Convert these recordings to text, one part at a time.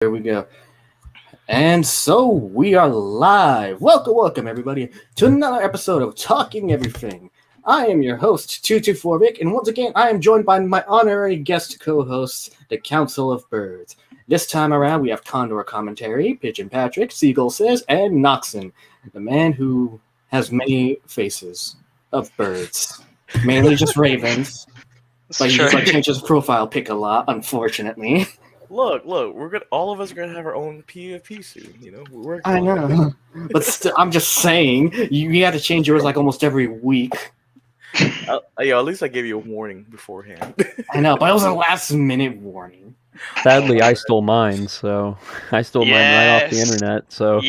There we go. And so we are live. Welcome, everybody, to another episode of Talking Everything. I am your host, 224 Vic, and once again, I am joined by my honorary guest co-hosts, the Council of Birds. This time around, we have Condor Commentary, Pigeon Patrick, Seagull Says, and Noxon, the man who has many faces of birds. Mainly just ravens. But he just changes his profile pic a lot, unfortunately. Look, we're gonna. All of us are gonna have our own PFP soon. You know, I know, but still, I'm just saying you had to change yours like almost every week. At least I gave you a warning beforehand. I know, but it was a last-minute warning. Sadly, I stole mine, so I stole mine right off the internet. So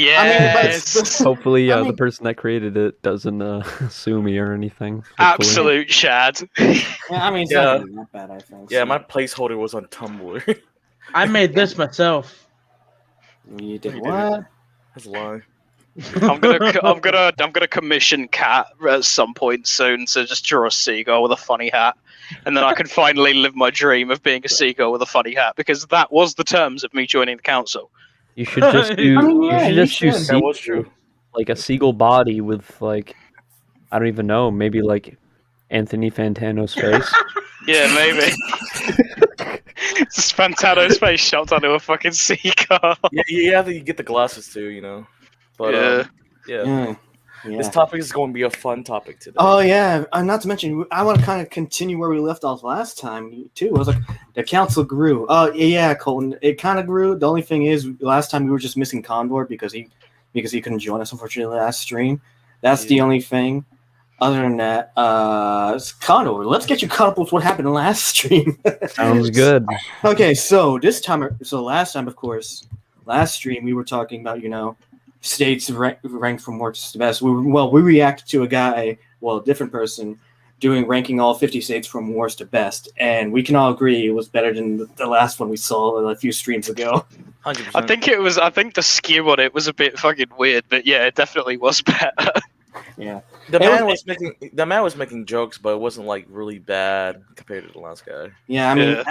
hopefully, the person that created it doesn't sue me or anything. Hopefully. Absolute Chad. Yeah, I mean, it's not really that bad, I think. Yeah, my placeholder was on Tumblr. I made this myself. You did what? That's a lie. I'm gonna commission Kat at some point soon to just draw a seagull with a funny hat, and then I can finally live my dream of being a seagull with a funny hat, because that was the terms of me joining the council. You should just do. You should just do. That was true. Like a seagull body with I don't even know, maybe like Anthony Fantano's face. Yeah, maybe. Just Fantano's face shot onto a fucking seagull. Yeah, you get the glasses too, you know. But Yeah. This topic is going to be a fun topic today. Oh yeah, not to mention, I want to kind of continue where we left off last time too. I was like, the council grew. Oh yeah, Colton, it kind of grew. The only thing is, last time we were just missing Condor because he couldn't join us, unfortunately, last stream. That's the only thing. Other than that, Condor, let's get you caught up with what happened last stream. Sounds good. Okay, so last time, of course, last stream we were talking about, states ranked from worst to best. We reacted to a different person, ranking all 50 states from worst to best, and we can all agree it was better than the last one we saw a few streams ago. 100%. I think the skew on it was a bit fucking weird, but yeah, it definitely was better. Yeah, the man was making jokes, but it wasn't like really bad compared to the last guy. Yeah, I mean,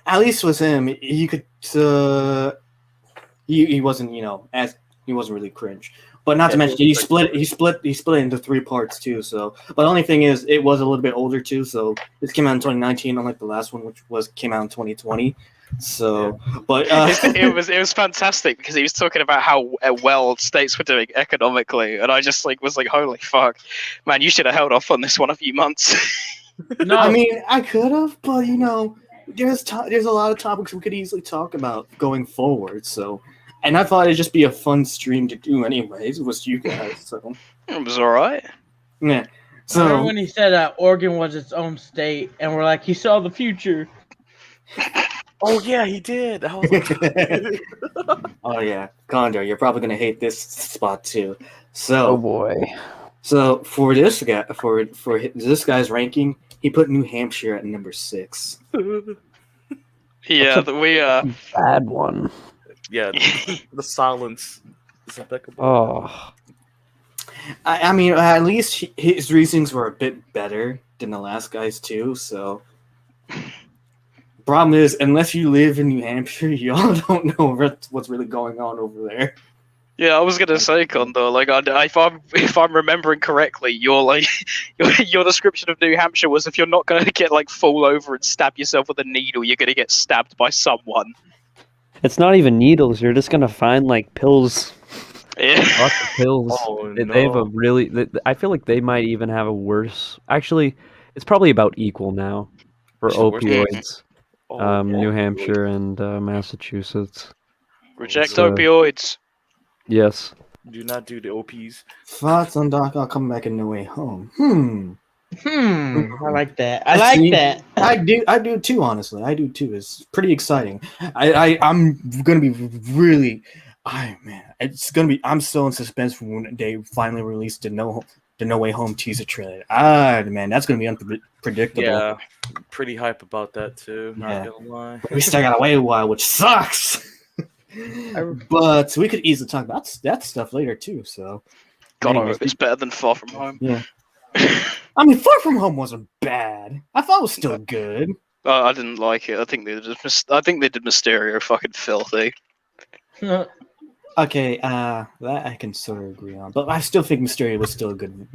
at least with him, he could. He wasn't, he wasn't really cringe. But not to mention, he split it into 3 parts too. So, but the only thing is, it was a little bit older too. So this came out in 2019, unlike the last one, which came out in 2020. So, but it was fantastic because he was talking about how well states were doing economically, and I just was like, holy fuck, man, you should have held off on this one a few months. No, I mean, I could have, but there's a lot of topics we could easily talk about going forward. So, and I thought it'd just be a fun stream to do anyways with you guys. So it was all right. Yeah. So remember when he said Oregon was its own state, and we're like, he saw the future. Oh yeah, he did. I was like, oh yeah, Condor, you're probably gonna hate this spot too. So, oh boy. So for this guy, for this guy's ranking, he put New Hampshire at number 6. Yeah, bad one. Yeah, the silence is impeccable. Oh. I mean, at least his reasons were a bit better than the last guy's too. So. Problem is, unless you live in New Hampshire, y'all don't know what's really going on over there. Yeah, I was gonna say, Condor. If I'm remembering correctly, your description of New Hampshire was if you're not gonna get fall over and stab yourself with a needle, you're gonna get stabbed by someone. It's not even needles. You're just gonna find pills. Yeah. Lots of pills. Oh, They have a really. I feel like they might even have a worse. Actually, it's probably about equal now for opioids. New Hampshire and Massachusetts. Reject opioids. Yes. Do not do the OPs. Thoughts on Doc Ock coming back in No Way Home? I like that. That. I do too. Honestly, I do too. It's pretty exciting. I'm gonna be really. It's gonna be. I'm still in suspense for when they finally released the No Way Home teaser trailer. Man, that's gonna be unpredictable. Yeah, pretty hype about that too. Not gonna lie. We still gotta wait a while, which sucks. But we could easily talk about that stuff later too. So, God, I hope it's better than Far From Home. Yeah. I mean, Far From Home wasn't bad. I thought it was still good. I didn't like it. I think they did Mysterio fucking filthy. Okay, that I can sort of agree on, but I still think Mysterio was still a good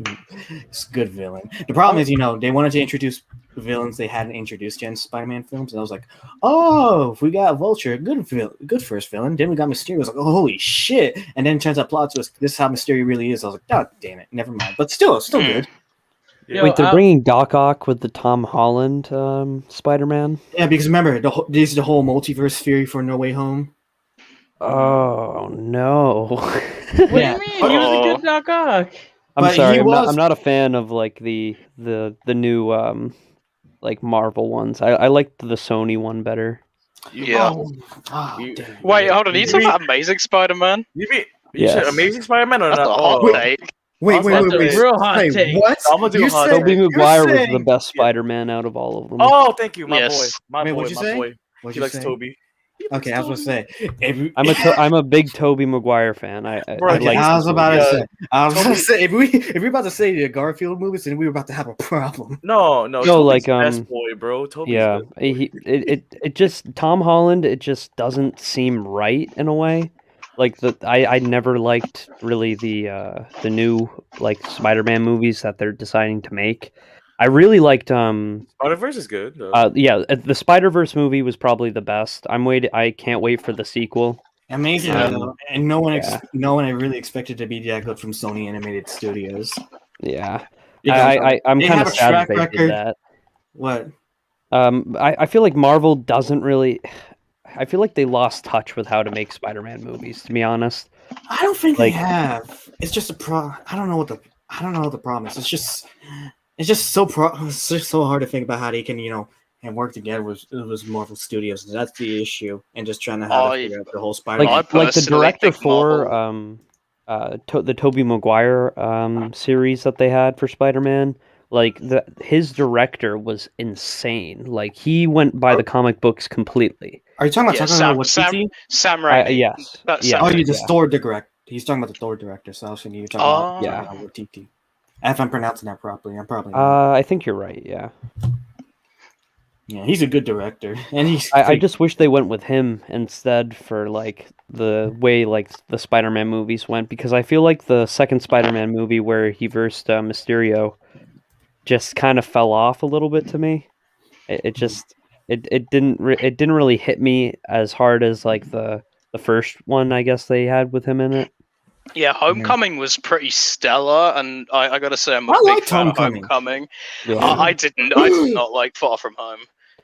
villain. The problem is, they wanted to introduce villains they hadn't introduced yet in Spider-Man films, and I was like, oh, if we got Vulture, good first villain. Then we got Mysterio. I was like, oh, holy shit! And then it turns out plot twist, this is how Mysterio really is. I was like, god damn it, never mind. But still good. Yo, Wait, they're bringing Doc Ock with the Tom Holland Spider-Man? Yeah, because remember, this is the whole multiverse theory for No Way Home. Oh no! What do you mean? He was a good Doc Ock. I'm But sorry, he was- I'm not a fan of like the new like Marvel ones. I liked the Sony one better. Yeah. Damn. Wait, hold on. Are you talking mean- about Amazing Spider-Man? You mean Yes. Amazing Spider-Man or That's a not? hot Oh, take. Wait, That's a real hot Wait, take. what? I'm gonna do You're a hot saying- take. Tobey you're Maguire was the saying- best Spider-Man out of all of them. Oh, thank you, my Yes. boy, my Wait, boy, what'd you my say? boy. What'd He you likes say? Toby. Okay, I was gonna say. I'm a big Tobey Maguire fan. I Bro, Okay, like I was about to Yeah. say. I was Toby- gonna say if we're about to say the Garfield movies, then we were about to have a problem. No, No, Toby's like, best boy, bro. Toby's yeah, best boy. it just Tom Holland. It just doesn't seem right in a way. Like I never liked really the new like Spider-Man movies that they're deciding to make. I really liked Spider-Verse is good though. the Spider-Verse movie was probably the best. I can't wait for the sequel. Amazing, Yeah. though, and no one Yeah. really expected to be that good from Sony Animated Studios. Yeah, Because, I'm they kind have of a sad track that they record. did that. What? I feel like Marvel doesn't really. I feel like they lost touch with how to make Spider-Man movies. To be honest, I don't think Like- they have. It's just I don't know what the problem is. It's just so it's just so hard to think about how they can and work together with Marvel Studios. That's the issue, and just trying to figure out the whole Spider-Man. like the personally director think for Marvel- the Tobey Maguire series that they had for Spider-Man. Like his director was insane. Like he went by the comic books completely. Are you talking about Yeah, Sam Sam Raimi. Yes. That's Yeah. Oh, Sam you're the yeah. Thor director. He's talking about the Thor director. So I was thinking you're talking Yeah. about Waititi. If I'm pronouncing that properly, I'm probably. I think you're right. Yeah. Yeah, he's a good director, and he's. I just wish they went with him instead for like the way like the Spider-Man movies went, because I feel like the second Spider-Man movie where he versed Mysterio just kind of fell off a little bit to me. It didn't really hit me as hard as like the first one I guess they had with him in it. Yeah, Homecoming was pretty stellar, and I gotta say I'm a I big liked fan Homecoming. of Homecoming. Yeah. I did not like Far From Home.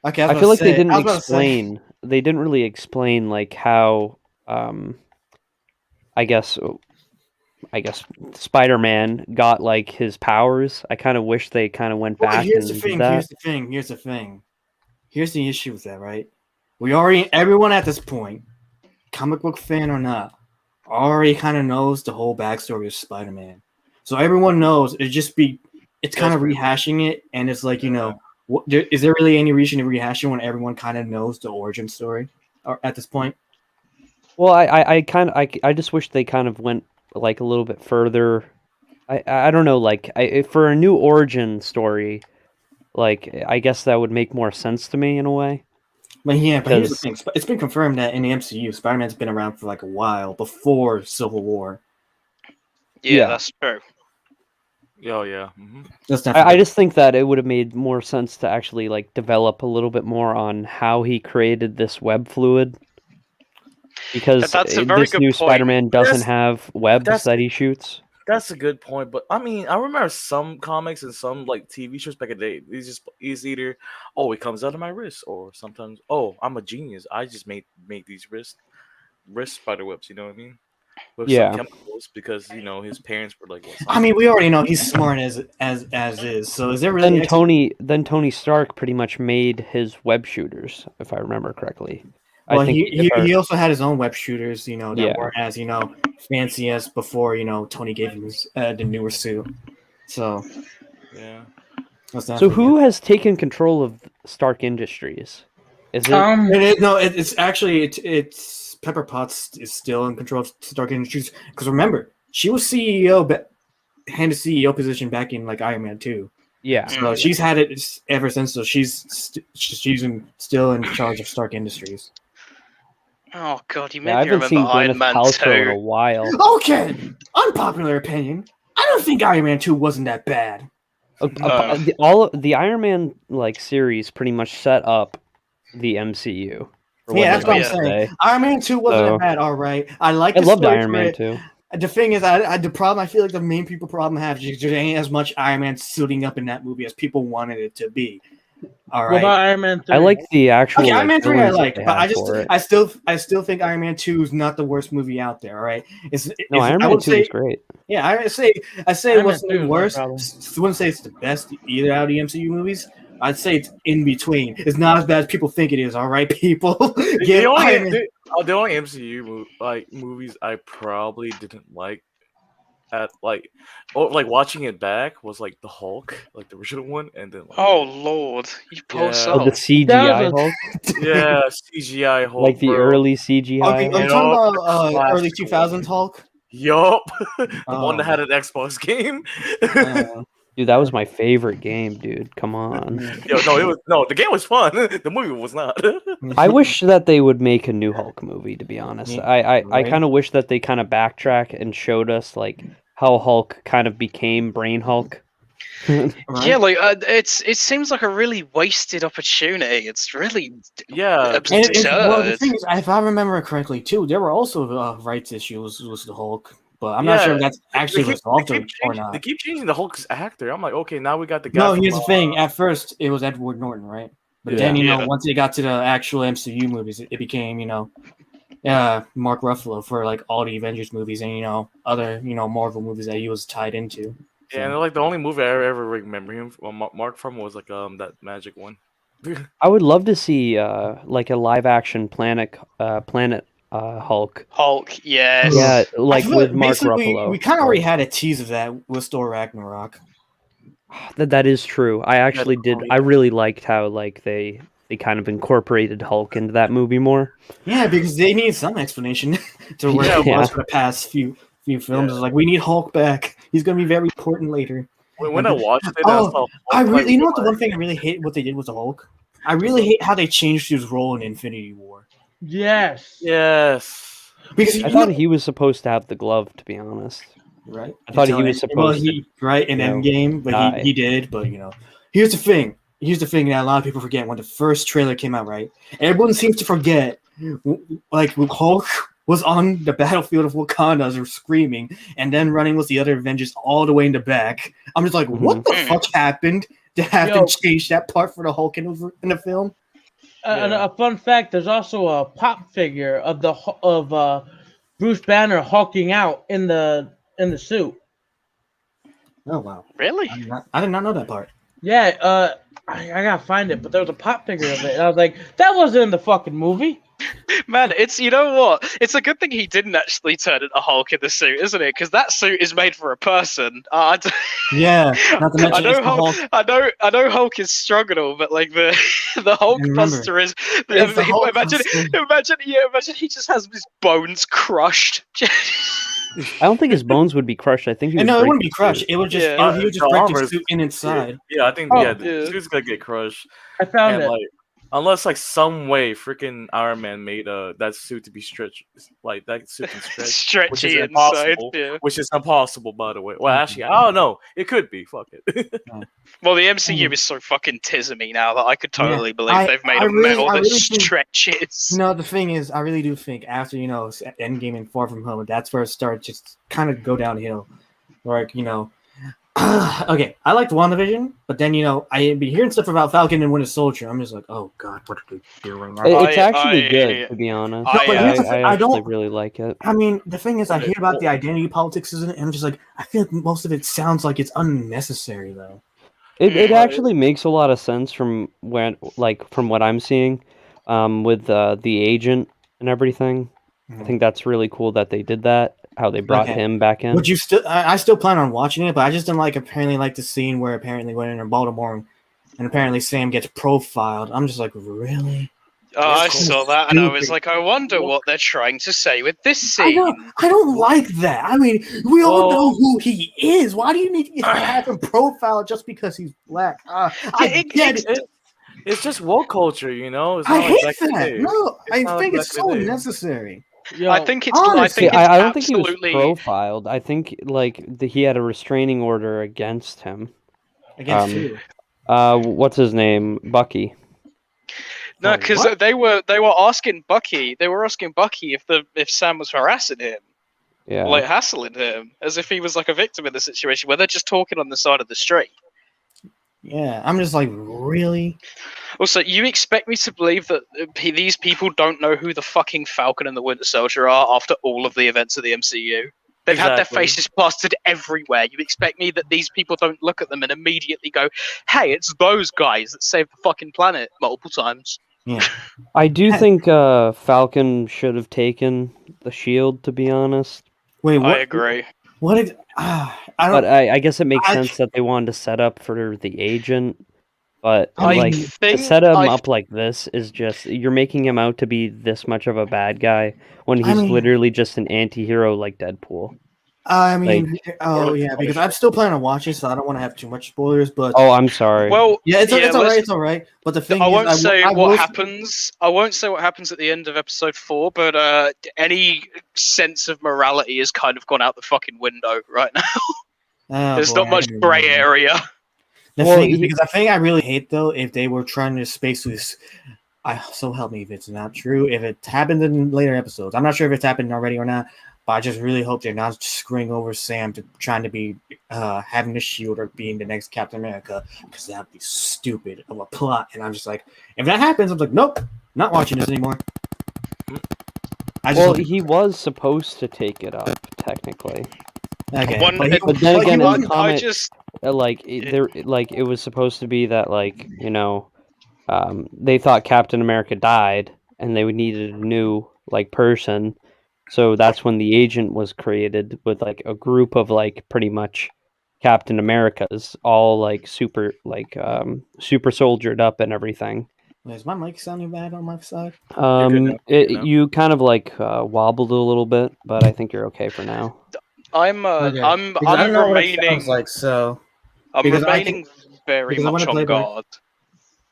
Okay, I feel like they didn't explain. They didn't really explain like how I guess Spider-Man got like his powers. I kind of wish they kind of went back Here's and the thing. did that. Here's the thing. Here's the issue with that, right? Everyone at this point, comic book fan or not, already kind of knows the whole backstory of Spider-Man. So everyone knows it's kind of rehashing it, and it's like is there really any reason to rehash it when everyone kind of knows the origin story at this point? Well, I just wish they kind of went like a little bit further. I don't know, like for a new origin story, like I guess that would make more sense to me in a way. But here's the Because- thing. It's been confirmed that in the MCU, Spider-Man's been around for like a while before Civil War. Yeah, Yeah. that's true. Oh yeah. Mm-hmm. That's I just think that it would have made more sense to actually like develop a little bit more on how he created this web fluid. Because That's a very this good new point. Spider-Man doesn't That's- have webs that's- that he shoots. That's a good point, but I mean, I remember some comics and some like TV shows back in the day. He's either, oh, it comes out of my wrist, or sometimes, oh, I'm a genius. I just make these wrist spider webs. You know what I mean? With Yeah. some chemicals, because his parents were like. I mean, we already know he's smart as is. So is there really? Then Tony Stark pretty much made his web shooters, if I remember correctly. Well, I think he also had his own web shooters, that Yeah. weren't as fancy as before. Tony gave him the newer suit. So Yeah. let's not So forget. who has taken control of Stark Industries? Is it? It's actually it's Pepper Potts is still in control of Stark Industries, because remember, she was CEO, but handed CEO position back in like Iron Man 2. Yeah. So she's had it ever since. So she's still in charge of Stark Industries. Oh god, you Yeah, made I me haven't remember seen Iron Gwyneth Man Paltrow in 2. a while. Okay, unpopular opinion. I don't think Iron Man 2 wasn't that bad. The Iron Man like series pretty much set up the MCU. For what Yeah, they're that's what I'm about Yeah. to saying. say. Iron Man 2 wasn't So- that bad, alright. I like I the loved story Iron for Man it. too. The thing is, the problem I feel like the main people problem have is there ain't as much Iron Man suiting up in that movie as people wanted it to be. All What right. about Iron Man 3? I like the actual Okay, Iron Man 3 I villains that like, they but have I still think Iron Man 2 is not the worst movie out there. All right, No, Iron I Man would 2 say was great. yeah, I say Iron it wasn't Man 2 the is no worst. problem. I wouldn't say it's the best either out of the MCU movies. I'd say it's in between. It's not as bad as people think it is. All right, people. The Iron Man- only MCU movies I probably didn't like at like watching it back was like the Hulk, like the original one, and then like, Oh lord, you poor Yeah. Oh, the soul. CGI That was Hulk, yeah, CGI Hulk, like the bro. early Are CGI you Hulk. talking about Classic early 2000s Hulk? Yup, the one that Oh. had an Xbox game. Dude, that was my favorite game, dude. Come on. The game was fun. The movie was not. I wish that they would make a new Hulk movie, to be honest. Yeah, I right. kind of wish that they kind of backtrack and showed us like how Hulk kind of became Brain Hulk. Right? Yeah, like it seems like a really wasted opportunity. It's really Yeah, And well, the absurd. thing is, if I remember correctly, too, there were also rights issues with the Hulk, but I'm not sure if that's actually resolved or not. They keep changing the Hulk's actor. I'm like, okay, now we got the guy. No, from, here's the thing. At first, it was Edward Norton, right? But then, Yeah. once it got to the actual MCU movies, it became, Mark Ruffalo for like all the Avengers movies and other Marvel movies that he was tied into. Yeah, and like the only movie I ever remember him Mark from was like that magic one. I would love to see like a live action Planet Hulk. Hulk, yes. Yeah, I like feel with Mark basically, Ruffalo. we kind of already had a tease of that with Thor Ragnarok. That is true. I actually did. funny. I really liked how like they kind of incorporated Hulk into that movie more. Yeah, because they need some explanation to where he Yeah. was for the past few films. Yeah. It's like, we need Hulk back. He's going to be very important later. When I watched it, Oh, I saw I Hulk, really, like, the one thing I really hate what they did with the Hulk? I really hate how they changed his role in Infinity War. Yes. Yes. Because I thought he was supposed to have the glove, to be honest. right? I thought he was supposed to right in Endgame, but die. he did. But here's the thing. Here's the thing that a lot of people forget when the first trailer came out. Right, everyone seems to forget, like Hulk was on the battlefield of Wakanda, as they're screaming, and then running with the other Avengers all the way in the back. I'm just like, what the fuck happened to have them change that part for the Hulk in the film? And a fun fact: there's also a pop figure of Bruce Banner hulking out in the suit. Oh wow, Really? I did not know that part. Yeah, I gotta find it, but there was a pop figure of it, and I was like, that wasn't in the fucking movie. Man, you know what? It's a good thing he didn't actually turn into Hulk in the suit, isn't it? Because that suit is made for a person. Yeah, not to mention it's the Hulk. I know Hulk is strong and all, but like the Hulk Buster is. It's the Hulk Buster. Imagine he just has his bones crushed. I don't think his bones would be crushed. I think he would No, it break wouldn't be the crushed. suit. It would just he would just the break armor the is- suit inside. Yeah, I think Oh, the suit's gonna get crushed. I found And it. like, unless like some way freaking Iron Man made that suit to be stretched, like that suit can stretch, which is Stretchy inside. impossible. Yeah. Which is impossible, by the way. Well, actually, I don't know. It could be. Fuck it. Well, the MCU is so fucking tismy now that I could totally believe I- they've made I a really- metal I that really think- stretches. The thing is, I really do think after Endgame and Far From Home, that's where it started just kind of go downhill. Like okay, I liked WandaVision, but then I've been hearing stuff about Falcon and Winter Soldier. I'm just like, oh god, what are they doing? It's actually I- good, to be honest. No, but here's the thing, I I actually don't- really like it. I mean, the thing is, I hear about the identity politics, isn't it? And I'm just like, I feel like most of it sounds like it's unnecessary, though. It actually makes a lot of sense from what I'm seeing, with the agent and everything. I think that's really cool that they did that. How they brought him back in. Would you still? I still plan on watching it, but I just didn't like the scene where apparently went in Baltimore, and apparently Sam gets profiled. I'm just like, really? I saw that and I was Stupid. like, I wonder what they're trying to say with this I scene. don't like that. I mean, we all Well- know who he is. Why do you need to have him profiled just because he's black? I get it. It's just woke culture, you know. It's I not like hate back in the that. day. No, It's I not like think back it's in so the day. unnecessary. Yo, I think it's honestly, I don't think he was absolutely profiled. I think like he had a restraining order against him. Against Um, who? What's his name? Bucky. no, Oh, because what? they were asking Bucky. They were asking Bucky if Sam was harassing him, Yeah. like hassling him, as if he was like a victim in the situation where they're just talking on the side of the street. Yeah, I'm just like, really? Also, you expect me to believe that these people don't know who the fucking Falcon and the Winter Soldier are after all of the events of the MCU? They've had their Exactly. faces plastered everywhere. You expect me that these people don't look at them and immediately go, "Hey, it's those guys that saved the fucking planet multiple times." Yeah. I do think Falcon should have taken the shield, to be honest. Wait, I what? agree. What did? I But don't. I guess it makes I- sense that they wanted to set up for the agent. But I like mean, to think set him I up like this is just you're making him out to be this much of a bad guy when I he's mean- literally just an anti-hero like Deadpool. I mean, Like- oh yeah, because I'm still planning on watching, so I don't want to have too much spoilers. But Oh, I'm sorry. well, yeah, it's let's- all right. It's all right. But the thing I is, won't say I what will- happens. I won't say what happens at the end of episode 4, but any sense of morality has kind of gone out the fucking window right now. Oh, There's boy, not much I don't grey know. area. The Well, thing is, he- because the thing I really hate though, if they were trying to space this, so help me if it's not true. If it happened in later episodes, I'm not sure if it's happened already or not. But I just really hope they're not screwing over Sam to trying to be having the shield or being the next Captain America, because that'd be stupid of a plot. And I'm just like, if that happens, I'm like, nope, not watching this anymore. I just Well, hope- he was supposed to take it up technically. okay, One- but, But then he again, in the wasn't- comic, I just it was supposed to be that they thought Captain America died and they needed a new person. So that's when the agent was created with a group of pretty much Captain Americas, all super super soldiered up and everything. Is my mic sounding bad on my side? You're good now. You're good now. You kind of wobbled a little bit, but I think you're okay for now. I'm Okay. I'm Because I don't know what it remaining sounds like, so I'm because I remaining very because I much wanna play on back. guard.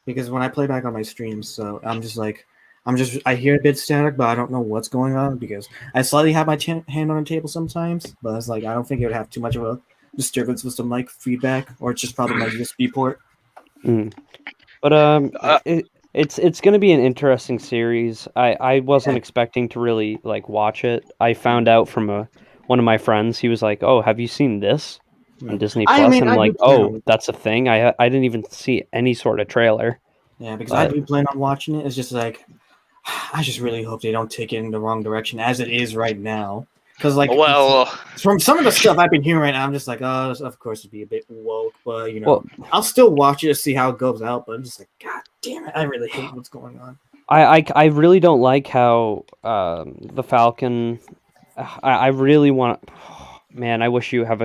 because when I play back on my streams, so I hear a bit static, but I don't know what's going on because I slightly have my hand on the table sometimes, but it's like I don't think it would have too much of a disturbance with some feedback, or it's just probably my USB port. But Uh, it's going to be an interesting series. I wasn't Yeah. expecting to really watch it. I found out from one of my friends. He was like, "Oh, have you seen this on Disney Plus?" I mean, and I'm I like, do plan "Oh, on- that's a thing." I didn't even see any sort of trailer. Yeah, because I But- do plan on watching it. It's just like I just really hope they don't take it in the wrong direction as it is right now. Because well, from some of the stuff I've been hearing right now, I'm just like, oh, of course it'd be a bit woke, but Well, I'll still watch it to see how it goes out. But I'm just like, God damn it, I really hate what's going on. I really don't like how the Falcon. I really want. Man, I wish you have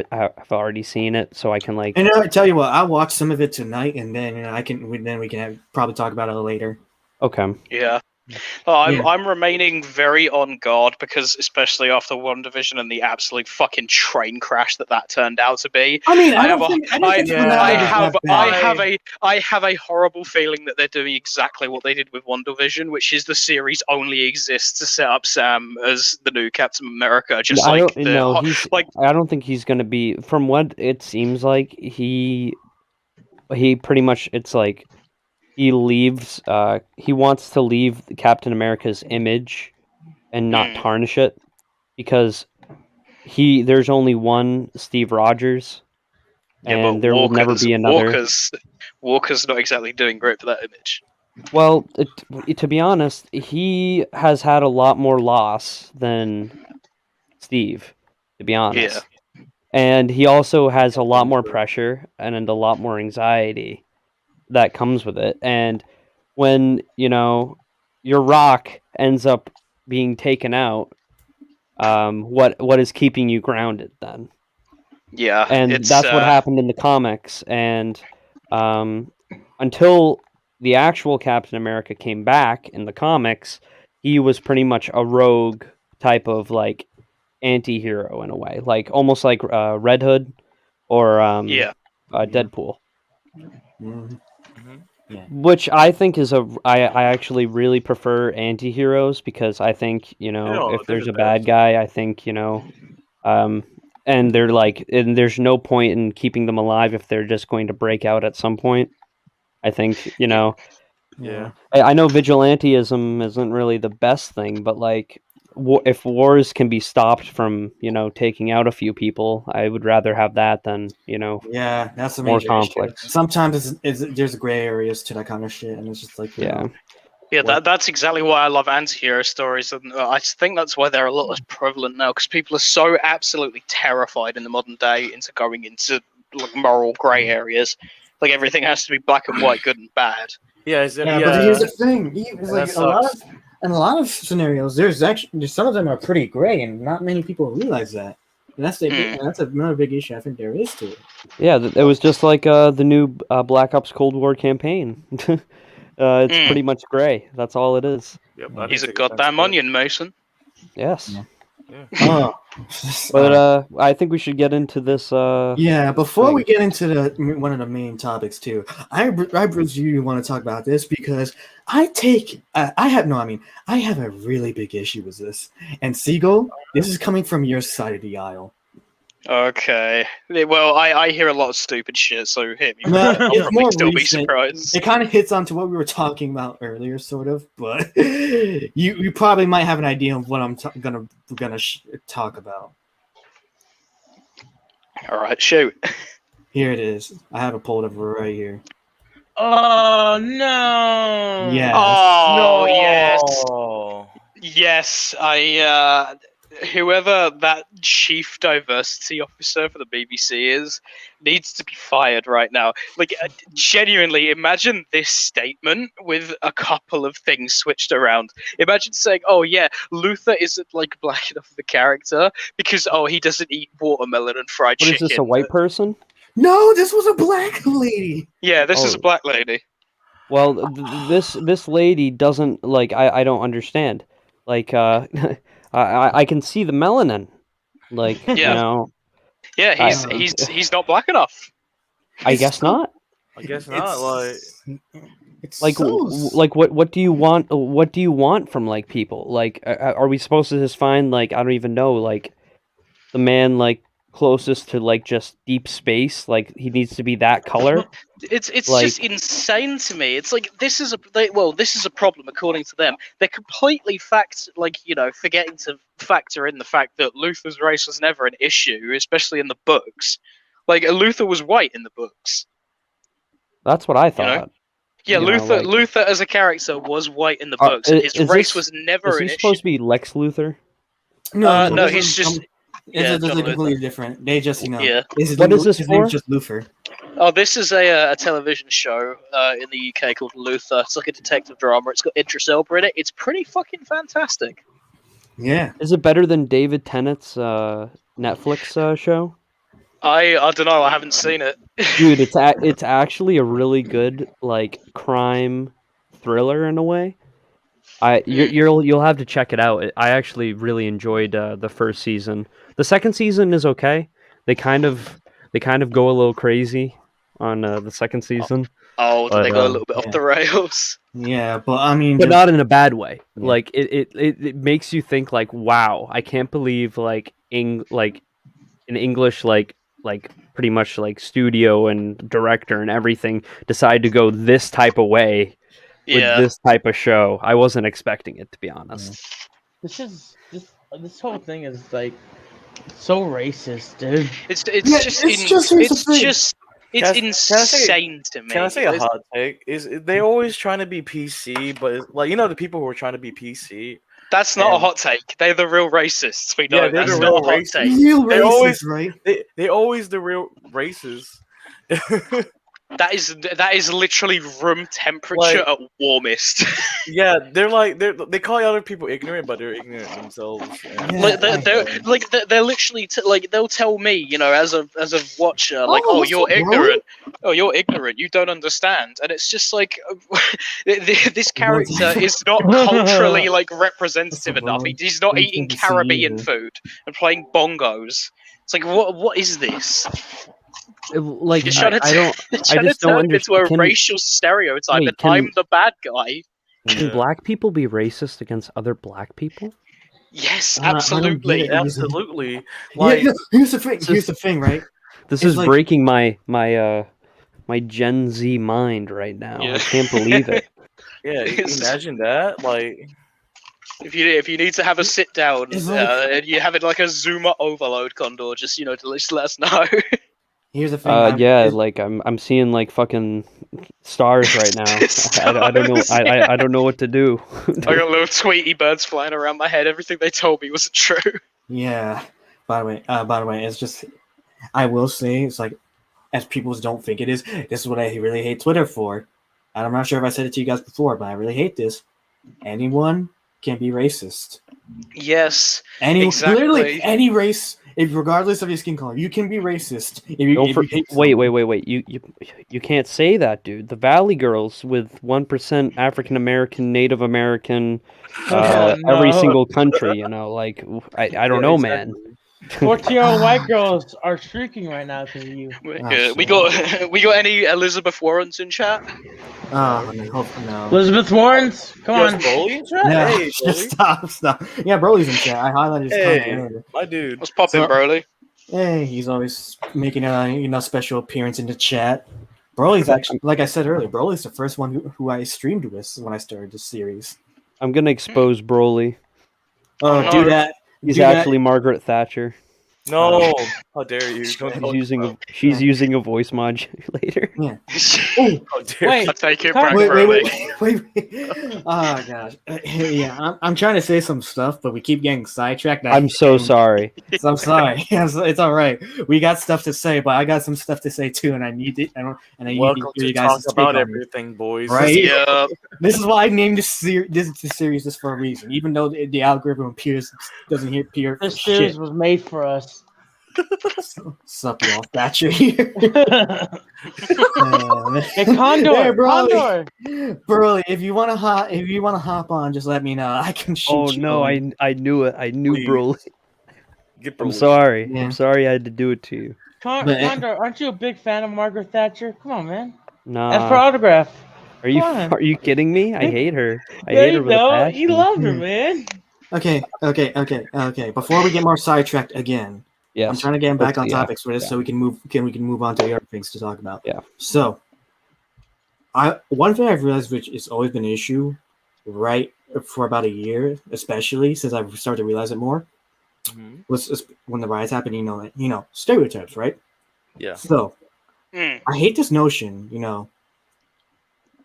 already seen it so I can And I tell you what, I'll watch some of it tonight, and then we can probably talk about it later. Okay. yeah. Yeah. I'm remaining very on guard because, especially after WandaVision and the absolute fucking train crash that turned out to be, I mean, I I don't have a- think finale was that bad. I have a horrible feeling that they're doing exactly what they did with WandaVision, which is the series only exists to set up Sam as the new Captain America. Just I like don't the know. I don't think he's gonna be. From what it seems like, he pretty much. It's like he leaves. He wants to leave Captain America's image and not tarnish it because there's only one Steve Rogers, and but there will never be another. Walker's not exactly doing great for that image. Well, to be honest, he has had a lot more loss than Steve, to be honest. And he also has a lot more pressure and a lot more anxiety that comes with it. And when, your rock ends up being taken out, what is keeping you grounded then? Yeah, And that's what happened in the comics. And until the actual Captain America came back in the comics, he was pretty much a rogue type of anti-hero in a way, almost like Red Hood or Deadpool. Mhm. Which I think is I actually really prefer anti-heroes because I think, if they're there's the a bad best. guy, I think, and and there's no point in keeping them alive if they're just going to break out at some point. I think, Yeah. I know vigilantism isn't really the best thing, but like if wars can be stopped from, taking out a few people, I would rather have that than, Yeah, that's the more major issue. conflicts. Sometimes there's gray areas to that kind of shit, and it's just like, Yeah. Yeah, What? that's exactly why I love anti-hero stories, and I think that's why they're a lot less prevalent now, because people are so absolutely terrified in the modern day into going into like moral grey areas. Like everything has to be black and white, good and bad. Yeah, But here's the thing: it's that like sucks. in a lot of scenarios, there's some of them are pretty gray, and not many people realize that. And that's another big issue I think there is to it. Yeah, it was just like the new Black Ops Cold War campaign. It's pretty much gray. That's all it is. Yep, He's a goddamn onion, Mason. Yes. Yeah. Yeah. Oh, But I think we should get into this. before we get into one of the main topics too, I presume want to talk about this because I have a really big issue with this. And Seagull, this is coming from your side of the aisle. Okay. Well, I hear a lot of stupid shit, so hit me. No, I'll it's probably more still be recent. surprised. It kind of hits onto what we were talking about earlier, sort of, but you probably might have an idea of what I'm gonna talk about. All right, shoot. Here it is. I have it pulled up right here. Oh no! Yes. Oh, yes. Oh. Yes, whoever that chief diversity officer for the BBC is needs to be fired right now. Like, genuinely, imagine this statement with a couple of things switched around. Imagine saying, "Oh yeah, Luther isn't like black enough of a character because he doesn't eat watermelon and fried What is chicken." this? A white person? No, this was a black lady. Yeah, this is a black lady. Well, this lady doesn't like. I don't understand. Like, I can see the melanin. Like, Yeah. Yeah, he's not black enough. I guess not. I guess not. Like, It's Like, what do you want? What do you want from like people? Like, are we supposed to just find like I don't even know like the man like closest to like just deep space? Like he needs to be that color. It's Like- just insane to me. It's like this is a problem according to them. They're completely forgetting to factor in the fact that Luther's race was never an issue, especially in the books. Like Luther was white in the books. That's what I You thought. know? Yeah, You know, Luther as a character was white in the books, and his is race this- was never Is an he issue. supposed to be Lex Luthor? no, no, this he's is- just It's John completely different. They just Yeah. What is this his for? name's just Luther. Oh, this is a television show in the UK called Luther. It's like a detective drama. It's got Idris Elba in it. It's pretty fucking fantastic. Yeah. Is it better than David Tennant's Netflix show? I don't know. I haven't seen it. Dude, it's actually a really good like crime thriller in a way. You'll have to check it out. I actually really enjoyed the first season. The second season is okay. They kind of go a little crazy on the second season, Oh, did they go a little bit yeah. off the rails? Yeah, but I mean, but just- not in a bad way. Yeah. Like it makes you think like, wow, I can't believe like in English like pretty much like studio and director and everything decide to go this type of way with Yeah. this type of show. I wasn't expecting it, to be honest. This whole thing is like so racist, dude. It's Yeah, just it's just- here's the thing. it's Can I say- insane to me. can I say a It's- hot take? Is they always trying to be PC, but like the people who are trying to be PC. That's not a And- hot take. They're the real racists. We know Yeah, they're that's the not a real hot racists. take. real They racist, always- right? They always the real races. That is literally room temperature Like- at warmest. Yeah, they call other people ignorant, but they're ignorant themselves. And- Yeah. they're literally they'll tell me, as a watcher, like, Oh, oh, what's you're up, bro? ignorant. Oh, you're ignorant. You don't understand. And it's just like this character is not culturally like representative What's up, enough. bro? He's not Don't eating think you see Caribbean either. food and playing bongos. It's like what is this? Like You're trying to, I don't. you're I trying to just don't turn it into understand. a racial stereotype, wait, and can- I'm the bad guy. Can Yeah. black people be racist against other black people? Yes, I don't get absolutely. it. Absolutely. Yeah, Like, here's the thing. This Here's is- the thing, right? This It's is like- breaking my Gen Z mind right now. Yeah. I can't believe it. yeah, It's- imagine that. Like, If you need to have a sit down It's like- and you have it like a Zoomer overload, Condor, just just let us know. Here's the thing. Yeah, like I'm seeing like fucking stars right now. I don't know. I don't know what to do. I got little Tweety birds flying around my head. Everything they told me wasn't true. Yeah. By the way, it's just I will say it's like as people don't think it is. This is what I really hate Twitter for. And I'm not sure if I said it to you guys before, but I really hate this. Anyone can be racist. Yes, Literally exactly. any race, if regardless of your skin color, you can be racist. If you, Don't if for- you hate wait, someone. wait. You can't say that, dude. The Valley Girls with 1% African American, Native American, Oh, every no. single country. You know, like I don't know, man. 14-year-old white girls are shrieking right now because of you. We got we got any Elizabeth Warrens in chat? Oh, no. Elizabeth Warrens, come yo, on. is Broly in chat? Yeah, Hey, just Broly. stop. Yeah, Broly's in chat. I highlighted his comment Hey, earlier. my dude. What's popping, So- Broly? Hey, he's always making a special appearance in the chat. Broly's actually, like I said earlier, Broly's the first one who I streamed with when I started this series. I'm gonna expose Broly. Oh, no. do that. He's do that. actually Margaret Thatcher. No, how dare you? She's using a voice modulator. Yeah. Oh, How dare Wait. you? I take it Wait, back, Wait. Broly. Oh gosh. Yeah, I'm trying to say some stuff, but we keep getting sidetracked. I'm so sorry. So I'm sorry. It's all right. We got stuff to say, but I got some stuff to say too, and I need it. And I need Welcome you to guys talk to speak about on it. everything, boys. Right? Yeah. This is why I named this series just for a reason. Even though the algorithm doesn't appear This shit. series was made for us. Sup, y'all? Thatcher here. Hey, Condor, Hey, Broly. Condor. Broly, if you wanna hop on, just let me know. I can shoot Oh you. no, I knew it. I knew Please. Broly. Get I'm Broly. sorry. Yeah. I'm sorry I had to do it to you. But- Condor, aren't you a big fan of Margaret Thatcher? Come on, man. Nah. Ask for autograph. Are you come on. are you kidding me? I hate her. I Yeah, hate her you with a know, passion. you love her, man. Okay. Before we get more sidetracked again, Yes. I'm trying to get back on Yeah, topics for this so we can move on to the other things to talk about. Yeah. So, one thing I've realized, which has always been an issue, right, for about a year, especially since I've started to realize it more, Mhm. was when the riots happened. You know, stereotypes, right? Yeah. So, Mm. I hate this notion,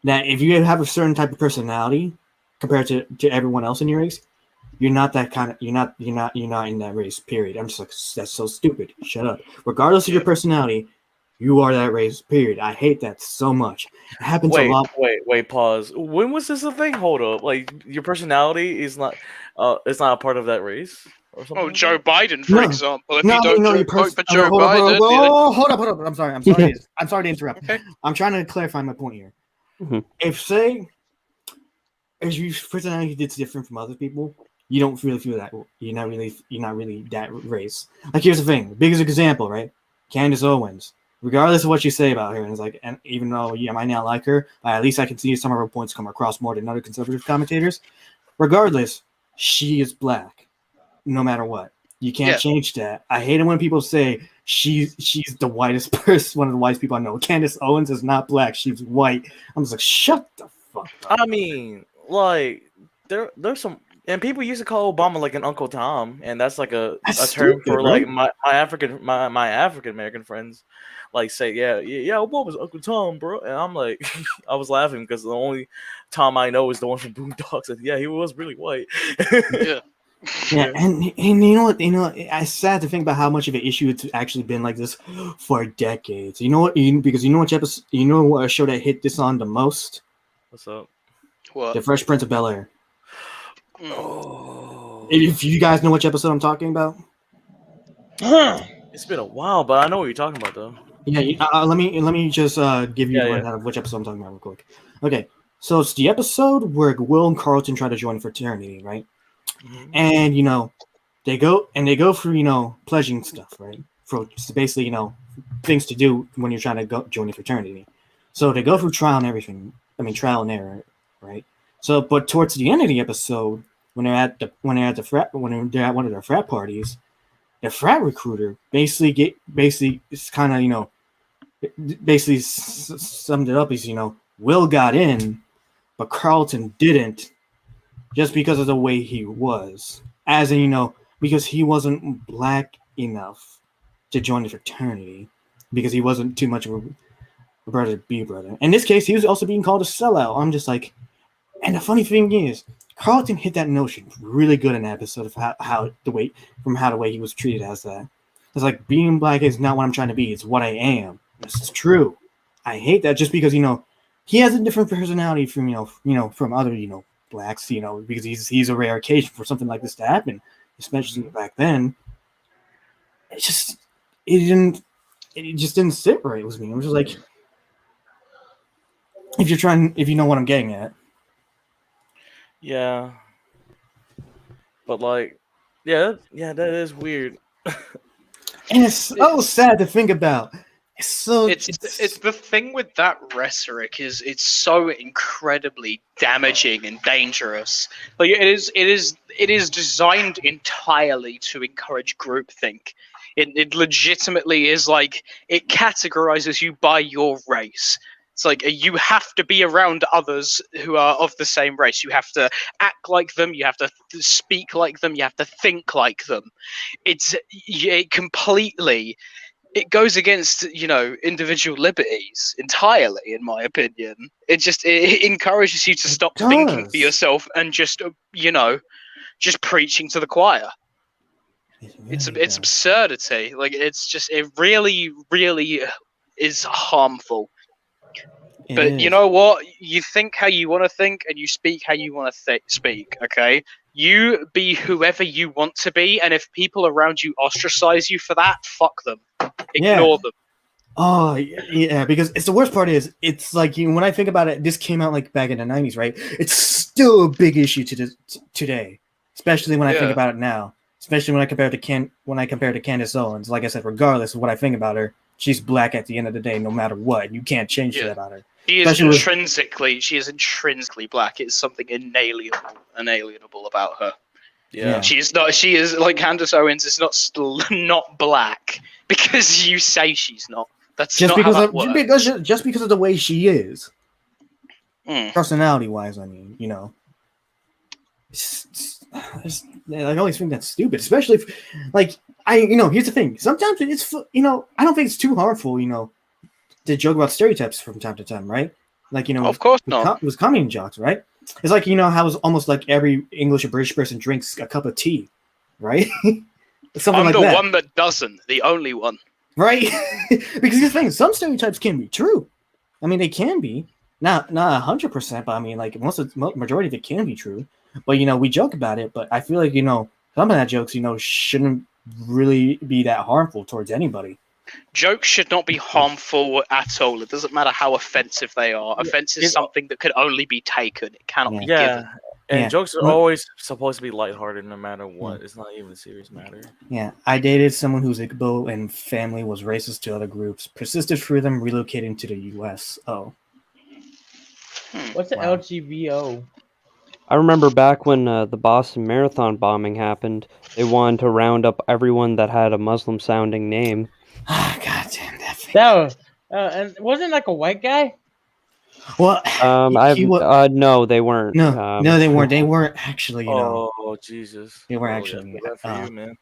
that if you have a certain type of personality compared to everyone else in your race, you're not that kind of you're not in that race, period. I'm just like, that's so stupid. Shut up. Regardless of your personality, you are that race, period. I hate that so much. It happens a lot. Wait, pause. When was this a thing? Hold up. Like, your personality is not it's not a part of that race or something? Oh, like Joe that? Biden, for No. example. If No, you don't your vote for Joe hold Biden, on, hold up. I'm sorry. I'm sorry to interrupt. Okay. I'm trying to clarify my point here. Mhm. If your personality is different from other people, you don't really feel that. You're not really that race. Like, here's the thing. Biggest example, right? Candace Owens. Regardless of what you say about her, and it's like, and even though I might not like her, at least I can see some of her points come across more than other conservative commentators. Regardless, she is black, no matter what. You can't Yeah. change that. I hate it when people say she's the whitest person, one of the whitest people I know. Candace Owens is not black; she's white. I'm just like, shut the fuck up. I mean, like, there's some, and people used to call Obama like an Uncle Tom, and that's like a That's term for stupid, like right? my African American friends, like, say yeah Obama's Uncle Tom, bro, and I'm like I was laughing because the only Tom I know is the one from Boondocks, and yeah, he was really white. yeah. Yeah, and you know what? It's sad to think about how much of an issue it's actually been like this for decades. You know what? Because you know what episode, you know what show that hit this on the most? What's up? What? The Fresh Prince of Bel-Air. Mm. Oh, If you guys know which episode I'm talking about, it's been a while, but I know what you're talking about though. yeah. Let me just give you Yeah, the rundown of which episode I'm talking about real quick. Okay, so it's the episode where Will and Carlton try to join a fraternity, right? Mhm. And they go through pledging stuff, right? For basically things to do when you're trying to go join a fraternity. So they go through trial and everything. I mean, trial and error, right? So, but towards the end of the episode, when they're at one of their frat parties, the frat recruiter basically it's kind of basically summed it up as Will got in, but Carlton didn't, just because of the way he was, as in because he wasn't black enough to join the fraternity, because he wasn't too much of a brother to be brother. In this case, he was also being called a sellout. I'm just like, and the funny thing is, Carlton hit that notion really good in that episode of how the way he was treated as that. It's like, being black is not what I'm trying to be; it's what I am. This is true. I hate that just because he has a different personality from from other blacks, because he's a rare occasion for something like this to happen, especially back then. It just didn't sit right with me. It was just like, if you know what I'm getting at. Yeah. But like, yeah, that is weird. And it's so sad to think about. It's the thing with that rhetoric is it's so incredibly damaging and dangerous. Like it is designed entirely to encourage groupthink. It legitimately is like, it categorizes you by your race. It's like, you have to be around others who are of the same race. You have to act like them. You have to speak like them. You have to think like them. It completely. It goes against, individual liberties entirely, in my opinion. It encourages you to stop thinking for yourself and just preaching to the choir. It's absurdity. Like, it really, really is harmful. But you know what? You think how you want to think, and you speak how you want to speak, okay? You be whoever you want to be, and if people around you ostracize you for that, fuck them. Ignore them. Oh, yeah, because it's the worst part is, it's like, when I think about it, this came out like back in the 90s, right? It's still a big issue today, especially when I think about it now. Especially when I compare to Candace Owens. Like I said, regardless of what I think about her, she's black at the end of the day, no matter what. You can't change that about her. She is intrinsically black. It's something inalienable about her. Yeah. She is like Candace Owens is not black because you say she's not. That's just not how that works. Just because of the way she is. Personality wise, I mean, I always think that's stupid, especially if, like, here's the thing. Sometimes it's, I don't think it's too harmful, to joke about stereotypes from time to time, right? Like, of course not. It was comedy jokes, right? It's like, how it's almost like every English or British person drinks a cup of tea, right? Something I'm like the that. one that doesn't, the only one. Right? Because the thing, some stereotypes can be true. I mean, they can be. Not 100%, but I mean, like, majority of it can be true. But, we joke about it, but I feel like, some of that jokes, shouldn't really be that harmful towards anybody. Jokes should not be harmful at all. It doesn't matter how offensive they are. Offense is something that could only be taken. It cannot be given. And jokes are always supposed to be lighthearted no matter what. It's not even a serious matter. Yeah, I dated someone whose Igbo and family was racist to other groups. Persisted through them relocating to the U.S. Oh. What's the LGBO? I remember back when the Boston Marathon bombing happened, they wanted to round up everyone that had a Muslim-sounding name. Ah, goddamn that thing. That was, and wasn't like a white guy? Well, no, they weren't. No, they weren't. They weren't actually. Oh, Jesus! They were actually. Good for you, man.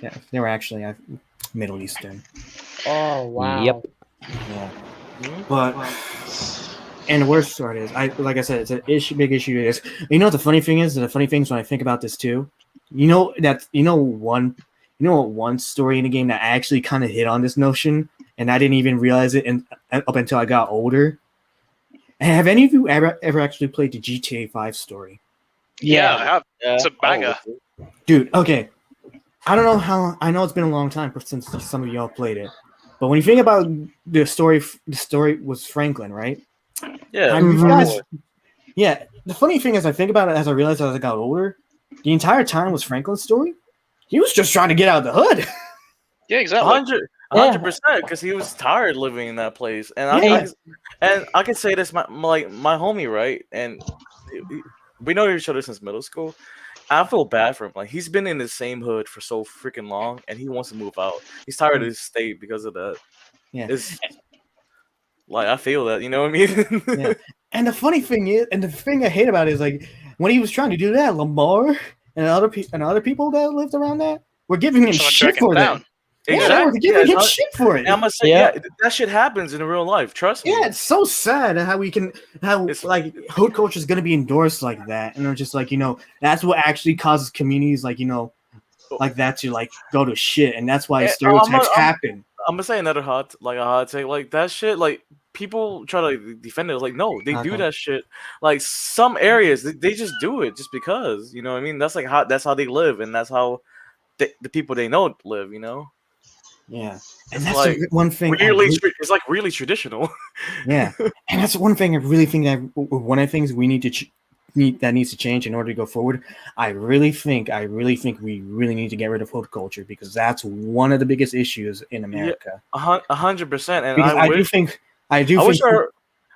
Yeah, they were actually Middle Eastern. Oh wow. Yep. Yeah, but and the worst part is, like I said, it's an issue. Big issue is. What the funny thing is? The funny thing is when I think about this too. One story in the game that actually kind of hit on this notion, and I didn't even realize it up until I got older. Have any of you ever actually played the GTA 5 story? Yeah, I have. It's a banger. Dude, okay. I don't know how. I know it's been a long time since some of y'all played it, but when you think about the story was Franklin, right? Yeah. Yeah. The funny thing is, I think about it as I realized as I got older. The entire time was Franklin's story. He was just trying to get out of the hood. Yeah, exactly. 100%, because he was tired living in that place, and I can say this, my homie, right? And we know each other since middle school. I feel bad for him. Like he's been in the same hood for so freaking long, and he wants to move out. He's tired of his state because of that. Yeah. It's like I feel that, you know what I mean? Yeah. And the funny thing is, and the thing I hate about it is like when he was trying to do that, Lamar and other people that lived around that were giving him Trying to shit drag him for down. that. Yeah, they were giving him shit for it. And I'm gonna say, yeah, that shit happens in real life. Trust me. Yeah, it's so sad how like hood culture is gonna be endorsed like that, and they're just like, that's what actually causes communities like like that to like go to shit, and that's why stereotypes happen. I'm gonna say another hot take, like that shit, like people try to like, defend it, like no, they do that shit. Like some areas, they just do it just because, you know what I mean? That's like that's how they live, and that's how the people they know live, you know. Yeah, and it's that's like one thing. It's like really traditional. Yeah, and that's one thing I really think that one of the things we need to that needs to change in order to go forward. I really think we really need to get rid of hood culture because that's one of the biggest issues in America. 100%. And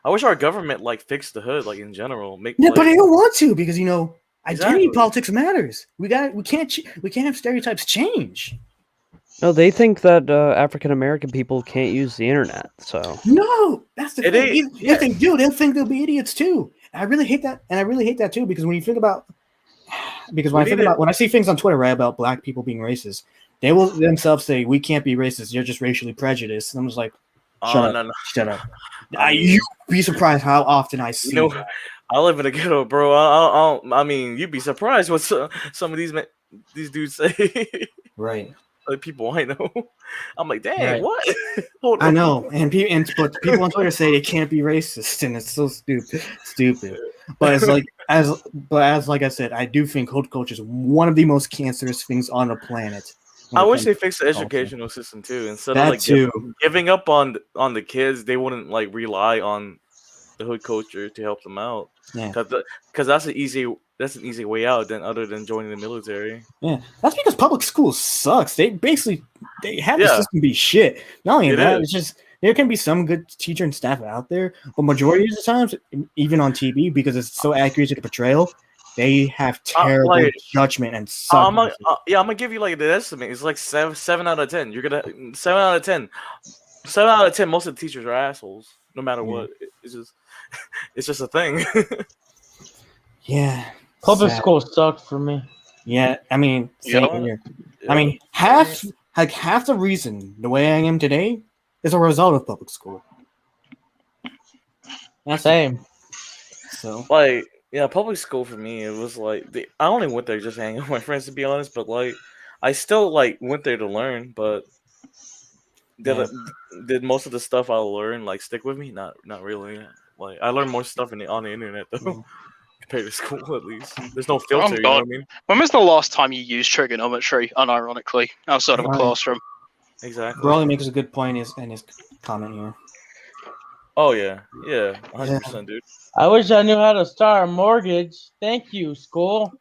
I wish our government like fixed the hood, like in general. But they don't want to because identity politics matters. We can't have stereotypes change. No, they think that African American people can't use the internet. So no, that's the thing. If they do, they'll think they'll be idiots too. I really hate that, and I really hate that too because when I see things on Twitter right about black people being racist, they will themselves say we can't be racist. You're just racially prejudiced, and I'm just like, shut up. You'd be surprised how often I see. I live in a ghetto, bro. I mean, you'd be surprised what some of these dudes say. Right. Like people I know, I'm like, dang, what? Hold I on. know, but people on Twitter say they can't be racist, and it's so stupid. But it's like as I said, I do think hood culture is one of the most cancerous things on the planet. I wish they fixed the educational system too. Instead of like giving up on the kids, they wouldn't like rely on the hood culture to help them out. Yeah, because that's an easy way out other than joining the military. Yeah, that's because public schools sucks. They have the system be shit. Not only that, it's just there can be some good teacher and staff out there, but majority of the times, even on TV, because it's so accurate to the portrayal, they have terrible judgment and suck. I'm gonna give you like the estimate. It's like 7 out of 10. You're gonna 7 out of 10. 7 out of 10. Most of the teachers are assholes, no matter what. It's just a thing. Yeah. Public school sucked for me. Yeah, I mean, same here. Yeah. I mean, half the reason the way I am today is a result of public school. That's same. So, public school for me, it was like I only went there just to hang out with my friends, to be honest. But like, I still like went there to learn. But did most of the stuff I learned like stick with me? Not really. Like I learned more stuff on the internet though. Compared to school, at least. There's no filter, you know what I mean? When was the last time you used trigonometry, unironically, outside of a classroom? Exactly. Brawley makes a good point in his comment here. Oh, yeah. Yeah, 100%, dude. I wish I knew how to start a mortgage. Thank you, school.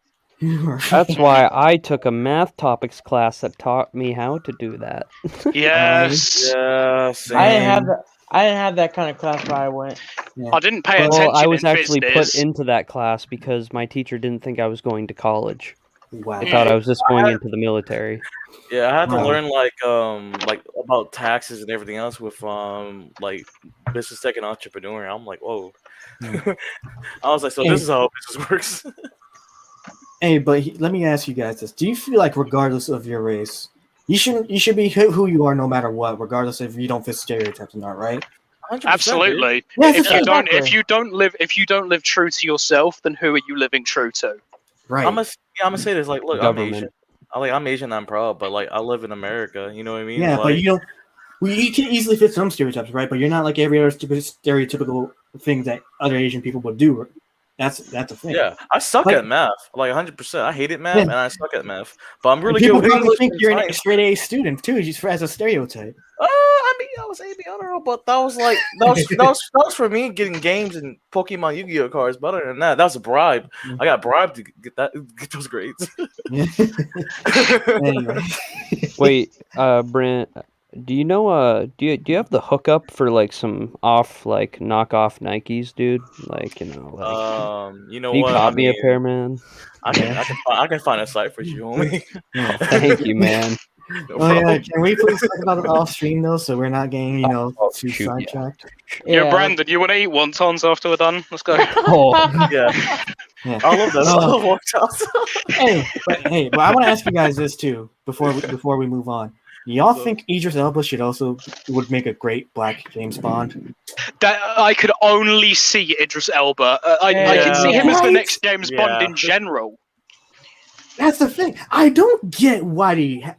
That's why I took a math topics class that taught me how to do that. Yes. Yeah, same. I didn't have that kind of class where I went. Yeah. I didn't pay attention. I was actually put into that class because my teacher didn't think I was going to college. Wow. I thought I was just going into the military. Yeah, I had to learn like about taxes and everything else with like business tech and entrepreneur. I'm like, whoa. I was like, so this is how business works. Hey, but let me ask you guys this: do you feel like, regardless of your race, you should be who you are no matter what, regardless if you don't fit stereotypes or not, right? Absolutely. Yeah, if you don't live true to yourself, then who are you living true to? Right. I'm gonna say this, like, look, I'm Asian. I'm Asian. I'm proud, but like, I live in America. You know what I mean? Yeah, like, but you don't. You can easily fit some stereotypes, right? But you're not like every other stereotypical thing that other Asian people would do. That's a thing. Yeah, I suck at math, like 100%. I hated math, and I suck at math. But I'm really people good. People think you're a straight A student too, just as a stereotype. I mean, I was AB honor roll, but that was like that was for me getting games and Pokemon Yu-Gi-Oh cards. But other than that, was a bribe. I got bribed to get those grades. Anyway. Wait, Brent, Do you know? Do you have the hookup for like some knockoff Nikes, dude? Like You know can you what? cop me a pair, man? I can find a site for you, homie. Yeah. Thank you, man. No Oh yeah, problem. can we please talk about it off stream though, so we're not getting too shoot, yeah. sidetracked? Yo, Brandon, you want to eat wontons after we're done? Let's go. Oh, Yeah, Yeah. I love that. I love wontons. Hey, but I want to ask you guys this too before we move on. Y'all think Idris Elba would make a great Black James Bond? That I could only see Idris Elba. I can see him as the next James Bond in general. That's the thing. I don't get why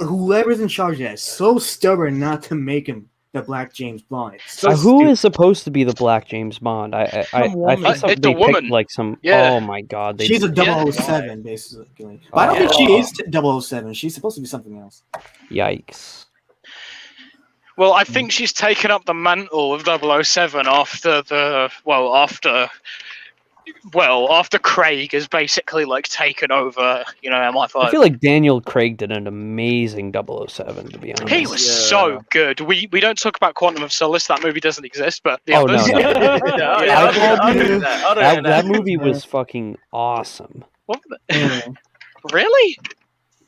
whoever's in charge of that is so stubborn not to make him the Black James Bond. It's so who stupid. is supposed to be the Black James Bond? I think It's a they woman. picked like some. Yeah. Oh my god, She's a Yeah. 007, basically. But I don't think she is 007. She's supposed to be something else. Yikes. Well, I think she's taken up the mantle of 007 after Craig has basically like taken over, MI5. I feel like Daniel Craig did an amazing 007, to be honest. He was so good. We don't talk about Quantum of Solace. That movie doesn't exist, but the Oh, others. no. Yeah, That movie was fucking awesome. What? Really?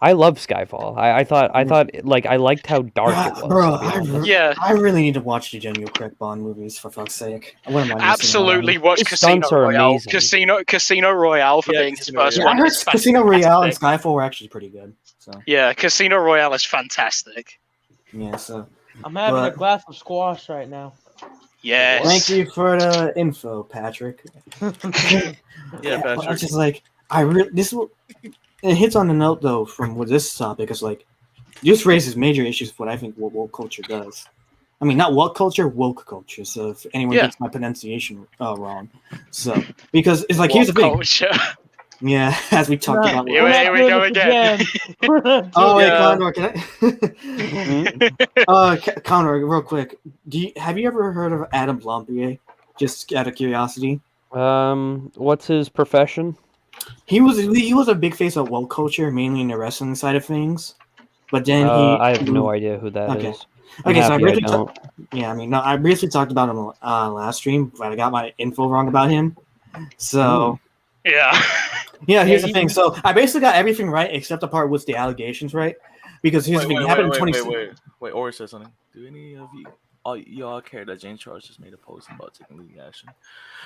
I love Skyfall. I thought like I liked how dark it was. Bro, to be honest. Yeah. I really need to watch the Daniel Craig Bond movies for fuck's sake. What am I missing Absolutely watch His Casino stunts are Royale. amazing. Casino Royale for being his Casino first Yeah, Royale. I one. heard is Casino Royale and fantastic. Skyfall were actually pretty good. So Yeah, Casino Royale is fantastic. yeah, so I'm having But- a glass of squash right now. Yes. thank you for the info, Patrick. Yeah, I Patrick. was just like it hits on the note though from with this topic is like this raises major issues with what I think what woke culture does. I mean, not what culture, woke culture. So if anyone Yeah. gets my pronunciation wrong, so because it's like here's the thing. Culture. Yeah, as we talked about. Here we go again. Oh wait, Yeah. Condor, can I? Condor, real quick. Have you ever heard of Adam Blompier? Just out of curiosity. What's his profession? He was a big face of woke culture, mainly in the wrestling side of things. But then I have no idea who that is. Okay. I'm Okay, so I happy briefly don't. I briefly talked about him last stream, but I got my info wrong about him. So Yeah. yeah, here's the thing. So I basically got everything right except the part with the allegations, right? Because here's the thing. It happened in 2016. Wait. Ori said something. Do any of y'all care that James Charles just made a post about taking legal action?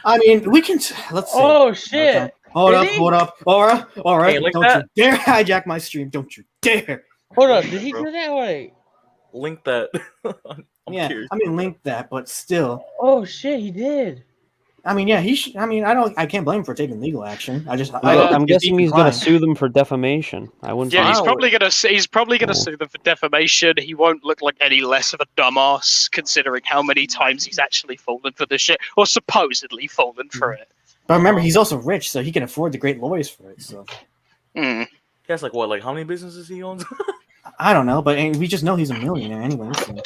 I mean, we can. Let's see. Oh shit! Hold Did up, he? hold up. All right. Hey, like Don't that? you dare hijack my stream. Don't you dare. Hold up, did he do that? Wait. Link that. I'm Yeah, curious. I mean, link that, but still. Oh shit, he did. I mean, yeah, he should. I mean, I can't blame him for taking legal action. I'm guessing he's gonna declined. sue them for defamation. I wouldn't. Yeah, he's say- probably gonna Oh. sue them for defamation. He won't look like any less of a dumbass, considering how many times he's actually fallen for this shit, or supposedly fallen for it. But remember, he's also rich, so he can afford the great lawyers for it. So Hmm. He has like how many businesses he owns? I don't know, but we just know he's a millionaire anyway. So.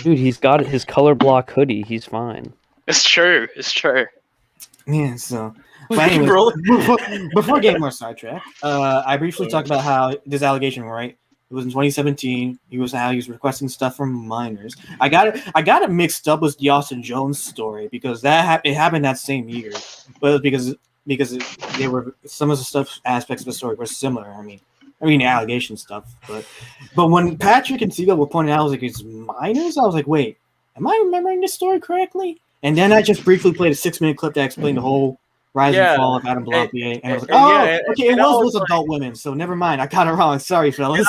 Dude, he's got his color block hoodie. He's fine. It's true. It's true. Yeah. So, but anyway, Bro. before getting more sidetracked, I briefly talked about how this allegation, right? It was in 2017. He was requesting stuff from minors. I got it mixed up with the Austin Jones story because it happened that same year, but because they were some of the stuff aspects of the story were similar. I mean the allegation stuff, but when Patrick and Siegel were pointing out, I was like, it's minors. I was like, wait, am I remembering this story correctly? And then I just briefly played a 6-minute clip that explained the whole rise and fall of Adam Blompier, and I was like, okay, it was with adult women, so never mind. I got it wrong. Sorry, fellas.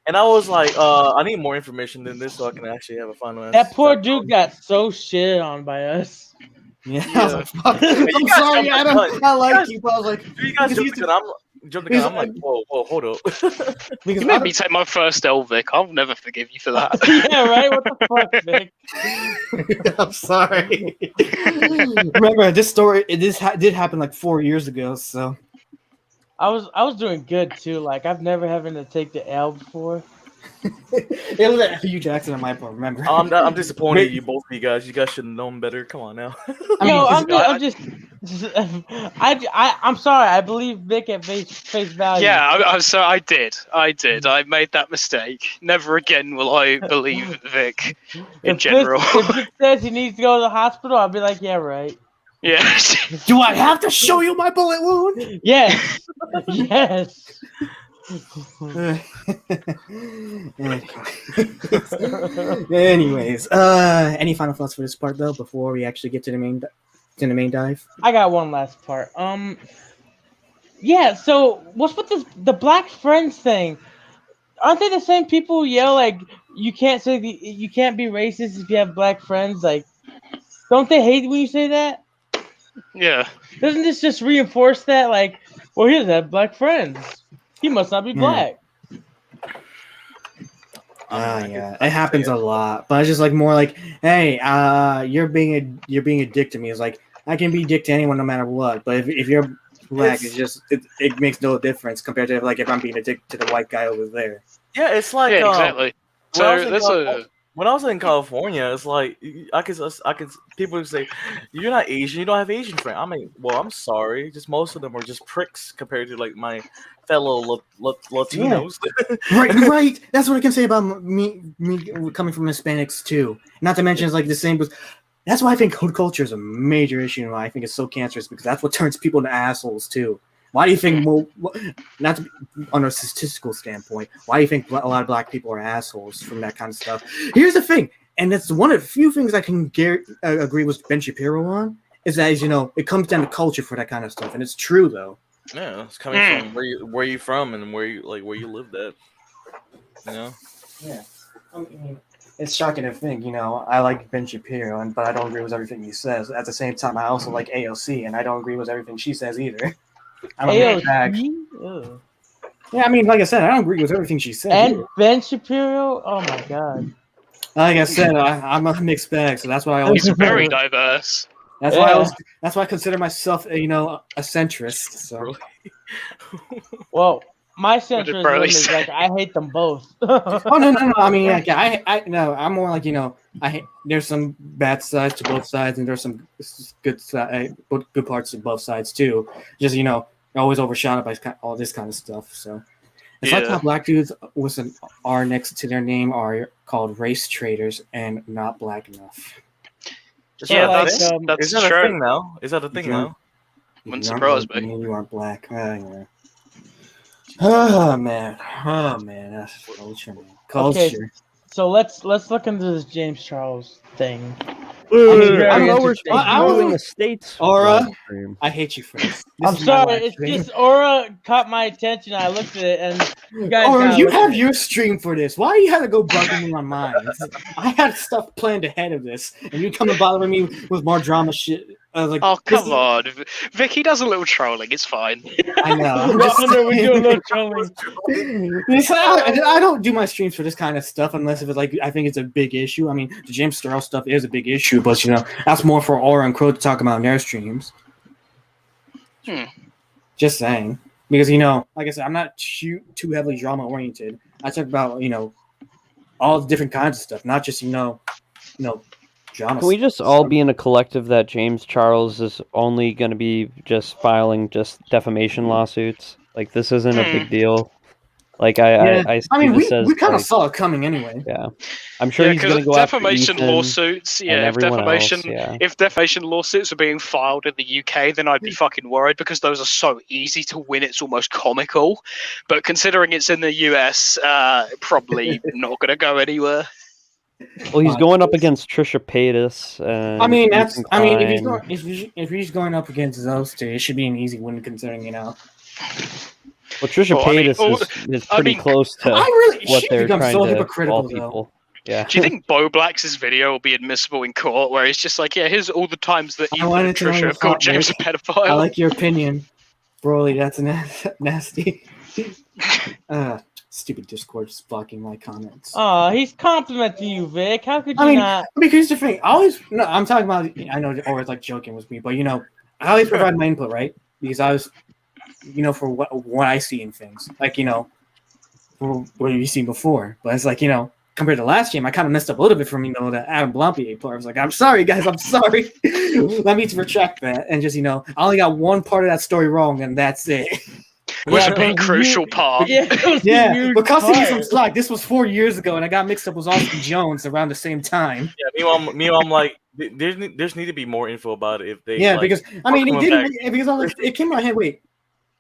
And I was like, I need more information than this so I can actually have a final answer. That poor dude got so shit on by us. Yeah, I was like, fuck. You I'm guys sorry, jumped the Adam. gun. I like guys- you, but I was like, You guys because jumped the gun. I'm like, whoa, hold up. because You made me take my first Elvic. I'll never forgive you for that. Yeah, right. What the fuck, Vic? I'm sorry. Remember, this story did happen like 4 years ago, so I was doing good too. Like I've never having to take the L before. it was a Hugh Jackson on my part. Remember? I'm disappointed in you both of you guys. You guys should have known better. Come on now. I mean, Yo, 'cause I'm just I'm sorry. I believe Vic at face value. Yeah, I did. I made that mistake. Never again will I believe Vic in general. If Vic says he needs to go to the hospital, I'll be like, yeah, right. Yeah. Do I have to show you my bullet wound? Yes. Yes. Anyways, any final thoughts for this part though before we actually get to the main dive? I got one last part. Yeah. So what's with the Black Friends thing? Aren't they the same people who yell like you can't you can't be racist if you have black friends? Like, don't they hate when you say that? Yeah. Doesn't this just reinforce that? Like, well, he doesn't have black friends. He must not be black. Yeah, it happens a lot, but it's just like more like, hey, you're being a dick to me. It's like I can be a dick to anyone no matter what, but if you're black, it makes no difference compared to like if I'm being a dick to the white guy over there. Yeah, it's like Yeah, exactly. When I was in California, it's like I could people would say, "You're not Asian. You don't have Asian friends." I mean, well, I'm sorry. Just most of them are just pricks compared to like my fellow Latinos. Yeah. right. That's what I can say about me coming from Hispanics too. Not to mention, it's like the same. That's why I think hood culture is a major issue, and why I think it's so cancerous because that's what turns people into assholes too. Why do you think, not to be, on a statistical standpoint, why do you think a lot of black people are assholes from that kind of stuff? Here's the thing, and that's one of the few things I can agree with Ben Shapiro on, is that, it comes down to culture for that kind of stuff, and it's true, though. Yeah, it's coming from where you from and where you lived at, Yeah. I mean, it's shocking to think, I like Ben Shapiro, but I don't agree with everything he says. At the same time, I also like AOC, and I don't agree with everything she says either. AOC? Yeah, I mean, like I said, I don't agree with everything she said. And Ben Shapiro? Oh my god. Like I said, I'm a mixed bag, so that's why I always. He's very diverse. That's why I consider myself, a centrist. So. Well, my centrism is like I hate them both. Oh no! I mean, I'm more like there's some bad sides to both sides, and there's some good parts of both sides too. Just always overshadowed by all this kind of stuff. So it's like how black dudes with an R next to their name are called race traitors and not black enough. Yeah, like, that's is that true. a thing now? Is that a thing now? Wouldn't surprise me. You aren't black. Yeah. Oh man, that's culture, man. Culture. Okay, so let's look into this James Charles thing. I know we're doing the states. Aura, I hate you for this. I'm sorry, it's just Aura caught my attention. I looked at it, and you guys. Aura, you have your stream for this. Why you had to go bugging me on mine? I had stuff planned ahead of this, and you come and bothering me with more drama shit. Like, oh come on, Vicky does a little trolling. It's fine. I know. We do a little trolling. I don't do my streams for this kind of stuff unless if it's like I think it's a big issue. I mean, the James Charles stuff is a big issue, but that's more for Aura and Crow to talk about in their streams. Just saying, because like I said, I'm not too heavily drama oriented. I talk about all the different kinds of stuff, not just drama. Can we just all be in a collective that James Charles is only going to be just filing just defamation lawsuits? Like, this isn't a big deal. Like, I mean, we kind of saw it coming anyway. Yeah, I'm sure he's going to go defamation after Ethan lawsuits. Yeah, if defamation lawsuits are being filed in the UK, then I'd be fucking worried because those are so easy to win. It's almost comical. But considering it's in the US, probably not going to go anywhere. Well, he's going up against Trisha Paytas. If he's going up against those two, it should be an easy win considering Well, Trisha Paytas is pretty close to what they're trying to call people. Yeah. Do you think Bo Black's video will be admissible in court, where he's just like, yeah, here's all the times that Ethan and Trisha have called James a pedophile? I like your opinion, Broly. That's nasty. Stupid Discord just blocking my comments. Oh, he's complimenting you, Vic. How could you not? Because the thing, I'm talking about. I know, or it's like joking with me, but I always provide my input, right? Because I was, for what I see in things, like for what you've seen before. But it's like compared to last game, I kind of messed up a little bit from the Adam Blampier part. I was like, I'm sorry, guys, I'm sorry. Let me retract that and just I only got one part of that story wrong, and that's it. Was Yeah, a big it was crucial huge. part. Yeah, it was a Yeah, huge but costing me some part. slack. This was 4 years ago, and I got mixed up with Austin Jones around the same time. Yeah, meanwhile, I'm like, there's need to be more info about it if they. Yeah, like, because I mean, it coming didn't. back. Because I was like, it came to my head. Wait,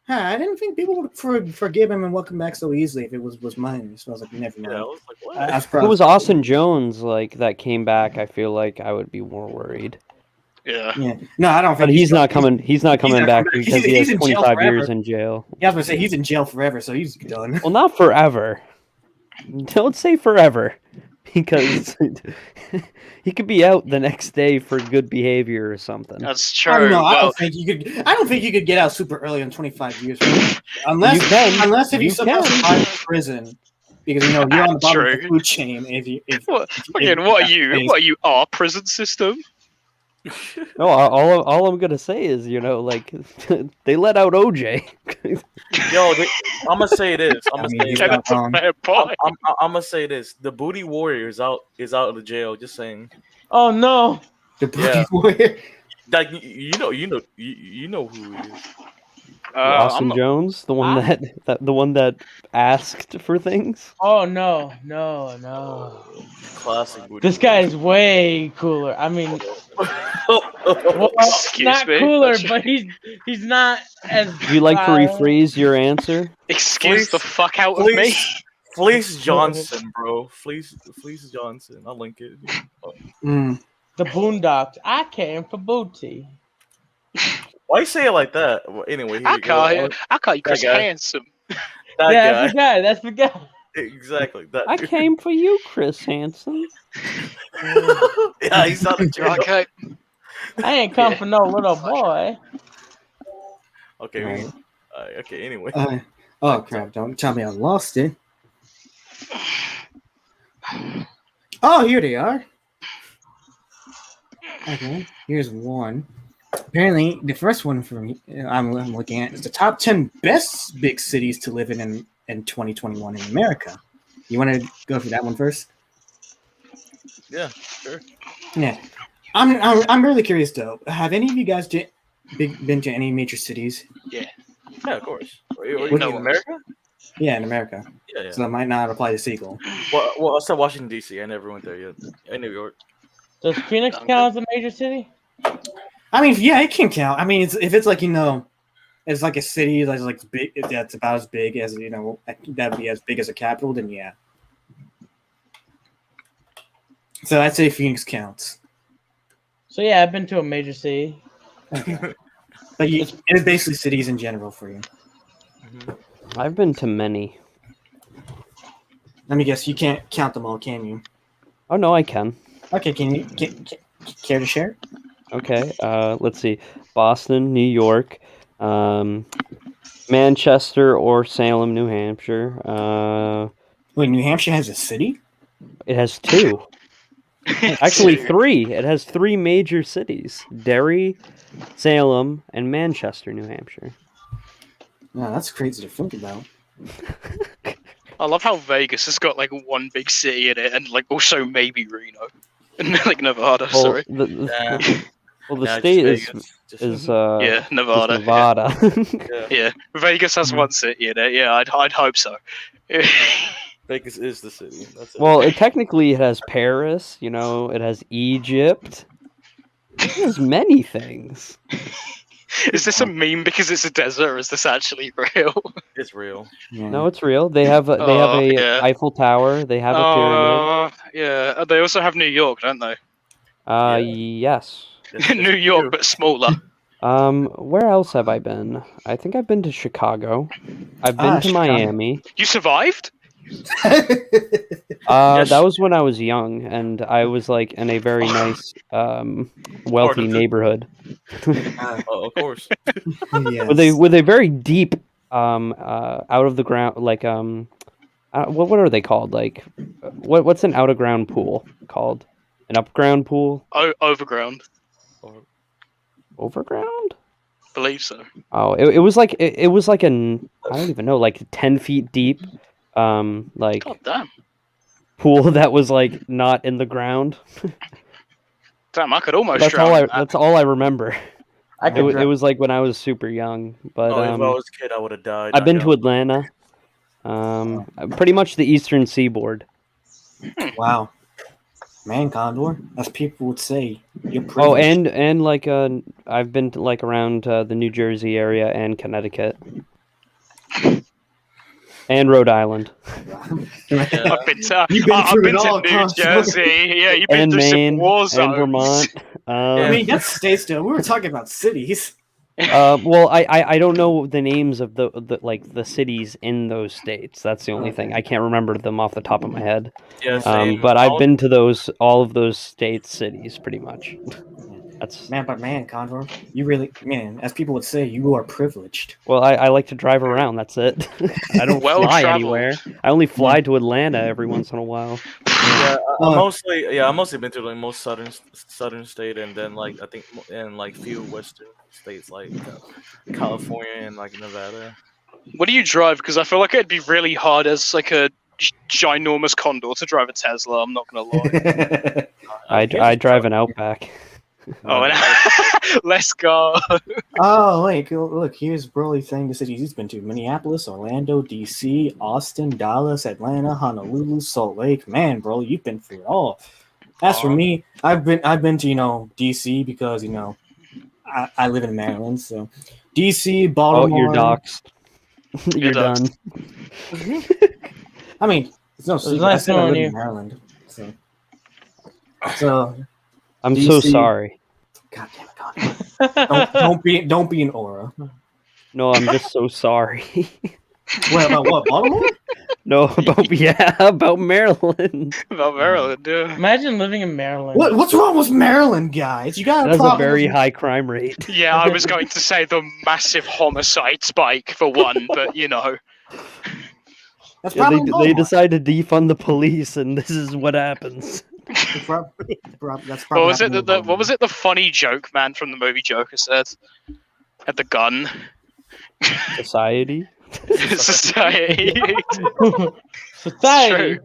I didn't think people would forgive him and welcome back so easily if it was mine. So I was like, never mind. Yeah, I was like, what? I was If it was Austin Jones like that came back, I feel like I would be more worried. Yeah. Yeah, no, I don't think. But he's not coming. He's not coming not back coming back. because he He's has in jail 25 years forever. in jail. Yeah, I was gonna say he's in jail forever, so he's done. Well, not forever. Don't say forever, because he could be out the next day for good behavior or something. That's I true. don't know. I Well, don't think you could. I don't think you could get out super early in 25 years, unless You can. unless if you You somehow can. survive prison, because you're on the bottom of the True. food chain. If what are you? What are you? Our prison system? No, all I'm gonna say is, like, they let out OJ. Yo, I'm gonna say this. I'm gonna say he's this. not That's a wrong. fair point. I'm gonna say this. The Booty Warrior is out of the jail. Just saying. Oh no! The Booty Yeah. Warrior. Like you know who he is. I'm Austin not- Jones, the one the one that asked for things. Oh no! No! Classic Booty. This guy is way cooler. I mean, well, Excuse not me? cooler, but he's not as. Would you like to rephrase your answer? Excuse Please- the fuck out of me. Fleece, Fleece Johnson, bro. Fleece Johnson. I'll link it. Mm. The Boondocks. I came for booty. Why you say it like that? Well, anyway, here you go. I call you Chris guy. Handsome. That Yeah, guy. that's the guy. Exactly. That. I came for you, Chris Hansen. Yeah, he's out of jail. Okay. I ain't come for no little boy. Okay. Right. Okay. Anyway. Oh crap! Don't tell me I lost it. Oh, here they are. Okay, here's one. Apparently, the first one I'm looking at is the top 10 best big cities to live in 2021 in America. You want to go for that one first? Yeah. Sure. Yeah. I'm really curious though. Have any of you guys been to any major cities? Yeah. Of course. You What- mean America? Yeah, in America. Yeah. So that might not apply to Seagull. Well, I said Washington D.C. I never went there yet. In New York. Does Phoenix count as a major city? I mean, yeah, it can count. I mean, if it's like it's like a city that's like big, that's about as big as that'd be as big as a capital, then yeah. So I'd say Phoenix counts. So yeah, I've been to a major city. Okay. But it's basically cities in general for you. I've been to many. Let me guess, you can't count them all, can you? Oh no, I can. Okay, can you care to share? Okay, let's see. Boston, New York, Manchester or Salem, New Hampshire. Wait, New Hampshire has a city? It has 2. Actually, 3. It has 3 major cities: Derry, Salem, and Manchester, New Hampshire. No, that's crazy to think about. I love how Vegas has got like one big city in it, and like also maybe Reno, and like Nevada. Well, Sorry. the state is Yeah, Nevada. is Nevada. Yeah, Vegas has one city in it. Yeah, I'd hope so. Vegas is the city. That's it. Well, technically, it has Paris. It has Egypt. It has many things. Is this a meme because it's a desert, or is this actually real? It's real. Yeah. No, it's real. They have a yeah. Eiffel Tower. They have a pyramid. Yeah. They also have New York, don't they? Yes. New York, but smaller. Where else have I been? I think I've been to Chicago. I've been to Chicago. Miami. You survived? Yes. That was when I was young, and I was like in a very nice, wealthy neighborhood Oh, of course. Yes. with a very deep, out of the ground, like what are they called? Like, what's an out of ground pool called? An upground pool? Overground. Overground? Believe so. Oh, it was like it was like I don't even know, like 10 feet deep. Like God damn. pool that was like not in the ground. Damn, I could almost That's drown all. in that. That's all I remember. I It, could it was like when I was super young. But Oh, if I was a kid, I would have died. I've not been to young. Atlanta. Pretty much the eastern seaboard. Wow. Man, Condor, as people would say, you're Oh, privileged. and like I've been to, like around the New Jersey area and Connecticut. And Rhode Island. Yeah. I've been to, You've been I've through been it to all, New Constable. Jersey. Yeah, you've been And through Maine. some war And zones. Vermont. I mean, that's states, though. We were talking about cities. Well, I don't know the names of the cities in those states. That's the only thing. I can't remember them off the top of my head. Yeah, same. But I've been to all of those states, cities, pretty much. That's Man, Condor, you really, man, as people would say, you are privileged. well, I like to drive around. That's it. I don't Well fly traveled. anywhere. I only fly to Atlanta every once in a while. Yeah, Uh, I mostly been to like most southern state, and then like I think in like few western states like California and like Nevada. What do you drive? Because I feel like it'd be really hard as like a ginormous condor to drive a Tesla. I'm not gonna lie. I drive an Outback. Oh, and let's go. Oh, wait, look, here's Broly saying the cities he's been to: Minneapolis, Orlando, DC, Austin, Dallas, Atlanta, Honolulu, Salt Lake. Man, Broly, you've been through it all. As for me, I've been to DC because I live in Maryland, so DC, Oh, Baltimore. you're doxxed. You're done. I mean, it's no secret. nice I said I knowing live you. in Maryland, so I'm so DC. sorry. God damn it, God. Don't be an aura. No, I'm just so sorry. What about what? Baltimore? No, about Maryland. About Maryland, yeah. Imagine living in Maryland. What's wrong with Maryland, guys? You got That's a problem very with- high crime rate. Yeah, I was going to say the massive homicide spike for one, but That's Yeah, probably they Baltimore. decide to defund the police, and this is what happens. That's probably what was it? happening in What was Baltimore. it? The funny joke man from the movie Joker said at the gun. Society. Society. Society. True.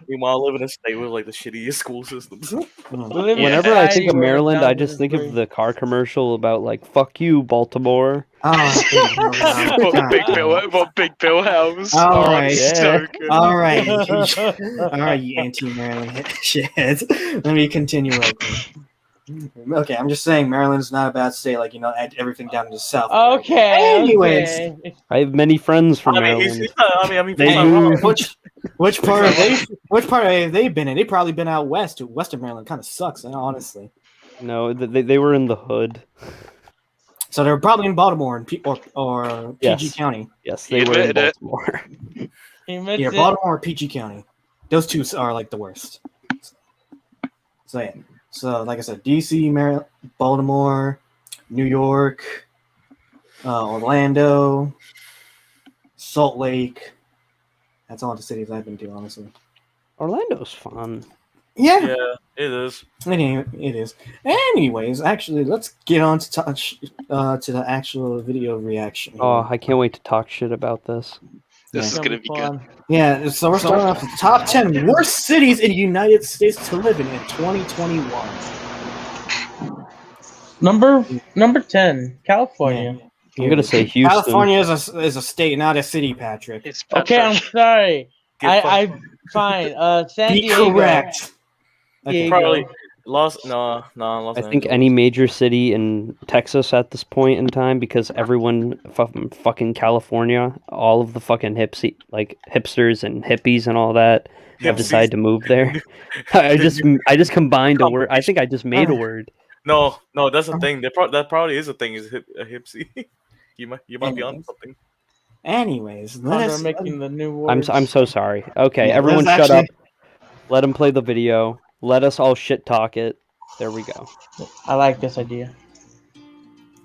Meanwhile, I live in a state with like the shittiest school systems. We live in a Whenever I society think of where Maryland, I McDonald's just is think free. of the car commercial about like "fuck you, Baltimore." What Big Bill has. All Oh, right. it's so good. All right, all right, you anti-Maryland shit. Let me continue. Real quick. Okay, I'm just saying Maryland's not a bad state. Like add everything down to the south. Okay. Anyways. okay. I have many friends from I mean, he's Maryland. not, I mean, They he's not do- wrong. Which part have they been in? They probably been out west. Western Maryland kind of sucks, honestly. No, they were in the hood. So they're probably in Baltimore and or PG Yes. County. Yes, You they were in admitted it. Baltimore. He admits Yeah, it. Baltimore or PG County. Those two are like the worst. So yeah. So like I said, DC, Maryland, Baltimore, New York, Orlando, Salt Lake. That's all the cities I've been to, honestly. Orlando's fun. Yeah, Yeah, it is. it is. Anyways, actually, let's get on to the actual video reaction. Oh, I can't wait to talk shit about this. This is It's gonna be good. fun. Yeah, so we're starting off with the top 10 worst cities in the United States to live in 2021. Number 10, California. I'm gonna say Houston. California is a state, not a city, Patrick. It's Okay, I'm sorry. Get I fine. San Be Diego. correct. Okay. Diego. Probably Los I think Angeles. any major city in Texas at this point in time, because everyone from fucking California, all of the fucking hipsters and hippies and all that have decided to move there. I just combined a word. I think I just made a word. No, that's a thing. That probably is a thing. Is a hipsy? you might be on something. Anyways, They're making the new I'm words. so sorry. Okay, Yeah, everyone let's shut up. actually- Let him play the video. Let us all shit talk it. There we go. I like this idea.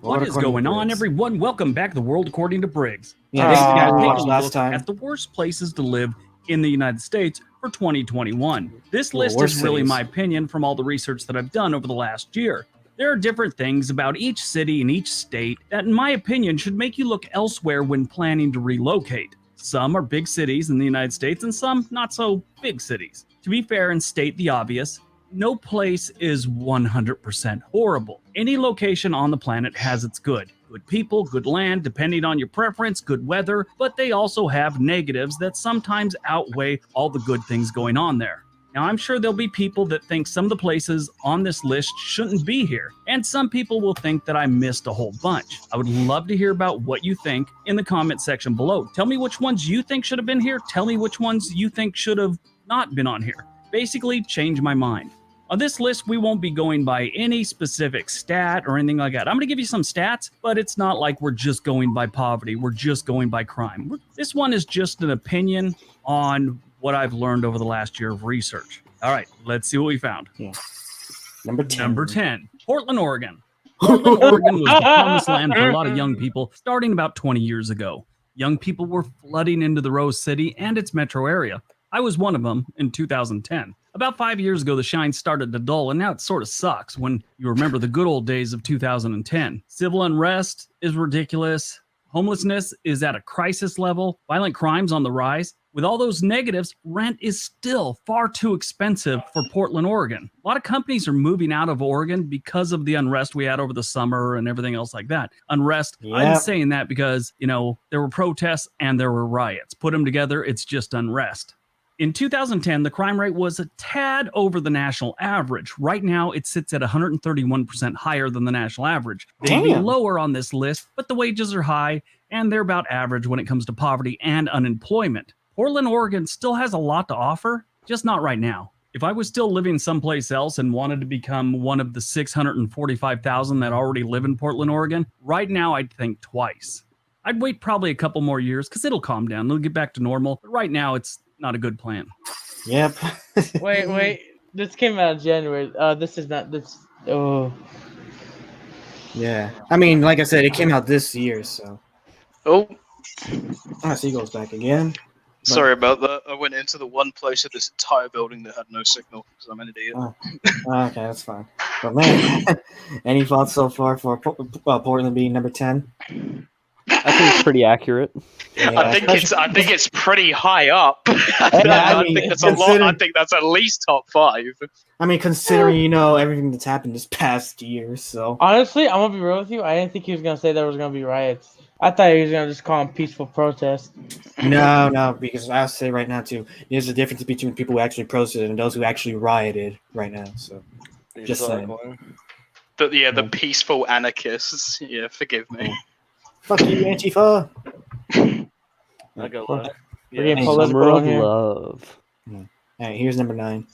What is going on, everyone? Welcome back to the World According to Briggs. Yeah, this is the guy we Take a watched last look time. at the worst places to live in the United States for 2021. This Well, list worst is really cities. my opinion from all the research that I've done over the last year. There are different things about each city and each state that, in my opinion, should make you look elsewhere when planning to relocate. Some are big cities in the United States and some not so big cities. To be fair and state the obvious, no place is 100% horrible. Any location on the planet has its good. Good people, good land, depending on your preference, good weather, but they also have negatives that sometimes outweigh all the good things going on there. Now, I'm sure there'll be people that think some of the places on this list shouldn't be here, and some people will think that I missed a whole bunch. I would love to hear about what you think in the comment section below. Tell me which ones you think should have been here. Tell me which ones you think should have not been on here. Basically, change my mind. On this list, we won't be going by any specific stat or anything like that. I'm going to give you some stats, but it's not like we're just going by poverty. We're just going by crime. This one is just an opinion on what I've learned over the last year of research. All right, let's see what we found. Yeah. Number 10. Number 10, Portland, Oregon. Portland, Oregon was the promised land for a lot of young people starting about 20 years ago. Young people were flooding into the Rose City and its metro area. I was one of them in 2010. About 5 years ago, the shine started to dull, and now it sort of sucks when you remember the good old days of 2010. Civil unrest is ridiculous. Homelessness is at a crisis level. Violent crimes on the rise. With all those negatives, rent is still far too expensive for Portland, Oregon. A lot of companies are moving out of Oregon because of the unrest we had over the summer and everything else like that. Unrest, I'm saying that because, there were protests and there were riots. Put them together, it's just unrest. In 2010, the crime rate was a tad over the national average. Right now, it sits at 131% higher than the national average. They'd be lower on this list, but the wages are high, and they're about average when it comes to poverty and unemployment. Portland, Oregon still has a lot to offer, just not right now. If I was still living someplace else and wanted to become one of the 645,000 that already live in Portland, Oregon, right now I'd think twice. I'd wait probably a couple more years because it'll calm down. It'll get back to normal. But right now, it's not a good plan. Yep. Wait. This came out in January. This is not this. Oh. Yeah. I mean, like I said, it came out this year, so. Oh, Seagull's back again. sorry about that. I went into the one place of this entire building that had no signal because I'm an idiot. Oh. Okay, that's fine. But man, any thoughts so far for Portland being number 10? I think it's pretty accurate. Yeah, I think it's pretty high up. I think that's a lot. I think that's at least top 5. I mean, considering everything that's happened this past year, so Honestly, I'm gonna be real with you. I didn't think he was gonna say there was gonna be riots. I thought he was gonna just call them peaceful protests. no, because I'll say right now too, there's a difference between people who actually protested and those who actually rioted right now. So just saying. The peaceful anarchists. Yeah, forgive me. Fuck you, Antifa. I got that. We're getting Hey, political Summer in of here. love. All right, here's number 9.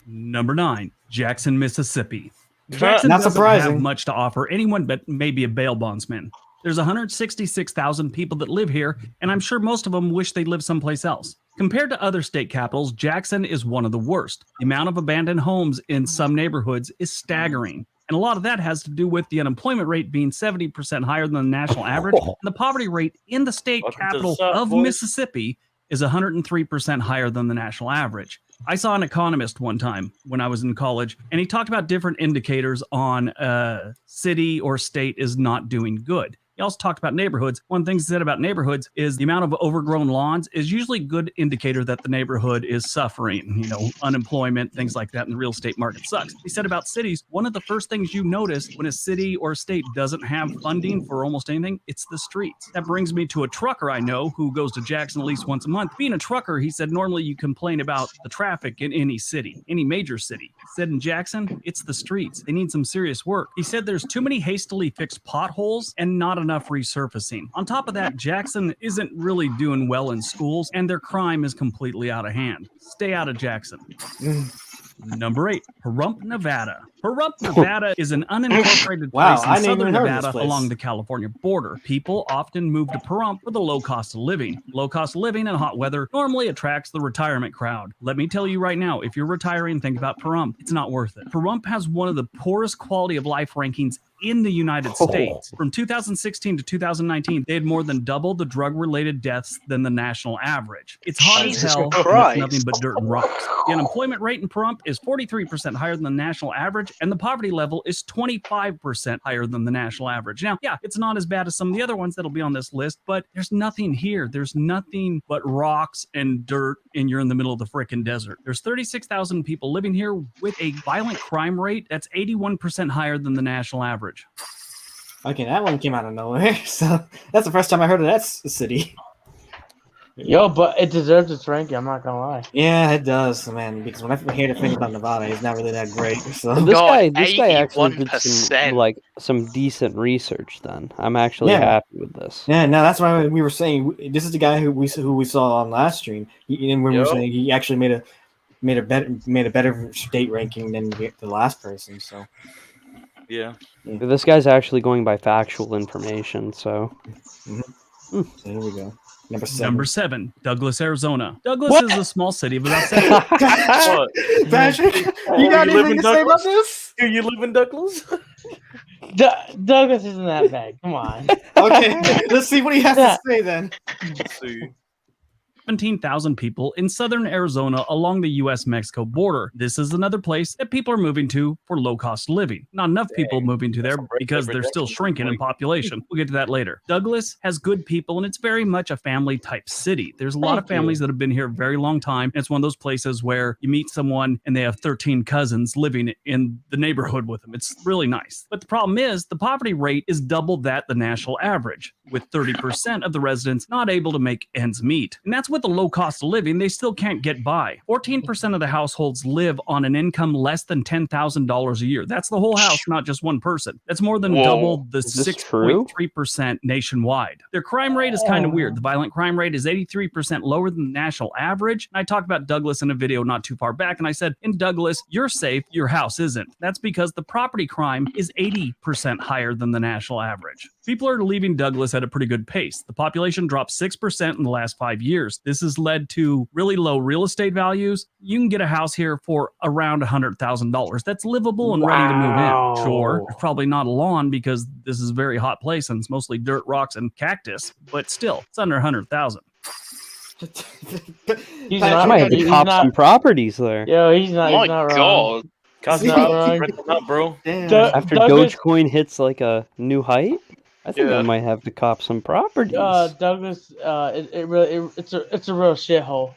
Number 9, Jackson, Mississippi. Not Jackson doesn't surprising. have much to offer anyone but maybe a bail bondsman. There's 166,000 people that live here, and I'm sure most of them wish they lived someplace else. Compared to other state capitals, Jackson is one of the worst. The amount of abandoned homes in some neighborhoods is staggering. And a lot of that has to do with the unemployment rate being 70% higher than the national average. And the poverty rate in the state capital of Mississippi is 103% higher than the national average. I saw an economist one time when I was in college, and he talked about different indicators on a city or state is not doing good. He also talked about neighborhoods. One thing he said about neighborhoods is the amount of overgrown lawns is usually a good indicator that the neighborhood is suffering, unemployment, things like that, and the real estate market sucks. He said about cities, one of the first things you notice when a city or a state doesn't have funding for almost anything, it's the streets. That brings me to a trucker I know who goes to Jackson at least once a month. Being a trucker, he said, normally you complain about the traffic in any city, any major city. He said in Jackson, it's the streets. They need some serious work. He said there's too many hastily fixed potholes and not enough resurfacing. On top of that, Jackson isn't really doing well in schools, and their crime is completely out of hand. Stay out of Jackson. Number 8, Pahrump, Nevada. Pahrump, Nevada is an unincorporated Wow, place I in didn't southern even heard of this Nevada place. along the California border. People often move to Pahrump for the low cost of living. Low cost of living and hot weather normally attracts the retirement crowd. Let me tell you right now, if you're retiring, think about Pahrump. It's not worth it. Pahrump has one of the poorest quality of life rankings in the United States. From 2016 to 2019, they had more than double the drug-related deaths than the national average. It's hot Jesus as hell, and Christ. it's nothing but dirt and rocks. The unemployment rate in Pahrump is 43% higher than the national average, and the poverty level is 25% higher than the national average. Now, yeah, it's not as bad as some of the other ones that'll be on this list, but there's nothing here. There's nothing but rocks and dirt, and you're in the middle of the frickin' desert. There's 36,000 people living here with a violent crime rate that's 81% higher than the national average. Okay, that one came out of nowhere. So that's the first time I heard of that city. Yo, but it deserves its ranking. I'm not gonna lie. Yeah, it does, man. Because when I hear the thing about Nevada, it's not really that great. So This God, guy actually did 81%. some decent research. Then I'm actually Yeah. happy with this. yeah, no, that's why we were saying this is the guy who we saw on last stream. And we were saying he actually made a better state ranking than the last person. So Yeah. This guy's actually going by factual information. So so here we go. Number 7, Douglas, Arizona. Douglas is a small city of about 7. What? Patrick, you got you live anything in to say about Douglas? this? Do you live in Douglas? Douglas isn't that bad. Come on. Okay, let's see what he has to say then. Let's see. 17,000 people in southern Arizona along the U.S.-Mexico border. This is another place that people are moving to for low-cost living. Not enough people moving to there because they're still shrinking in population. We'll get to that later. Douglas has good people, and it's very much a family-type city. There's a lot of families that have been here a very long time. And it's one of those places where you meet someone and they have 13 cousins living in the neighborhood with them. It's really nice. But the problem is the poverty rate is double that the national average, with 30% of the residents not able to make ends meet. And that's with the low cost of living, they still can't get by. 14% of the households live on an income less than $10,000 a year. That's the whole house, not just one person. That's more than double the 6.3% nationwide. Their crime rate is kind of weird. The violent crime rate is 83% lower than the national average. And I talked about Douglas in a video not too far back, and I said, in Douglas, you're safe, your house isn't. That's because the property crime is 80% higher than the national average. People are leaving Douglas at a pretty good pace. The population dropped 6% in the last 5 years. This has led to really low real estate values. You can get a house here for around $100,000. That's livable and ready to move in. Sure, there's probably not a lawn because this is a very hot place and it's mostly dirt, rocks, and cactus, but still, it's under $100,000. I might have to cop some properties there. Yo, he's not. My he's not God. wrong. Bro. Damn. After Douglas- Dogecoin hits like a new height, I think I might have to cop some properties. Douglas, it's a real shithole.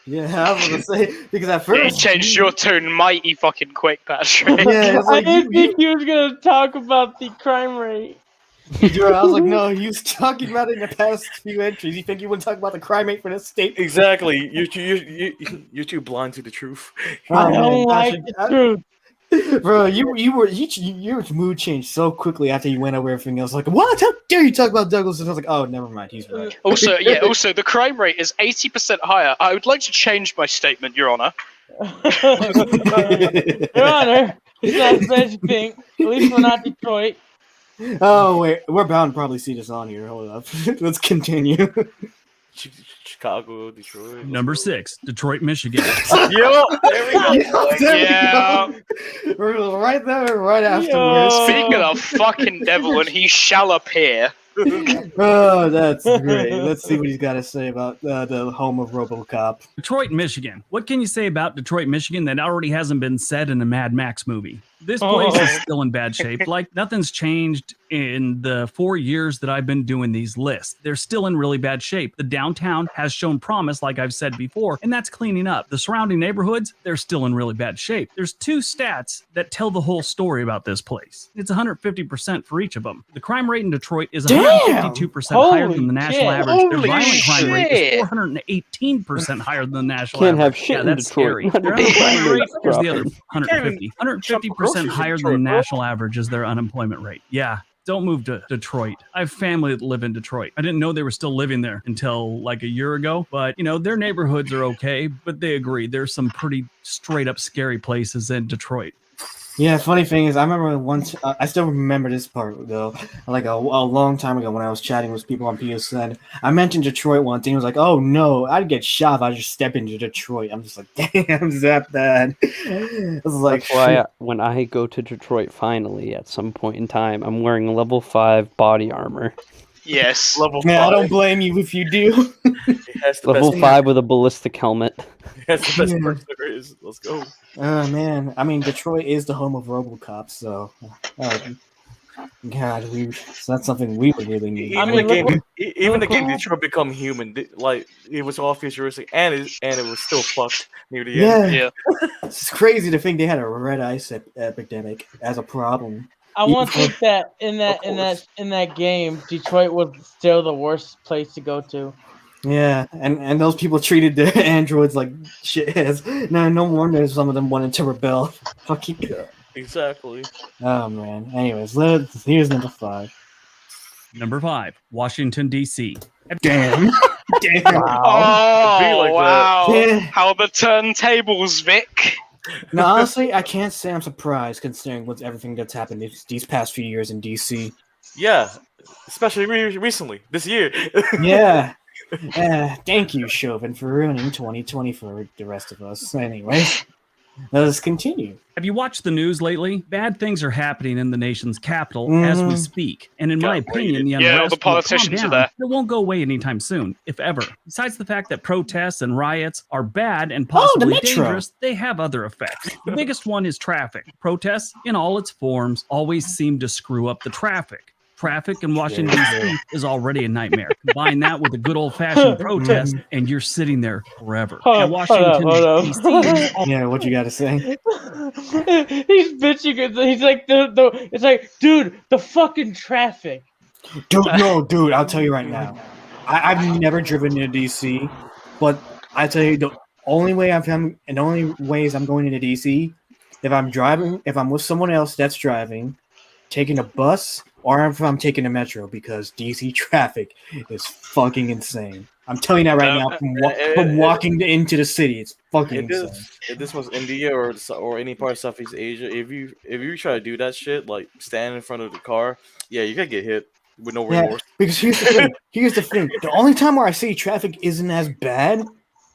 Yeah, I was gonna say because at You first changed your tune mighty fucking quick, Patrick. Yeah, it's I like didn't think he was gonna talk about the crime rate. I was like, no, he was talking about it in the past few entries. You think you wouldn't talk about the crime rate for this state? Exactly. You're too blind to the truth. I man, don't like Patrick, the truth. Bro, your mood changed so quickly after you went over everything else. Like, what? How dare you talk about Douglas? And I was like, oh, never mind, he's right. Also, the crime rate is 80% higher. I would like to change my statement, Your Honor. Your Honor, it's not as bad as you think. At least we're not Detroit. Oh wait, we're bound to probably see this on here. Hold up, let's continue. Chicago, Detroit. Number 6, Detroit, Michigan. Yo, there we go. Yeah. We're right there, right afterwards. Speaking of fucking devil, and he shall appear. Oh, that's great. Let's see what he's got to say about the home of RoboCop. Detroit, Michigan. What can you say about Detroit, Michigan that already hasn't been said in a Mad Max movie? This place is still in bad shape. Like, nothing's changed in the 4 years that I've been doing these lists. They're still in really bad shape. The downtown has shown promise, like I've said before, and that's cleaning up. The surrounding neighborhoods, they're still in really bad shape. There's 2 stats that tell the whole story about this place. It's 150% for each of them. The crime rate in Detroit is 152% higher than the national Shit. average. Their Holy violent crime rate is shit. 418% higher than the national Can't have average. shit in that's Detroit. scary. Their unemployment rate, here's the other Property. 150% higher than the national average is their unemployment rate. Yeah. Don't move to Detroit. I have family that live in Detroit. I didn't know they were still living there until like a year ago, but you know, their neighborhoods are okay, but they agree. There's some pretty straight up scary places in Detroit. Yeah, funny thing is, I remember once. I still remember this part though. Like a long time ago, when I was chatting with people on PSN, I mentioned Detroit once, and he was like, "Oh no, I'd get shot if I just step into Detroit." I'm just like, "Damn, is that bad?" I was like, That's why when I go to Detroit finally at some point in time, I'm wearing level 5 body armor. Yes. Level 5. "Man, I don't blame you if you do." Level 5 with a ballistic helmet. That's the best perk there boys. Let's go. Man, I mean, Detroit is the home of RoboCop, so God, so that's something we would really need. Even mean, the game, look even the game what- Detroit become human. Like it was all futuristic, and it was still fucked near the Yeah, end. Yeah. it's crazy to think they had a red ice epidemic as a problem. I want to Even think that in course. that game, Detroit was still the worst place to go to. Yeah, and those people treated their androids like shitheads. No wonder some of them wanted to rebel. Fucking. Exactly. Oh man. Anyways, here's number 5. Number 5, Washington, D.C. Damn. Damn. Oh, It'd be like that. wow. Yeah. How the turntables, Vic. No, honestly, I can't say I'm surprised considering what's everything that's happened these past few years in DC. Yeah, especially recently this year. Yeah. Thank you, Chauvin, for ruining 2020 for the rest of us. Anyway, let us continue. Have you watched the news lately? Bad things are happening in the nation's capital as we speak. And in my Can't wait. opinion, the Yeah, unrest all the will calm politicians are down. there. It won't go away anytime soon, if ever. Besides the fact that protests and riots are bad and the possibly Metro. dangerous, they have other effects. The biggest one is traffic. Protests, in all its forms, always seem to screw up the traffic. Traffic in Washington, D.C. is already a nightmare. Combine that with a good old-fashioned protest, and you're sitting there forever. And Washington, hold up. D.C. Yeah, what you got to say? He's bitching. He's like it's like, dude, the fucking traffic. Dude, I'll tell you right now. I've never driven to DC, but I tell you the only way and the only ways I'm going into DC, if I'm with someone else that's driving, taking a bus, or if I'm taking a metro, because DC traffic is fucking insane. I'm telling you that right now from walking into the city, it's fucking insane. If this was India or any part of Southeast Asia, if you try to do that shit, like stand in front of the car, yeah, you could get hit with no Yeah, remorse. because here's the thing. The only time where I see traffic isn't as bad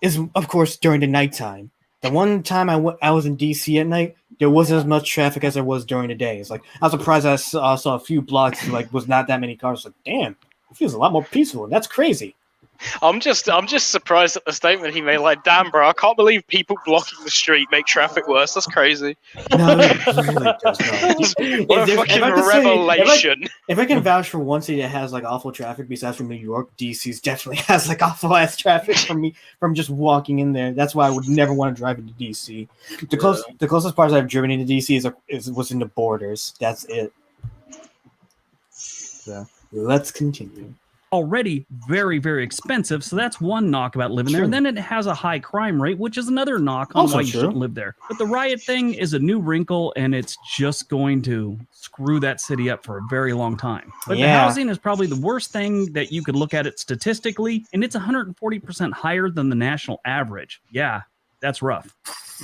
is, of course, during the nighttime. The one time I was in DC at night, there wasn't as much traffic as there was during the day. It's like I was surprised I saw a few blocks like was not that many cars. Like, damn, it feels a lot more peaceful. That's crazy. I'm just surprised at the statement he made. Like, damn, bro, I can't believe people blocking the street make traffic worse. That's crazy. No, it really does not. What a fucking revelation. If I can vouch for one city that has like awful traffic besides from New York, DC's definitely has like awful ass traffic from just walking in there. That's why I would never want to drive into DC. The closest parts I've driven into DC was in the borders. That's it. So let's continue. Already very, very expensive, so that's one knock about living there. True. And then it has a high crime rate, which is another knock on Also why you true. shouldn't live there. But the riot thing is a new wrinkle, and it's just going to screw that city up for a very long time. But the Yeah. housing is probably the worst thing that you could look at it statistically, and it's 140% higher than the national average. Yeah, that's rough.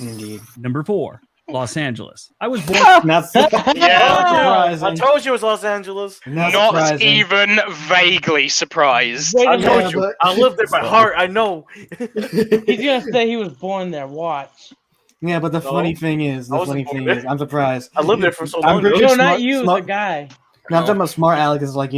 Indeed. Number 4, Los Angeles. I was born. Not Yeah. surprising. I told you it was Los Angeles. Not Not surprising. even vaguely surprised. Wait a I minute. told you. but- I lived there by heart. I know. He's gonna say he was born there. Watch. Yeah, but the No. funny thing is, I wasn't born there. I'm surprised. I lived there for so I'm long. pretty though. sure No, not smart- you, smart- the guy. No, I'm talking about smart Alex is like,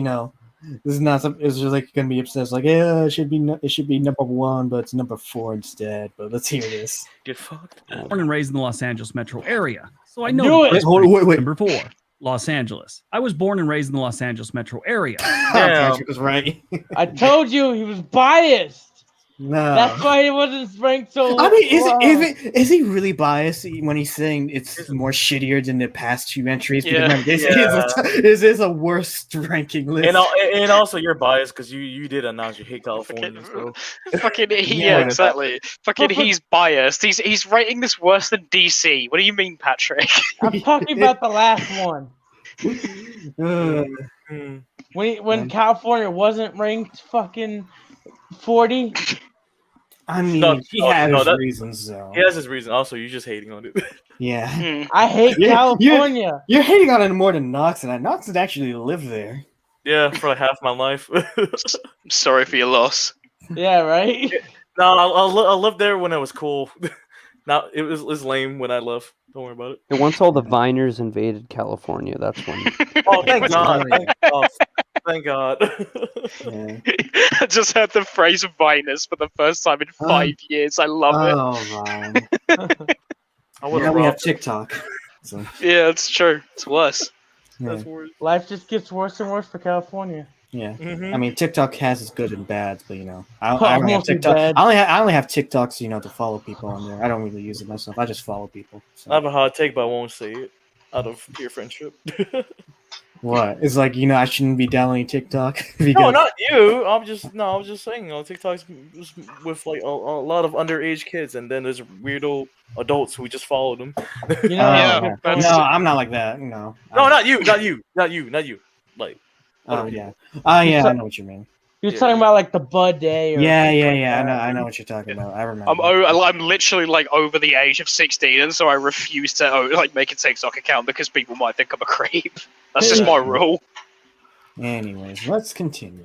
this is not something. It's just like gonna be upset. It's like, yeah, it should be number 1, but it's number 4 instead. But let's hear this. Get fucked. Born and raised in the Los Angeles metro area, so I Knew know. it. the first Wait, wait. Number 4, Los Angeles. I was born and raised in the Los Angeles metro area. Damn. Patrick was right. I told you he was biased. No. That's why he wasn't ranked so. I mean, low. is he really biased when he's saying it's more shittier than the past 2 entries? Because Yeah. remember, this is a worst ranking list. And also you're biased because you did announce you hate California. So. Fucking yeah, Yeah. exactly. Fucking he's biased. He's rating this worse than DC. What do you mean, Patrick? I'm talking about the last one. Uh, When California wasn't ranked fucking 40. I mean, No, he no, had no, his that- Reasons, though. He has his reason. Also, you're just hating on it. Yeah. Hmm. I hate Yeah, California. You're hating on it more than Knox, and Knox had actually lived there. Yeah, for like half my life. I'm sorry for your loss. Yeah, right. No, I lived there when it was cool. Now it was lame when I left. Don't worry about it. And once all the Viners invaded California, that's when. Oh, thank God! Right. Thank God! Yeah. I just heard the phrase "viners" for the first time in 5 years. I love it. Oh, Vine. I would Now have we have robbed him. TikTok. So, Yeah, it's true. It's worse. yeah. That's worse. Life just gets worse and worse for California. Yeah. Mhm. I mean, TikTok has its good and bads, but I Oh, only have mostly TikTok. bad. I only have TikToks, to follow people on there. I don't really use it myself. I just follow people. So. I have a hot take, but I won't say it out of pure friendship. What? It's like I shouldn't be downloading TikTok No, because not you. I was just saying. TikTok's with like a lot of underage kids, and then there's weirdo adults who just follow them. You know, Yeah, that's that's- no, I'm not like that. No, No, not you. Like, Oh other yeah. people. Oh yeah, I know what you mean. You're Yeah. talking about like the Bud Day. Or Yeah. that. I know what you're talking about. I remember. I'm literally like over the age of 16, and so I refuse to make a TikTok account because people might think I'm a creep. That's just my rule. Anyways, let's continue.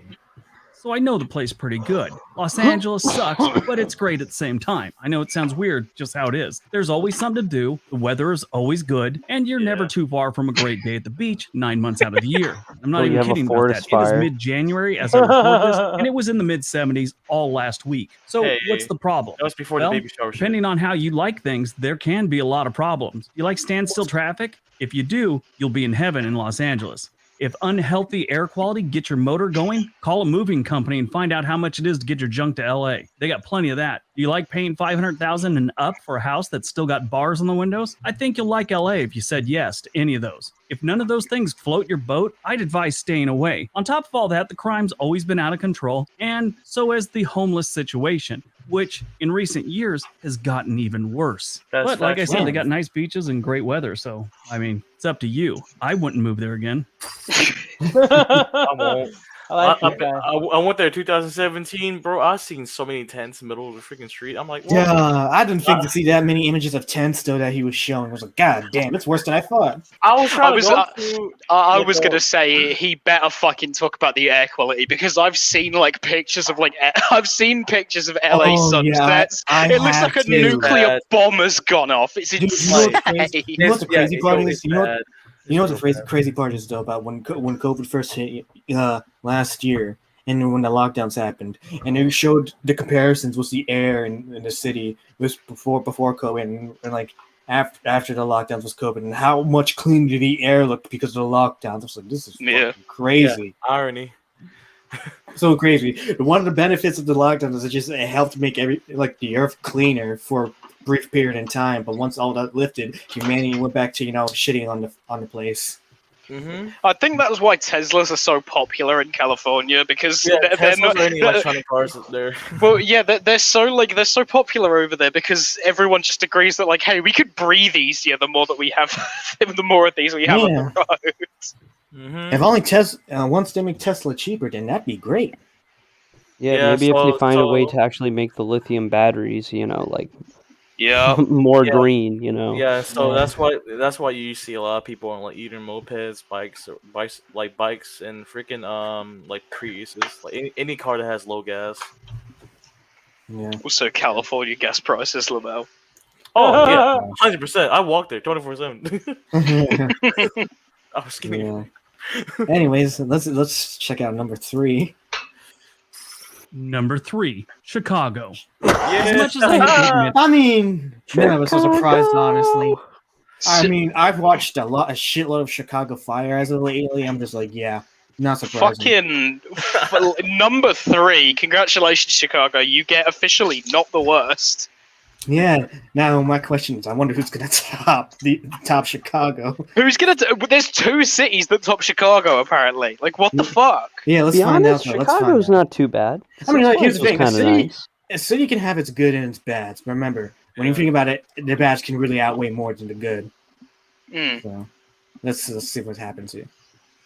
So I know the place pretty good. Los Angeles sucks, but it's great at the same time. I know it sounds weird, just how it is. There's always something to do, the weather is always good, and you're never too far from a great day at the beach 9 months out of the year. I'm not Well, you even have a kidding about forest that. It is fire. mid-January as I record this, and it was in the mid-70s all last week. So Hey, what's the problem? That was before Well, the baby shower. shit. depending on how you like things, there can be a lot of problems. You like standstill traffic? If you do, you'll be in heaven in Los Angeles. If unhealthy air quality gets your motor going, call a moving company and find out how much it is to get your junk to LA. They got plenty of that. Do you like paying $500,000 and up for a house that's still got bars on the windows? I think you'll like LA if you said yes to any of those. If none of those things float your boat, I'd advise staying away. On top of all that, the crime's always been out of control, and so has the homeless situation, which in recent years has gotten even worse. That's But like I said, factual. they got nice beaches and great weather, so I mean, it's up to you. I wouldn't move there again. I won't. I like I, this guy. I went there 2017, bro. I seen so many tents in the middle of the freaking street. I'm like, Yeah, well, I didn't think to see that many images of tents though that he was showing. I was like, God damn, it's worse than I thought. I was trying was, to go through. I like, was gonna say he better fucking talk about the air quality because I've seen pictures of I've seen pictures of LA Oh, yeah, sunsets. I It looks have like a too. nuclear Bad. bomb has gone off. It's Dude, you know insane. what's crazy? You know what the crazy part is? You know bad. what the It's crazy, real bad. crazy part is though about when COVID first hit last year and when the lockdowns happened and it showed the comparisons with the air in the city was before COVID and like after the lockdowns was COVID and how much cleaner the air looked because of the lockdowns. I was like, this is fucking crazy. Irony. So crazy. One of the benefits of the lockdown is it helped make the earth cleaner for a brief period in time. But once all that lifted, humanity went back to shitting on the place. Mm-hmm. I think that's why Teslas are so popular in California because they're Teslas not. or any electronic cars there. Well, yeah, they're so popular over there because everyone just agrees that hey, we could breathe easier the more that we have, the more of these we have on the roads. Mm-hmm. If only once they make Tesla cheaper, then that'd be great. Yeah, Yeah, maybe if so- they find a way so- to actually make the lithium batteries, like Yeah. more Yeah. green, Yeah, so Yeah. that's why you see a lot of people on either mopeds, bikes, and freaking Priuses, any car that has low gas. Yeah. Also, California gas prices, Lamel. Oh yeah, 100%. I walk there 24/7. I was kidding. Yeah. Anyways, let's check out number 3. Number 3, Chicago. Yeah. As much as I hate to admit, I mean, man, I was so surprised, honestly. I mean, I've watched a shitload of Chicago Fire as of lately. I'm just like, yeah, not surprising. Number 3. Congratulations, Chicago. You get officially not the worst. Yeah. Now my question is, I wonder who's gonna top Chicago. Who's gonna? There's 2 cities that top Chicago apparently. What the fuck? Yeah, to let's be find honest, out. Though. Let's Chicago's find out. not too bad. I mean, here's the thing: Kind of nice. a city can have its good and its bads. But remember, when you think about it, the bads can really outweigh more than the good. Mm. So let's see what happens here.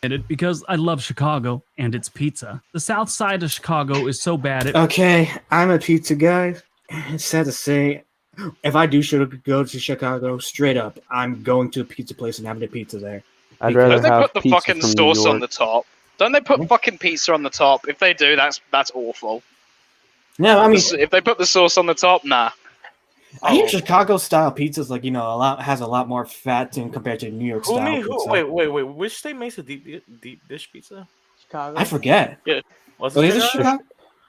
it because I love Chicago and its pizza. The south side of Chicago is so bad it Okay, I'm a pizza guy. It's sad to say, if I do go to Chicago, straight up, I'm going to a pizza place and having a pizza there. I'd Because- rather Don't they have put the pizza fucking from New sauce on York. the top? Don't they put Yeah. fucking pizza on the top? If they do, that's awful. No, I mean, If they put the sauce on the top, nah. I hear Oh. Chicago style pizzas has a lot more fat in compared to New York style pizza. Wait. Which state makes a deep dish pizza? Chicago. I forget. Was Oh, is it Chicago? Chicago?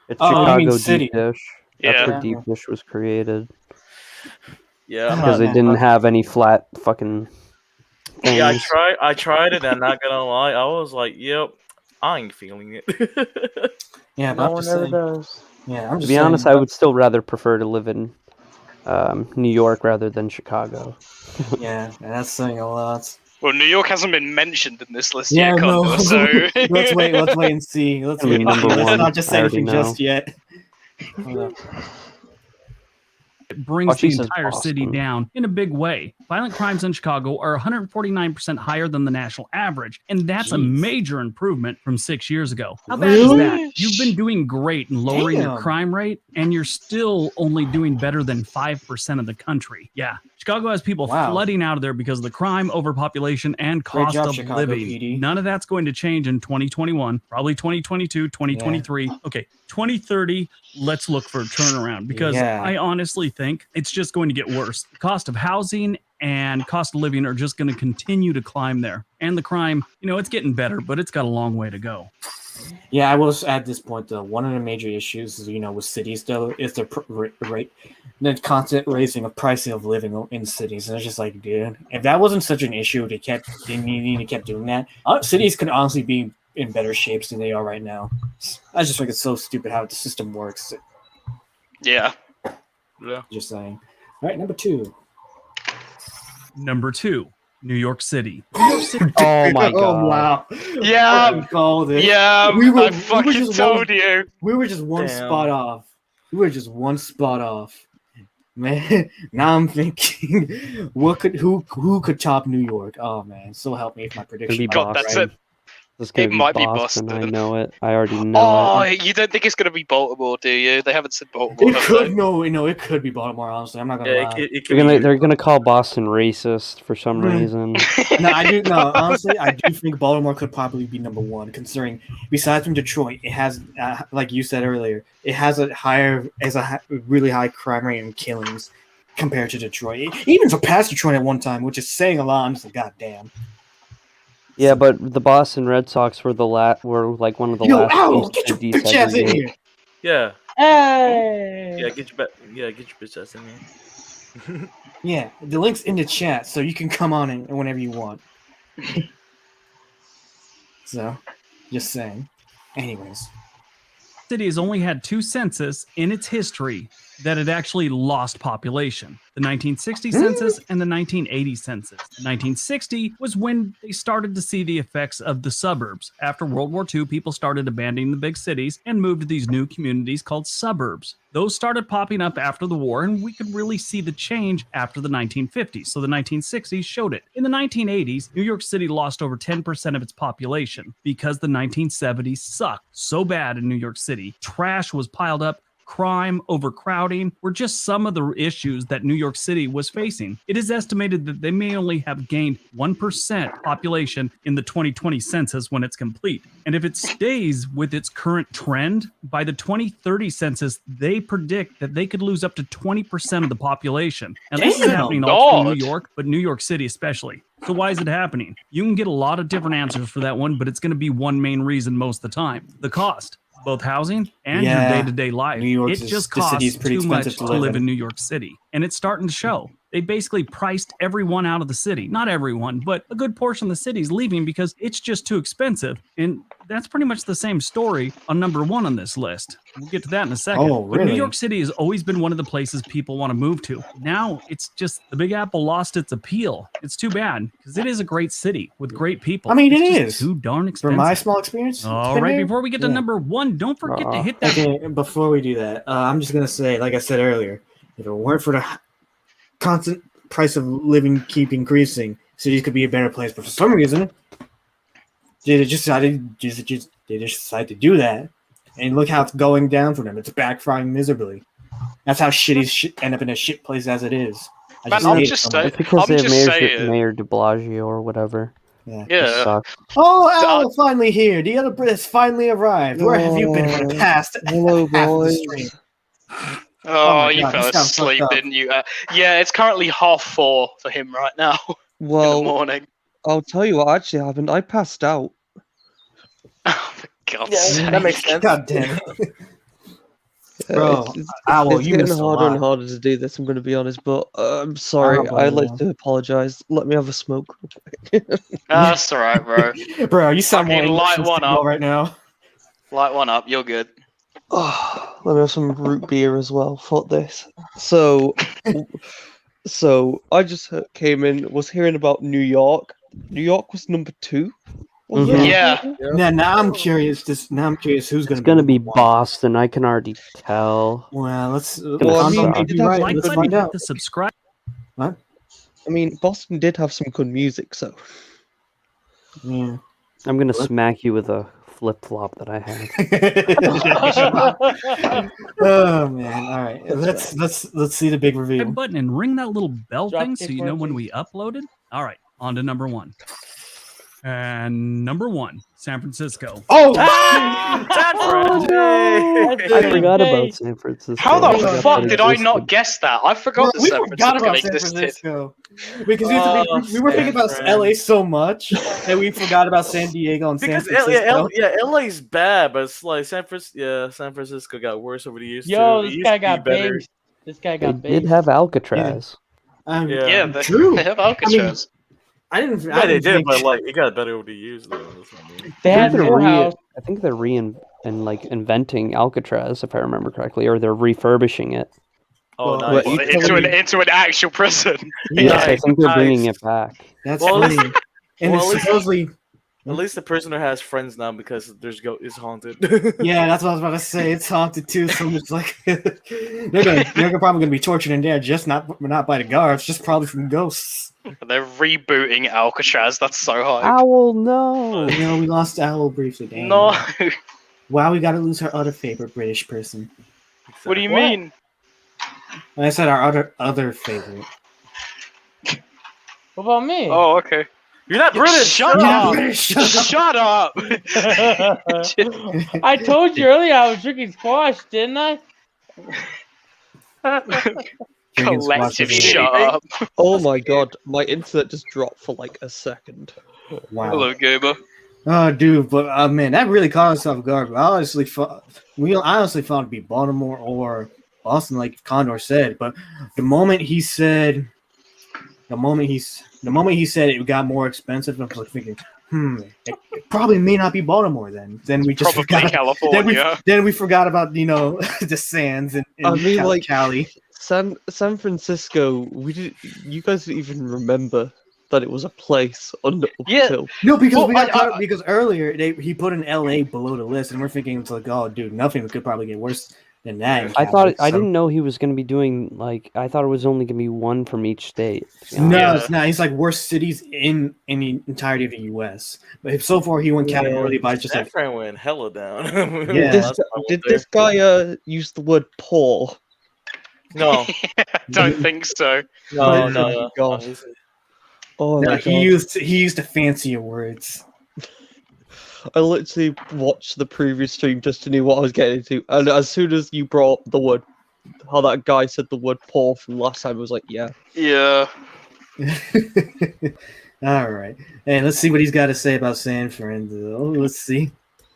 It's Oh, you mean Chicago city. deep dish. Yeah. That's where deep dish was created. Yeah, I'm because not. they didn't have any flat fucking things. Yeah, I tried it. I'm not gonna lie. I was like, "Yep, I ain't feeling it." Yeah, but No I'm one just ever saying. does. Yeah, I'm To just be saying. honest, I would still rather prefer to live in New York rather than Chicago. Yeah, that's saying a lot. Well, New York hasn't been mentioned in this list Yeah, yet, no. Condor, so Let's wait and see. Let's Gonna wait be and see. number Let's one. not just I say already anything know. just yet. Hold up. It brings the she says entire city Boston. down in a big way. Violent crimes in Chicago are 149% higher than the national average, and that's a Jeez. major improvement from 6 years ago. How bad is Really? that? You've been doing great in lowering your Damn. crime rate, and you're still only doing better than 5% of the country. Yeah, Chicago has people Wow. flooding out of there because of the crime, overpopulation, and Great cost job, of Chicago living. PD. None of that's going to change in 2021, probably 2022, 2023. Okay, 2030, let's look for a turnaround because Yeah. I honestly think it's just going to get worse. The cost of housing and cost of living are just going to continue to climb there. And the crime, it's getting better, but it's got a long way to go. Yeah, I will at this point though. One of the major issues, is, with cities though, is the rate, the constant raising of pricing of living in cities, and it's just like, dude, if that wasn't such an issue, they need to keep doing that. Cities could honestly be in better shapes than they are right now. I just think it's so stupid how the system works. yeah. Yeah. Just saying. All right, number 2. Number 2, New York City. Oh my god! Oh wow! Yeah. Fucking called it. Yeah, I I fucking just told you. We were just one Damn. spot off. We were just one spot off. Man, now I'm thinking, who could top New York? Oh man, so help me if my prediction. be might God, be that's right. it. This is gonna It be might be Boston. I Boston. know it. I already know Oh, it. you don't think it's gonna be Baltimore, do you? They haven't said Baltimore. It have could they? no, it could be Baltimore. Honestly, I'm not gonna Yeah, lie. it could be. They're gonna call Boston racist for some Hmm. reason. No, I do. No, honestly, I do think Baltimore could probably be number 1, considering besides from Detroit, it has, like you said earlier, it has a really high crime rate and killings compared to Detroit. It even surpassed Detroit at one time, which is saying a lot. I'm just like, God damn. Yeah, but the Boston Red Sox were like one of the Yo, last ow! teams Get to your bitch ass in desegregate. here. Yeah, Hey. get your bitch ass in here. Yeah, the link's in the chat, so you can come on in whenever you want. So, just saying. Anyways. City has only had 2 census in its history that had actually lost population. The 1960 census and the 1980 census. The 1960 was when they started to see the effects of the suburbs. After World War II, people started abandoning the big cities and moved to these new communities called suburbs. Those started popping up after the war, and we could really see the change after the 1950s. So the 1960s showed it. In the 1980s, New York City lost over 10% of its population because the 1970s sucked so bad in New York City. Trash was piled up. Crime, overcrowding were just some of the issues that New York City was facing. It is estimated that they may only have gained 1% population in the 2020 census when it's complete. And if it stays with its current trend, by the 2030 census, they predict that they could lose up to 20% of the population. Now, this is Damn, happening all through God. New York, but New York City especially. So why is it happening? You can get a lot of different answers for that one, but it's going to be one main reason most of the time. The cost. Both housing and Yeah, your day-to-day life. New York's It just the city's costs pretty too much expensive to to live live in in. New York City. And it's starting to show. They basically priced everyone out of the city. Not everyone, but a good portion of the city's leaving because it's just too expensive. And that's pretty much the same story on number 1 on this list. We'll get to that in a second. Oh, But New really? York City has always been one of the places people want to move to. Now it's just the Big Apple lost its appeal. It's too bad because it is a great city with great people. I mean, it's it just is. too darn From expensive. my small experience. All right, before we get to Yeah. number 1, don't forget to hit that. Okay, before we do that, I'm just gonna say, like I said earlier, if it weren't for the constant price of living keep increasing, cities could be a better place. But for some reason, they just decided to do that, and look how it's going down for them. It's backfiring miserably. That's how shit end up in a shit place as it is. I Man, just I'm hate it just so saying- much. It's because I'm they have just saying. Mayor de Blasio or whatever. Yeah. It Yeah. sucks. Oh, Al, finally here. The other Brit has finally arrived. Where have you been for the past Hello, half of the boys. stream? Oh, my you God, fell this sounds asleep, fucked up. didn't you? Yeah, it's currently 4:30 for him right now in the Well, morning. I'll tell you what actually happened. I passed out. Oh, for God's Yeah, sake. that makes sense. God damn it. Bro, Owl, it's you getting missed a harder and lot. harder to do this. I'm going to be honest, but I'm sorry. Owl, I'd like man. to apologize. Let me have a smoke. That's all right, bro. Bro, you sound more Fucking English light than one Seagull up. right now. Light one up. You're good. Oh, let me have some root beer as well. Fuck this. So I just came in, was hearing about New York. New York was number 2. Was Mhm. it? Yeah. Now I'm curious. Now I'm curious who's It's gonna gonna be number one. Boston. I can already tell. Well, let's. Well, I mean, Convo they may did be have right. some Like Let's button, find hit out. the subscribe. I mean, Boston did have some good music, so. Yeah. I'm gonna What? smack you with a flip flop that I have. Oh man! All right, That's let's see the big reveal. Subscribe button and ring that little bell thing so Dropkick you know when worthy. we uploaded. All right, on to number 1. And number 1, San Francisco. Oh, San Fran! That's I Hey. forgot Hey. about San Francisco. How I the forgot fuck that did I existed. not guess that? I bro, forgot that we San forgot Francisco about San existed. Francisco because Oh, we were thinking about San Fran. LA so much that we forgot about San Diego and San Because Francisco. LA's bad, but it's like San Francisco got worse over the years Yo, too. It this used guy to be got better. banged. This guy They got did banged. have Alcatraz. Yeah, they, True. they have Alcatraz. I didn't. Yeah, I they didn't did, think, but like it got better over the years though. That's what I mean. They I had think they're Morehouse. I think they're inventing Alcatraz, if I remember correctly, or they're refurbishing it. Oh, Well, nice. Well, Into an actual prison. Yes, I Nice, think they're bringing nice. it back. that's Well, at funny. And well, it's at least- supposedly. At least the prisoner has friends now because it's haunted. Yeah, that's what I was about to say. It's haunted too. So it's like they're probably gonna be tortured in there, just not by the guards, just probably from ghosts. They're rebooting Alcatraz. That's so hype. Owl, no. You know, we lost Owl briefly. Dang. No. Wow, we got to lose our other favorite British person. What do you mean? I said our other favorite. What about me? Oh, okay. You're not British. Shut You're up. not British. Shut up. I told you earlier I was drinking squash, didn't I? Drinking squash Collective is shut amazing. up. Oh my god, my internet just dropped for like a second. Wow. Hello, Goober. Oh, dude, but man, that really caught us off guard. I honestly thought it'd be Baltimore or Boston, like Condor said. But the moment he said it got more expensive, I was like thinking, it probably may not be Baltimore then. Then we just Probably forgot. California. Then we forgot about the sands in I mean, like, Cali. San Francisco, you guys didn't even remember that it was a place until. No, because Well, we got I- caught, because earlier he put an LA below the list, and we're thinking it's like, oh, dude, nothing could probably get worse than that. in I Cali, I so- didn't know he was going to be doing I thought it was only going to be one from each state. to be No, honest. it's not. He's like worst cities in the entirety of the U.S. But so far, he went categorically by just San like Fran went hella down. Yeah. Did this guy use the word poor? No, Don't think so. no, Oh no. my no. God. He's- Oh no, my he god. used the fancier words. I literally watched the previous stream just to know what I was getting into, and as soon as you brought up the word, how that guy said the word poor from last time, I was like, yeah. Yeah. All right, and let's see what he's got to say about San Fran. Let's see.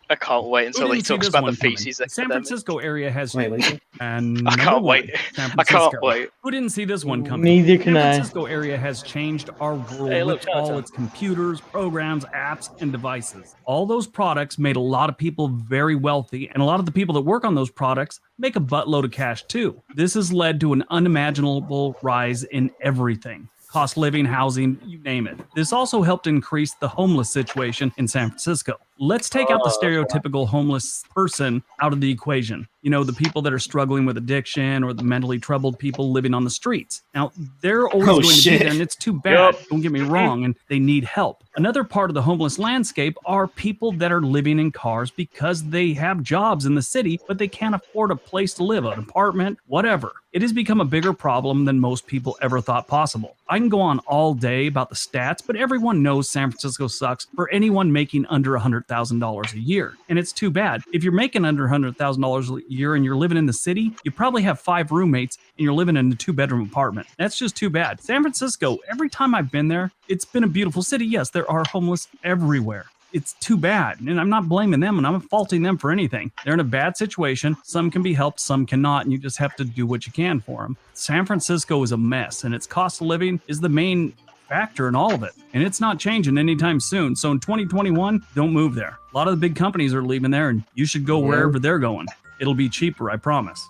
I can't wait Who until he didn't see talks this about the one coming? feces San epidemic. Francisco area has Wait. and I number can't one, wait. San I can't Francisco. wait. Who didn't see this one coming? Neither San can I. Francisco area has changed our world Hey, look, with all Chinatown. its computers, programs, apps, and devices. All those products made a lot of people very wealthy, and a lot of the people that work on those products make a buttload of cash too. This has led to an unimaginable rise in everything. Cost of living, housing, you name it. This also helped increase the homeless situation in San Francisco. Let's take out the stereotypical homeless person out of the equation. You know, the people that are struggling with addiction or the mentally troubled people living on the streets. Now, they're always Oh, going to shit. be there, and it's too bad. Don't get me wrong, and they need help. Another part of the homeless landscape are people that are living in cars because they have jobs in the city, but they can't afford a place to live, an apartment, whatever. It has become a bigger problem than most people ever thought possible. I can go on all day about the stats, but everyone knows San Francisco sucks for anyone making under $100,000 a year. And it's too bad. If you're making under $100,000 a year and you're living in the city, you probably have 5 roommates and you're living in a 2-bedroom apartment. That's just too bad. San Francisco, every time I've been there, it's been a beautiful city. Yes, there are homeless everywhere. it's too bad. And I'm not blaming them and I'm not faulting them for anything. They're in a bad situation. Some can be helped, some cannot, and you just have to do what you can for them. San Francisco is a mess, and its cost of living is the main factor in all of it. And it's not changing anytime soon. So in 2021, don't move there. A lot of the big companies are leaving there, and you should go wherever they're going. It'll be cheaper, I promise.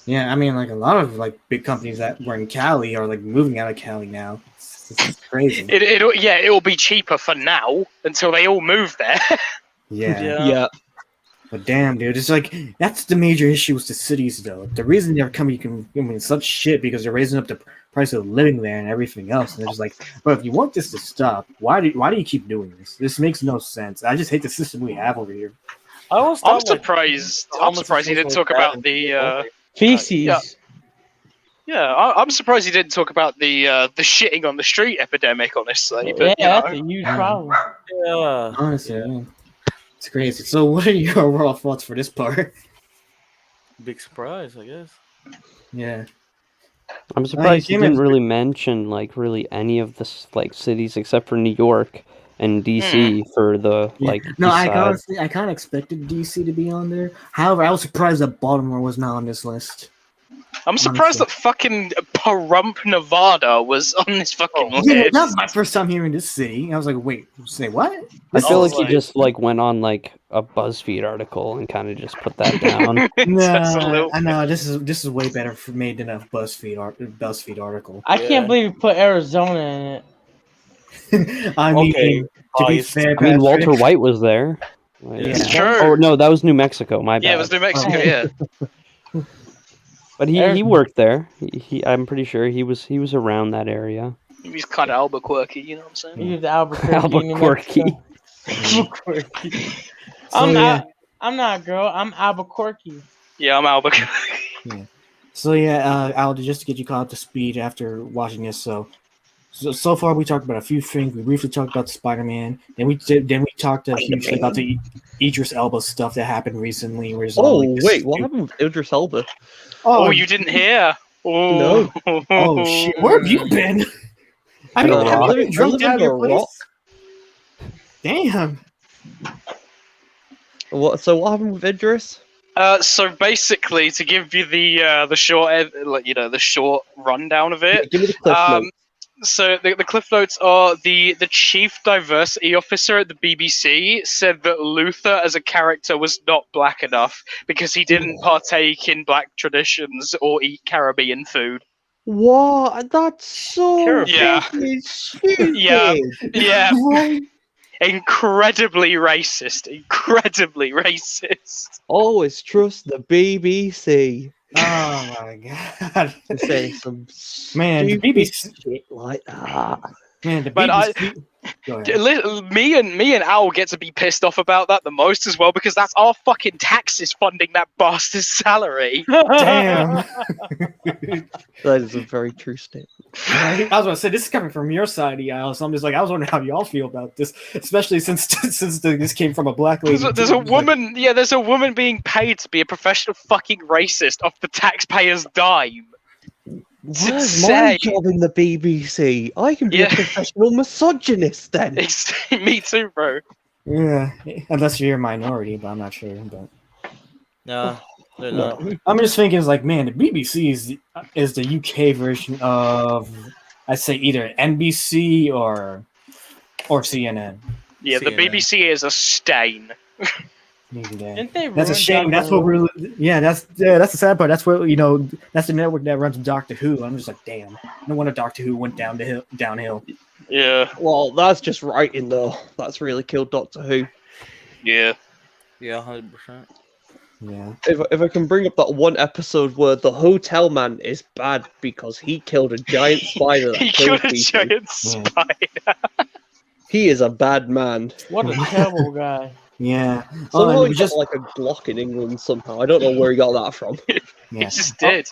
Yeah, I mean, like a lot of like big companies that were in Cali are like moving out of Cali now. It's crazy. It'll be cheaper for now until they all move there. Yeah. But damn, dude, it's like that's the major issue with the cities, though. The reason they're coming such shit because they're raising up the price of living there and everything else. And they're just like, but if you want this to stop, why do you keep doing this? This makes no sense. I just hate the system we have over here. I'm surprised he didn't talk about the feces. I'm surprised he didn't talk about the shitting on the street epidemic. Honestly, but, that's a huge problem. Yeah. Honestly, yeah. It's crazy. So, what are your overall thoughts for this part? Big surprise, I guess. Yeah. I'm surprised he didn't really mention like really any of the like cities except for New York and DC for the like. No, east I side. kind of expected DC to be on there. However, I was surprised that Baltimore was not on this list. I'm surprised that fucking Pahrump, Nevada was on this fucking list. Yeah, that was my first time hearing this city. I was like, wait, say what? I feel like he just like went on like a BuzzFeed article and kind of just put that down. No, I know this is way better made than a BuzzFeed article. I can't believe you put Arizona in it. I mean, to be fair, I mean, Walter White was there. It's true. Oh no, that was New Mexico. My bad. Yeah, it was New Mexico. Yeah. But he worked there. I'm pretty sure he was around that area. He's kind of Albuquerque, you know what I'm saying? He's Albuquerque. Albuquerque. Albuquerque. So, I'm not a girl. I'm Albuquerque. Yeah, I'm Albuquerque. Yeah. So yeah, Al, just to get you caught up to speed after watching this. So far we talked about a few things. We briefly talked about Spider-Man. Then we talked a huge thing about the Idris Elba stuff that happened recently. Where it's all, like, wait, what happened with Idris Elba? Oh, you didn't hear? Oh. No. Oh shit! Where have you been? I mean, Rock. have you been drunk I out of your live in a place? Damn. So what happened with Idris? So basically, to give you the short, the short rundown of it. Give me the cliff notes. So the cliff notes are the chief diversity officer at the BBC said that Luther as a character was not black enough because he didn't partake in black traditions or eat Caribbean food. What? That's so Yeah. stupid. Yeah. Incredibly racist. Always trust the BBC. Oh my god. To say some Man, the stupid BBC. shit like that. Man, the But BBC. Go ahead. Me and Al get to be pissed off about that the most as well because that's our fucking taxes funding that bastard's salary. Damn. That is a very true statement. I was going to say, this is coming from your side, Al. So I'm just like, I was wondering how y'all feel about this, especially since this came from a black lady. There's a woman, there's a woman being paid to be a professional fucking racist off the taxpayer's dime. Where's my job in the BBC? I can be a professional misogynist then. Me too, bro. Yeah, unless you're a minority, but I'm not sure. But No, they're not. I'm just thinking, it's like, man, the BBC is the UK version of, I'd say, either NBC or CNN. Yeah, the CNN. BBC is a stain. Didn't they That's a ruin shame. That's Doctor what we're. Yeah, that's the sad part. That's what that's the network that runs Doctor Who. I'm just like, damn. No wonder Doctor Who went downhill. Yeah. Well, that's just writing though. That's really killed Doctor Who. Yeah. Yeah, 100%. Yeah. If I can bring up that one episode where the hotel man is bad because he killed a giant spider. That He killed a people. giant spider. He is a bad man. What a terrible guy. Yeah. Somehow and he got like a Glock in England somehow. I don't know where he got that from. yeah. He just did.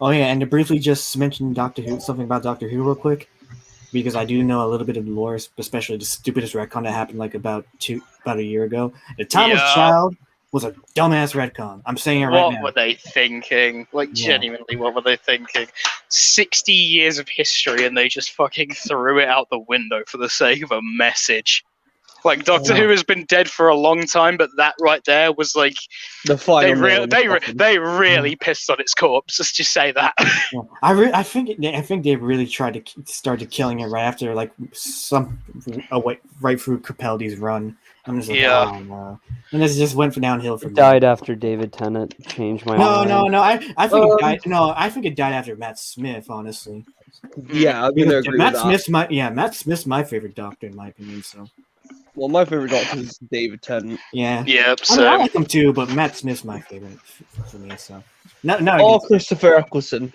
Oh yeah, and to briefly just mention Doctor Who, something about Doctor Who real quick, because I do know a little bit of the lore, especially the stupidest retcon that happened like about a year ago. The Timeless Child was a dumbass retcon. I'm saying it right now. What were they thinking? Like, genuinely, what were they thinking? 60 years of history and they just fucking threw it out the window for the sake of a message. Like Doctor Who has been dead for a long time, but that right there was like The final they really pissed on its corpse. Let's just say that. Yeah. I think they really tried to started killing it right after like right through Capaldi's run. I'm just like, Yeah. oh no, and this just went downhill from Died after David Tennant changed my mind. No. I think it died. No, I think it died after Matt Smith. Honestly, Yeah, I'm gonna agree with that. Matt Smith's my favorite Doctor in my opinion. So Well, my favorite Doctor is David Tennant. yeah, Yep. I mean, I So like him too, but Matt Smith's my favorite for me. So no, Or Christopher Eccleston,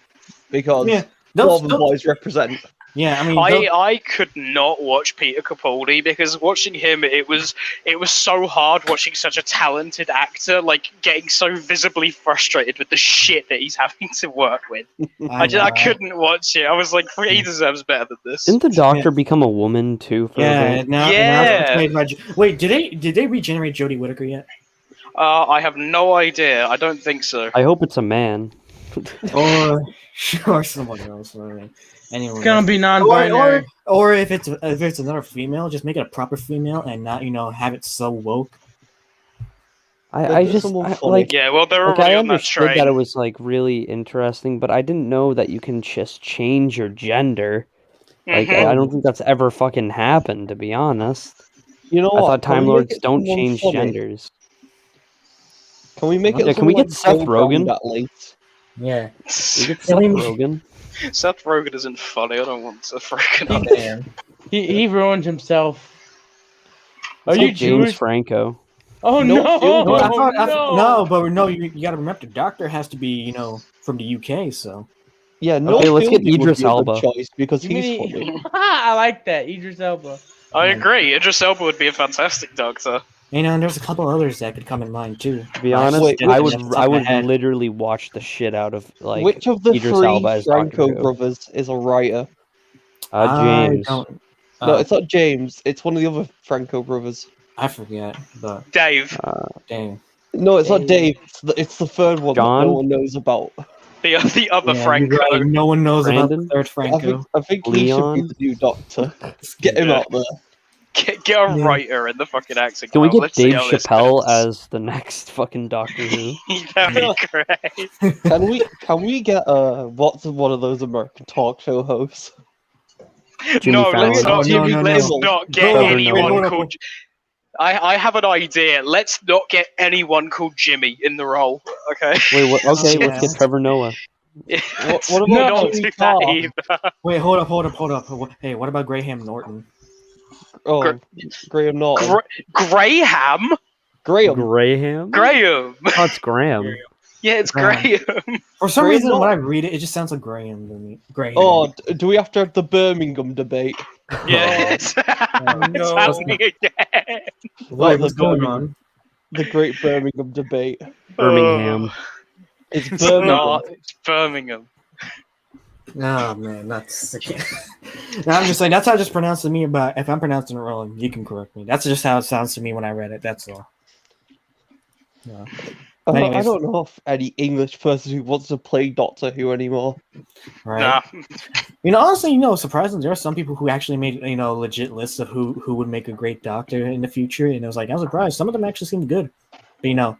because yeah, Northern Boys represent. yeah. I mean, I could not watch Peter Capaldi because watching him, it was so hard watching such a talented actor like getting so visibly frustrated with the shit that he's having to work with. I couldn't watch it. I was like, he deserves better than this. Didn't the Doctor become a woman too? For a Yeah, bit? now Yeah. played by, wait, did they regenerate Jodie Whittaker yet? I have no idea. I don't think so. I hope it's a man. Or someone else. Anyway, It's gonna be non-binary. or if it's another female, just make it a proper female and not have it so woke. I There's just someone funny. like. Yeah, well, they're Like, already I on that understood train. that it was like really interesting, but I didn't know that you can just change your gender. Like Mhm. I don't think that's ever fucking happened, to be honest. You know I what? thought Can Time we make Lords it don't someone change funny? genders. Can we make it? Yeah, can we someone get Seth Joe Brown Rogen? That late? Yeah. We get I Seth mean- Rogen. Seth Rogen isn't funny. I don't want Seth Rogen. Oh, damn. He ruined himself. Are It's you like James Jewish? Franco. Oh No, no! Phil, I thought, no! but no, you got to remember, the Doctor has to be, from the UK, so. Yeah, no. Okay, let's get Fielding would Idris be a good Elba. choice because You he's mean- funny. I like that, Idris Elba. I agree. Idris Elba would be a fantastic Doctor. And there's a couple others that could come in mind too. To be But I honest, Wait, just I didn't would off the top of my head. literally watch the shit out of like Which of the Idris three Elba as Doctor Franco Who. brothers is a writer? James. I don't- No, it's not James. It's one of the other Franco brothers. I forget, but Dave, dang. No, it's not Dave. It's the third one that John? no one knows about. the other Yeah, Franco. you're right, no one knows about Brandon? the third Franco. I think he should Leon? be the new Doctor. Get him out there. Get a writer in the fucking accent. Can we Carl. get Let's see Dave how this Chappelle goes. as the next fucking Doctor Who? That'd be great. Can we get what's one of those American talk show hosts? Jimmy No, let's Fallon. not. Oh, no, let's no. not get Trevor anyone Noah. called. I have an idea. Let's not get anyone called Jimmy in the role. Okay. Wait, what? Okay, Yeah. let's get Trevor Noah. Let's what about not Jimmy do that Carr? either. Wait, hold up. Hey, what about Graham Norton? Oh, Gra- Graham Norton. Graham. Graham. Graham? Graham. Oh, it's Graham. Yeah, it's Graham. Graham. For some Graham reason, when I Norton. read it, it just sounds like Graham to me. Graham. Oh, do we have to have the Birmingham debate? Yes. no. It's happening again. What's the going Birmingham. on? The Great Birmingham debate. Birmingham. It's It's Birmingham. not. It's Birmingham. Oh man, that's. No, I'm just saying that's how I just pronounced it to me. But if I'm pronouncing it wrong, you can correct me. That's just how it sounds to me when I read it. That's all. Yeah. I Anyways. don't know if any English person who wants to play Doctor Who anymore. Right. Nah. Honestly, surprisingly, there are some people who actually made legit lists of who would make a great Doctor in the future, and it was like I was surprised. Some of them actually seemed good, but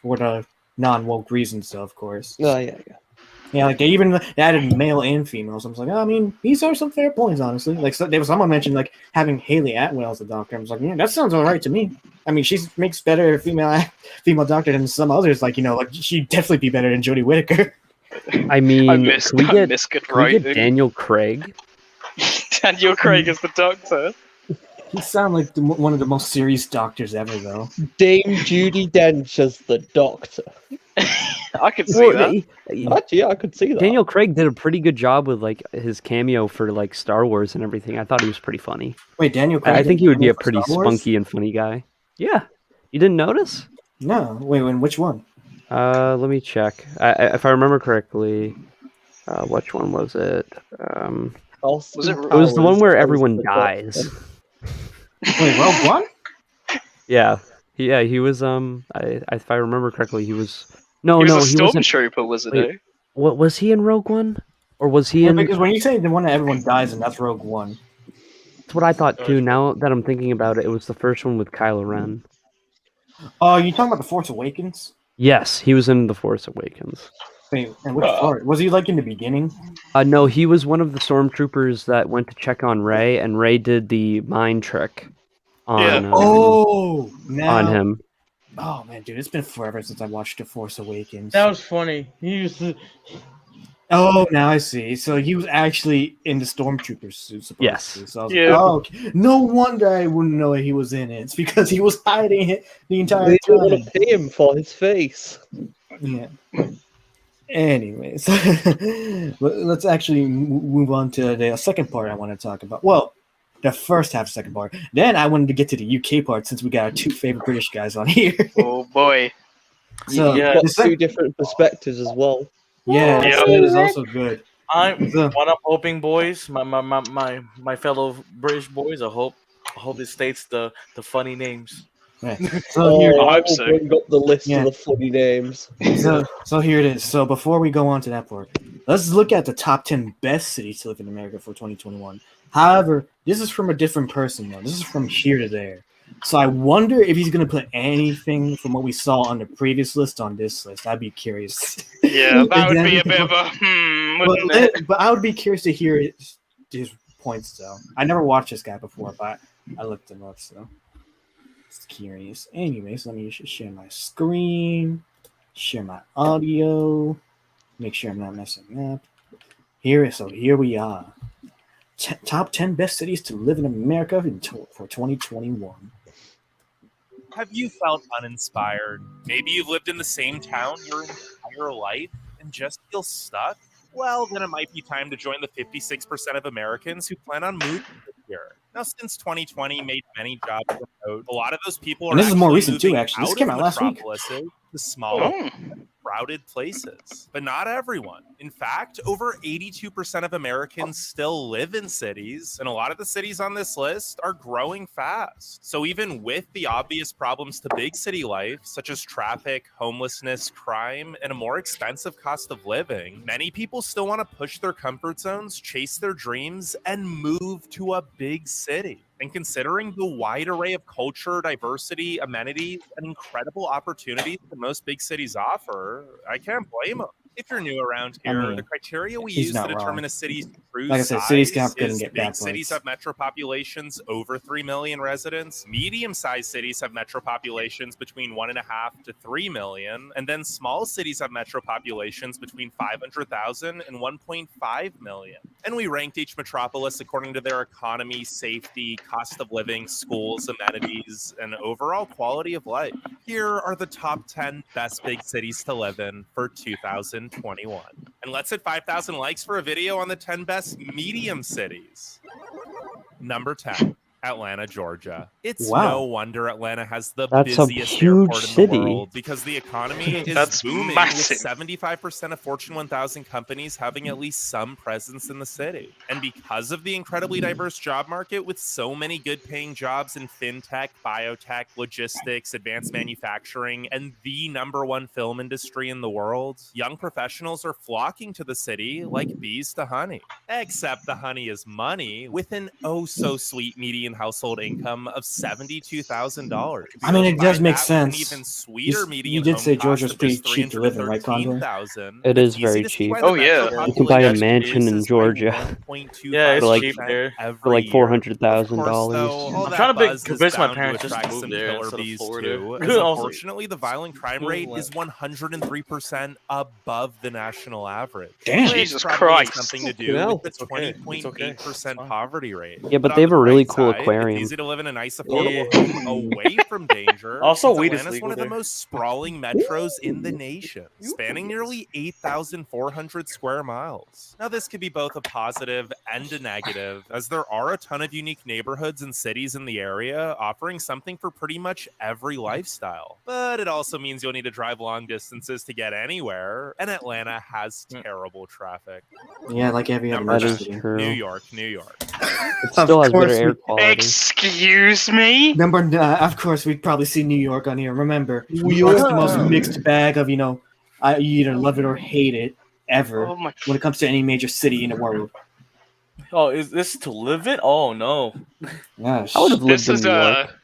for the non-woke reasons, though, of course. Oh, yeah. Yeah, like they even added male and females. I was like, I mean, these are some fair points, honestly. Like, someone mentioned like having Haley Atwell as the Doctor. I was like, yeah, that sounds all right to me. I mean, she makes better female Doctor than some others. Like, like she'd definitely be better than Jodie Whittaker. I mean, I miss can we get good can we writing. get Daniel Craig? Daniel Craig is the Doctor. He sounds like one of the most serious doctors ever, though. Dame Judi Dench as the Doctor. I could see that. Actually, yeah, I could see that. Daniel Craig did a pretty good job with like his cameo for like Star Wars and everything. I thought he was pretty funny. Wait, Daniel Craig. I think he would be a for pretty Star Wars? spunky and funny guy. Yeah, you didn't notice? No, wait, which one? Let me check. If I remember correctly, which one was it? Was it- It was the one where everyone dies. Wait, Rogue One? Yeah, he was. If I remember correctly, he was. No, He was no, a he wasn't. stormtrooper, wasn't Wait. he? What was he in Rogue One, or was he Yeah, in? because when you say the one that everyone dies in, that's Rogue One. That's what I thought too. Now that I'm thinking about it, it was the first one with Kylo Ren. Oh, you talking about the Force Awakens? Yes, he was in The Force Awakens. Wait, and which part? Was he like in the beginning? No, he was one of the stormtroopers that went to check on Rey, and Rey did the mind trick on on him. Oh man, dude, it's been forever since I watched The Force Awakens. That was funny. He was. Oh, now I see. So he was actually in the Stormtrooper suit, supposedly. Yes. So I was like, oh, okay. No wonder I wouldn't know he was in it. It's because he was hiding it the entire They didn't want time. to pay him for his face. Yeah. Anyways, let's actually move on to the second part I want to talk about. Well, the first half, second part. Then I wanted to get to the UK part since we got our two favorite British guys on here. Oh boy. So Yeah, Got the two different perspectives as well. yeah, Yeah. that is also good. What I'm hoping, boys, my fellow British boys, I hope it states the funny names. Right. So here, I I hope will so. bring up the list Yeah. of the funny names. so here it is. So before we go on to that part, let's look at the top 10 best cities to live in America for 2021. However, this is from a different person, though. This is from here to there. So I wonder if he's going to put anything from what we saw on the previous list on this list. I'd be curious. Yeah, that would be a Again, bit of a wouldn't it? but I would be curious to hear his points, though. I never watched this guy before, but I looked him up, so it's curious. Anyways, let me share my screen, share my audio, make sure I'm not messing up. Here we are. Top 10 best cities to live in America for 2021. Have you felt uninspired? Maybe you've lived in the same town your entire life and just feel stuck? Well, then it might be time to join the 56% of Americans who plan on moving this year. Now, since 2020 made many jobs remote, a lot of those people are And this is more actually recent too, moving actually. This out came of out last week. metropolises to smaller, Oh. crowded places. But not everyone. In fact, over 82% of Americans still live in cities, and a lot of the cities on this list are growing fast. So even with the obvious problems to big city life, such as traffic, homelessness, crime, and a more expensive cost of living, many people still want to push their comfort zones, chase their dreams, and move to a big city. And considering the wide array of culture, diversity, amenities, and incredible opportunities that most big cities offer, I can't blame them. If you're new around I here, mean, the criteria we he's use to not determine wrong. a city's true Like I said, size cities couldn't is get big bad cities points. have metro populations over 3 million residents, medium-sized cities have metro populations between 1.5 to 3 million, and then small cities have metro populations between 500,000 and 1.5 million. And we ranked each metropolis according to their economy, safety, cost of living, schools, amenities, and overall quality of life. Here are the top 10 best big cities to live in for 2021. And let's hit 5,000 likes for a video on the 10 best medium cities. Number 10, Atlanta, Georgia. It's Wow. no wonder Atlanta has the That's a busiest huge airport in city. the world because the economy is That's booming massive. with 75% of Fortune 1000 companies having at least some presence in the city. And because of the incredibly diverse job market with so many good paying jobs in fintech, biotech, logistics, advanced manufacturing, and the number one film industry in the world, young professionals are flocking to the city like bees to honey. Except the honey is money with an oh so sweet median household income of $72,000. I mean, it does Combine make that with an sense. even sweeter You median did home say cost Georgia's of pretty just cheap to live in, right, Condor? $313,000. It It's is very easy to see cheap. why the Oh, yeah. metro You can buy a population mansion in increases by Georgia 1.25% Yeah, it's like- cheap there. every for like year. $400,000. Of course, though, all I'm that trying to buzz is convince my bound to parents just to attract move some there killer instead of bees Florida. too, I as was like, unfortunately the violent crime rate is 103% above the national average. Damn. Which Jesus probably Christ. has something to Fucking do hell. with the It's okay. It's 20.8% fine. poverty rate. Yeah, but on they have the a really bright cool side, aquarium. It's easy to live in a nice, affordable home away from danger. Also, since weed is Atlanta's legal one of the there. most sprawling metros in the nation, spanning nearly 8,400 square miles. Now, this could be both a positive and a negative, as there are a ton of unique neighborhoods and cities in the area offering something for pretty much every lifestyle. But it also means you'll need to drive long distances to get anywhere, and Atlanta has terrible traffic. Yeah, like every other Number That major is city. true. New York, New York. It still has better course air we- quality. Excuse me? Of course, we'd probably see New York on here. Remember, New York's the most mixed bag of, you either love it or hate it ever Oh my. when it comes to any major city in the world. Oh, is this to live in? Oh no. Gosh. I would have lived This in is New York.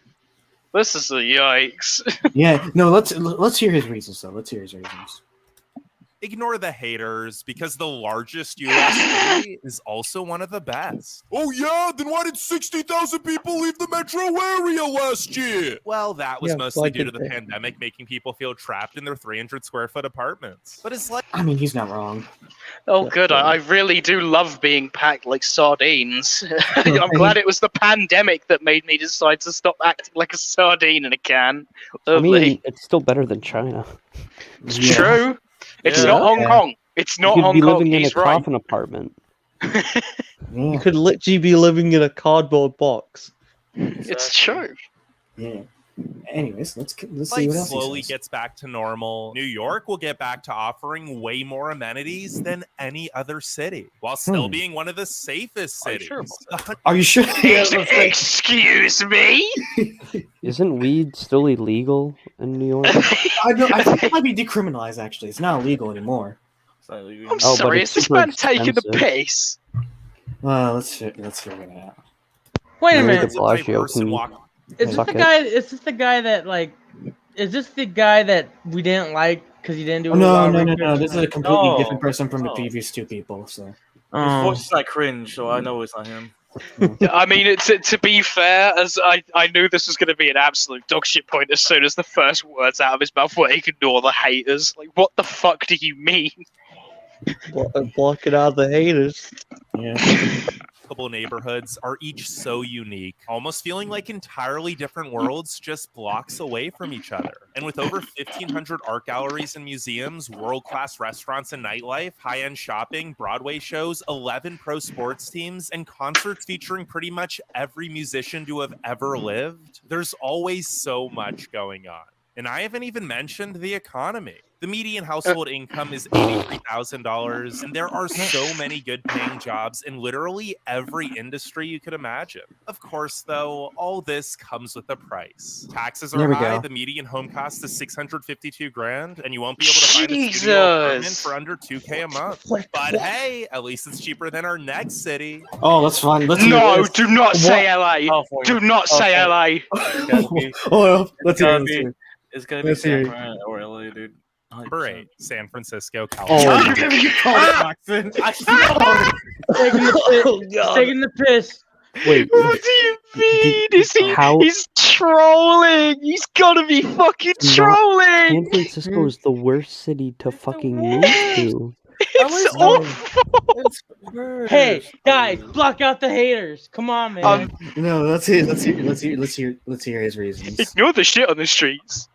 this is a yikes. Yeah, no, let's hear his reasons though. Let's hear his reasons. Ignore the haters because the largest U.S. city is also one of the best. Oh yeah? Then why did 60,000 people leave the metro area last year? Well, that was Yeah, mostly why due to did the they? pandemic making people feel trapped in their 300 square foot apartments. But it's like I mean, he's not wrong. Oh, Yeah, good. yeah. I really do love being packed like sardines. I'm glad it was the pandemic that made me decide to stop acting like a sardine in a can. I Lovely. mean, it's still better than China. It's Yeah. true. It's Yeah. not Hong Yeah. Kong. It's You not could Hong be Kong. living in a He's right. coffin apartment. Yeah. You could literally be living in a cardboard box. It's true. Yeah. Anyways, let's see like what else slowly he says. gets back to normal. New York will get back to offering way more amenities than any other city, while still being one of the safest Are you cities. sure about Are you sure? Excuse me? Isn't weed still illegal in New York? I think it might be decriminalized. Actually, it's not illegal anymore. It's not illegal. I'm Oh, but sorry. it's Is this super man taking the expensive. piss? Well, let's figure it out. Wait a Mayor minute. de Blasio Diverse and can walk- Is this suck the it. guy? Is this the guy that like? Is this the guy that we didn't like because he didn't do? Oh, a lot no, of no, research? no. This is a completely No, different person from the no. previous two people. So His Oh. voice is like cringe, so I know it's not him. I mean, to be fair, as I knew this was going to be an absolute dogshit point as soon as the first words out of his mouth were ignore the haters. Like, what the fuck do you mean? Blocking out the haters. yeah. Couple neighborhoods are each so unique, almost feeling like entirely different worlds just blocks away from each other. And with over 1,500 art galleries and museums, world-class restaurants and nightlife, high-end shopping, Broadway shows, 11 pro sports teams, and concerts featuring pretty much every musician to have ever lived, there's always so much going on. And I haven't even mentioned the economy. The median household income is $83,000, and there are so many good paying jobs in literally every industry you could imagine. Of course, though, all this comes with a price. Taxes There are we high, go. the median home cost is $652,000, and you won't be able to find a studio apartment Jesus. for under $2,000 a month. But hey, at least it's cheaper than our next city. Oh, that's fine. Let's hear No, this. do not say LA. California. Do not say California. LA. It's gotta be, Oh, let's hear gotta it. Let's be- hear it. it's gonna be Let's hear San it. Fran or LA, dude. 100%. Number 8, San Francisco, Oh, California. you called it Jackson. Taking the piss. Oh, God. Taking the piss. Wait, What do you mean? Is he? how- He's trolling. He's gotta be fucking No. trolling. San Francisco is the worst city to fucking move to. It's awful. Hey guys, block out the haters. Come on, man. No, let's hear his reasons. Ignore the shit on the streets.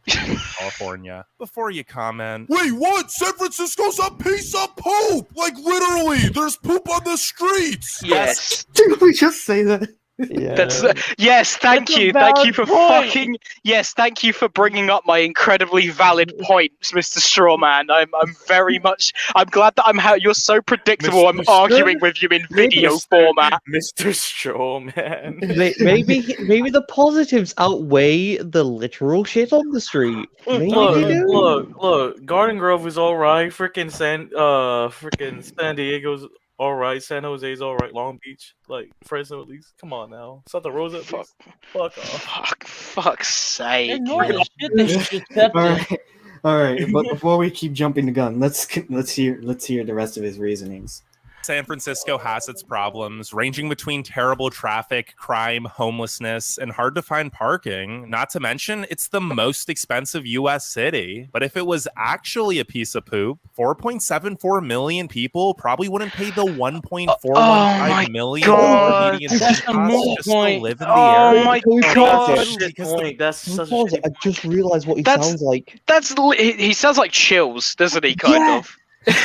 California. Before you comment, Wait, what? San Francisco's a piece of poop! Like, literally, there's poop on the streets! Yes. Did we just say that? Yeah. That's yes. Thank That's a you. Thank you valid for point. fucking yes. Thank you for bringing up my incredibly valid points, Mr. Strawman. I'm very much. I'm glad that you're so predictable. I'm Mr. arguing with you in video format. Mr. Strawman. Maybe the positives outweigh the literal shit on the street. Maybe they do. Look. Garden Grove is all right. Freaking San Diego's all right. San Jose's all right. Long Beach, like Fresno at least. Come on now. Santa Rosa at least. Fuck off. Fuck's sake. Ignore the shit that you accepted. All right, all right. But before we keep jumping the gun, let's hear the rest of his reasonings. San Francisco has its problems, ranging between terrible traffic, crime, homelessness, and hard to find parking. Not to mention, it's the most expensive U.S. city. But if it was actually a piece of poop, 4.74 million people probably wouldn't pay the 1.415 million God. median That's cost a moot just point. to live in the Oh area. my Can we pause God. it? Shit because the- point. That's Can we such a pause it? I just realized what he That's- sounds like. He sounds like Chills, doesn't he? Kind Yeah. of.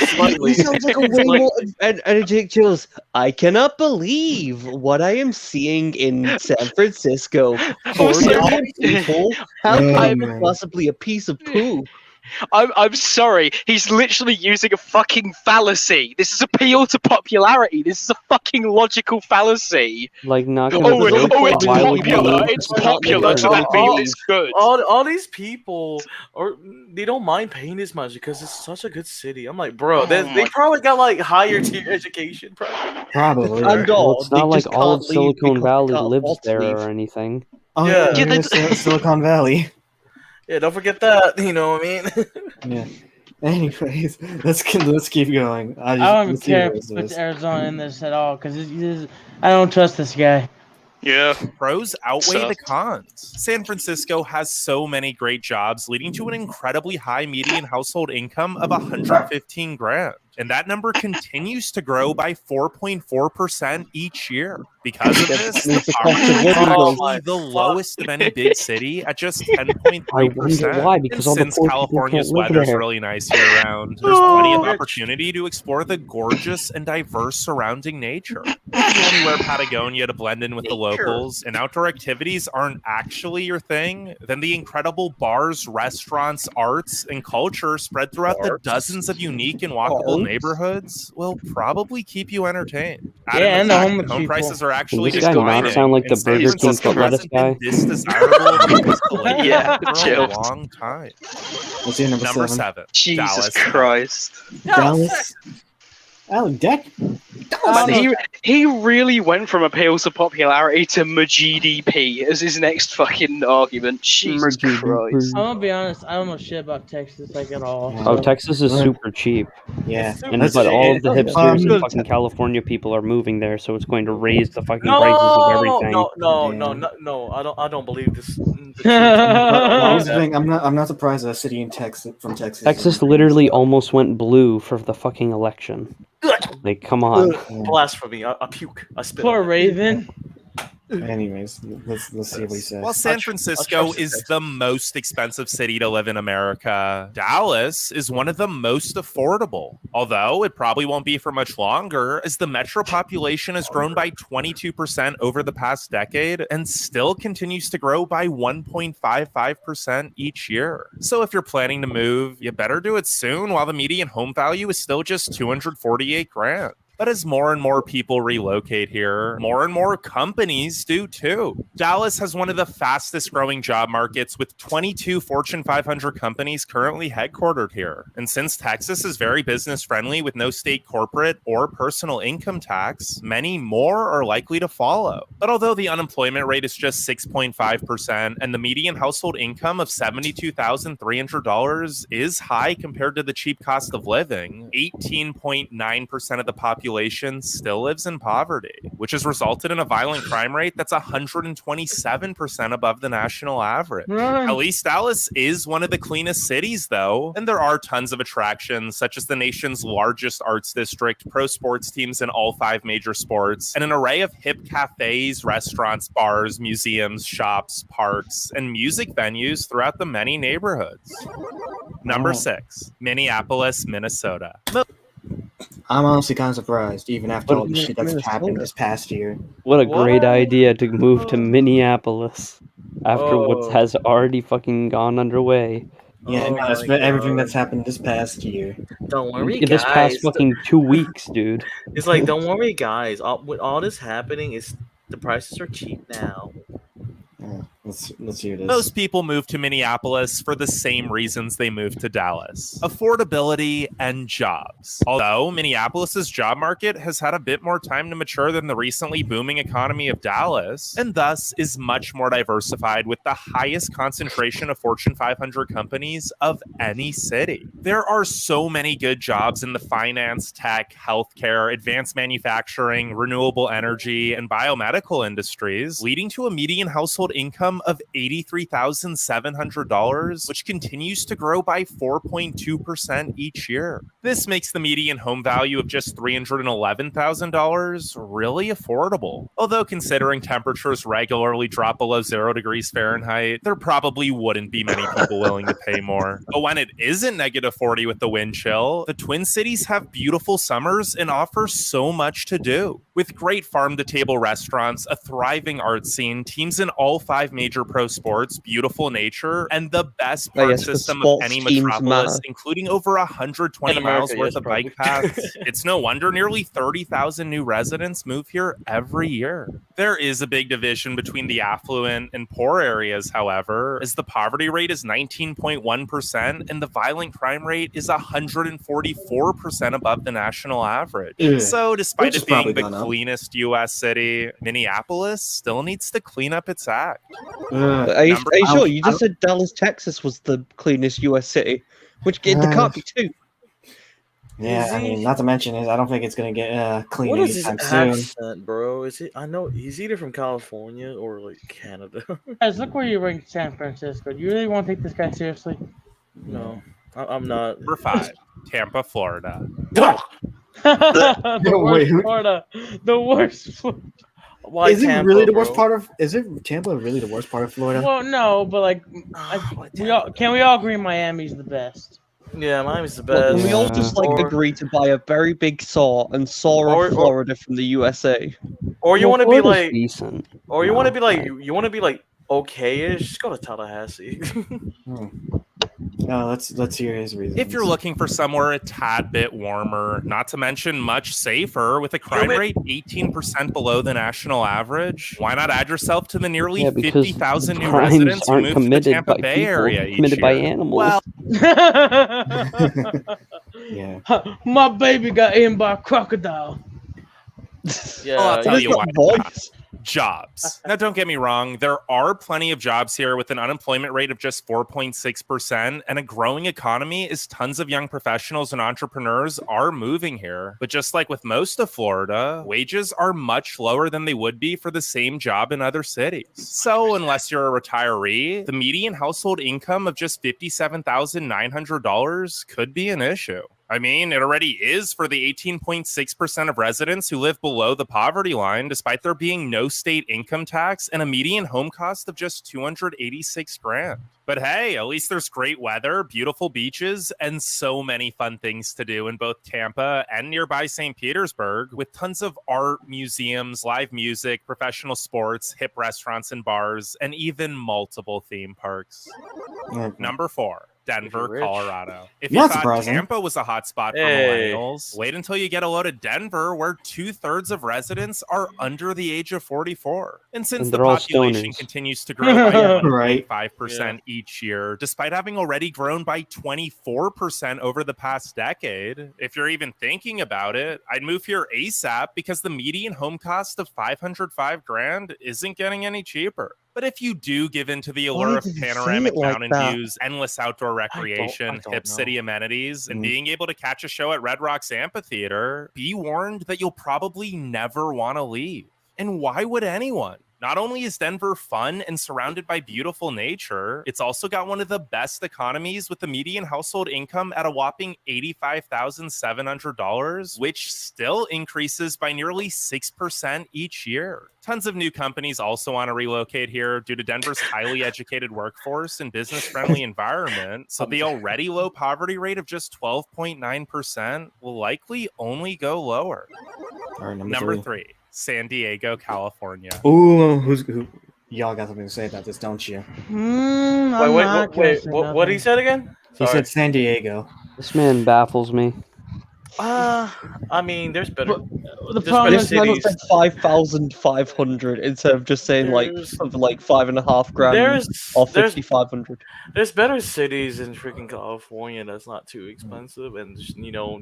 slightly. He sounds like a way more energetic Chills. I cannot believe what I am seeing in San Francisco. 4 Also- million people. How Yeah, can man. it possibly a piece of poop? I'm sorry. He's literally using a fucking fallacy. This is appeal to popularity. This is a fucking logical fallacy. Like, not gonna Oh, joke, it's but why would popular. you It's popular, so that means it's good. All these people, they don't mind paying this much because it's such a good city. I'm like, bro, they probably got like higher tier education, Probably. And Well, it's they not like just all of can't leave Silicon because they Valley can't lives afford to there leave. or anything. Oh Yeah. yeah, Silicon Valley. Yeah, don't forget that. You know what I mean? Yeah. Anyways, let's keep going. I don't let's see care what if this he puts is. Arizona in this at all because I don't trust this guy. Yeah. Pros outweigh So- the cons. San Francisco has so many great jobs, leading to an incredibly high median household income of 115 grand. And that number continues to grow by 4.4% each year. Because of this, means the the cost of poverty rate living is goes actually the lowest of any big city at just 10.3%. I wonder why, because all the Since poor people California's can't live weather's there. really nice year round, there's plenty of Rich. opportunity to explore the gorgeous and diverse surrounding nature. If you only wear Patagonia to blend in with the locals and outdoor activities aren't actually your thing, then the incredible bars, restaurants, arts, and culture spread throughout the dozens of unique and walkable neighborhoods will probably keep you entertained. Add Yeah, in and the fact homeless that home people. prices are actually Can this guy not declining, sound like the and San Burger King Francisco foot lettuce hasn't been guy? this desirable of a destination Yeah, for a chill. long time. Let's see number Number 7. 7, Jesus Dallas. Christ. Dallas. Oh, Deck. Man, he really went from appeal to popularity to GDP as his next fucking argument. Jesus Christ. I'm gonna be honest. I don't know shit about Texas like at all. Oh, so- Texas is super cheap, Yeah. but all of the hipsters and Um, fucking California people are moving there, so it's going to raise the fucking prices of everything. No. I don't believe this. But here's the thing, I'm not surprised that a city in Texas from Texas. Texas literally almost went blue for the fucking election. Like, come on. Blasphemy! I puke. I spit. Poor Raven. Anyways, let's see what he says. While San trust Francisco you, is Texas. the most expensive city to live in America, Dallas is one of the most affordable. Although it probably won't be for much longer, as the metro population has grown by 22% over the past decade and still continues to grow by 1.55% each year. So if you're planning to move, you better do it soon while the median home value is still just 248 grand. But as more and more people relocate here, more and more companies do too. Dallas has one of the fastest growing job markets with 22 Fortune 500 companies currently headquartered here. And since Texas is very business friendly with no state corporate or personal income tax, many more are likely to follow. But although the unemployment rate is just 6.5% and the median household income of $72,300 is high compared to the cheap cost of living, 18.9% of the population still lives in poverty, which has resulted in a violent crime rate that's 127% above the national average. At least Dallas is one of the cleanest cities, though, and there are tons of attractions, such as the nation's largest arts district, pro sports teams in all 5 major sports, and an array of hip cafes, restaurants, bars, museums, shops, parks, and music venues throughout the many neighborhoods. Number 6, Minneapolis, Minnesota. I'm honestly kind of surprised, even after What- all the shit that's Minnesota. happened this past year. What a great What? idea to move to Minneapolis after what Oh. has already fucking gone underway. Yeah, Oh no, it's my been everything God. that's happened this past year. Don't worry, This guys. past fucking 2 weeks, dude. It's like, don't worry, guys. With all this happening, is the prices are cheap now. Let's hear this. Most people move to Minneapolis for the same reasons they moved to Dallas: affordability and jobs. Although Minneapolis's job market has had a bit more time to mature than the recently booming economy of Dallas, and thus is much more diversified with the highest concentration of Fortune 500 companies of any city. There are so many good jobs in the finance, tech, healthcare, advanced manufacturing, renewable energy, and biomedical industries, leading to a median household income of $83,700, which continues to grow by 4.2% each year. This makes the median home value of just $311,000 really affordable. Although considering temperatures regularly drop below 0 degrees Fahrenheit, there probably wouldn't be many people willing to pay more. But when it isn't negative 40 with the wind chill, the Twin Cities have beautiful summers and offer so much to do. With great farm-to-table restaurants, a thriving art scene, teams in all 5 major major pro sports, beautiful nature, and the best I park guess the system of sports any teams metropolis, matter. including over 120 In America, miles worth yes, of probably. bike paths. It's no wonder nearly 30,000 new residents move here every year. There is a big division between the affluent and poor areas, however, as the poverty rate is 19.1% and the violent crime rate is 144% above the national average. Ugh. So, despite Which has it being probably the gone up. cleanest U.S. city, Minneapolis still needs to clean up its act. Are you Number- sure? You just said Dallas, Texas was the cleanest US city, which there can't be two. Yeah, Is I he- mean, not to mention is I don't think it's gonna get clean What is his anytime soon. accent, bro? Is it? I know he's either from California or like Canada. Guys, look where you rank San Francisco. Do you really want to take this guy seriously? No, I'm not. Number 5, Tampa, Florida. The No, worst wait, who- Florida. The worst. Why Is it Tampa, really the worst bro? part of? Is it Tampa really the worst part of Florida? Well, no, but like, Why we all agree Miami's the best? Yeah, Miami's the Well, best. can we all just like Or- agree to buy a very big saw and saw Or- off Florida from the USA? Or you Well, want to be Florida's like, decent. or you No, want to be like, like- you want to be like okay-ish. Just go to Tallahassee. No, let's hear his reasons. If you're looking for somewhere a tad bit warmer, not to mention much safer, with a crime rate 18% below the national average, why not add yourself to the nearly Yeah, because 50,000 new crimes residents who aren't move to the committed Tampa by Bay people, area each committed year? by animals. Well, Yeah. My baby got eaten by a crocodile. Yeah, I'll tell What is you that why. voice? Jobs. Now, don't get me wrong. There are plenty of jobs here with an unemployment rate of just 4.6% and a growing economy as tons of young professionals and entrepreneurs are moving here. But just like with most of Florida, wages are much lower than they would be for the same job in other cities. So unless you're a retiree, the median household income of just $57,900 could be an issue. I mean, it already is for the 18.6% of residents who live below the poverty line, despite there being no state income tax and a median home cost of just $286,000. But hey, at least there's great weather, beautiful beaches, and so many fun things to do in both Tampa and nearby St. Petersburg, with tons of art, museums, live music, professional sports, hip restaurants and bars, and even multiple theme parks. Number 4. Denver, rich. Colorado. If you Not thought surprising. Tampa was a hot spot for Hey. millennials, wait until you get a load of Denver, where 2/3 of residents are under the age of 44. And since And the they're all population stoners. continues to grow by Right. 1.5% each year, despite having already grown by 24% over the past decade, if you're even thinking about it, I'd move here ASAP because the median home cost of $505,000 isn't getting any cheaper. But if you do give in to the allure Why of did you say panoramic it like mountain that? views, endless outdoor recreation, don't hip know. city amenities, and Mm. being able to catch a show at Red Rocks Amphitheater, be warned that you'll probably never want to leave. And why would anyone? Not only is Denver fun and surrounded by beautiful nature, it's also got one of the best economies with the median household income at a whopping $85,700, which still increases by nearly 6% each year. Tons of new companies also want to relocate here due to Denver's highly educated workforce and business-friendly environment, so the already low poverty rate of just 12.9% will likely only go lower. All right, Number 3, San Diego, California. Ooh, who? Y'all got something to say about this, don't you? I'm not Wait, gonna wait, say what he nothing. said again? He Sorry. said San Diego. This man baffles me. I mean, there's better. The Just problem better is This man cities. said 5,500 instead of just saying like There's- something like 5.5 grand There's or there's 5,500. there's better cities in freaking California that's not too expensive, and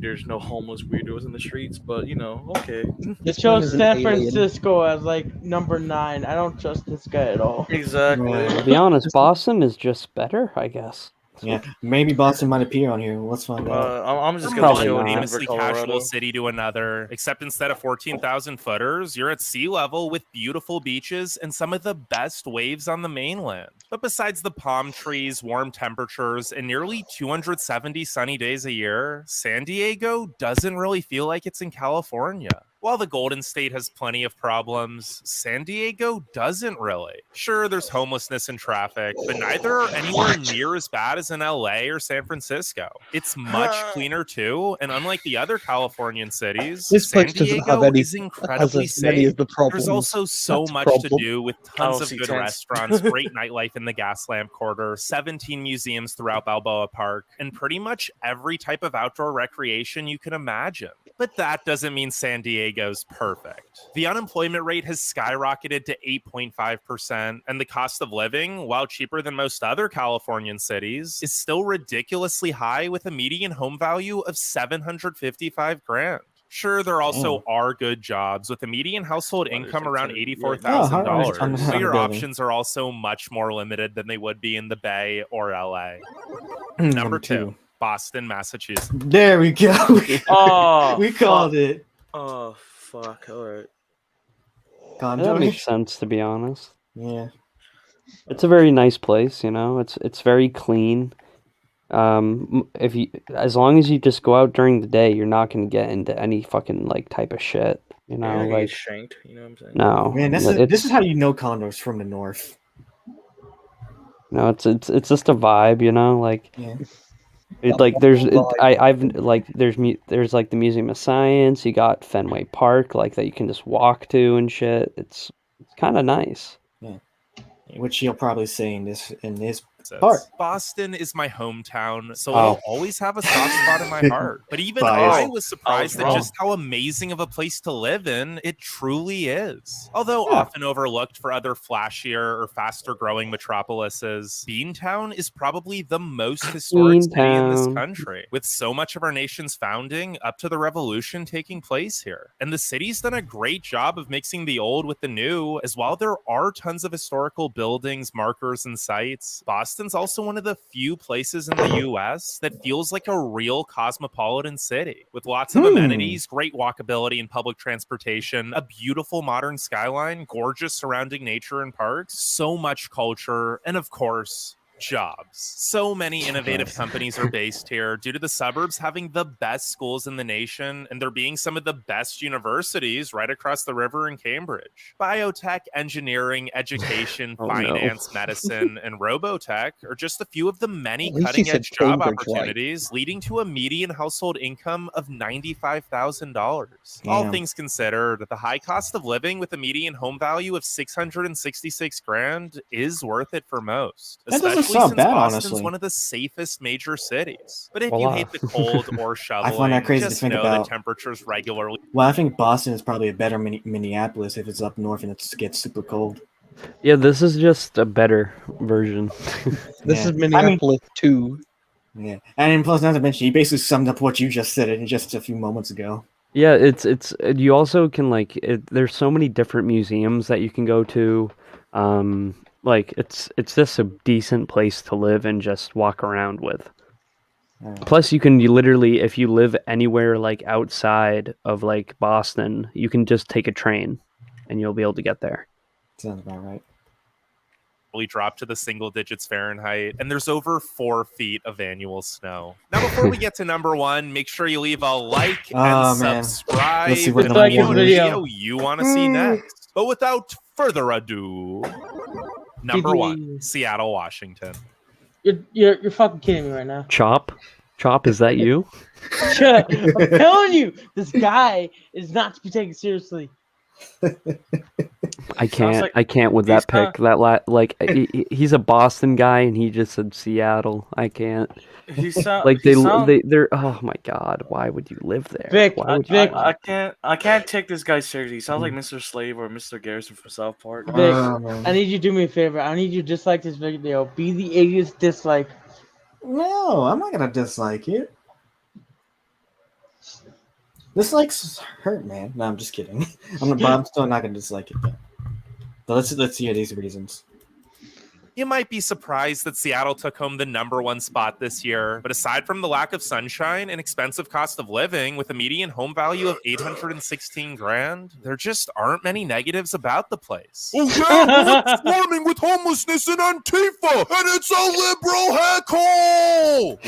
there's no homeless weirdos in the streets. But okay, This chose man is an San alien. Francisco as like number 9. I don't trust this guy at all. exactly. To be honest, Boston is just better, I guess. Yeah, maybe Boston might appear on here. Let's find out. I'm just gonna Probably show not. Denver, Famously Colorado. casual city to another, except instead of 14,000 footers, you're at sea level with beautiful beaches and some of the best waves on the mainland. But besides the palm trees, warm temperatures, and nearly 270 sunny days a year, San Diego doesn't really feel like it's in California. While the Golden State has plenty of problems, San Diego doesn't really. Sure, there's homelessness and traffic, but neither are anywhere near as bad as in LA or San Francisco. It's much cleaner too, and unlike the other Californian cities, This San place doesn't have Diego any- is has incredibly as many safe. of the problems. There's also so That's a much to problem. do with I don't tons of see good tents. restaurants, great nightlife in the Gaslamp Quarter, 17 museums throughout Balboa Park, and pretty much every type of outdoor recreation you can imagine. But that doesn't mean San Diego's perfect. The unemployment rate has skyrocketed to 8.5%, and the cost of living, while cheaper than most other Californian cities, is still ridiculously high with a median home value of $755,000. Sure, there also are good jobs with a median household income around $84,000, but your options are also much more limited than they would be in the Bay or LA. Number 2, Boston, Massachusetts. There we go. Oh, we called it. Oh, fuck. All right. That makes sense, to be honest. Yeah. It's a very nice place, you know. It's very clean. As long as you just go out during the day, you're not gonna get into any fucking like type of shit, you know. You're not gonna Like get shanked, you know what I'm saying? no, Man, this is how you know condos from the north. no, it's just a vibe, you know. Like Yeah. like there's there's like the Museum of Science. You got Fenway Park, like that you can just walk to and shit. It's kind of nice. Yeah. Which he'll probably say in this part. Boston is my hometown, so it'll always have a soft spot in my heart. But even I was surprised at just how amazing of a place to live in it truly is. Although often overlooked for other flashier or faster growing metropolises, Beantown is probably the most historic city in this country, with so much of our nation's founding up to the revolution taking place here. And the city's done a great job of mixing the old with the new, as while there are tons of historical buildings, markers, and sites, Boston's also one of the few places in the US that feels like a real cosmopolitan city, with lots of amenities, great walkability and public transportation, a beautiful modern skyline, gorgeous surrounding nature and parks, so much culture, and of course, jobs. So many innovative companies are based here due to the suburbs having the best schools in the nation and there being some of the best universities right across the river in Cambridge. Biotech, engineering, education, finance, medicine, and robotech are just a few of the many cutting-edge job opportunities leading to a median household income of $95,000. All things considered, the high cost of living with a median home value of $666,000 is worth it for most, especially since Boston's one of the safest major cities. But if you hate the cold or shoveling, I find that crazy just to think know about. the temperatures regularly. Well, I think Boston is probably a better Minneapolis if it's up north and it gets super cold. Yeah, this is just a better version. This is Minneapolis too. Yeah, and plus, not to mention, you basically summed up what you just said in just a few moments ago. Yeah, it's you also can there's so many different museums that you can go to. Like it's just a decent place to live and just walk around with. Plus, you literally, if you live anywhere like outside of like Boston, you can just take a train, and you'll be able to get there. Sounds about right. Drop to the single digits Fahrenheit, and there's over 4 feet of annual snow. Now, before we get to number 1, make sure you leave a like and subscribe. Let's see what and number what one video you want to see next. But without further ado, number 1, Seattle, Washington. You're fucking kidding me right now. Chop, is that you? I'm telling you, this guy is not to be taken seriously. I can't with that pick. He's a Boston guy and he just said Seattle. I can't. They're oh my god, why would you live there? Vic, I can't take this guy seriously. He sounds like Mr. Slave or Mr. Garrison from South Park. Vic, I need you to do me a favor. I need you to dislike this video. Be the idiot's dislike. No, I'm not gonna dislike it. Dislikes hurt, man. No, I'm just kidding. I'm still not gonna dislike it though. But let's hear these reasons. You might be surprised that Seattle took home the number 1 spot this year, but aside from the lack of sunshine and expensive cost of living with a median home value of $816,000, there just aren't many negatives about the place. Oh yeah, it's swarming with homelessness and Antifa, and it's a liberal heckhole!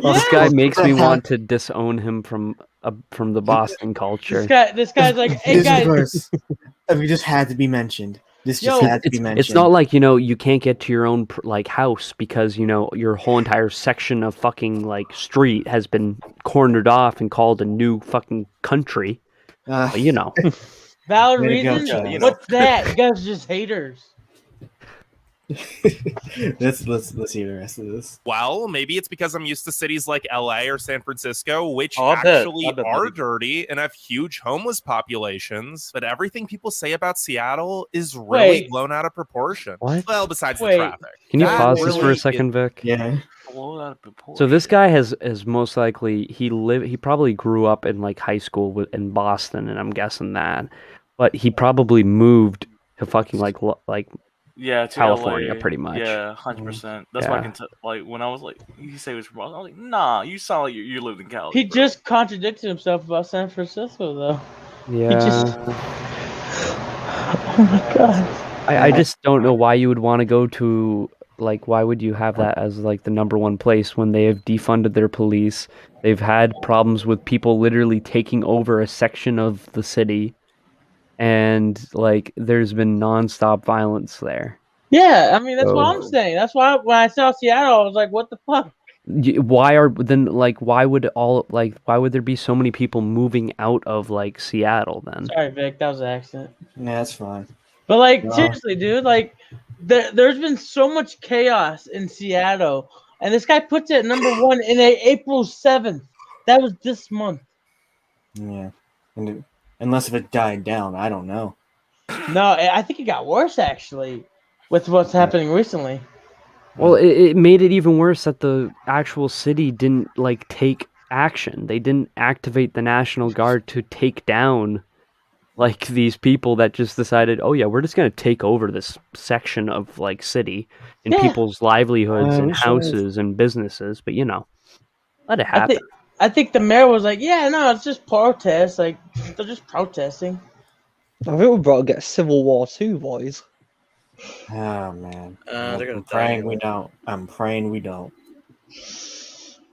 This guy makes me want to disown him from from the Boston culture. This guy's like, hey This guys, verse, we just had to be mentioned. This just Yo, had to be mentioned. It's not like, you can't get to your own like house because, your whole entire section of fucking like street has been cornered off and called a new fucking country. But, valid Way to go, reason. Charles. What's that? You guys are just haters. let's hear the rest of this. Well, maybe it's because I'm used to cities like LA or San Francisco, which Oh, I bet. actually I bet, are buddy. dirty and have huge homeless populations. But everything people say about Seattle is really Wait. blown out of proportion. What? Well, besides Wait. the traffic. Can you That pause this for really a second, Vic? Yeah. Blown out of proportion. So this guy has most likely he probably grew up in like high school in Boston, and I'm guessing that, but he probably moved to fucking like Yeah, to California, LA. pretty much. Yeah, 100%. That's why I can like when I was like, you say it was from Boston, I was like, nah, you sound like you lived in Cali. He bro. just contradicted himself about San Francisco, though. yeah. just- Oh my god. I just don't know why you would want to go to why would you have that as like the number one place when they have defunded their police? They've had problems with people literally taking over a section of the city, and like there's been nonstop violence there. Yeah, I mean that's what So- I'm saying. That's why when I saw Seattle, I was like, "What the fuck?" Why would there be so many people moving out of like Seattle then? Sorry, Vic, that was an accident. Yeah, that's fine. But like No. seriously, dude, like there's been so much chaos in Seattle, and this guy puts it at number 1 in April 7th. That was this month. Yeah. And unless if it died down, I don't know. No, I think it got worse actually, with what's happening recently. Well, it made it even worse that the actual city didn't like take action. They didn't activate the National Guard to take down like these people that just decided, oh yeah, we're just gonna take over this section of like city and Yeah. people's livelihoods and we should have- houses and businesses. But let it happen. I think the mayor was like, "Yeah, no, it's just protests. Like they're just protesting." I think we're about to get a civil war too, boys. Oh man. They're gonna I'm die praying anyway. we don't. I'm praying we don't.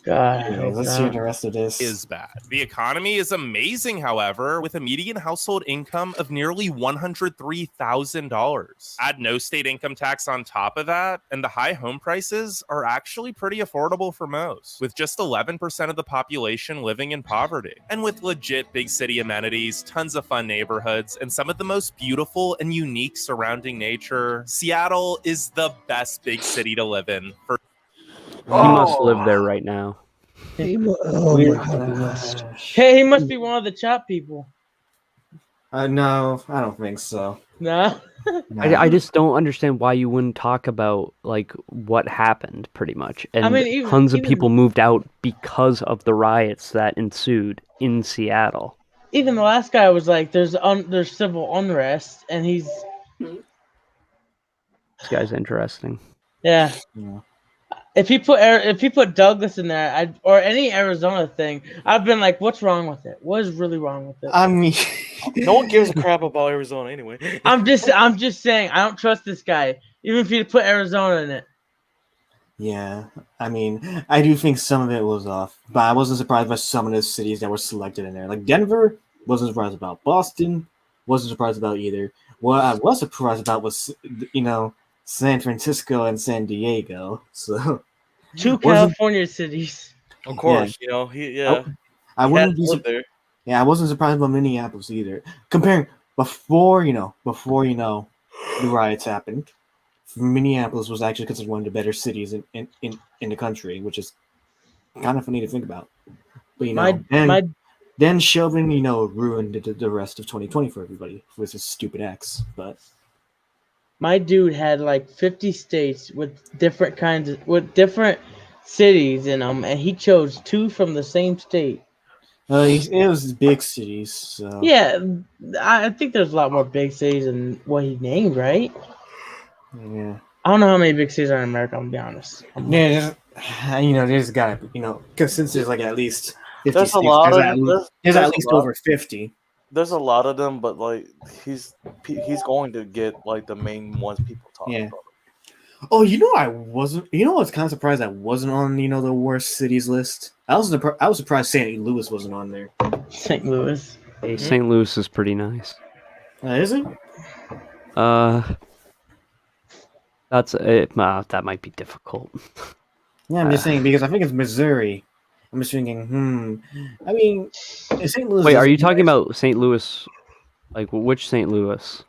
God, Anyways, let's hear the rest of this. Is bad. The economy is amazing, however, with a median household income of nearly $103,000. Add no state income tax on top of that, and the high home prices are actually pretty affordable for most, with just 11% of the population living in poverty. And with legit big city amenities, tons of fun neighborhoods, and some of the most beautiful and unique surrounding nature, Seattle is the best big city to live in for He must live there right now. Oh my goodness. Hey, he must be one of the chop people. No, I don't think so. No. No. I just don't understand why you wouldn't talk about like what happened, pretty much. And mean, tons of even- people moved out because of the riots that ensued in Seattle. Even the last guy was like, "There's civil unrest," and he's This guy's interesting. yeah. Yeah. If he put Douglas in there, or any Arizona thing, I've been like, "What's wrong with it? What is really wrong with it?" I mean, No one gives a crap about Arizona anyway. I'm just saying, I don't trust this guy, even if you put Arizona in it. yeah. I mean, I do think some of it was off, but I wasn't surprised by some of the cities that were selected in there. Like Denver, wasn't surprised about. Boston, wasn't surprised about either. What I was surprised about was, San Francisco and San Diego. So Two Wasn't- California cities. Of course, I he wouldn't had be to live surprised. there. Yeah, I wasn't surprised about Minneapolis either. Comparing before the riots happened, Minneapolis was actually considered one of the better cities in the country, which is kind of funny to think about. But then Chauvin, ruined the rest of 2020 for everybody with his stupid acts. But My dude had like 50 states with different cities in them, and he chose 2 from the same state. it was big cities. So. Yeah, I think there's a lot more big cities than what he named, right? Yeah. I don't know how many big cities are in America. I'm gonna be honest. Yeah, there's gotta be, because since there's like at least 50 There's a states, lot there's of at there's least a lot. over 50. There's a lot of them, but like he's going to get like the main ones people talk Yeah. about. Oh, I wasn't. I was kind of surprised I wasn't on the worst cities list. I was surprised St. Louis wasn't on there. St. Louis. Hey, St. Louis is pretty nice. Is it? That's it. That might be difficult. Yeah, I'm just saying because I think it's Missouri. I'm just thinking, I mean, St. Louis. Wait, are you doesn't- talking about St. Louis? Like which St. Louis?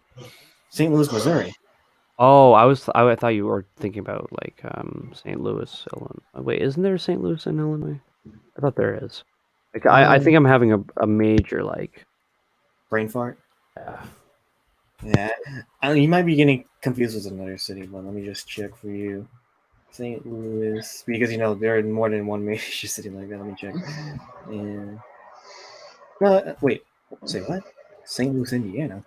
St. Louis, Missouri? Oh, I thought you were thinking about like St. Louis, Illinois. Wait, isn't there a St. Louis in Illinois? I thought there is. Like I think I'm having a major like Brain fart. yeah. Yeah, you might be getting confused with another city, but let me just check for you. St. Louis, because there are more than one major city like that. Let me check. And no, wait, say what? St. Louis, Indiana.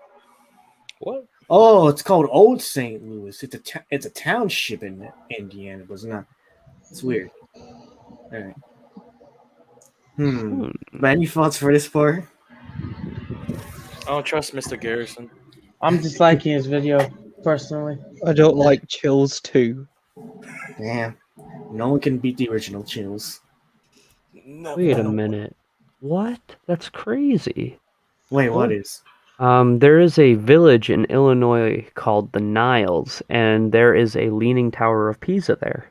What? Oh, it's called Old St. Louis. It's a township in Indiana, but it's not. It's weird. All right. But any thoughts for this part? I don't trust Mr. Garrison. I'm disliking his video personally. I don't like Chills too. Yeah, no one can beat the original Chills. Wait a minute. What? That's crazy. Wait, what is? There is a village in Illinois called the Niles, and there is a Leaning Tower of Pisa there.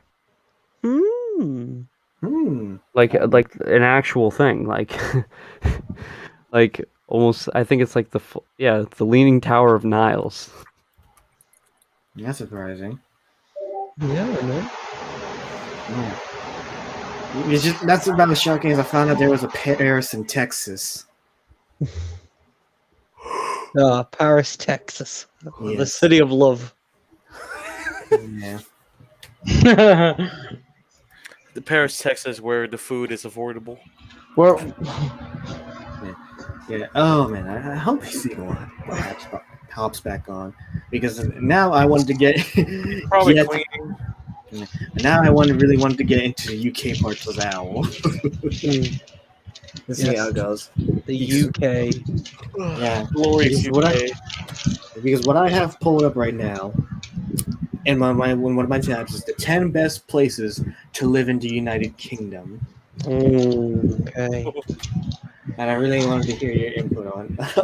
Like an actual thing, like like almost. I think it's like the Leaning Tower of Niles. That's surprising. Yeah, I know. Yeah. That's about as shocking as I found out there was a Paris in Texas. Paris, Texas. Yes. The city of love. Yeah. The Paris, Texas, where the food is affordable. Well, Yeah. Oh man, I hope he's hops back on because now I wanted to get Probably get- cleaning. now I really wanted to get into the UK parts of Owl. Let's see how it goes. The UK. Yeah. Glorious Because what I have pulled up right now, and one of my tabs is the 10 best places to live in the United Kingdom. Okay. And I really wanted to hear your input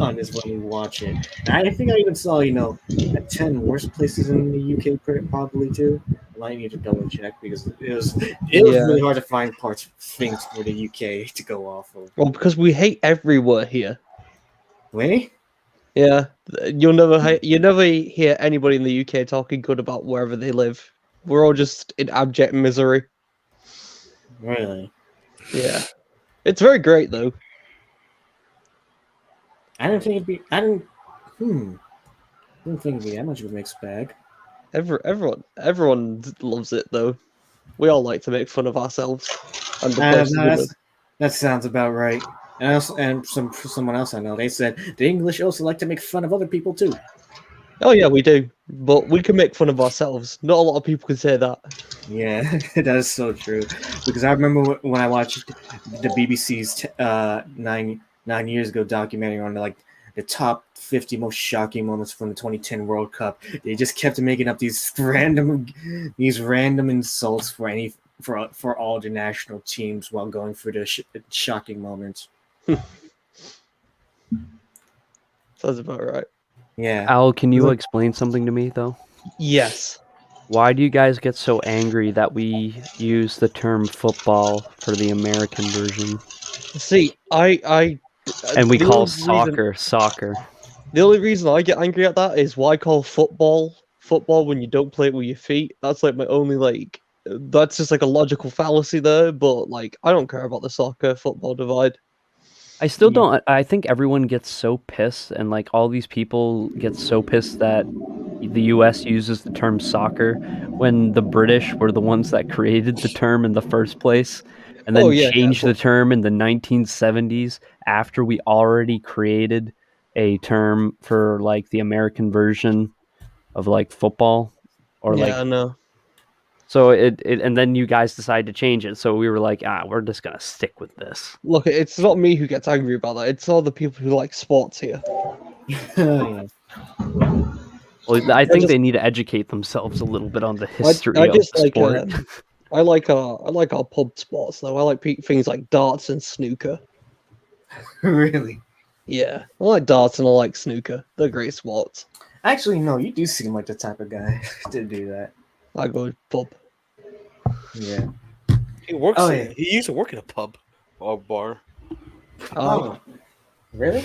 on this when you watch it. And I think I even saw, the 10 worst places in the UK probably too. I might need to double check because it was really hard to find things for the UK to go off of. Well, because we hate everywhere here. Wait? Yeah, you never hear anybody in the UK talking good about wherever they live. We're all just in abject misery. Really? Yeah, it's very great though. I didn't think it'd be. I didn't think it'd be that much of a mixed bag. Everyone loves it though. We all like to make fun of ourselves. And the places we live. That sounds about right. And someone else I know, they said the English also like to make fun of other people too. Oh yeah, we do. But we can make fun of ourselves. Not a lot of people can say that. Yeah, that is so true. Because I remember when I watched the BBC's 9 years ago documentary on the top 50 most shocking moments from the 2010 World Cup. They just kept making up these random insults for all the national teams while going through the shocking moments. Sounds about right. Yeah. Al, can you explain something to me though? Yes. Why do you guys get so angry that we use the term football for the American version? See, And we call soccer. The only reason I get angry at that is why call football when you don't play it with your feet. That's like my only that's just like a logical fallacy there, but I don't care about the soccer football divide. I still don't. I think everyone gets so pissed, and all these people get so pissed that the U.S. uses the term soccer when the British were the ones that created the term in the first place, and then changed the term in the 1970s after we already created a term for the American version of football or I know. So and then you guys decide to change it. So we were like, we're just gonna stick with this. Look, it's not me who gets angry about that. It's all the people who like sports here. Well, Well, I think they need to educate themselves a little bit on the history I of just the like sport. I like our pub spots though. I like things like darts and snooker. Really? Yeah, I like darts and I like snooker. They're great spots. Actually, no. You do seem like the type of guy to do that. I go to pub. Yeah. He works. Oh, yeah. He used to work in a pub or bar. Oh, really?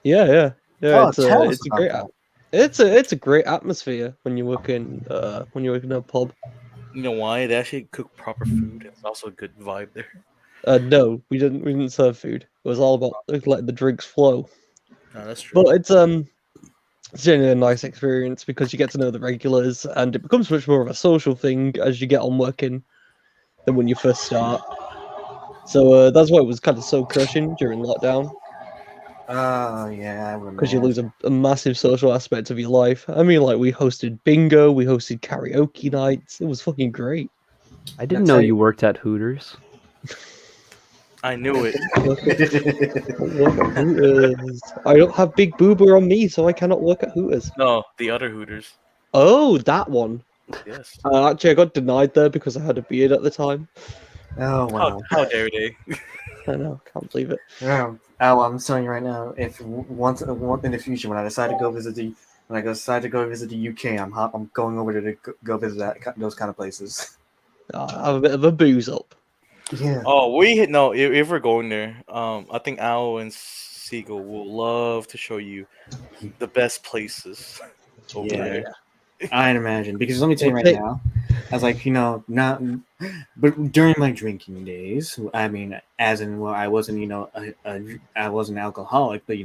Yeah. Oh, It's tell us it's a about great that. it's a great atmosphere when you work in a pub. You know why? They actually cook proper food. It's also a good vibe there. No, we didn't serve food. It was all about letting the drinks flow. No, that's true. But it's generally a nice experience because you get to know the regulars and it becomes much more of a social thing as you get on working than when you first start. So that's why it was kind of so crushing during lockdown Oh, yeah. I remember. because you lose a massive social aspect of your life. I mean, like we hosted bingo, we hosted karaoke nights. It was fucking great. I didn't That's know how you worked at Hooters. I knew it. Work at Hooters. I don't have Big Boober on me, so I cannot work at Hooters. No, the other Hooters. Oh, that one. Yes. Actually, I got denied there because I had a beard at the time. Oh, wow. How dare they? I know, can't believe it. No. Oh, I'm telling you right now. If once in the future, when I decide to go visit the UK, I'm going over to go visit those kind of places. I have a bit of a booze up. Yeah. Oh, if we're going there, I think Al and Siegel will love to show you the best places over Yeah. there. I'd imagine, because let me tell you right Okay. now, I was like, not, but during my drinking days, I mean, as in, well, I wasn't, I wasn't an alcoholic, but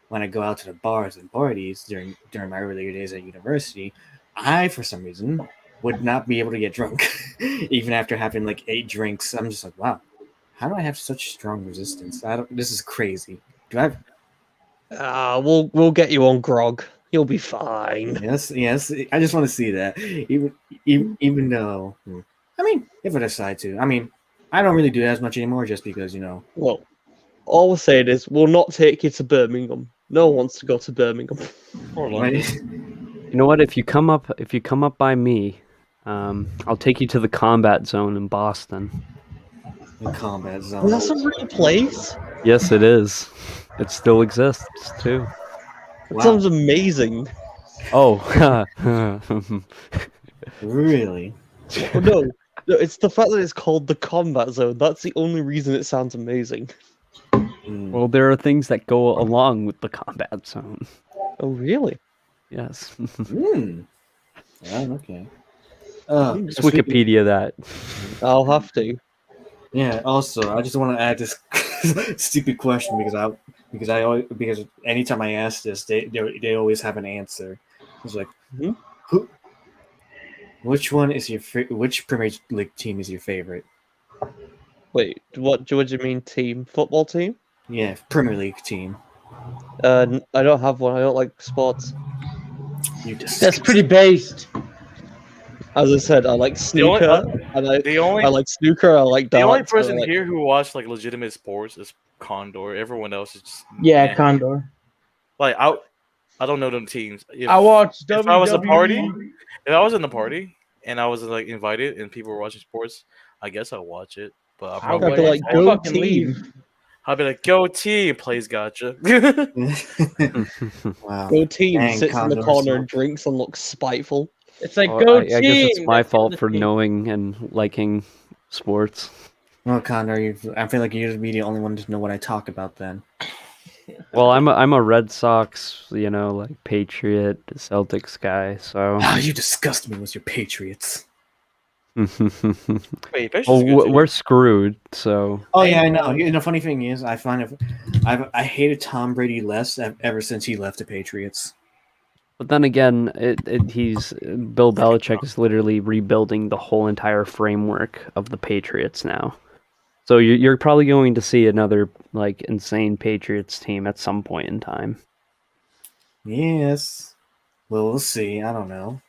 when I go out to the bars and parties during my earlier days at university, I, for some reason, would not be able to get drunk, even after having like 8 drinks. I'm just like, wow, how do I have such strong resistance? This is crazy. Do I have, We'll get you on grog. You'll be fine. Yes. I just want to see that. Even though, I mean, if I decide to, I mean, I don't really do as much anymore, just because Well, all we're saying is we'll not take you to Birmingham. No one wants to go to Birmingham. Or London. You know what? If you come up by me, I'll take you to the combat zone in Boston. The combat zone. Well, that's a real place. Yes, it is. It still exists too. That Wow. sounds amazing. Oh, Really? Oh, no, it's the fact that it's called the combat zone. That's the only reason it sounds amazing. well, there are things that go along with the combat zone. Oh, really? Yes. Hmm. Oh, okay. Just Wikipedia that. I'll have to. Yeah. Also, I just want to add this stupid question because anytime I ask this, they always have an answer. It's like, Mhm. which one is which Premier League team is your favorite? Wait, what do you mean team? Football team? Yeah, Premier League team. I don't have one. I don't like sports. You just That's pretty based. As I said, I like snooker. I like snooker. I like The darts. only I person like- here who watched like legitimate sports is Condor. Everyone else is just Yeah, Condor. like I don't know them teams. If, I watched if I was a WWE. party, if I was in the party and I was like invited and people were watching sports, I guess I'll watch it. But I'll I probably I'd be like, I'll go fucking team. leave. I'll be like, go team, plays gotcha. wow. Go team Dang, sits in the Condor corner smoke. and drinks and looks spiteful. It's like Well, go I team. guess it's my That's fault the for team. knowing and liking sports. Well, Condor, I feel like you'd be the only one to know what I talk about then. Well, I'm a Red Sox, like Patriot, Celtics guy. So. Ah, you disgust me with your Patriots. Wait, Patriots Well, is good too. we're screwed. So. Oh yeah, I know. The funny thing is, I find I hated Tom Brady less ever since he left the Patriots. But then again, Bill Belichick is literally rebuilding the whole entire framework of the Patriots now. So you're probably going to see another like insane Patriots team at some point in time. Yes. Well, we'll see. I don't know.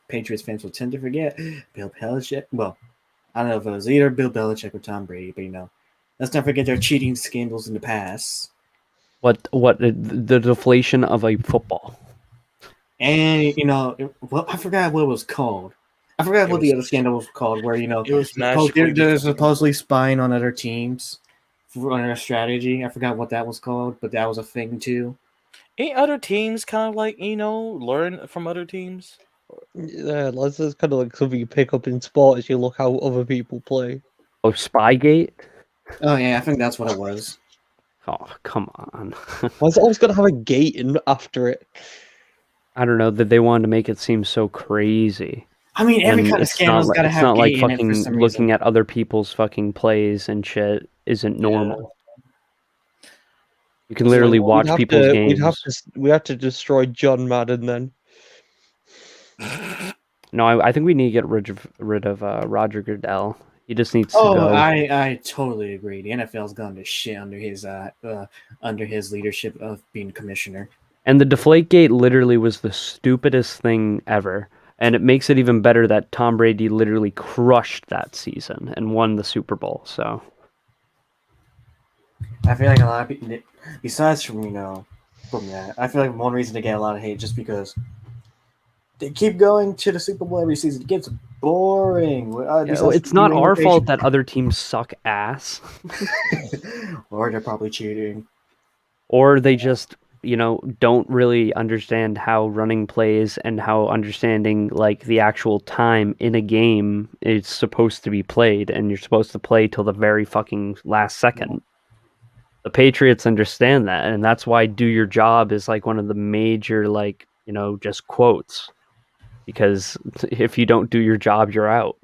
Patriots fans will tend to forget Bill Belichick. Well, I don't know if it was either Bill Belichick or Tom Brady, but let's not forget their cheating scandals in the past. What the deflation of a football? And I forgot what it was called. I forgot It what the was- other scandal was called, where It was magically they're becoming- supposedly spying on other teams for their strategy. I forgot what that was called, but that was a thing too. Ain't other teams kind of like learn from other teams? Yeah, that's kind of like something you pick up in sport as you look how other people play. Oh, Spygate? Oh yeah, I think that's what it was. Oh, come on. Why is it always got to have a gate in after it? I don't know that they wanted to make it seem so crazy. I mean, every And kind of it's scandal's not, got to it's have not like gay in it for fucking some looking reason. at other people's fucking plays and shit isn't normal. You can literally watch people's games. We have to destroy John Madden then. No, I think we need to get rid of Roger Goodell. He just needs to Oh, go. I totally agree. The NFL's gone to shit under his leadership of being commissioner. And the Deflategate literally was the stupidest thing ever. And it makes it even better that Tom Brady literally crushed that season and won the Super Bowl. So I feel like a lot of people, besides from that, I feel like one reason to get a lot of hate just because they keep going to the Super Bowl every season. It gets boring. it's not our fault that other teams suck ass. Or they're probably cheating. Or they just, don't really understand how running plays and how understanding like the actual time in a game is supposed to be played, and you're supposed to play till the very fucking last second. The Patriots understand that, and that's why "do your job" is like one of the major just quotes. Because if you don't do your job, you're out.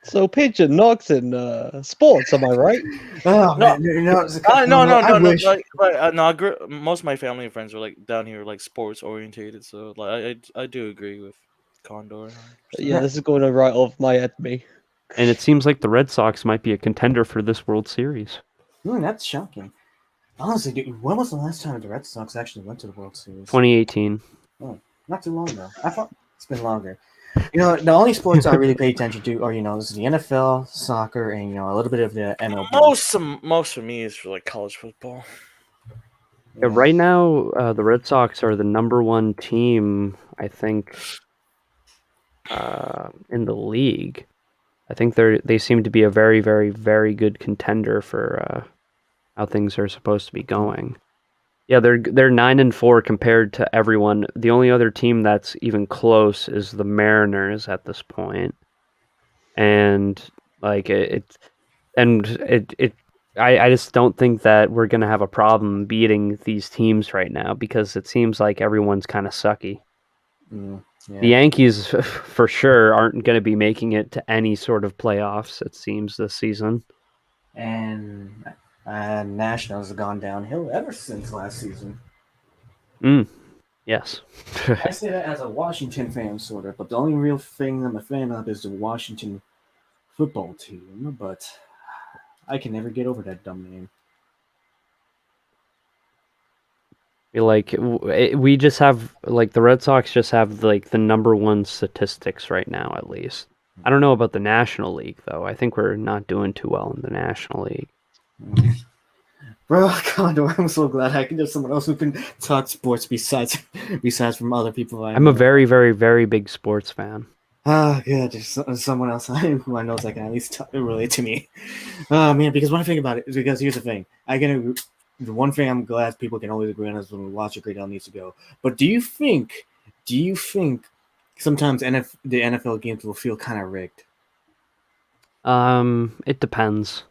So Pigeon knocks in sports, am I right? Oh, No, man, no. wish. Most of my family and friends are like down here, like sports orientated. So like, I do agree with Condor. 100%. Yeah, this is going to right off my head, me. And it seems like the Red Sox might be a contender for this World Series. That's shocking. Honestly, dude, when was the last time the Red Sox actually went to the World Series? 2018. Oh, not too long ago. I thought it's been longer. The only sports I really pay attention to are, this is the NFL, soccer, and a little bit of the MLB. Most for me is for like college football. Yeah, right now, the Red Sox are the number one team, I think, in the league. I think they seem to be a very, very, very good contender for how things are supposed to be going. Yeah, they're 9-4 compared to everyone. The only other team that's even close is the Mariners at this point, and like I just don't think that we're gonna have a problem beating these teams right now because it seems like everyone's kind of sucky. Yeah. The Yankees, for sure, aren't going to be making it to any sort of playoffs, it seems, this season. And Nationals have gone downhill ever since last season. Yes. I say that as a Washington fan, sort of, but the only real thing I'm a fan of is the Washington football team, but I can never get over that dumb name. Like, we just have, like, the Red Sox just have, like, the number one statistics right now, at least. I don't know about the National League, though. I think we're not doing too well in the National League. Bro, Condor, I'm so glad I can get someone else who can talk sports besides from other people. I'm a very, very, very big sports fan. Ah, good. There's someone else who I know that can at least relate to me. Oh, man, because one thing about it is because here's the thing. The one thing I'm glad people can always agree on is when we watch a great deal needs to go. But do you think sometimes the NFL games will feel kind of rigged? It depends.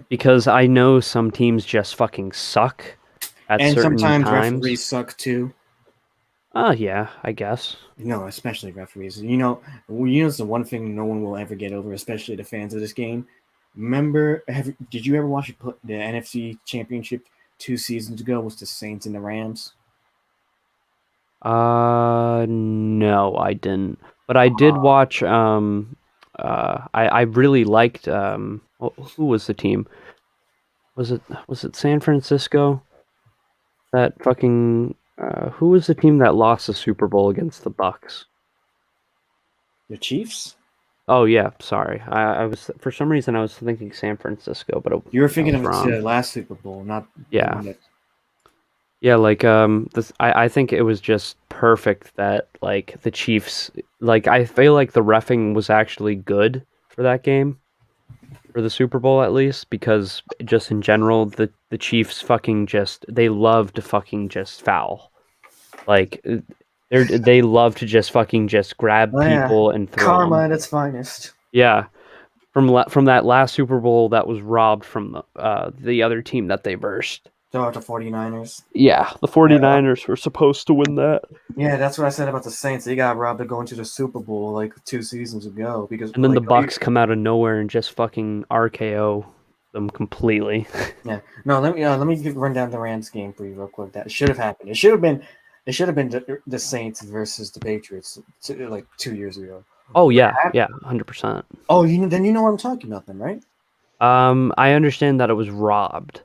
Because I know some teams just fucking suck at and certain sometimes times. Referees suck too. Yeah, I guess. Especially referees. It's the one thing no one will ever get over, especially the fans of this game. Remember, did you ever watch the NFC Championship 2 seasons ago? Was the Saints and the Rams? No, I didn't. But I did watch. I really liked. Who was the team? Was it San Francisco? That fucking. Who was the team that lost the Super Bowl against the Bucks? The Chiefs? Oh yeah, sorry. I was for some reason I was thinking San Francisco, but you were thinking of wrong. the last Super Bowl, not yeah. Yeah, like I think it was just perfect that like the Chiefs, like I feel like the reffing was actually good for that game, for the Super Bowl at least, because just in general the Chiefs fucking just they love to fucking just foul. Like they love to just fucking just grab Oh, yeah. people and throw Karma them. at its finest. Yeah, from that last Super Bowl that was robbed from the other team that they versed. Throw out the 49ers. Yeah, the 49ers were supposed to win that. Yeah, that's what I said about the Saints. They got robbed of going to the Super Bowl like 2 seasons ago because And then like, the Bucks come out of nowhere and just fucking RKO them completely. Yeah. No, let me run down the Rams game for you real quick. That should have happened. It should have been the Saints versus the Patriots like 2 years ago. Oh yeah, 100%. Oh, then you know what I'm talking about then, right? I understand that it was robbed,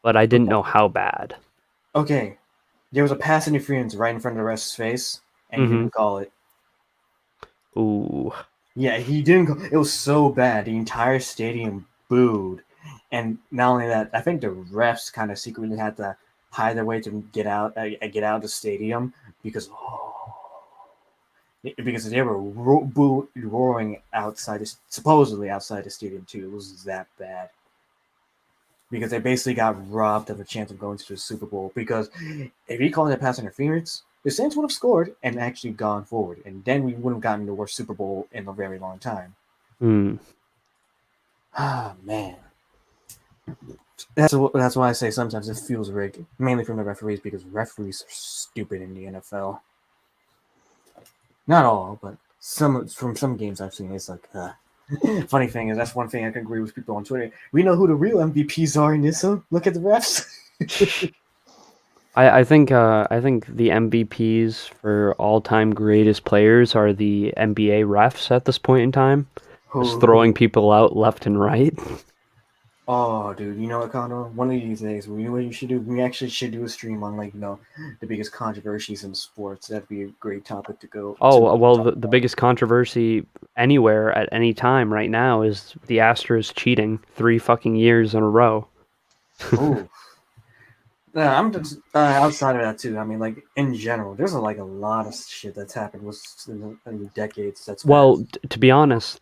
but I didn't know how bad. Okay. There was a pass interference right in front of the ref's face, and he didn't call it. Ooh. Yeah, he didn't call. It was so bad. The entire stadium booed. And not only that, I think the refs kind of secretly had to hide their way to get out of the stadium because they were roaring supposedly outside the stadium too. It was that bad because they basically got robbed of a chance of going to the Super Bowl. Because if he called that pass interference, the Saints would have scored and actually gone forward, and then we wouldn't have gotten the worst Super Bowl in a very long time. Ah, man. That's why I say sometimes it feels rigged, mainly from the referees, because referees are stupid in the NFL. Not all, but from some games I've seen, it's like, funny thing is, that's one thing I can agree with people on Twitter. We know who the real MVPs are in this, so look at the refs. I think the MVPs for all-time greatest players are the NBA refs at this point in time, just throwing people out left and right. Oh, dude, you know what, Condor? One of these days, what you should do? We actually should do a stream on, like, the biggest controversies in sports. That'd be a great topic to go. Oh, well, the biggest controversy anywhere at any time right now is the Astros cheating 3 fucking years in a row. Ooh. Yeah, I'm just outside of that too. I mean, like in general, there's a lot of shit that's happened in the decades. To be honest,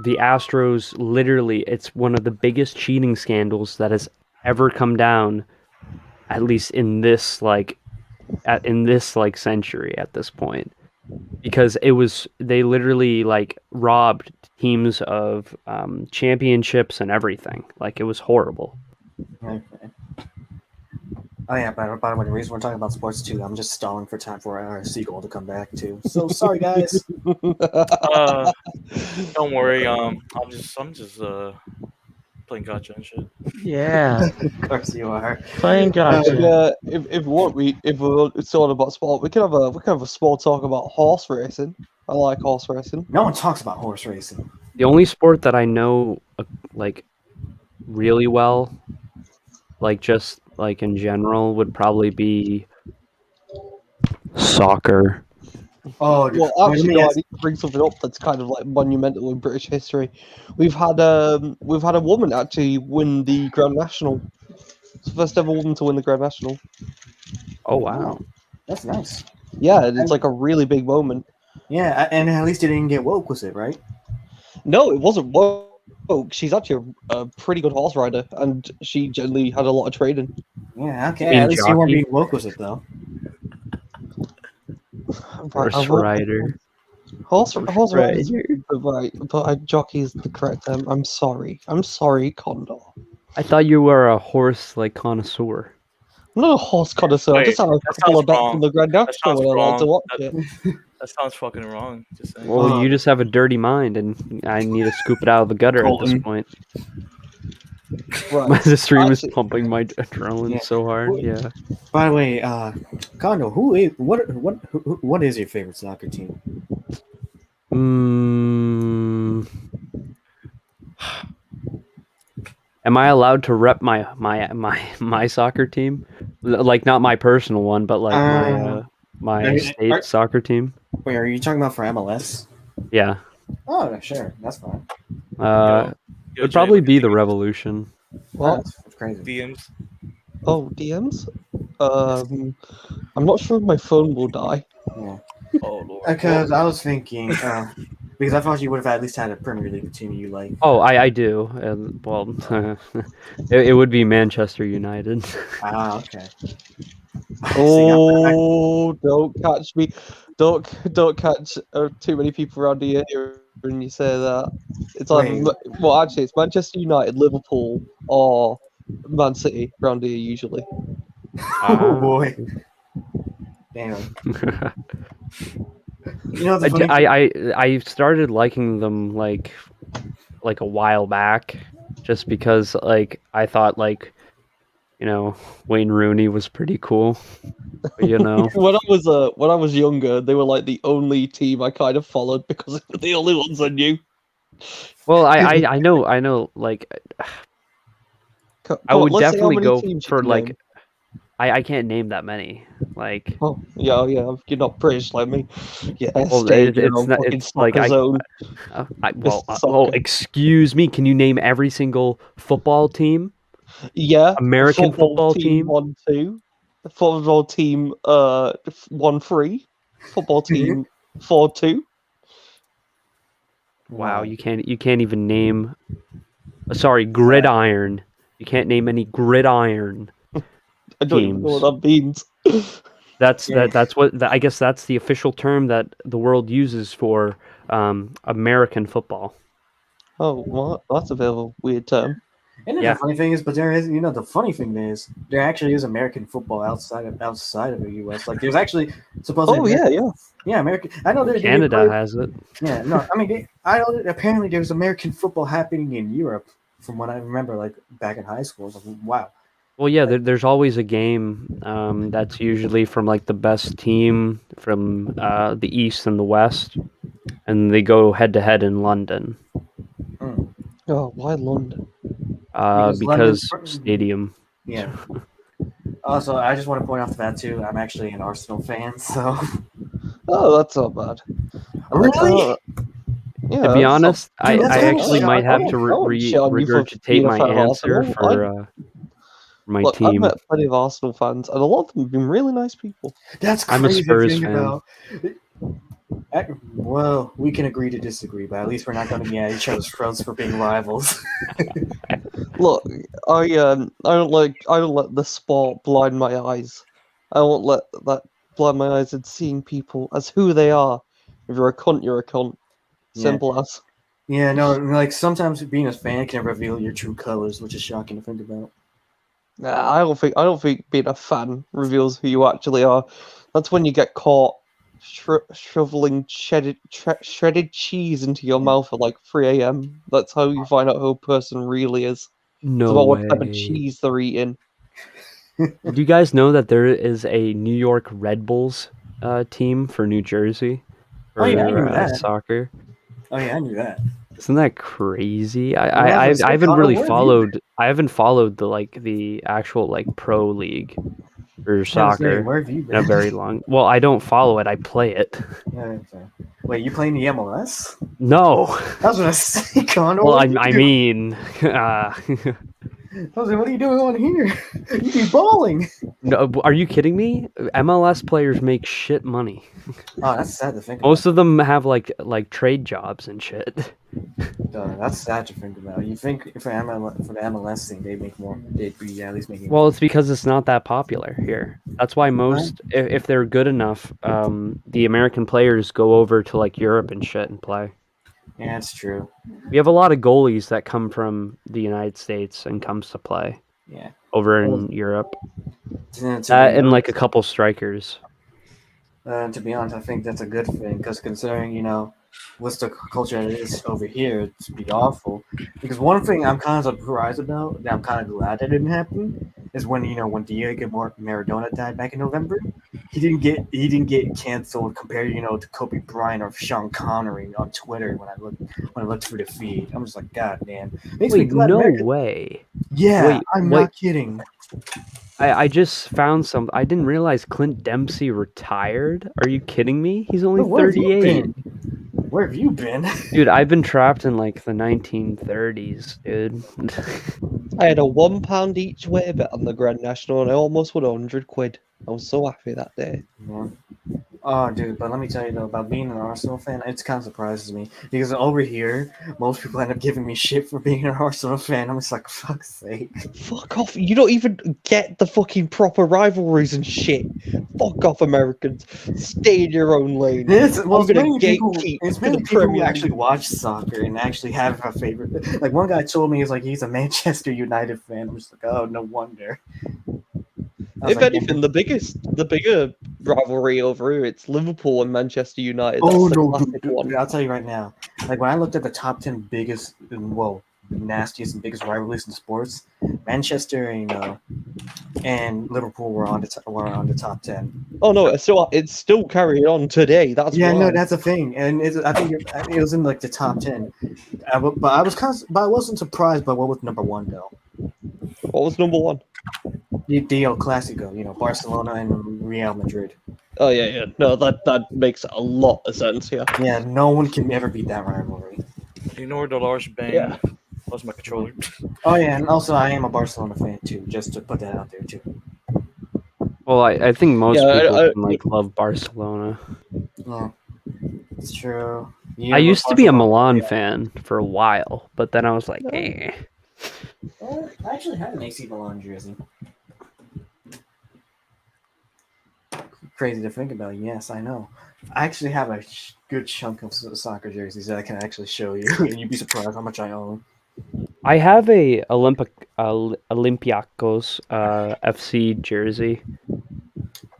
the Astros literally, it's one of the biggest cheating scandals that has ever come down, at least in this century at this point, because they literally like robbed teams of championships and everything. Like, it was horrible. Okay. Oh yeah, by the way, the reason we're talking about sports too, I'm just stalling for time for our sequel to come back too. So sorry, guys. Don't worry. I'm just playing gotcha and shit. Yeah, Of course you are. playing gotcha. If we're talking about sport, we can have a small talk about horse racing. I like horse racing. No one talks about horse racing. The only sport that I know like really well, like just like in general, would probably be soccer. Oh, Well, actually, I need to bring something up that's kind of like monumental in British history. We've had a woman actually win the Grand National. It's the first ever woman to win the Grand National. Oh wow, that's nice. Yeah, it's like a really big moment. Yeah, and at least you didn't get woke with it, right? No, it wasn't woke. She's actually a pretty good horse rider, and she generally had a lot of training. Yeah, okay. At least you weren't being woke with it, though. Horse rider. Horse rider. Right, but jockey is the correct term. I'm sorry, Condor. I thought you were a horse like connoisseur. I'm not a horse connoisseur. I just had a couple of bets from the Grand National and I like to watch it. That sounds fucking wrong. Just saying. Well, you just have a dirty mind, and I need to scoop it out of the gutter at this point. Right. The stream is pumping my adrenaline so hard. Yeah. By the way, Kondo, what is your favorite soccer team? Am I allowed to rep my soccer team? Like, not my personal one, but like my state soccer team. Wait, are you talking about for MLS? Yeah. Oh, sure, that's fine. It would probably be the Revolution. What? That's crazy. DMs. Oh, DMs? I'm not sure if my phone will die. Yeah. Oh lord. Because I was thinking, because I thought you would have at least had a Premier League team you like. Oh, I do. Well, it would be Manchester United. Ah, okay. Oh, don't catch me! Don't catch too many people around here when you say that. It's either Wait. well, actually, it's Manchester United, Liverpool, or Man City around here usually. Oh boy. Damn. You know the funny I started liking them like a while back, just because like I thought like Wayne Rooney was pretty cool. But, when I was younger, they were like the only team I kind of followed because they were the only ones I knew. Well, I know like I would definitely go for like name. I can't name that many. Like, Oh yeah, you're not British like me. Yeah, well, stay in your it's own not. fucking It's like soccer zone. well, Mr. oh, Soccer. excuse me. Can you name every single football team? Yeah, American football team? 1-2, football team 1-3, football team 4-2. Wow, you can't even name. Sorry, gridiron. You can't name any gridiron. I don't even know what that means. That's what I guess that's the official term that the world uses for American football. Oh, well, that's a bit of a weird term. And the funny thing is, but there is, the funny thing is, there actually is American football outside of the U.S. Like, there's actually supposedly. Oh yeah, American. I know there's Canada has it. Yeah, no, I mean, I know that apparently there's American football happening in Europe, from what I remember, like back in high school. I was like, wow. Well, yeah, there's always a game that's usually from like the best team from the East and the West, and they go head to head in London. Oh, why London? Because stadium. Yeah. Also, I just want to point out that too. I'm actually an Arsenal fan, so. Oh, that's not bad. Really? Yeah, to be honest, I that's actually kinda might have shocking. to being regurgitate a my fan of answer Arsenal. for my Look, I've team. met plenty of Arsenal fans, and a lot of them have been really nice people. That's I'm a crazy Spurs thing fan. about. Well, we can agree to disagree, but at least we're not going to be at each other's throats for being rivals. Look, I don't let the sport blind my eyes. I won't let that blind my eyes in seeing people as who they are. If you're a cunt, you're a cunt. Simple as. Yeah, no, like sometimes being a fan can reveal your true colors, which is shocking to think about. Nah, I don't think being a fan reveals who you actually are. That's when you get caught shoveling shredded cheese into your mouth at like 3 a.m. That's how you find out who a person really is. No It's about way. what type of cheese they're eating. Do you guys know that there is a New York Red Bulls team for New Jersey for Oh, yeah, I knew that. soccer? Oh yeah, I knew that. Isn't that crazy? Yeah, I so haven't Connor, really where have you followed. I haven't followed the actual pro league for soccer where have you in a been? very long. Well, I don't follow it. I play it. Yeah, okay. Wait, you playing the MLS? No. I was gonna say, Connor. Well, what are you I doing? mean, I was like, what are you doing on here? You be balling. no. Are you kidding me? MLS players make shit money. Oh, that's sad to think about. Most of them have like trade jobs and shit. That's sad to think about. You think for the MLS thing, they make more? They'd be at least making. Well, it's because it's not that popular here. That's why most, if they're good enough, the American players go over to like Europe and shit and play. Yeah, it's true. We have a lot of goalies that come from the United States and comes to play. Yeah. Over in Europe. And like a couple strikers. To be honest, I think that's a good thing because considering what's the culture that is over here, it'd be awful. Because one thing I'm kind of surprised about, that I'm kind of glad that didn't happen, is when Diego Maradona died back in November, he didn't get canceled compared to Kobe Bryant or Sean Connery on Twitter when I looked through the feed. I'm just like, God damn. Makes me glad no America... way. Yeah, I'm not kidding. I just found some. I didn't realize Clint Dempsey retired. Are you kidding me? He's only 38. Where have you been? Dude, I've been trapped in like the 1930s, dude. I had a £1 each way bet on the Grand National, and I almost won £100. I was so happy that day. Yeah. Oh, dude, but let me tell you though, about being an Arsenal fan, it kind of surprises me because over here, most people end up giving me shit for being an Arsenal fan. I'm just like, fuck's sake. Fuck off! You don't even get the fucking proper rivalries and shit. Fuck off, Americans. Stay in your own lane. It's I'm gonna gatekeep it's for the mainly people who Premier actually League. watch soccer and actually have a favorite. Like one guy told me he's a Manchester United fan. I'm just like, oh, no wonder. I was If like, anything, the bigger rivalry over here, it's Liverpool and Manchester United. oh That's the no, classic dude, one. I'll tell you right now. Like when I looked at the top 10 biggest, nastiest and biggest rivalries in sports, Manchester and Liverpool were on the top 10. Oh no, it's still carrying on today. That's Yeah, why. no, that's a thing, and I think it was in like the top 10. But I wasn't surprised by what was number one though. What was number one? The El Clasico, Barcelona and Real Madrid. Oh yeah. No, that makes a lot of sense. Yeah. Yeah, no one can ever beat that rivalry. You know where the large bang? Yeah. Lost my controller. Oh yeah, and also I am a Barcelona fan too, just to put that out there too. Well, I think most Yeah, people love Barcelona. Yeah, it's true. I used to be a Milan fan for a while, but then I was like, eh. Well, I actually have an AC Milan jersey. Crazy to think about. Yes, I know. I actually have a good chunk of soccer jerseys that I can actually show you, and you'd be surprised how much I own. I have a Olympiacos FC jersey.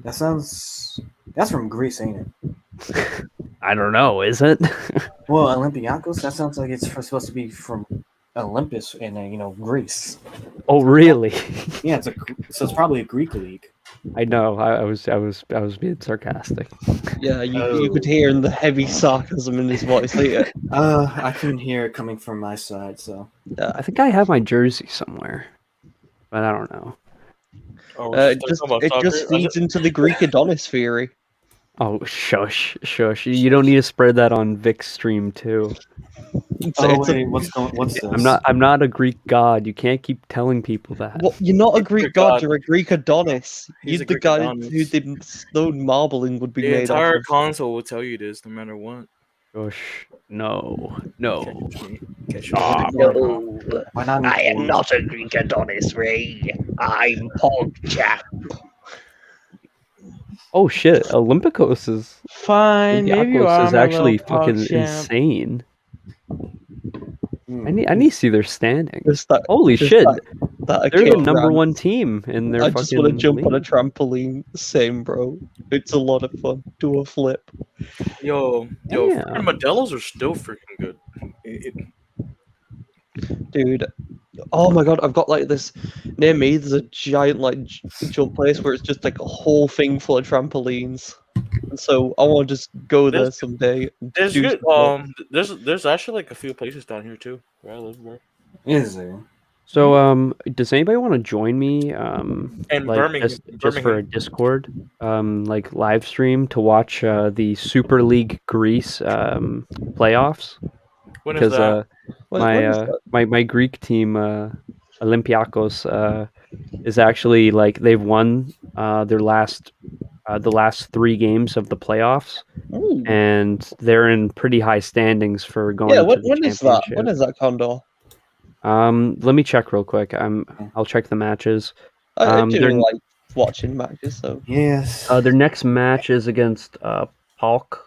That's from Greece, ain't it? I don't know, is it? Well, Olympiacos. That sounds like it's supposed to be from Olympus in Greece. Oh, really? Yeah, so it's probably a Greek league. I know. I was being sarcastic. Yeah, you could hear in the heavy sarcasm in his voice later. I couldn't hear it coming from my side, so. I think I have my jersey somewhere, but I don't know. Oh, It just feeds into the Greek Adonis theory. Oh, shush. You don't need to spread that on Vic's stream too. What's this? I'm not a Greek god. You can't keep telling people that. Well, you're not a Greek god, you're a Greek Adonis. He's You're a the Greek guy Adonis. who the stone marbling would be The made entire of. console will tell you this, no matter what. Shush. No. Ah, no. Why not? I am not a Greek Adonis, Ray. I'm PogChamp. Oh shit! Olympicos is Fine, maybe you are is my actually little fucking PogChamp. insane. I need to see their standings. Just that, Holy just shit! that They're the kid number ran. one team in their I fucking just want to jump on a league. trampoline. Same, bro. It's a lot of fun. Do a flip. Yo, Yeah. freaking Modelos are still freaking good. Dude. Oh my god, I've got like this near me. There's a giant jump place where it's just like a whole thing full of trampolines. And so I want to just go there someday. And There's do good. some There's actually like a few places down here too where I live, bro. Is there? So, does anybody want to join me? And like Birmingham, just for a Discord, like live stream to watch the Super League Greece playoffs? When is Because that? when is that? my Greek team Olympiacos is actually like they've won their the last 3 games of the playoffs, Ooh. and they're in pretty high standings for going Yeah, to the when is that? championship. When is that, Condor? Let me check real quick. I'll check the matches. I do they're- like watching matches, so Yes. Their next match is against Palk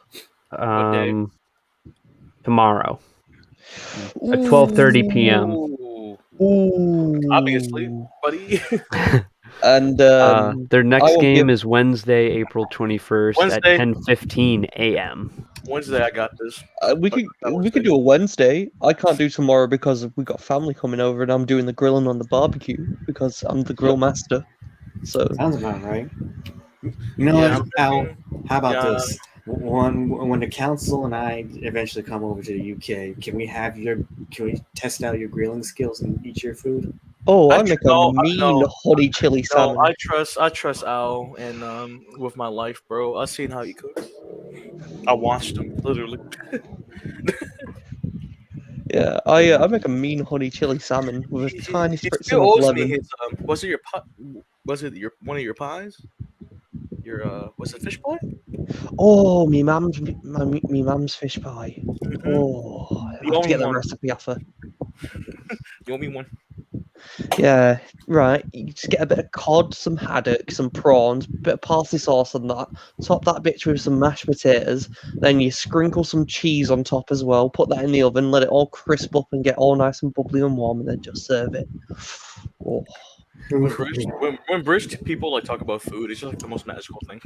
day? tomorrow at 12:30 p.m. Ooh. I'll be asleep, buddy. And Their next will game give- is Wednesday, April 21st at Wednesday. 10:15 a.m. Wednesday, I got this. we could do a Wednesday. I can't do tomorrow because we got family coming over, and I'm doing the grilling on the barbecue because I'm the grill master. So Sounds about right. You know Yeah, what, Al? How about yeah. this? When the council and I eventually come over to the UK, can we test out your grilling skills and eat your food? oh, I I make know, a I mean know. honey chili salmon. No, I trust Al and with my life, bro. I seen how he cooks. I watched them literally. Yeah, I make a mean honey chili salmon with a tiny He spritz still of owes me lemon. his. Was it your Was it your one of your pies? Your was it fish pie? Oh, me mum's fish pie. Oh, I You have owe to me get the one. recipe off her. You owe me one. Yeah, right. You just get a bit of cod, some haddock, some prawns, bit of parsley sauce on that. Top that bitch with some mashed potatoes. Then you sprinkle some cheese on top as well. Put that in the oven, let it all crisp up and get all nice and bubbly and warm, and then just serve it. Oh, When British people like talk about food, it's just like the most magical thing.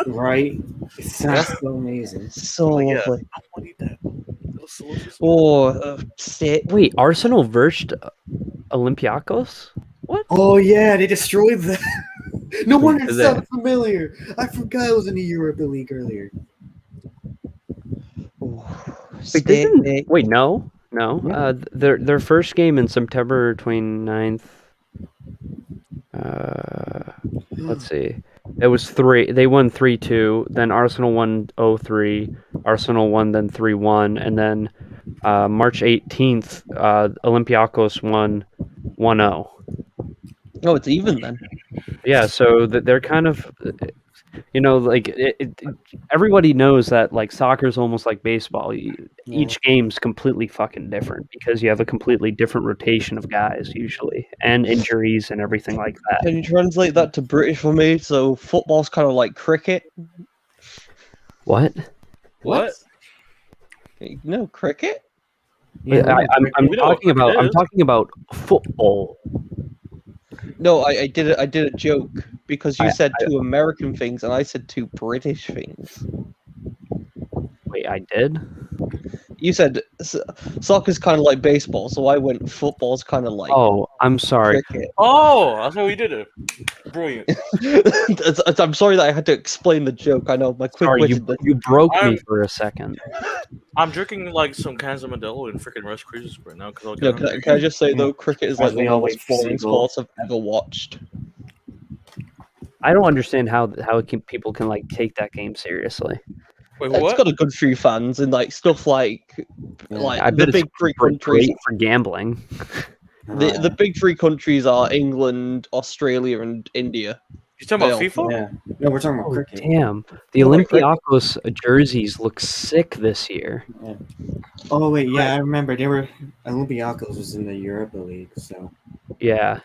Right? It sounds so amazing. so Like, yeah. lovely. I want to eat that. That looks delicious. Oh, steak. Wait, Arsenal versed Olympiacos? What? Oh yeah, they destroyed that. No wonder it Is it- sounded familiar. I forgot it was in the Europa League earlier. Wait, Steak, didn't, wait, no. Yeah. Their first game in September 29th. Let's see. It was 3. They won 3-2. Then Arsenal won 0-3. Arsenal won then 3-1, and then March 18th, Olympiacos won 1-0. Oh, it's even then. Yeah, so they're kind of, like everybody knows that like soccer is almost like baseball. Each game's completely fucking different because you have a completely different rotation of guys usually, and injuries and everything like that. Can you translate that to British for me? So football's kind of like cricket. What? What? No, cricket? I'm We know what talking about. cricket I'm is. talking about football. No, I did it. I did a joke because you I- said two American things and I said two British things. Wait, I did. You said soccer's kind of like baseball, so I went football's kind of like Oh, I'm sorry. cricket. Oh, that's how we did it. Brilliant. I'm sorry that I had to explain the joke. I know my quick Sorry, witted. you broke me I'm- for a second. I'm drinking like some cans of Modelo and freaking Rice Krispies right now because No, can I just say though, cricket is like As we one of all the wait most for boring Seagull. sports I've ever watched. I don't understand how people can like take that game seriously. Wait, It's what? got a good few fans and like stuff like I the bet big it's three countries. great for gambling. The big three countries are England, Australia, and India. You talking about They FIFA? Yeah. No, we're talking about cricket. Damn, the Oh, cricket. Olympiacos jerseys look sick this year. Oh wait, yeah, I remember they were Olympiacos was in the Europa League, so Yeah,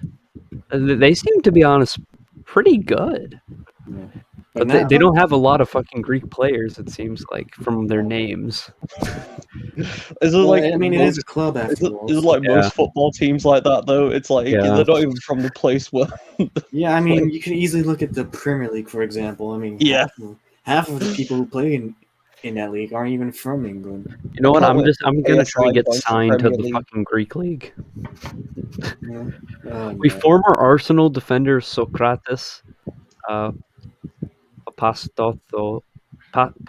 they seem to be honest pretty good, yeah. but now- they don't have a lot of fucking Greek players. It seems like from their names. Is it Well, like I mean, it most, is a club is after it, all. is it like Yeah. most football teams like that though? It's like Yeah. they're not even from the place where. Yeah, I mean, you can easily look at the Premier League, for example. I mean, Yeah. half of the people who play in that league aren't even from England. You know what? can't I'm wait gonna for try to KSI get going to signed to Premier the League. fucking Greek league. Yeah. Oh, We no. former Arsenal defender Socrates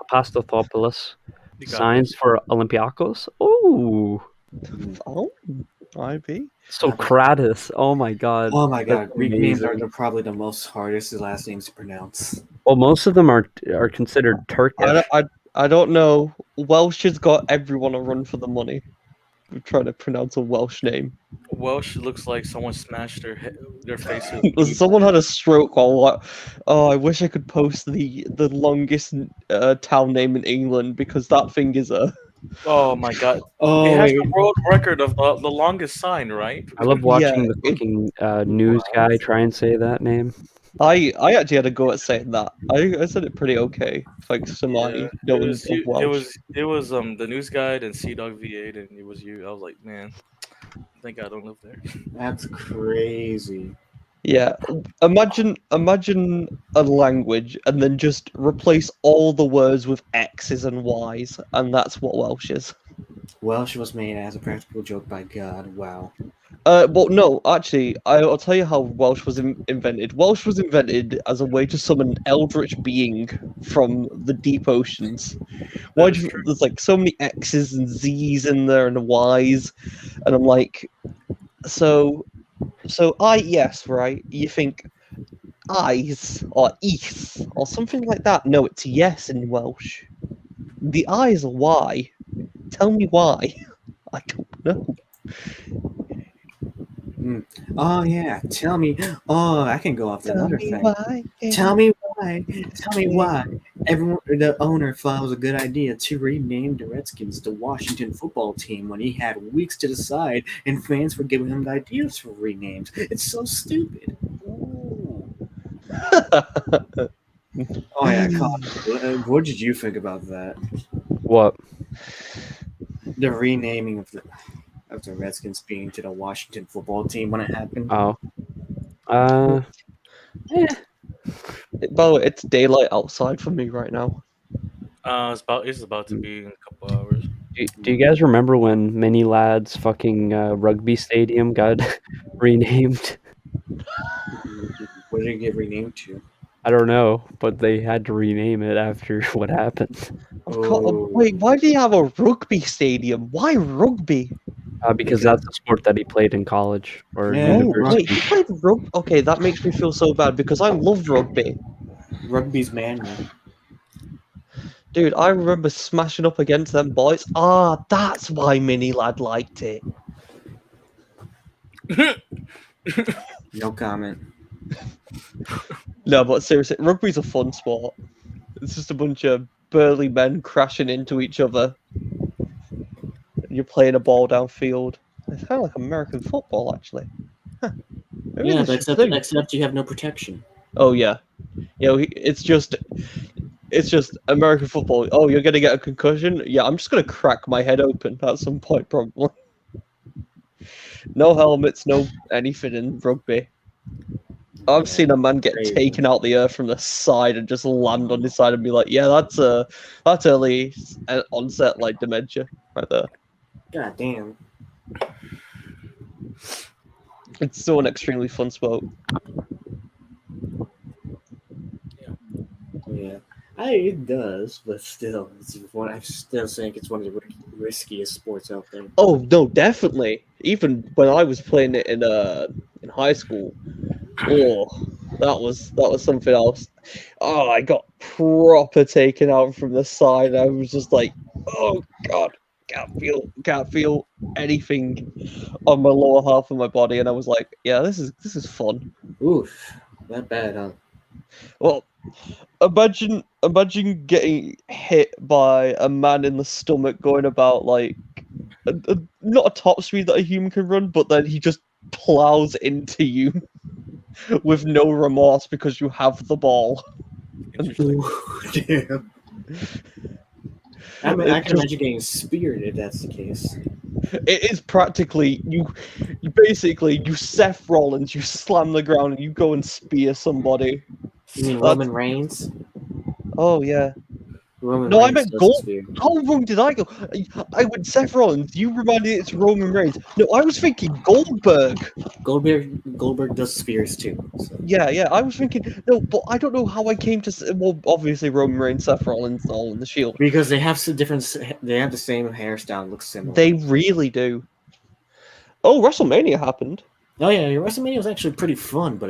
Papastathopoulos You got signs for Olympiacos. Oh, Oh, IB. Socrates! Oh my god! Oh my god, That's Greek names are amazing. probably the most hardest last names to pronounce. Well, most of them are considered Turkish. I don't know. Welsh has got everyone a run for the money. I'm trying to pronounce a Welsh name. Welsh looks like someone smashed their face. with- Someone had a stroke while what? Oh, I wish I could post the longest town name in England because that thing is a. Oh my god! Oh, It has wait. the world record of the longest sign, right? I love watching Yeah, the fucking news guy try and say that name. I actually had a go at saying that. I said it pretty okay. Thanks to my Yeah, knowledge of Welsh. it was the news guide and Sea Dog V8 and it was you. I was like, man, thank God I don't live there. That's crazy. Yeah, imagine a language and then just replace all the words with X's and Y's, and that's what Welsh is. Welsh was made as a practical joke by God. Wow. Well, no, actually, I'll tell you how Welsh was invented. Welsh was invented as a way to summon an eldritch being from the deep oceans. Why do you, there's like so many X's and Z's in there and Y's, and I'm like, so yes, right? You think eyes or ees or something like that. No, it's yes in Welsh. The eyes are Y. Tell me why. I don't know. Oh yeah, tell me. Oh, I can go off Tell another me thing. why. Tell me why. Tell me why. Everyone, the owner thought it was a good idea to rename the Redskins the Washington Football Team when he had weeks to decide, and fans were giving him ideas for renames. It's so stupid. Oh yeah, Colin, what did you think about that? What? The renaming of the Redskins being to the Washington Football Team when it happened. Oh. By the way, it's daylight outside for me right now. It's about to be in a couple hours. Do you guys remember when Mini Lads fucking rugby stadium got renamed? What did it get renamed to? I don't know, but they had to rename it after what happened. Wait, why do you have a rugby stadium? Why rugby? Because that's the sport that he played in college or Yeah, university. Wait, he played rugby? Okay, that makes me feel so bad because I love rugby. Rugby's manly. Dude, I remember smashing up against them boys. Ah, that's why Mini Lad liked it. No comment. No, but seriously, rugby's a fun sport. It's just a bunch of burly men crashing into each other. You're playing a ball downfield. It's kind of like American football, actually. Huh. Maybe Yeah, this but is the thing. except you have no protection. Oh yeah, it's just American football. Oh, you're gonna get a concussion? Yeah, I'm just gonna crack my head open at some point, probably. No helmets, no anything in rugby. I've seen a man get crazy. taken out the earth from the side and just land on his side and be like, "Yeah, that's early onset like dementia right there." God damn. It's still an extremely fun sport. Yeah, it does, but still, I'm still saying it's one of the riskiest sports out there. Oh no, definitely. Even when I was playing it in high school, oh, that was something else. Oh, I got proper taken out from the side. I was just like, oh god, can't feel anything on my lower half of my body, and I was like, yeah, this is fun. Oof, that bad, huh? Well, imagine getting hit by a man in the stomach going about like not a top speed that a human can run, but then he just plows into you with no remorse because you have the ball. Damn. I can imagine getting speared if that's the case. It is practically you basically Seth Rollins, you slam the ground and you go and spear somebody. You mean Roman Reigns? Oh yeah. Roman No, I Reigns meant does Gold. spear. How wrong did I go? I went Seth Rollins. You reminded me it's Roman Reigns. No, I was thinking Goldberg. Goldberg does spears too. So. Yeah. I was thinking no, but I don't know how I came to. Well, obviously Roman Reigns, Seth Rollins, all in the Shield. Because they have some different. They have the same hairstyle, looks similar. They really do. Oh, WrestleMania happened. Oh yeah, your WrestleMania was actually pretty fun, but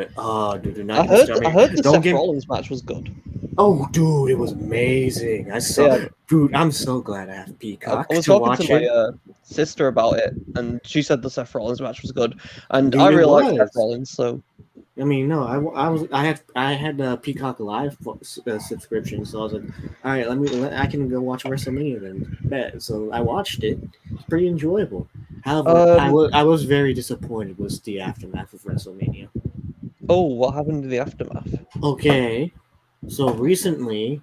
dude, I heard the Seth Rollins match was good. Oh, dude, it was amazing. I saw. Yeah. Dude, I'm so glad I have Peacock I was to talking watch to it. my sister about it, and she said the Seth Rollins match was good, and Dude, I it really like was. Seth Rollins, so. I mean, no, I had the Peacock Live subscription, so I was like, all right, I can go watch WrestleMania then. Bet. So I watched it. It's pretty enjoyable. However, I was very disappointed with the aftermath of WrestleMania. Oh, what happened to the aftermath? Okay, so recently,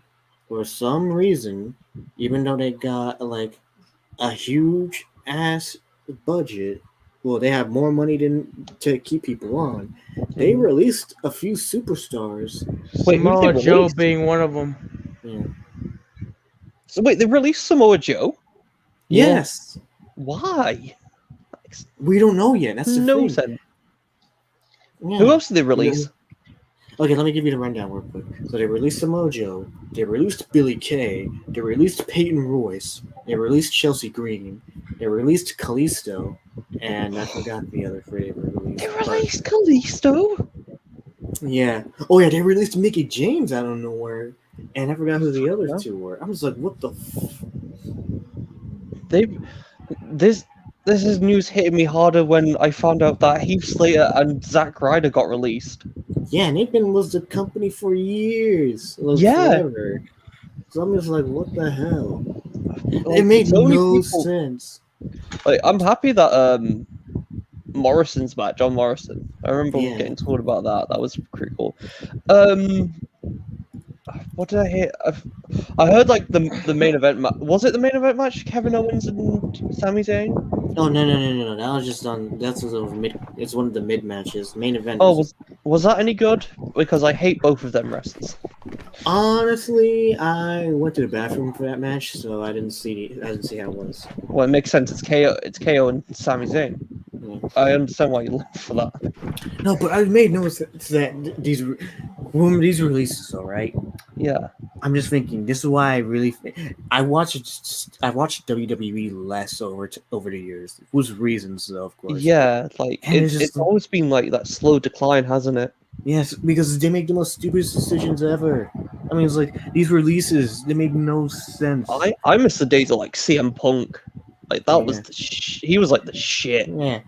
for some reason, even though they got like a huge ass budget, well, they have more money to keep people on. They released a few superstars. Wait, who Samoa did they Joe release? being one of them. Yeah. So wait, they released Samoa Joe? Yes. Why? We don't know yet. That's the No thing. sense. Yeah. Who else did they release? Okay, let me give you the rundown real quick. So they released Samoa Joe, they released Billy Kay, they released Peyton Royce, they released Chelsea Green, they released Kalisto, and I forgot the other three they released. They released Kalisto? Yeah. Oh yeah, they released Mickey James out of nowhere, and I forgot who the other Yeah. two were. I was like, what the? They this this is news hitting me harder when I found out that Heath Slater and Zack Ryder got released. Yeah, and they've been with the company for years, like Yeah. forever. So I'm just like, what the hell? It Like, made so many no people- sense. Like, I'm happy that Morrison's back, John Morrison. I remember Yeah. getting told about that. That was pretty cool. What did I hear? I heard like the main event. Was it the main event match? Kevin Owens and Sami Zayn. Oh no! That was just on. That's a mid. It's one of the mid matches. Main event. Oh, was that any good? Because I hate both of them wrestlers. Honestly, I went to the bathroom for that match, so I didn't see how it was. Well, it makes sense. It's KO. It's KO and Sami Zayn. Yeah. I understand why you look for that. No, but I made no sense that these releases, all right. Yeah. I'm just thinking. This is why I watched WWE less over the years. Whose reasons, though, of course. Yeah, like And it's it's just- always been like that slow decline, hasn't it? Yes, because they make the most stupidest decisions ever. I mean, it's like these releases, they make no sense. I miss the days of like CM Punk. Like that was Yeah. he was like the shit. Yeah.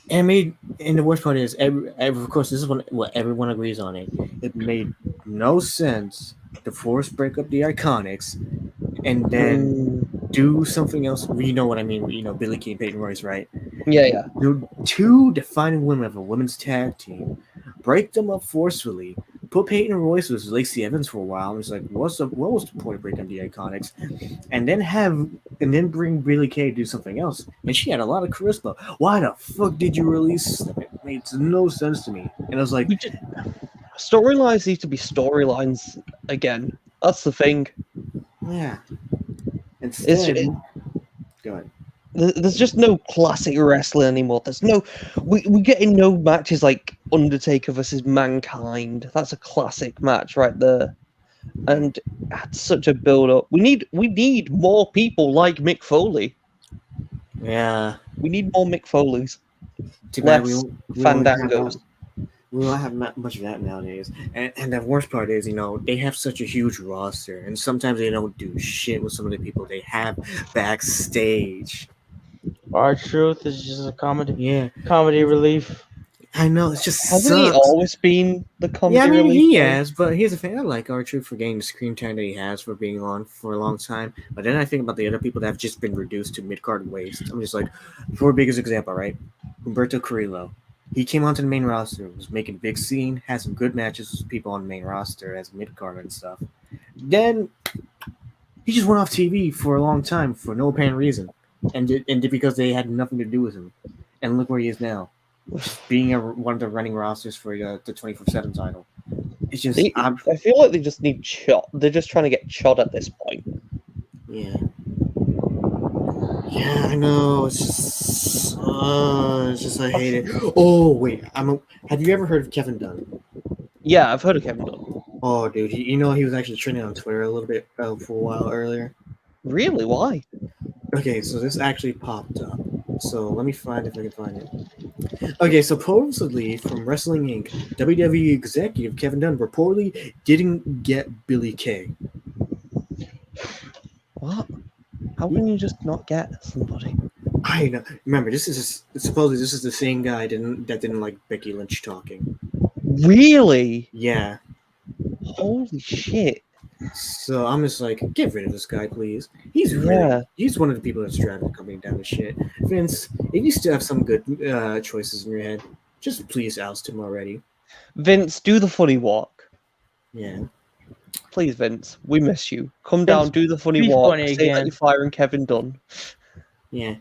And the worst part is, of course, this is what everyone agrees on it. It made no sense to force break up the Iconics and then do something else. You know what I mean? You know, Billie Kay and Peyton Royce, right? Yeah. The two defining women of a women's tag team, break them up forcefully, put Peyton Royce with Lacey Evans for a while. And it's like, what was the point of breaking up the Iconics? And then bring Billie Kay to do something else. And she had a lot of charisma. Why the fuck did you release them? It made no sense to me. And I was like, Storylines need to be storylines again. That's the thing. yeah. Instead, go ahead. There's just no classic wrestling anymore. There's no, we're getting no matches like Undertaker versus Mankind. That's a classic match right there, and that's such a build up. We need more people like Mick Foley. Yeah. We need more Mick Foleys. Too bad Less we don't have Fandangos. that. We don't have much of that nowadays. And the worst part is, they have such a huge roster, and sometimes they don't do shit with some of the people they have backstage. Our Truth is just a comedy. Yeah. Comedy relief. I know, it's just Hasn't he sucks. always been the comedy? Yeah, I mean, relief he guy? has, but here's the thing. I like R-Truth for getting the screen time that he has for being on for a long time. But then I think about the other people that have just been reduced to mid-card waste. I'm just like, for a biggest example, right? Humberto Carrillo. He came onto the main roster, was making a big scene, had some good matches with people on the main roster as mid-card and stuff. Then he just went off TV for a long time for no apparent reason. And because they had nothing to do with him. And look where he is now. Being one of the running rosters for the 24/7 title. It's just I feel like they just need shot. They're just trying to get shot at this point. yeah, I know. It's just I hate it. Oh wait, have you ever heard of Kevin Dunn? Yeah, I've heard of Kevin Dunn. Oh dude, he was actually trending on Twitter a little bit for a while earlier. Really? Why? Okay, so this actually popped up. So let me find if I can find it. Okay, supposedly from Wrestling Inc., WWE executive Kevin Dunn reportedly didn't get Billie Kay. What? How can you just not get somebody? I know. Remember, supposedly this is the same guy that didn't like Becky Lynch talking. Really? Yeah. Holy shit! So I'm just like, get rid of this guy, please. He's one of the people that's driving the company down to shit. Vince, if you still have some good choices in your head, just please oust him already. Vince, do the funny walk. Yeah. Please, Vince, we miss you. Come down, do the funny be walk. funny Say that again. you're firing Kevin Dunn. Yeah.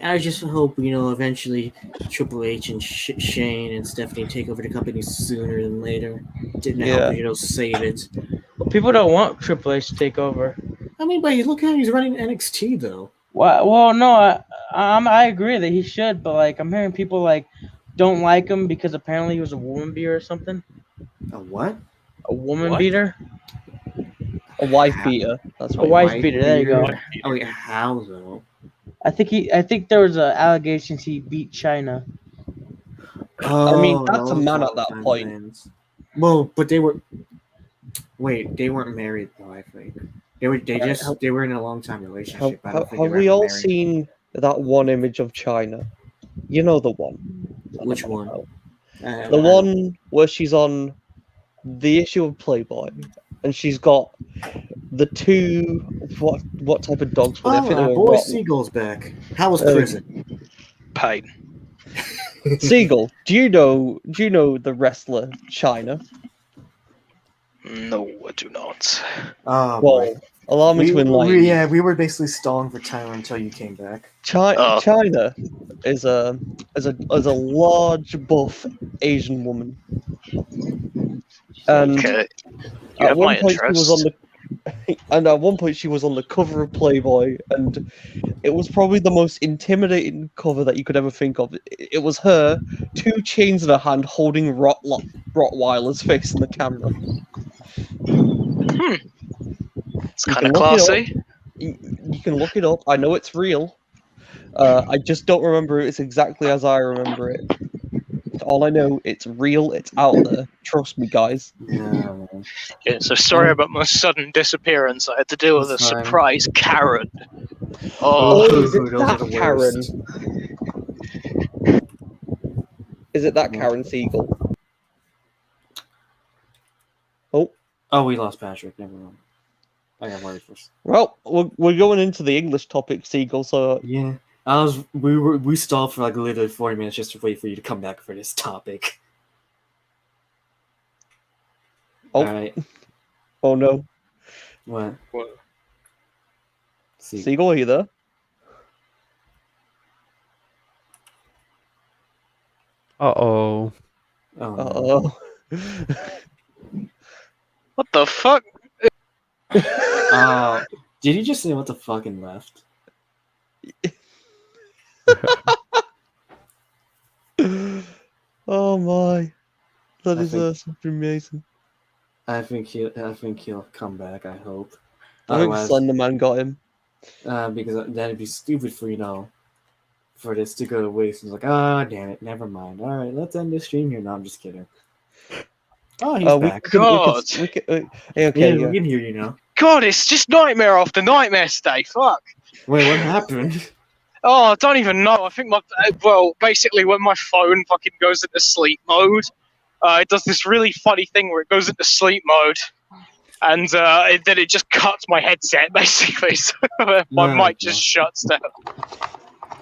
I just hope, eventually Triple H and Shane and Stephanie take over the company sooner than later. Didn't help, save it. People don't want Triple H to take over. I mean, but look how he's running NXT, though. Well, no, I agree that he should, but like I'm hearing people like don't like him because apparently he was a woman beater or something. A what? A woman What? beater? A wife beater. That's A what. wife beater. There you go. Oh, wait, how though? I think there was allegations he beat China. I mean, Oh, that's a those man at that Valentine's point. names. Well, but they were. Wait, they weren't married though. I think they were. They Alright, just. They were in a long-time relationship. I don't think Have they were we ever all married. seen that one image of China? You know the one. that Which I'm on one? about. I The don't- one where she's on the issue of Playboy, and she's got the two. What type of dogs were they? I think they Oh, were boy, Rottweilers. Seagull's back. How was There we prison? Pain. Seagull, do you know the wrestler China? No, I do not. Oh Well, boy. allow me to enlighten you. We were basically stalling for Tyler until you came back. Oh. China is a large buff Asian woman, and Okay. You at have one my point she was on interest. and at one point she was on the cover of Playboy, and it was probably the most intimidating cover that you could ever think of. It was her, two chains in her hand, holding Rottweiler's face in the camera. It's You kind can of look it up. classy. You can look it up. I know it's real. I just don't remember it. It's exactly as I remember it. All I know, it's real. It's out there. Trust me, guys. Yeah, man. Yeah, so sorry about my sudden disappearance. I had to deal with a That's fine. surprise Karen. Oh, Oh, is it those are that the Karen? worst. Is it that Yeah. Karen Siegel? Oh, we lost Patrick. Never mind. I got worried first. Well, we're going into the English topic, Siegel. So Yeah, we stalled for like literally 40 minutes just to wait for you to come back for this topic. Oh. All right. oh no, What? What? See. Siegel, are you there? Uh-oh. Oh. No. Oh. what the fuck? Did you just say what the fucking left? Oh my, that I is think- something amazing. I think he'll come back. I hope. I think Otherwise, Slenderman got him. because that'd be stupid for for this to go to waste. It's like, oh damn it, never mind. All right, let's end this stream here. No, I'm just kidding. Oh, he's back. God. Hey, okay, Yeah, yeah. we can hear you now. God, it's just nightmare after nightmare today. Fuck. Wait, what happened? Oh, I don't even know. I think basically when my phone fucking goes into sleep mode, it does this really funny thing where it goes into sleep mode, and then it just cuts my headset basically. So my Oh, mic just shuts down.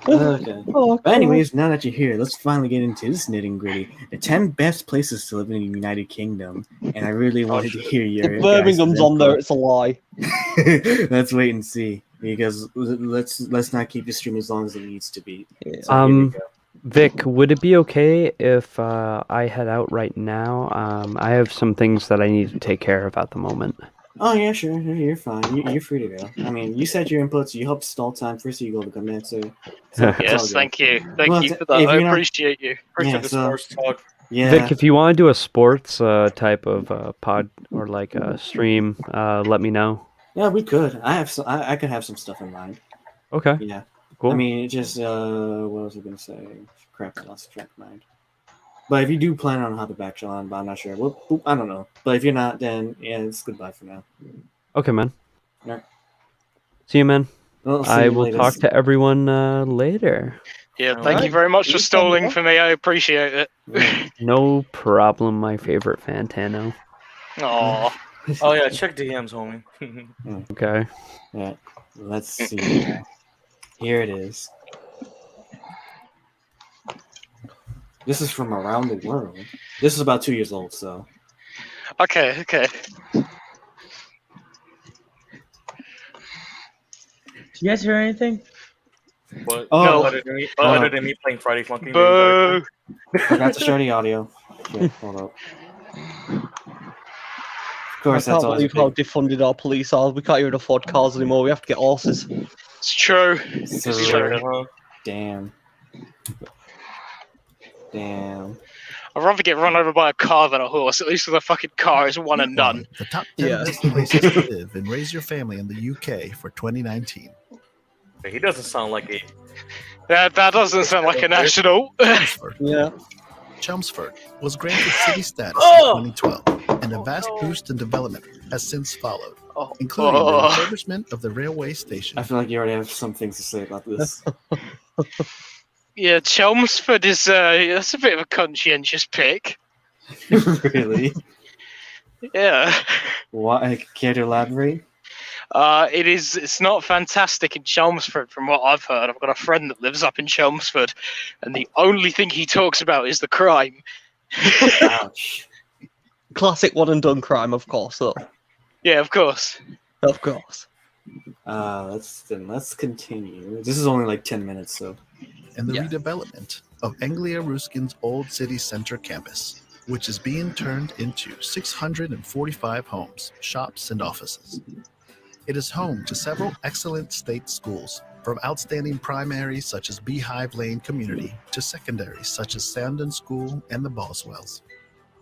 Okay. Oh, But anyways, now that you're here, let's finally get into this nitty gritty. The 10 best places to live in the United Kingdom. And I really wanted to hear your if Birmingham's on there, it's a lie. Let's wait and see. Because let's not keep the stream as long as it needs to be. Yeah. So here we go. Vic, would it be okay if I head out right now? I have some things that I need to take care of at the moment. Oh yeah, sure. You're fine. You're free to go. I mean, you said your inputs. You helped stall time for Seagull to come in. So it's all Yes, good. thank you. Thank Well, you if for that. I you're not- appreciate you. Yeah, the so, sports talk. yeah. Vic, if you want to do a sports type of pod or like a stream, let me know. Yeah, we could. I could have some stuff in mind. Okay, Yeah. cool. I mean, it just what was I gonna say? Crap, I lost track of mind. But if you do plan on how to back on, but I'm not sure. Well, I don't know. But if you're not, then yeah, it's goodbye for now. Okay, man. Alright. See you, man. Well, see I you will later. talk to everyone later. Yeah, thank Alright. you very much for You stalling come for me. I appreciate it. Yeah. No problem, my favorite Fantano. Aw. Oh yeah, check DMs, homie. Okay. Yeah. Let's see. Here it is. This is from around the world. This is about 2 years old, so. Okay. Do you guys hear anything? What? Oh. No, other than me playing Friday Funky. Boo. Forgot to share the audio. Shit, hold up. Of I course, can't that's always believe how defunded our police are. We can't even afford cars anymore. We have to get horses. It's true. So, It's true. damn. I'd rather get run over by a car than a horse. At least with a fucking car, it's one and done. The top 10 Yeah. best places to live and raise your family in the UK for 2019. He doesn't sound like a. That doesn't sound like a national. Oxford, Yeah. Chelmsford was granted city status in 2012, and a vast boost in development has since followed, including the refurbishment of the railway station. I feel like you already have some things to say about this. Yeah, Chelmsford is that's a bit of a conscientious pick. Really? Yeah. Why? Care to elaborate? It's not fantastic in Chelmsford from what I've heard. I've got a friend that lives up in Chelmsford, and the only thing he talks about is the crime. Ouch. Classic one and done crime, of course. Though. Yeah, of course. Of course. Let's continue. This is only like 10 minutes, so. And the redevelopment of Anglia Ruskin's old city center campus, which is being turned into 645 homes, shops, and offices. It is home to several excellent state schools, from outstanding primaries such as Beehive Lane Community to secondaries such as Sandon School and the Boswells.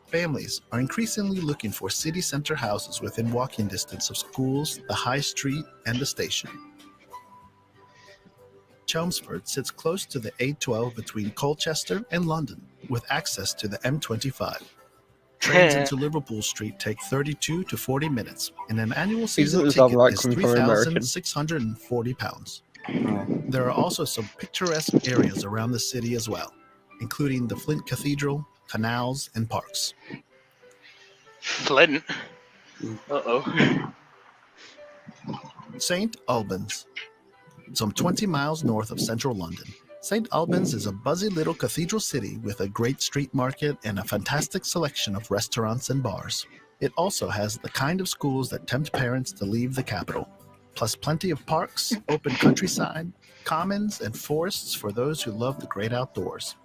Families are increasingly looking for city center houses within walking distance of schools, the high street, and the station. Chelmsford sits close to the A12 between Colchester and London, with access to the M25. Trains into Liverpool Street take 32 to 40 minutes, and an annual season ticket is £3,640. There are also some picturesque areas around the city as well, including the Flint Cathedral, canals, and parks. Flint? Uh-oh. St. Albans. Some 20 miles north of central London, St. Albans is a buzzy little cathedral city with a great street market and a fantastic selection of restaurants and bars. It also has the kind of schools that tempt parents to leave the capital, plus plenty of parks, open countryside, commons, and forests for those who love the great outdoors.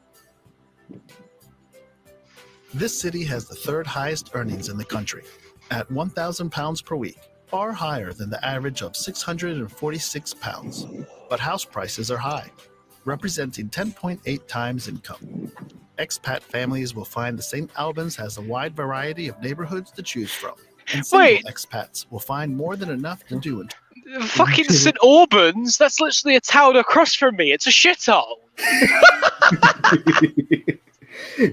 This city has the third highest earnings in the country, at £1,000 per week, far higher than the average of £646. But house prices are high, representing 10.8 times income. Expat families will find the St. Albans has a wide variety of neighborhoods to choose from, and single expats will find more than enough to do. Fucking St. Albans? That's literally a town across from me. It's a shithole.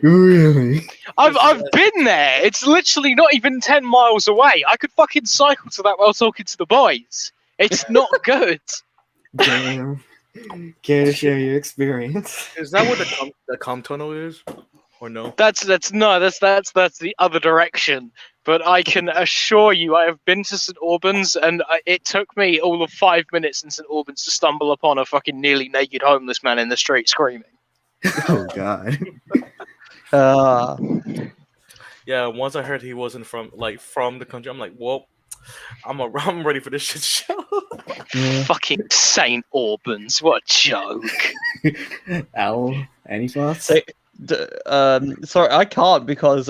Really? I've been there. It's literally not even 10 miles away. I could fucking cycle to that while talking to the boys. It's not good. Damn. Care to share your experience? Is that what the com tunnel is, or no? That's the other direction. But I can assure you, I have been to St. Albans, and it took me all of 5 minutes in St. Albans to stumble upon a fucking nearly naked homeless man in the street screaming. Oh God. Yeah, once I heard he wasn't from the country, I'm like, well, I'm ready for this shit show. Fucking St. Albans, what a joke. Al, any thoughts? Sorry, I can't because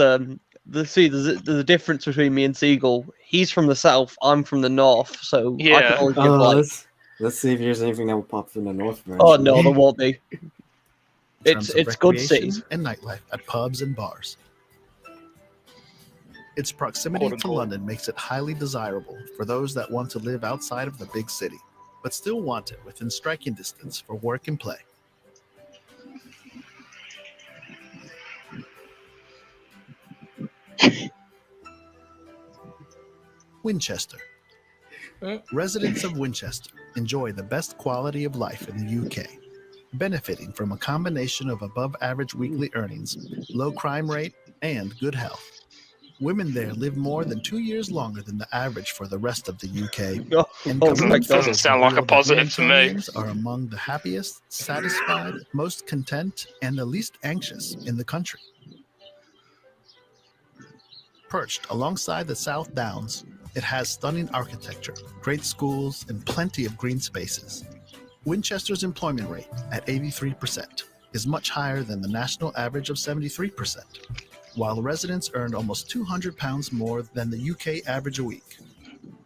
there's a difference between me and Siegel. He's from the south, I'm from the north, so I can only give let's see if there's anything that will pop from the north. Oh no, there won't be. It's good cities and nightlife at pubs and bars. Its proximity to London makes it highly desirable for those that want to live outside of the big city, but still want it within striking distance for work and play. Winchester. Residents of Winchester enjoy the best quality of life in the UK, benefiting from a combination of above-average weekly earnings, low crime rate, and good health. Women there live more than 2 years longer than the average for the rest of the UK. And doesn't sound like a positive to me. Are among the happiest, satisfied, most content, and the least anxious in the country. Perched alongside the South Downs, it has stunning architecture, great schools, and plenty of green spaces. Winchester's employment rate at 83% is much higher than the national average of 73%, while residents earned almost £200 more than the UK average a week.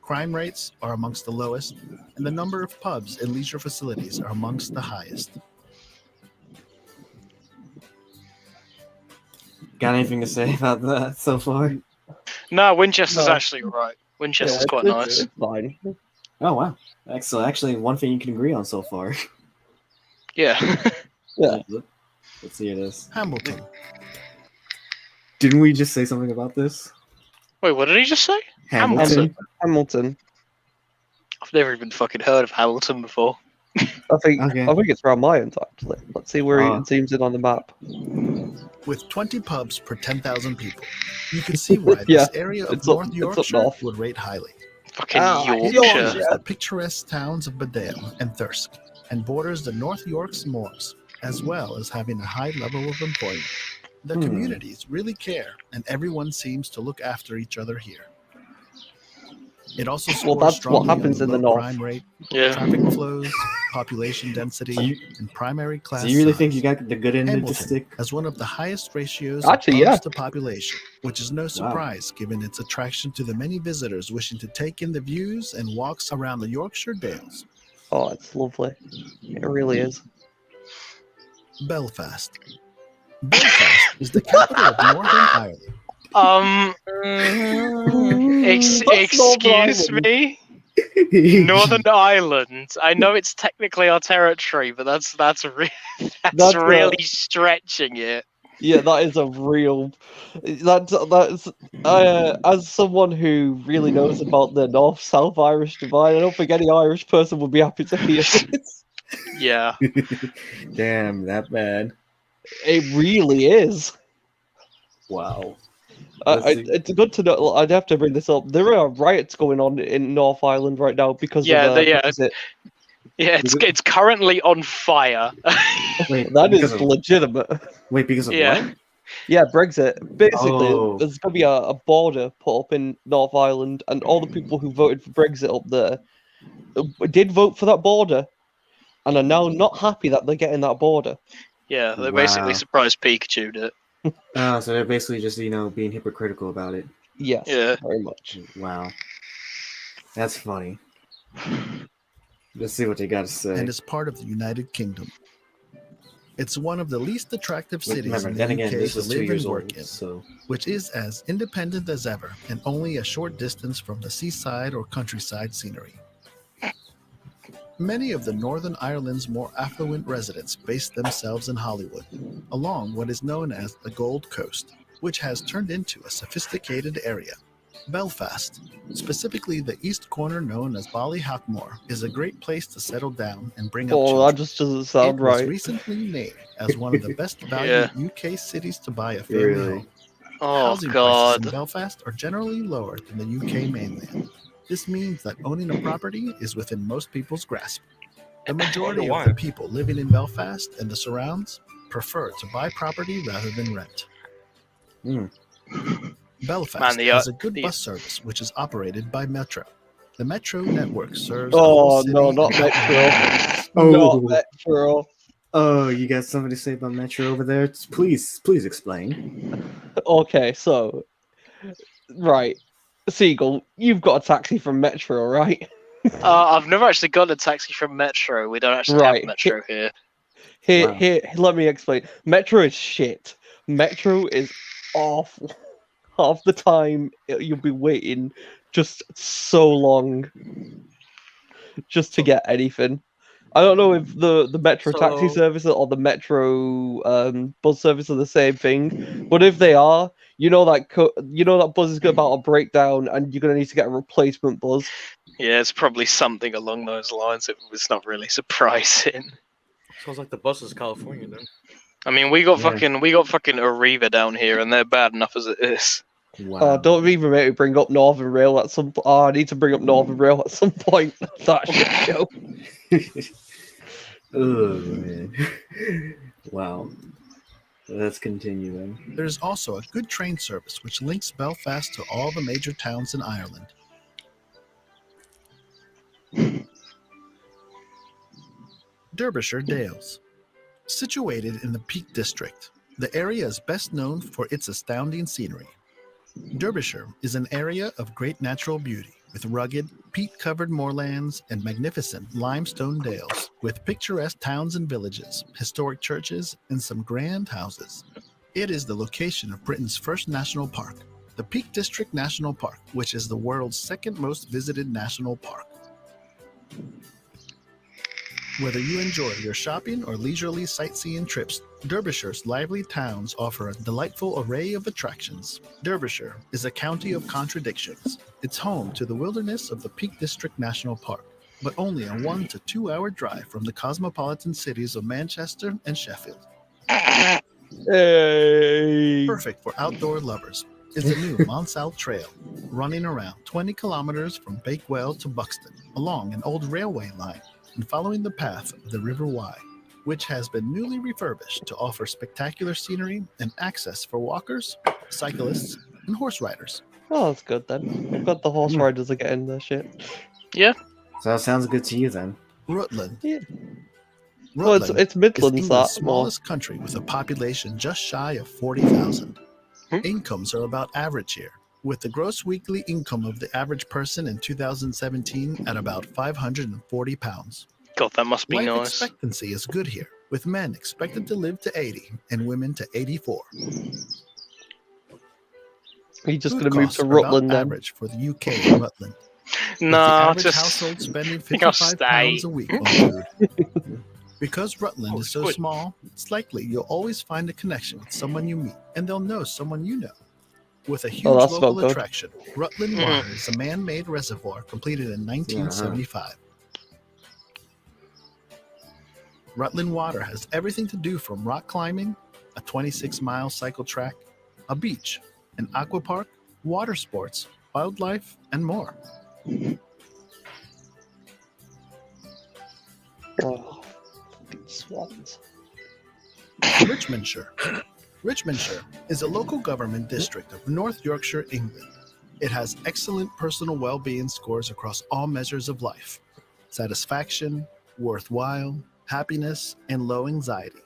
Crime rates are amongst the lowest, and the number of pubs and leisure facilities are amongst the highest. Got anything to say about that so far? No, Winchester's actually right. Winchester's quite nice. Fine. Oh wow! Excellent. Actually, one thing you can agree on so far. Yeah. Yeah. Let's hear this. Hambleton. Didn't we just say something about this? Wait, what did he just say? Hamilton. Hamilton. I've never even fucking heard of Hamilton before. I think Okay. it's around my end actually. Let's see where it seems in on the map. With 20 pubs per 10,000 people, you can see why Yeah, this area of it's up- North it's up Yorkshire north. would rate highly. Fucking It Yorkshire. features the picturesque towns of Bedale and Thirsk, and borders the North York's moors, as well as having a high level of employment. The communities really care, and everyone seems to look after each other here. It also Well, scores that's what strongly on happens the in the low north. crime rate, Yeah. traffic flows, population density, and primary class So you really size. think you got the good end of the Hamilton stick? has one of the highest ratios Actually, of pubs yeah. to population, which is no surprise given its attraction to the many visitors wishing to take in the views and walks around the Yorkshire Dales. Oh, it's lovely. It really is. Belfast. Belfast is the capital of Northern Ireland. That's Northern Excuse Ireland. me? Northern Ireland. I know it's technically our territory, but that's really That's, really stretching it. Yeah, that is a real. That's as someone who really knows about the North-South Irish divide. I don't think any Irish person would be happy to hear this. Yeah. Damn, that bad. It really is. Wow. Let's see. It's good to know. I'd have to bring this up. There are riots going on in North Ireland right now because Yeah, of Brexit. Yeah, it's currently on fire. Wait, That because is of, legitimate. wait, because of Yeah. what? Yeah, Brexit. Basically, Oh. there's going to be a border put up in North Ireland, and all the people who voted for Brexit up there did vote for that border, and are now not happy that they're getting that border. Yeah, they basically Wow. surprised Pikachu'd it. So they're basically just, being hypocritical about it. Yes, Yeah. very much. Wow. That's funny. Let's see what they got to say. And is part of the United Kingdom. It's one of the least attractive Wait, cities remember, in the then UK again, this to is 2 live years and old, work in, so... which is as independent as ever and only a short distance from the seaside or countryside scenery. Many of the Northern Ireland's more affluent residents base themselves in Hollywood, along what is known as the Gold Coast, which has turned into a sophisticated area. Belfast, specifically the east corner known as Ballyhackmore, is a great place to settle down and bring up Oh, children. that just doesn't sound It was right. recently named as one of the best valued UK cities to buy a family Really? home. Oh Housing prices in god. Belfast are generally lower than the UK mainland. This means that owning a property is within most people's grasp. The majority of why. the people living in Belfast and the surrounds prefer to buy property rather than rent. Belfast Man, has a good bus service which is operated by Metro. The Metro network serves the Oh, whole city no, not and Metro. Oh. Not Metro. Oh, you got something to say about Metro over there? Please explain. Okay, so. Right. Seagull, you've got a taxi from Metro, right? I've never actually got a taxi from Metro. We don't actually Right. have Metro here. Here, Wow. here, let me explain. Metro is shit. Metro is awful. Half the time, you'll be waiting just so long just to get anything. I don't know if the Metro taxi So- service or the Metro bus service are the same thing, but if they are, you know that bus is about to break down, and you're gonna need to get a replacement bus. Yeah, it's probably something along those lines. It was not really surprising. Sounds like the bus is California then. I mean, we got Yeah. fucking Arriva down here, and they're bad enough as it is. Wow. Don't even make me bring up Northern Rail at some. Oh, I need to bring up Northern Rail at some point. That shit show. Oh, man. Wow. Let's continue then. There is also a good train service which links Belfast to all the major towns in Ireland. Derbyshire Dales. Situated in the Peak District, the area is best known for its astounding scenery. Derbyshire is an area of great natural beauty, with rugged, peat-covered moorlands and magnificent limestone dales, with picturesque towns and villages, historic churches, and some grand houses. It is the location of Britain's first national park, the Peak District National Park, which is the world's second most visited national park. Whether you enjoy your shopping or leisurely sightseeing trips, Derbyshire's lively towns offer a delightful array of attractions. Derbyshire is a county of contradictions. It's home to the wilderness of the Peak District National Park, but only a 1 to 2 hour drive from the cosmopolitan cities of Manchester and Sheffield. Hey. Perfect for outdoor lovers is the new Monsal Trail, running around 20 kilometers from Bakewell to Buxton along an old railway line and following the path of the River Wye, which has been newly refurbished to offer spectacular scenery and access for walkers, cyclists, and horse riders. Oh, that's good then. I'm glad the horse riders are getting their shit. Yeah. So that sounds good to you then. Rutland. Yeah. Well, it's Rutland Midlands, is England's that more. smallest country with a population just shy of 40,000. Incomes are about average here, with the gross weekly income of the average person in 2017 at about £540. God, that must be Life nice. expectancy is good here, with men expected to live to 80 and women to 84. Are you just Food going to move costs to are Rutland about then? average for the UK and Rutland. With the No, average just household spending think I'll £55 stay. a week on food. Because Rutland is so good. small, it's likely you'll always find a connection with someone you meet, and they'll know someone you know. With a huge that's not local good. attraction, Rutland Water is a man-made reservoir completed in 1975. Rutland Water has everything to do from rock climbing, a 26-mile cycle track, a beach, an aqua park, water sports, wildlife, and more. Oh, fucking swans. Richmondshire. Richmondshire is a local government district of North Yorkshire, England. It has excellent personal well-being scores across all measures of life: satisfaction, worthwhile, happiness, and low anxiety.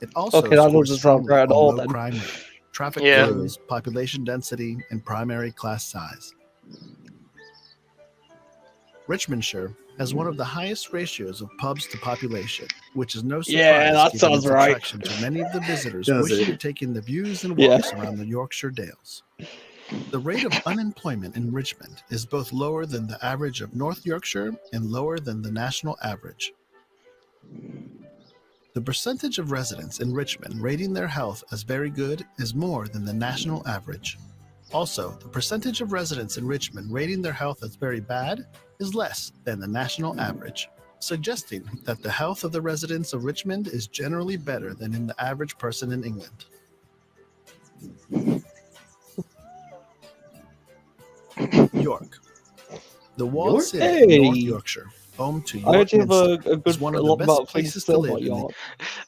It also Okay, that scores doesn't sound strongly right at on all low then. crime rate, traffic Yeah. flows, population density, and primary class size. Richmondshire has one of the highest ratios of pubs to population, which is no surprise Yeah, that given sounds its right. attraction to many of the visitors Does wishing it? to take in the views and Yeah. walks around the Yorkshire Dales. The rate of unemployment in Richmond is both lower than the average of North Yorkshire and lower than the national average. The percentage of residents in Richmond rating their health as very good is more than the national average. Also, the percentage of residents in Richmond rating their health as very bad is less than the national average, suggesting that the health of the residents of Richmond is generally better than in the average person in England. York. The walled York? city of North Hey. Yorkshire, home to I York actually have a Minster, good is one of the lot best about places places to to live about in the York.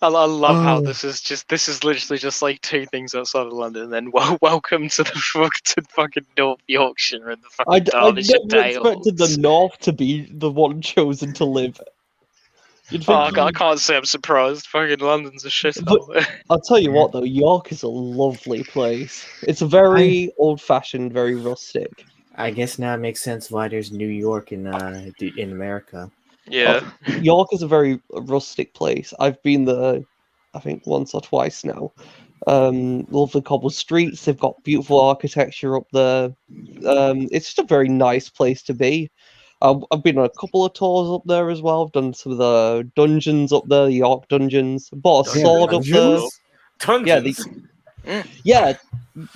I love how Oh. this is literally just like two things outside of London. And then welcome to the fucking North Yorkshire and the I fucking never Derbyshire expected the Dales. North to be the one chosen to live. You'd Oh, think I can't say I'm surprised. Fucking London's a shithole. I'll tell you what though, York is a lovely place. It's a very old-fashioned, very rustic. I guess now it makes sense why there's New York in America. Yeah. York is a very rustic place. I've been there, I think, once or twice now. Lovely cobbled streets. They've got beautiful architecture up there. It's just a very nice place to be. I've been on a couple of tours up there as well. I've done some of the dungeons up there, the York dungeons. Bought a sword up there. Dungeons. Yeah,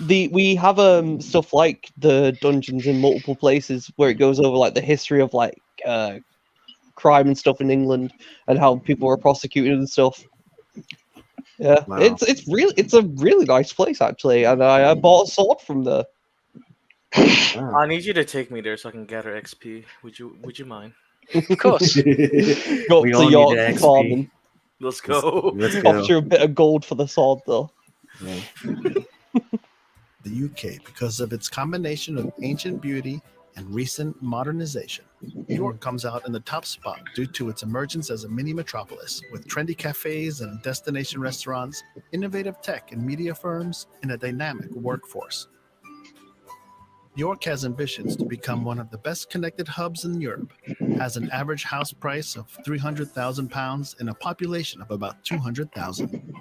we have stuff like the dungeons in multiple places where it goes over like the history of like crime and stuff in England and how people were prosecuted and stuff. Yeah, Wow. it's a really nice place actually, and I bought a sword from there. Wow. I need you to take me there so I can gather XP. Would you mind? Of course. Go up We to all need York the XP. farming. Let's go. Let's go. Cost you a bit of gold for the sword though. Yeah. The UK, because of its combination of ancient beauty and recent modernization. York comes out in the top spot due to its emergence as a mini metropolis with trendy cafes and destination restaurants, innovative tech and media firms, and a dynamic workforce. York has ambitions to become one of the best connected hubs in Europe, has an average house price of £300,000 and a population of about 200,000.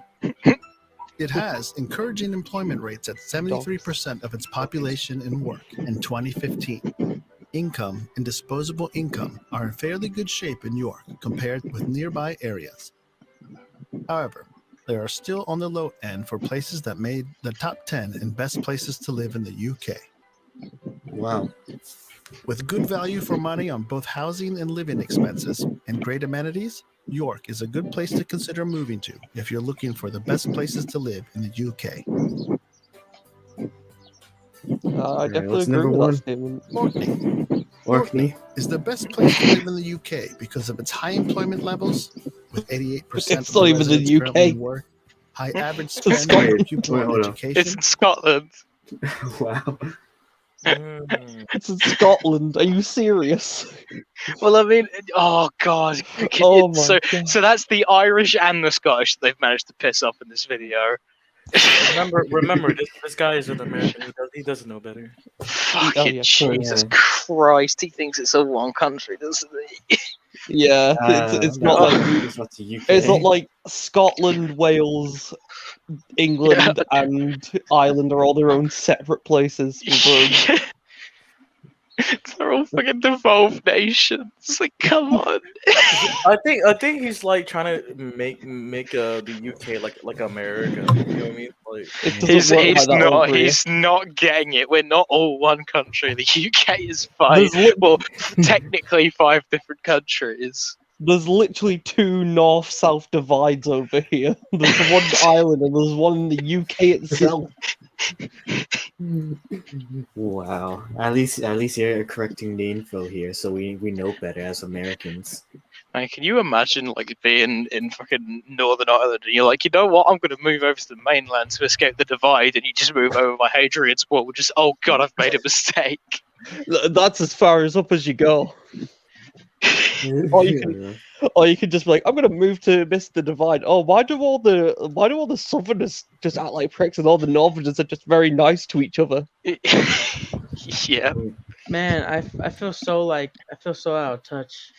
It has encouraging employment rates at 73% of its population in work in 2015. Income and disposable income are in fairly good shape in York compared with nearby areas. However, they are still on the low end for places that made the top 10 in best places to live in the UK. Wow. With good value for money on both housing and living expenses and great amenities, York is a good place to consider moving to if you're looking for the best places to live in the UK. I definitely what's agree number with one? that statement. Orkney. Is the best place to live in the UK because of its high employment levels, with 88% It's of not the even the residents currently UK. in work, high average It's in spend on Scotland. pupil Wait, and hold on. It's education. in Scotland. Wow. It's in Scotland. Are you serious? Well, I mean, oh god, Oh my god. so that's the Irish and the Scottish that they've managed to piss off in this video. Remember, this guy is an American. He doesn't know better. Fucking yeah, Jesus yeah. Christ, he thinks it's all one country, doesn't he? Yeah, it's not no, like it's not the UK. it's not like Scotland, Wales, England, and Ireland are all their own separate places. With their own... They're all fucking devolved nations. Like, come on. I think he's like trying to make the UK like America. You know what I mean? Like, It doesn't work like that over here. He's not getting it. We're not all one country. The UK is 5. There's Well, technically 5 different countries. There's literally 2 north-south divides over here. There's one in Ireland and there's one in the UK itself. Wow. At least you're correcting the info here, so we know better as Americans. Like, can you imagine like being in fucking Northern Ireland and you're like, you know what, I'm gonna move over to the mainland to escape the divide, and you just move over by Hadrian's Wall, just oh god, I've made a mistake. That's as far as up as you go. Or you can just be like, I'm gonna move to miss the divide. Oh, why do all the Southerners just act like pricks and all the Northerners are just very nice to each other? Yeah. Man, I feel so out of touch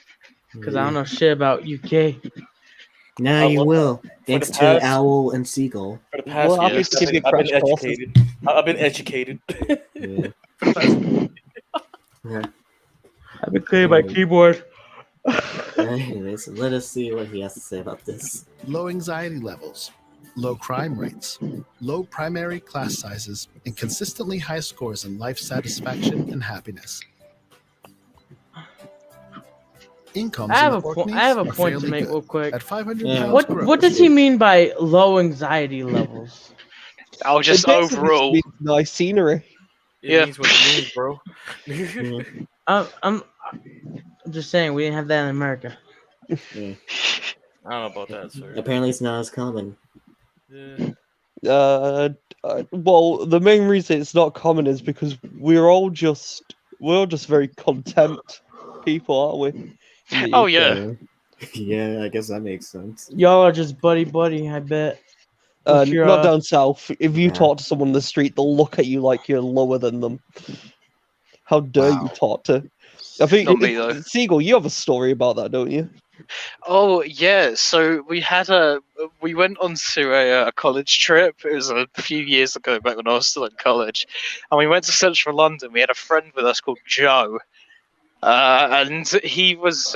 because I don't know shit about UK. Now you will, thanks to past- Owl and Seagull. for the past Well, years, obviously, the I've been crash courses. educated. I've been educated. Yeah. Yeah. I've been clearing my keyboard. Anyways, let us see what he has to say about this. Low anxiety levels, low crime rates, low primary class sizes, and consistently high scores in life satisfaction and happiness. Incomes I have in a the point. Orkneys I have a are point to fairly make good. real quick. At 500 Yeah. pounds What gross. does he mean by low anxiety levels? Oh, just It basically overall. means nice scenery. It Yeah. means what it means, bro. I'm just saying we didn't have that in America. I don't know about that, sir. Apparently, it's not as common. Yeah. Well, the main reason it's not common is because we're all just very content people, aren't we? In the Oh UK. yeah. Yeah, I guess that makes sense. Y'all are just buddy, I bet. What's your, Not down south. If you Yeah. talk to someone in the street, they'll look at you like you're lower than them. How dare you Wow. talk to? I think Not me, though. Seagull, you have a story about that, don't you? Oh yeah, so we went on to a college trip. It was a few years ago, back when I was still in college, and we went to central London. We had a friend with us called Joe, and he was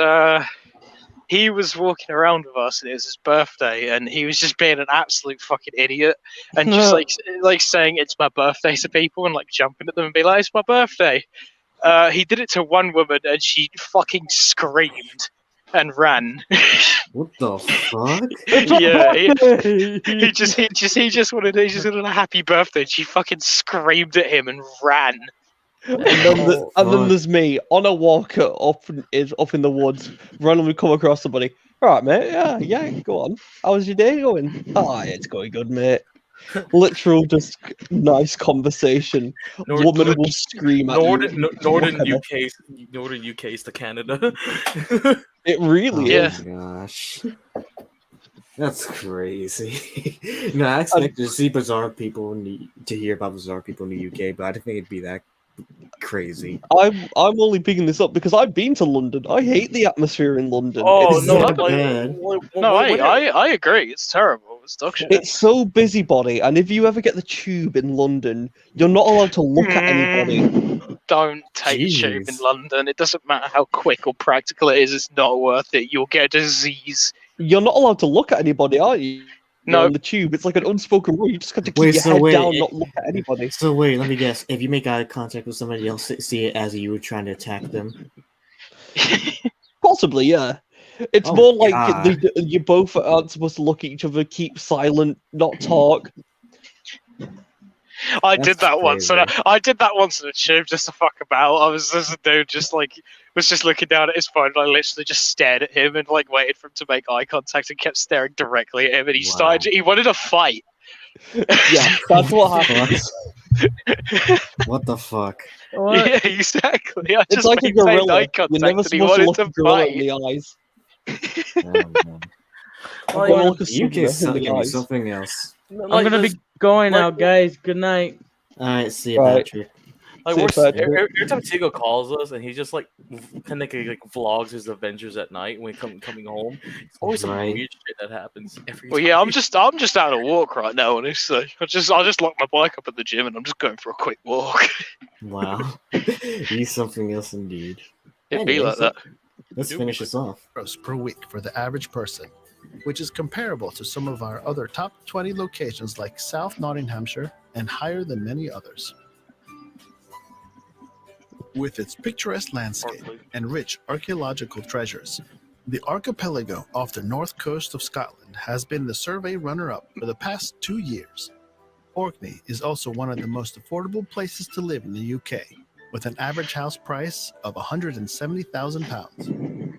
walking around with us, and it was his birthday, and he was just being an absolute fucking idiot, and just like saying it's my birthday to people, and like jumping at them and be like, it's my birthday. He did it to one woman, and she fucking screamed and ran. What the fuck? Yeah, he just wanted a happy birthday. She fucking screamed at him and ran. And then, fuck. there's me on a walker up in the woods, randomly come across somebody. All right, mate. Yeah, go on. How's your day going? Oh, yeah, it's going good, mate. Literal, just nice conversation. Woman will scream at you. Northern UK's to Canada. It really Yeah. is. Oh my gosh. That's crazy. No, I expected to see bizarre people to hear about bizarre people in the UK, but I didn't think it'd be that crazy. I'm only picking this up because I've been to London. I hate the atmosphere in London. Oh It's no! not Like, bad. No, I agree. It's terrible. It's dog shit. It's so busybody, and if you ever get the tube in London, you're not allowed to look at anybody. don't take the tube in Jeez. London. It doesn't matter how quick or practical it is. It's not worth it. You'll get a disease. You're not allowed to look at anybody, are you? No. On the tube, it's like an unspoken rule. You just got to keep Wait, your so head wait, down, not look at anybody. So wait, let me guess. If you make eye contact with somebody else, see it as you were trying to attack them. Possibly, yeah. It's Oh, more like God. you both aren't supposed to look at each other, keep silent, not talk. I That's did that once. crazy. And I did that once in a tube just to fuck about. I was this dude just was just looking down at his phone, and I literally just stared at him and waited for him to make eye contact and kept staring directly at him. And he wanted a fight. Yeah, that's what happens. What the fuck? What? Yeah, exactly. I It's just like a maintained gorilla. eye You're contact never and he supposed to wanted look to a gorilla in fight. the eyes. Oh, man. Like, Don't look a You southerner can in the give me eyes. something else. I'm gonna be going now, guys. Good night. All right, see you, Right. Patrick. Like See, we're, Patrick. every time Tigo calls us and he just like vlogs his adventures at night when coming home. It's always some Right. weird shit that happens every Well, time. yeah, I'm just out on a walk right now, honestly. I just locked my bike up at the gym and I'm just going for a quick walk. Wow. You something else indeed. It'd be Anyways, like that. Let's finish this off. euros per week for the average person, which is comparable to some of our other top 20 locations like South Nottinghamshire and higher than many others. With its picturesque landscape and rich archaeological treasures, the archipelago off the north coast of Scotland has been the survey runner-up for the past 2 years. Orkney is also one of the most affordable places to live in the UK, with an average house price of £170,000.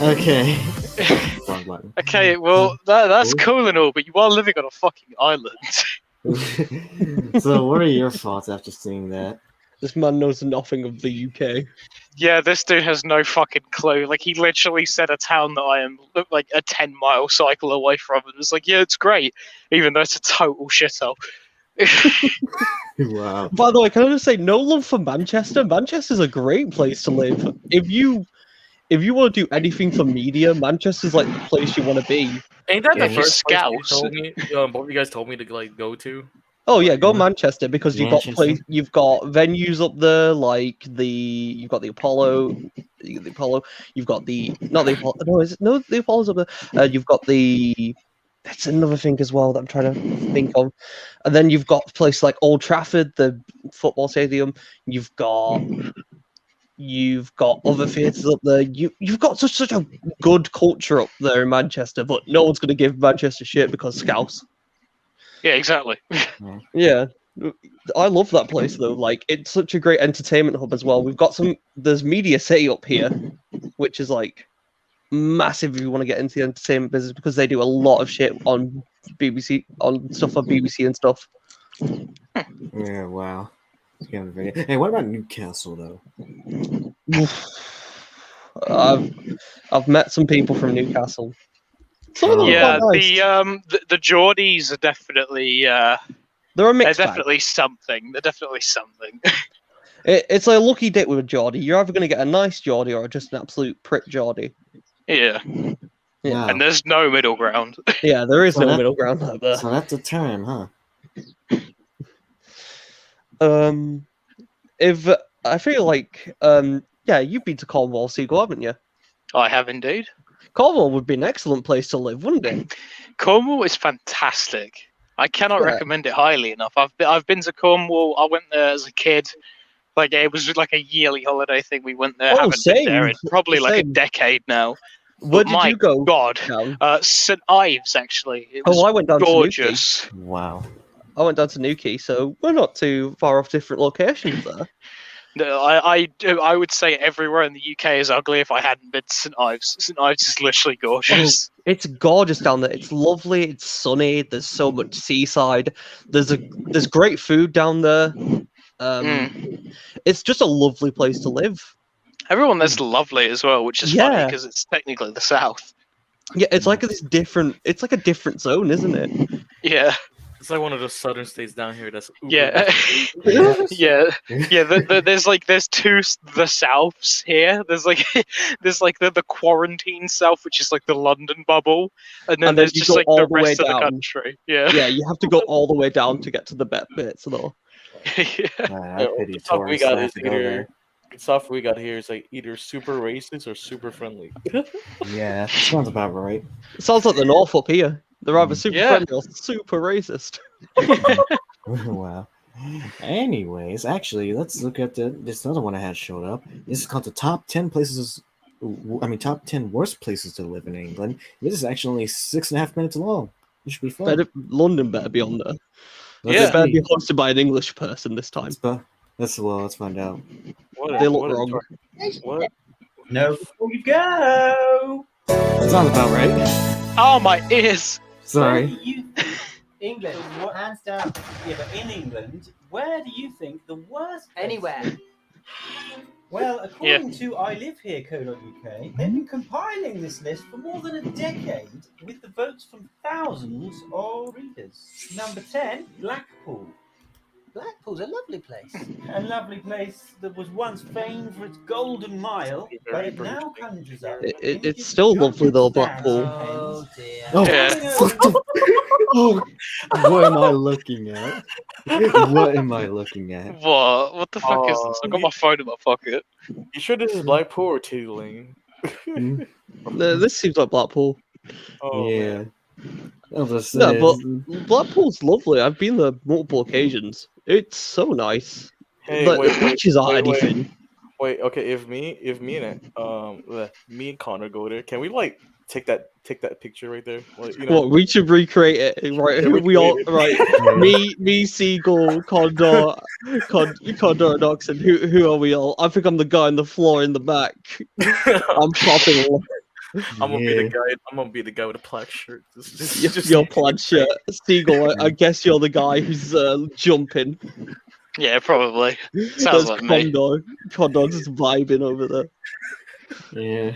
Okay. Wrong button. Okay, well, that's cool and all, but you are living on a fucking island. So, what are your thoughts after seeing that? This man knows nothing of the UK. Yeah, this dude has no fucking clue. Like, he literally said a town that I am like a 10-mile cycle away from, and was like, yeah, it's great, even though it's a total shithole. Wow. By the way, can I just say, no love for Manchester. Manchester's a great place to live. If you want to do anything for media, Manchester's like the place you want to be. Ain't that Yeah, the he's first place you Scouse. told me? Both of you guys told me to like go to. Oh yeah, go Manchester because you've got Manchester. you've got venues up there like you've got the Apollo, you've got the not the Apollo. No, the Apollo's up there. You've got the. That's another thing as well that I'm trying to think of. And then you've got places like Old Trafford, the football stadium. You've got other theatres up there. You've got such a good culture up there in Manchester, but no one's going to give Manchester shit because Scouse. Yeah, exactly. Yeah, I love that place though. Like, it's such a great entertainment hub as well. There's Media City up here, which is like massive if you want to get into the entertainment business because they do a lot of shit on BBC, on stuff on BBC and stuff. Yeah, wow. Hey, what about Newcastle, though? I've met some people from Newcastle. Some of them are Yeah, quite nice. the Geordies are definitely They're a they're mixed bag. definitely something. They're definitely something. It's a lucky date with a Geordie. You're either going to get a nice Geordie or just an absolute prick Geordie. Yeah, Wow. and there's no middle ground. Yeah, there is So no that- middle ground out there. So that's a term, huh? If I feel like yeah, you've been to Cornwall, Seagull, haven't you? I have indeed. Cornwall would be an excellent place to live, wouldn't it? Cornwall is fantastic. I cannot Yeah. recommend it highly enough. I've been to Cornwall. I went there as a kid. Like, it was like a yearly holiday thing. We went there. Oh, Haven't been there same. in probably like a Same. decade now. Where But did my you go? God, Down? St Ives actually. It was Oh, I went down to Newquay. gorgeous. Wow. I went down to Newquay, so we're not too far off different locations there. No, I would say everywhere in the UK is ugly if I hadn't been to St Ives. St Ives is literally gorgeous. It's gorgeous down there. It's lovely. It's sunny. There's so much seaside. There's great food down there. It's just a lovely place to live. Everyone there's lovely as well, which is funny Yeah. because it's technically the south. Yeah, it's like this different. It's like a different zone, isn't it? Yeah. It's like one of those southern states down here. That's Yeah, yeah. There's two the Souths here. There's like the quarantine South, which is like the London bubble, and then there's you just go like all the the way rest of the down. country. Yeah. Yeah, you have to go all the way down to get to the best bits, though. Yeah. I pity the stuff we tourists that got have is to go either there. the stuff we got here is like either super racist or super friendly. Yeah, sounds about right. It sounds like the North up here. They're either super Yeah. friendly or super racist. Wow. Anyways, actually, let's look at this other one I had showed up. This is called the top 10 places. Top 10 worst places to live in England. This is actually only 6.5 minutes long. It should be fun. London better be on there. Let's It better be see. hosted by an English person this time. Let's find out. They look wrong. What? No, before you go. Sounds about right. Oh, my ears. Sorry. Where do you think England, hands down. Yeah, but in England, where do you think the worst? Anywhere. Well, according to iLiveHere.co.uk, they've been compiling this list for more than a decade with the votes from thousands of readers. Number 10, Blackpool. Blackpool's a lovely place. A lovely place that was once famed for its golden mile, but it now conjures up. It's still lovely though, Blackpool. Oh dear. Oh, Yeah. oh, what am I looking at? What am I looking at? What the fuck is this? I got my phone in my pocket. You sure this is Blackpool or Teddy Lane? No, this seems like Blackpool. Oh, Yeah. No, but Blackpool's lovely. I've been there multiple occasions. It's so nice. Hey, But wait, the beaches aren't wait. anything. Wait, okay. If me and Connor go there, can we like take that picture right there? Like, you know, What, we should recreate it, right? Yeah, We all recreate right. me, Seagull, Condor, and Oxen. Who are we all? I think I'm the guy on the floor in the back. I'm popping. I'm gonna be the guy. I'm gonna be the guy with a plaid shirt. Your plaid shirt, Seagull. I guess you're the guy who's jumping. Yeah, probably. Sounds like me. Condor just vibing over there. Yeah.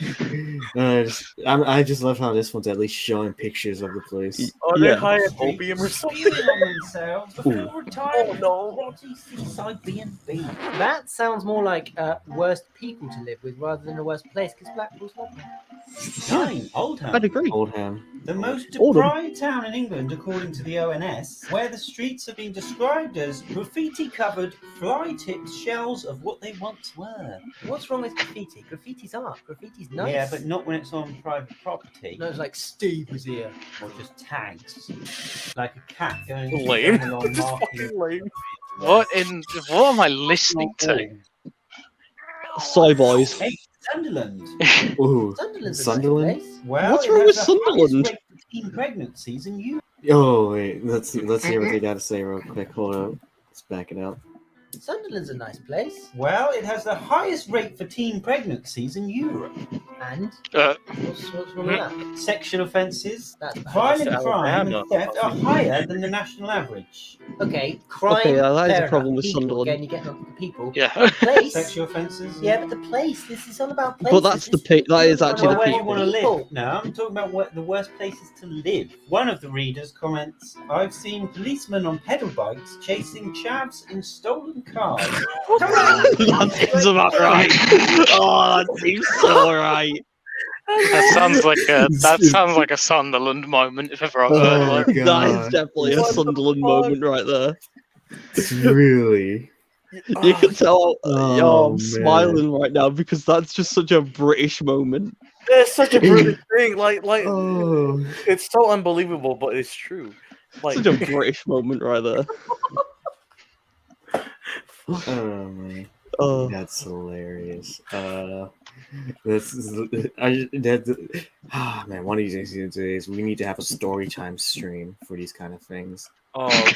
I just love how this one's at least showing pictures of the place. Are they high in opium or something? Spewing on themselves before retiring no. rotty seaside B&B. That sounds more like worst people to live with rather than a worst place, because Blackpool's lovely. 9, Oldham. I'd agree. Oldham. The most Oldham. deprived town in England, according to the ONS, where the streets have been described as graffiti-covered, fly-tipped shells of what they once were. What's wrong with graffiti? Graffiti's art. Graffiti's nice. Yeah, but not when it's on private property. No, it's like Steve was here. Or just tags. Like a cat going Lame. along marking. Lame. What am I listening to? Soy boys. 8, Sunderland. Ooh. Sunderland's Sunderland? a nice place. Well, What's it wrong has with the Sunderland? highest rate of teen pregnancies in Europe. Oh wait, let's hear what they got to say real quick. Hold up, let's back it up. Sunderland's a nice place. Well, it has the highest rate for teen pregnancies in Europe. And what's wrong with that? Sexual offences, That's bad. violent That's crime, Alabama. and theft are higher than the national average. Okay, crime. Okay, that is a fair enough. problem with People, Sunderland. Again, you get on the people. Yeah. Place. Sexual offences. Yeah, but the place. This is all about place. But that's the that is actually Well, the where do you peak. want to People. live? No, I'm talking about what the worst places to live. One of the readers comments, I've seen policemen on pedal bikes chasing chavs in stolen cars. That seems about right. Oh, that seems so right. That sounds like a Sunderland moment if ever I've heard Oh one. my That is god, definitely a Sunderland moment right there. really? You can tell Oh, I'm man. smiling right now because that's just such a British moment. It's such a British thing. Like, Oh, it's so unbelievable, but it's true. Like, Such a British moment right there. oh man. Oh, That's hilarious. Man, one of these days we need to have a story time stream for these kind of things. oh,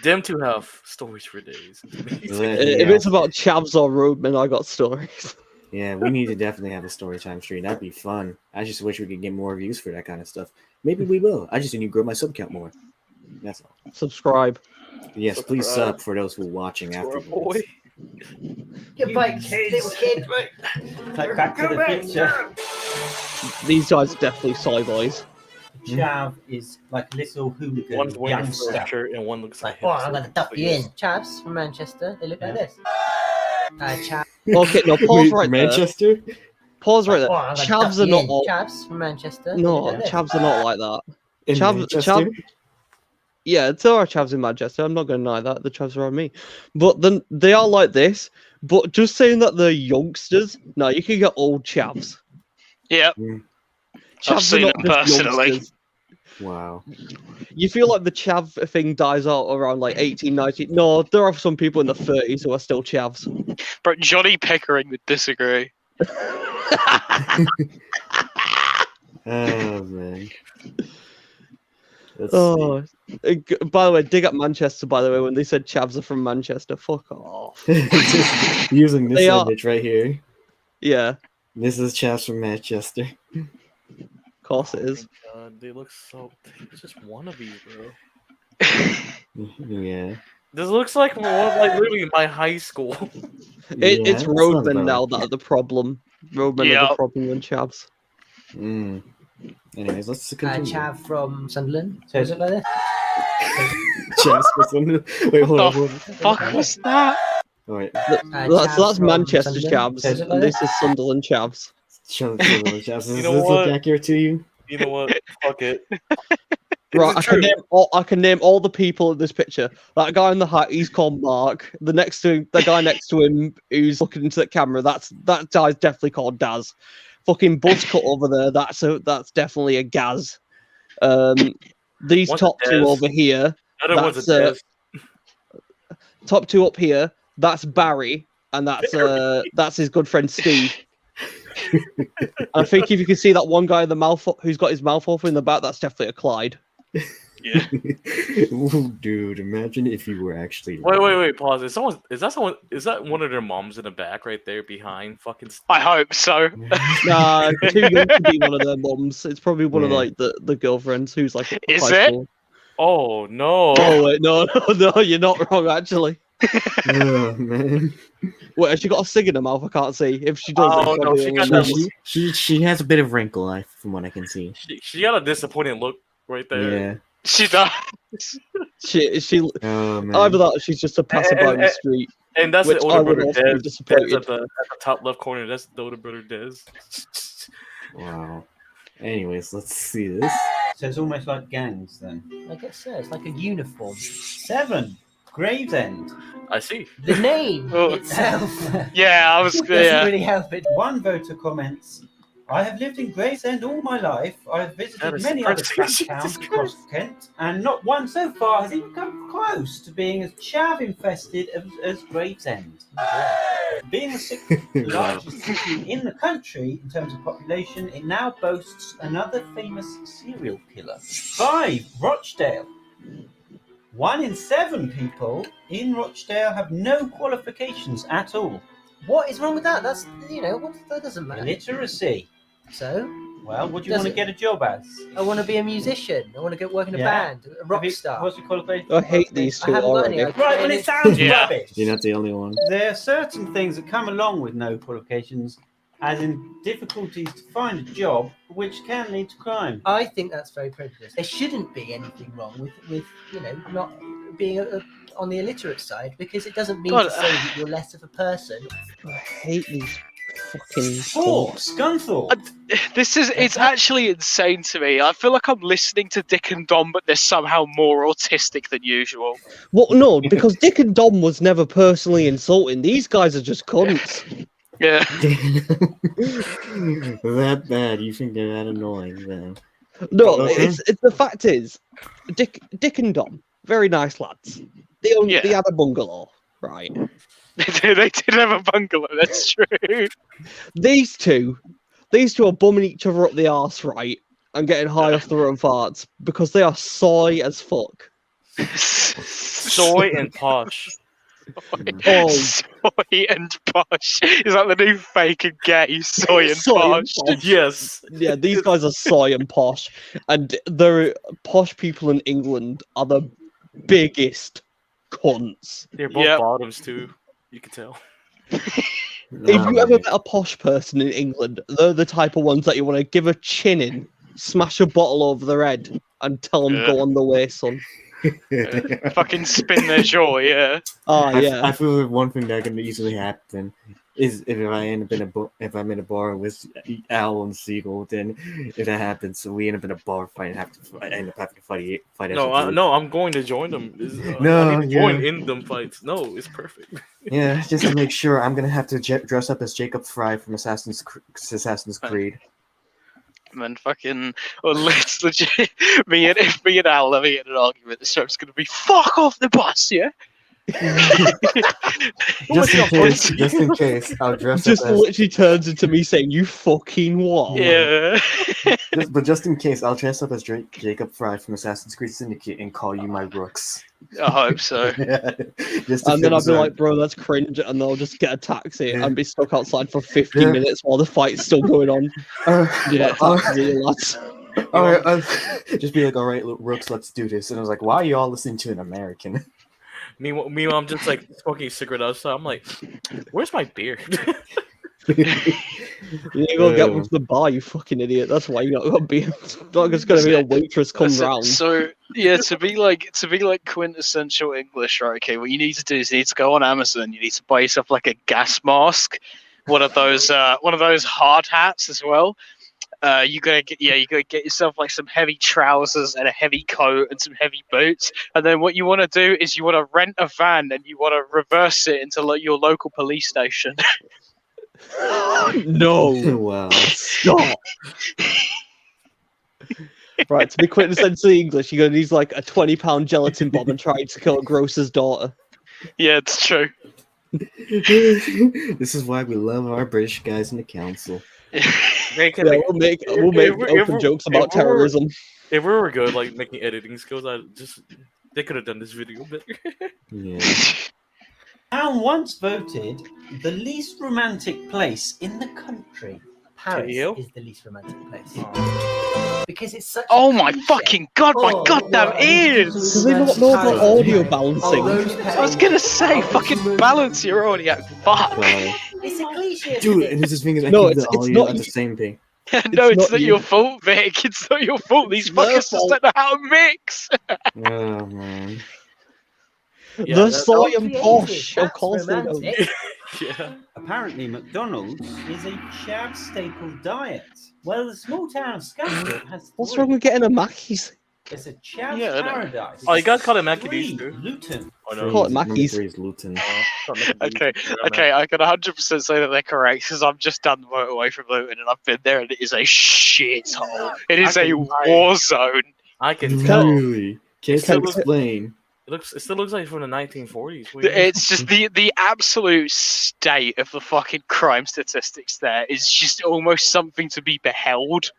them two have stories for days. if it's about chavs or roadmen, I got stories. Yeah, we need to definitely have a story time stream. That'd be fun. I just wish we could get more views for that kind of stuff. Maybe we will. I just need to grow my sub count more. That's all. Subscribe. Yes, please sub for those who are watching afterwards. Get bikes, little kid. Like Back to the Future. These guys are definitely soy boys. chav is like a little hooligan One's wearing a youngster. fur shirt and one looks like Oh, I'm gonna duck you in. Chavs from Manchester. They look like this. Chav. Okay, no, pause right there. Manchester? Pause right there. Oh, I'm gonna Chavs duck are you not in. all. Chavs from Manchester. They No, look like this. chavs are not like that. In Manchester? Yeah, there are chavs in Manchester. I'm not going to deny that. The chavs are on me. But then they are like this. But just saying that they're youngsters, no, you can get old chavs. Yep. Chavs I've seen are them not just personally. youngsters. Wow. You feel like the chav thing dies out around like 18, 19. No, there are some people in the 30s who are still chavs. But Johnny Pickering would disagree. Oh, man. Let's Oh, by the way, dig up Manchester. By the way, when they said chavs are from Manchester, fuck off. Just using this They are- image right here. Yeah, This is Chaps from Manchester. of course it is. God, they look so. It's just wannabes, bro. Yeah. This looks like literally my high school. It's Yeah, roadmen sounds now about that are the problem. Roadmen are Yeah. the problem than chavs. Mm. Anyways, let's continue. Chav from Sunderland. So is it like this? Chaps for Sunderland. Wait, hold on. Hold on. Fuck was that? All right. That's from Manchester Sunderland. chavs, So is it and like this this? is Sunderland chavs. Chaps. Does You this know look what? accurate to you? You know what? Fuck it. Right, Is it true? I can name all the people in this picture. That guy in the hat, he's called Mark. The guy next to him, who's looking into the camera, that guy's definitely called Daz. Fucking Buzzcut over there, that's definitely a Gaz. These One's a top two Dez. over here, The other one's a that's Dez. top two up here, that's Barry, and that's his good friend Steve. I think if you can see that one guy in the mouth who's got his mouth open in the back, that's definitely a Clyde. Yeah. Ooh, dude, imagine if you were actually. Wait, pause. Is that one of their moms in the back right there behind fucking I hope so. Nah, too young to be one of their mums. It's probably one of Yeah. like the girlfriends who's like. Is high it? school. Oh no. Oh wait, no, you're not wrong actually. Oh man. Wait, has she got a cig in her mouth? I can't see. If she does, Oh, it's no, probably she a got woman. that- She has a bit of wrinkle, from what I can see. She got a disappointing look right there. Yeah. She does. She Oh man. either that or she's just a passerby on the street. And that's Which the I older would brother also be Des. Des disappointed. at the top left corner. That's the older brother Des. Wow. Anyways, let's see this. So it's almost like gangs then. I guess so. It's like a uniform. 7. Gravesend. I see. The name Oh. itself Yeah, I was. doesn't Yeah. really help it. One voter comments, I have lived in Gravesend all my life. I have That visited is many other depressing. trash towns across Kent, and not one so far has even come close to being as chav-infested as Gravesend. Being the sixth largest city in the country in terms of population, it now boasts another famous serial killer. 5. Rochdale. 1 in 7 people in Rochdale have no qualifications at all. What is wrong with that? That's that doesn't matter. Illiteracy. So Well, what do you Does want to it- get a job as? I want to be a musician. I want to go work in a Yeah. band, a rock Have you- star. What's your qualification? I hate these I two haven't got any. already. Right, well, it sounds Yeah. rubbish. You're not the only one. There are certain things that come along with no qualifications, as in difficulties to find a job, which can lead to crime. I think that's very prejudiced. There shouldn't be anything wrong with not being on the illiterate side, because it doesn't mean God, to say that you're less of a person. I hate these fucking. 4. Scunthorpe. It's actually insane to me. I feel like I'm listening to Dick and Dom, but they're somehow more autistic than usual. Well, no, because Dick and Dom was never personally insulting. These guys are just cunts. Yeah. That bad? You think they're that annoying then? No, Okay. it's the fact is, Dick and Dom, very nice lads. They Yeah. had a bungalow, right? They did have a bungalow, that's true. These two are bumming each other up the arse, right, and getting high off their own farts because they are soy as fuck. Soy and posh. Oh. Soy and posh. Is that the new fake and gay? Soy and Soy and posh. posh. Yes. Yeah, these guys are soy and posh, and the posh people in England are the biggest cunts. They're both Yep. bottoms too. You can tell. If you ever met a posh person in England, they're the type of ones that you want to give a chin in smash a bottle over their head and tell them go on the way, son. Fucking spin their jaw, yeah. Oh yeah. I feel like one thing that can easily happen is if I end up in if I'm in a bar with Al and Siegel, then if that happens, so we end up in a bar fight and end up having to fight as a group. No, I'm going to join them. No, I need to join yeah. in them fights. No, it's perfect. Yeah, just to make sure, I'm gonna have to dress up as Jacob Fry from Assassin's Creed. And then fucking, it's legit. Me and Al are in an argument. The show's gonna be fuck off the bus, yeah. just in case, I'll dress Just up as. literally turns into me saying, "You fucking what?" Yeah. Just in case, I'll dress up as Jacob Fry from Assassin's Creed Syndicate and call you my rooks. I hope so. And then I'll be like, "Bro, that's cringe," and they'll just get a taxi and be stuck outside for 50 minutes while the fight's still going on. Lads. All right, just be like, "All right, rooks, let's do this." And I was like, "Why are you all listening to an American?" Meanwhile, I'm just like smoking a cigarette outside. I'm like, "Where's my beer?" You go get one from the bar, you fucking idiot. That's why you got beer. Not just gonna be a waitress come round. So yeah, to be like quintessential English, right? Okay, what you need to do is you need to go on Amazon. You need to buy yourself like a gas mask, one of those hard hats as well. You gotta get yourself like some heavy trousers and a heavy coat and some heavy boots. And then what you want to do is you want to rent a van and you want to reverse it into like your local police station. No. Wow. Stop. Right, to be quintessentially English, you're gonna use like a 20-pound gelatin bomb and try to kill Gross's daughter. Yeah, it's true. This is why we love our British guys in the council. We'll make open jokes about terrorism. If we were good, like making editing skills, they could have done this video better. Yeah. Town once voted the least romantic place in the country. Paris you? is the least romantic place. Because it's such Oh a my cliche. fucking god, my Oh, goddamn what? ears! Do they not know about audio balancing? I was gonna say, fucking balance your audio. Fuck. Wow. It's a cliche. Dude, and this thing is, I No, keep the it's audio not at the you. same thing. No, it's not not you. your fault, Vic. It's not your fault. These It's their fuckers just fault. don't know how to mix. Oh man. Yeah, The that- soy and Creative, posh, of that's course they know. romantic. Yeah. Apparently, McDonald's is a Chad staple diet. Well, the small town of Scunthorpe has What's three. wrong with getting a Mackey's? It's a Chad's Yeah, I know. paradise. Oh, you gotta call it Mackie Three, D's too. Luton. Oh, no. Call it Number Mackey's. 3 is Luton. Okay, I can 100% say that they're correct because I've just done the motorway from Luton and I've been there and it is a shithole. It is a war zone. I can tell. Really? Can't Can- explain. It still looks like from the 1940s. It's just the absolute state of the fucking crime statistics there is just almost something to be beheld.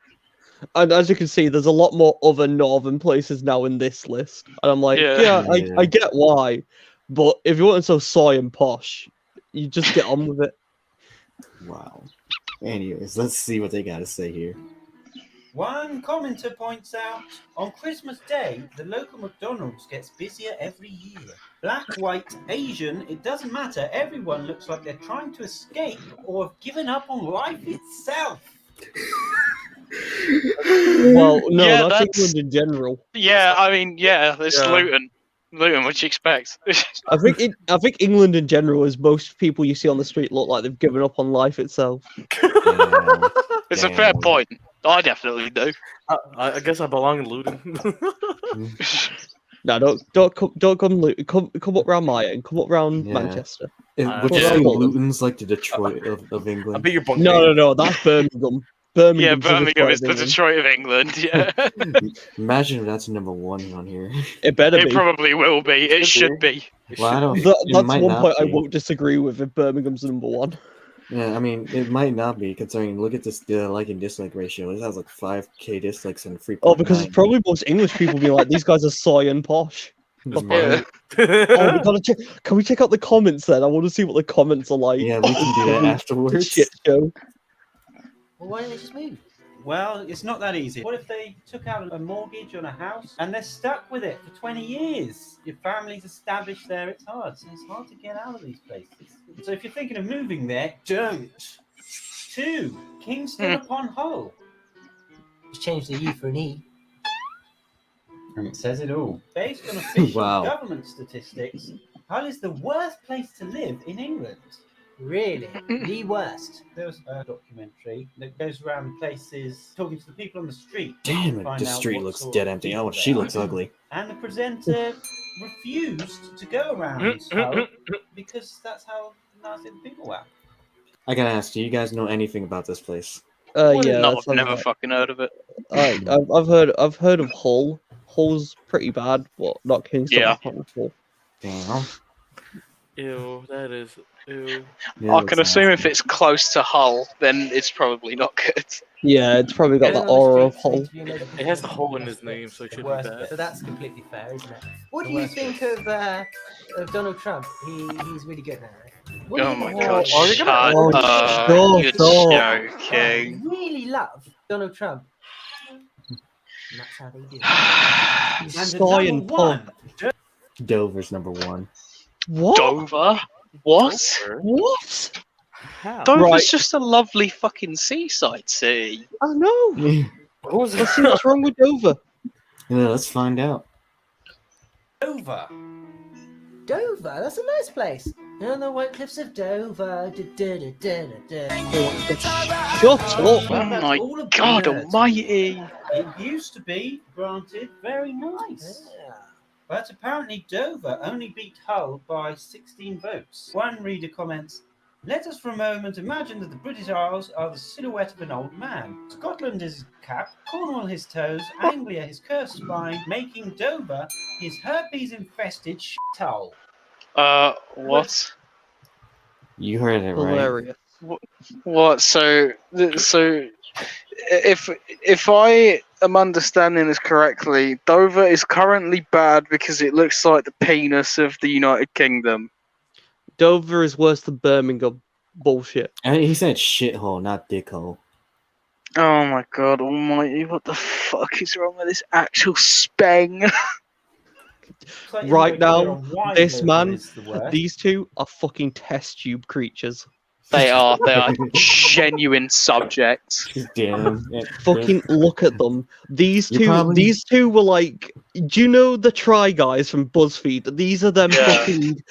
And as you can see, there's a lot more other northern places now in this list. And I'm like, Yeah. I get why. But if you want so soy and posh, you just get on with it. Wow. Anyways, let's see what they gotta say here. One commenter points out, on Christmas Day, the local McDonald's gets busier every year. Black, white, Asian, it doesn't matter. Everyone looks like they're trying to escape or have given up on life itself. Well, no, Yeah, that's that's- England in general. Yeah, I mean, yeah, it's Yeah. Luton. Luton, what do you expect? I think England in general is most people you see on the street look like they've given up on life itself. Yeah. It's a fair Damn. point. I definitely do. I guess I belong in Luton. No, don't come Luton. Come up round my end. Come up round Yeah. Manchester. Would you Yeah. say Luton's like the Detroit of I England? bet you're bunking. No, that's Birmingham. Yeah, Birmingham's the Birmingham is the Detroit of England. Detroit of England. Yeah, Imagine if that's number 1 on here. It better it be. probably will be. It should be. Well, I don't. It That's might one not point I be. won't disagree with if Birmingham's number 1. Yeah, I mean, it might not be considering. Look at the like and dislike ratio. It has like 5K dislikes and 3.9. Oh, because it's probably most English people being like, these guys are soy and posh. Yeah. Oh, we gotta check. Can we check out the comments then? I want to see what the comments are like. Yeah, we can do that afterwards. Shit show. Well, why don't they just move? Well, it's not that easy. What if they took out a mortgage on a house and they're stuck with it for 20 years? Your family's established there, it's hard. So it's hard to get out of these places. So if you're thinking of moving there, don't. 2, Kingston upon Hull. Just change the U for an E. And it says it all. Based on official Wow. government statistics, Hull is the worst place to live in England. Really? The worst. There was a documentary that goes around places talking to the people on the street. Damn to it, find this out street what looks sort dead of empty. people Oh, they she are. looks ugly. And the presenter refused to go around Hull because that's how nasty the people were. I gotta ask, do you guys know anything about this place? Yeah, No, that I've sounds never right. fucking heard of it. I've heard of Hull. Hull's pretty bad, but not Kingston. Yeah. Hull. Damn. Ew, that is ew. Yeah, I can assume if it's close to Hull, then it's probably not good. Yeah, it's probably got the Going on the aura of streets Hull. means to be a load of It has the people hole in the his name, so it The should be worst bad. bit. So that's completely fair, isn't it? What The do you worst think of Donald Trump? He's really good now, right? What do Oh you my think god, of- shut Oh, up. You're stop. joking. I really love Donald Trump. And that's how they do it. And at Soy and number one, Dover's number one. What? Dover? What? What? How? Dover's Right. just a lovely fucking seaside city. I know. Yeah, What was Let's see what's wrong with Dover. let's find out. Dover. Dover, that's a nice place. On the white cliffs of Dover. Shut up. Oh Well, that's my all a god bird. almighty. It used to be, granted, very nice. But apparently Dover only beat Hull by 16 votes. One reader comments, "Let us for a moment imagine that the British Isles are the silhouette of an old man. Scotland is his cap, Cornwall his toes, Anglia his cursed spine, making Dover his herpes-infested shithole." What? You heard it right. Hilarious. What? So if I am understanding this correctly, Dover is currently bad because it looks like the penis of the United Kingdom. Dover is worse than Birmingham. Bullshit. He said shithole, not dickhole. Oh my god almighty, what the fuck is wrong with this actual speng? It's like Right anyway, clear now, on why this Dover man, is the worst. these two are fucking test tube creatures. They are genuine subjects. Damn. Yeah, Fucking look at them. These You two, probably- these two were like. Do you know the Try Guys from BuzzFeed? These are them Yeah. fucking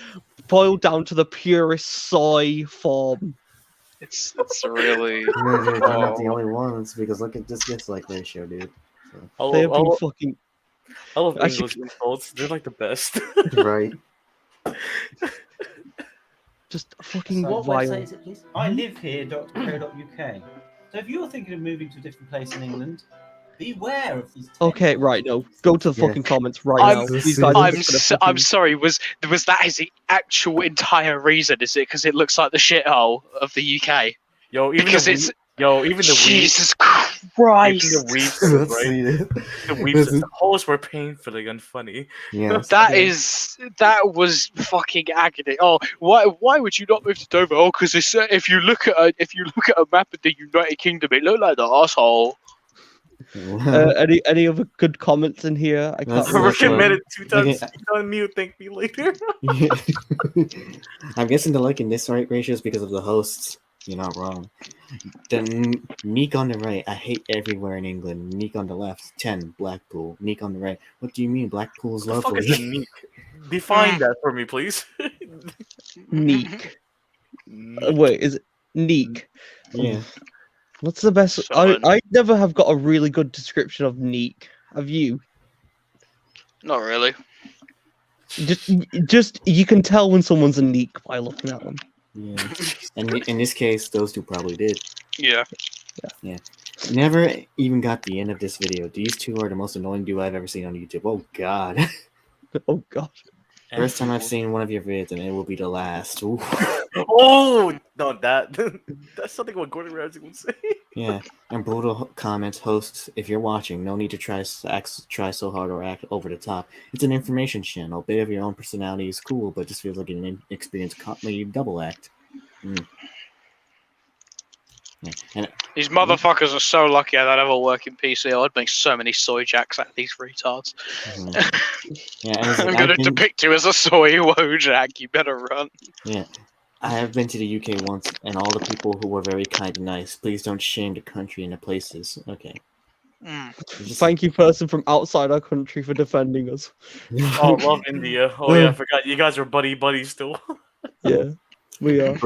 boiled down to the purest soy form. It's really. They're not the only ones because look at this dislike ratio, dude. They have been fucking. I love I should- English insults. They're like the best. Right. Just fucking So What vile. website is it, please? ilivehere.co.uk. So if you're thinking of moving to a different place in England, beware of these. Okay, right, no. Go to the Yeah. fucking comments right I'm- now. These guys are I'm just gonna I'm fucking- sorry. Was that his actual entire reason? Is it because it looks like the shithole of the UK? Yo, even Because the it's even the weebs, Jesus even Christ. the weebs, Let's right? see it. The weebs, the holes were painfully unfunny. Yeah. That was fucking agony. Oh, why would you not move to Dover? Oh, because if you look at a map of the United Kingdom, it looked like the asshole. Any other good comments in here? I can't That's I not remember. recommended 2 times. Okay. On mute. Thank me later. I'm guessing the like and dislike ratio is because of the hosts. You're not wrong. Then Neek on the right. I hate everywhere in England. Neek on the left. 10. Blackpool. Neek on the right. What do you mean? Blackpool's What the fuck lovely. is a neek? Define that for me, please. Neek. Wait, is it Neek? Yeah. What's the best? Someone- I never have got a really good description of Neek. Have you? Not really. Just you can tell when someone's a Neek by looking at them. Yeah. And in this case, those two probably did. Yeah. Yeah. Never even got the end of this video. These two are the most annoying duo I've ever seen on YouTube. Oh god. Oh god. First time I've seen one of your vids, and it will be the last. Ooh. Oh no, that's something what Gordon Ramsay would say. Yeah. And brutal comments, hosts. If you're watching, no need to try so hard or act over the top. It's an information channel. A bit of your own personality is cool, but just feels like an inexperienced comedy double act. Mm. Yeah. And These motherfuckers are so lucky I don't have a working PC. I'd make so many soy jacks out of these retards. yeah, and I'm gonna depict you as a soy wojak. You better run. Yeah. I have been to the UK once, and all the people who were very kind and nice. Please don't shame the country and the places. Okay. Thank you, person from outside our country, for defending us. Oh, love India. Oh yeah, I forgot you guys are buddies still. Yeah, we are.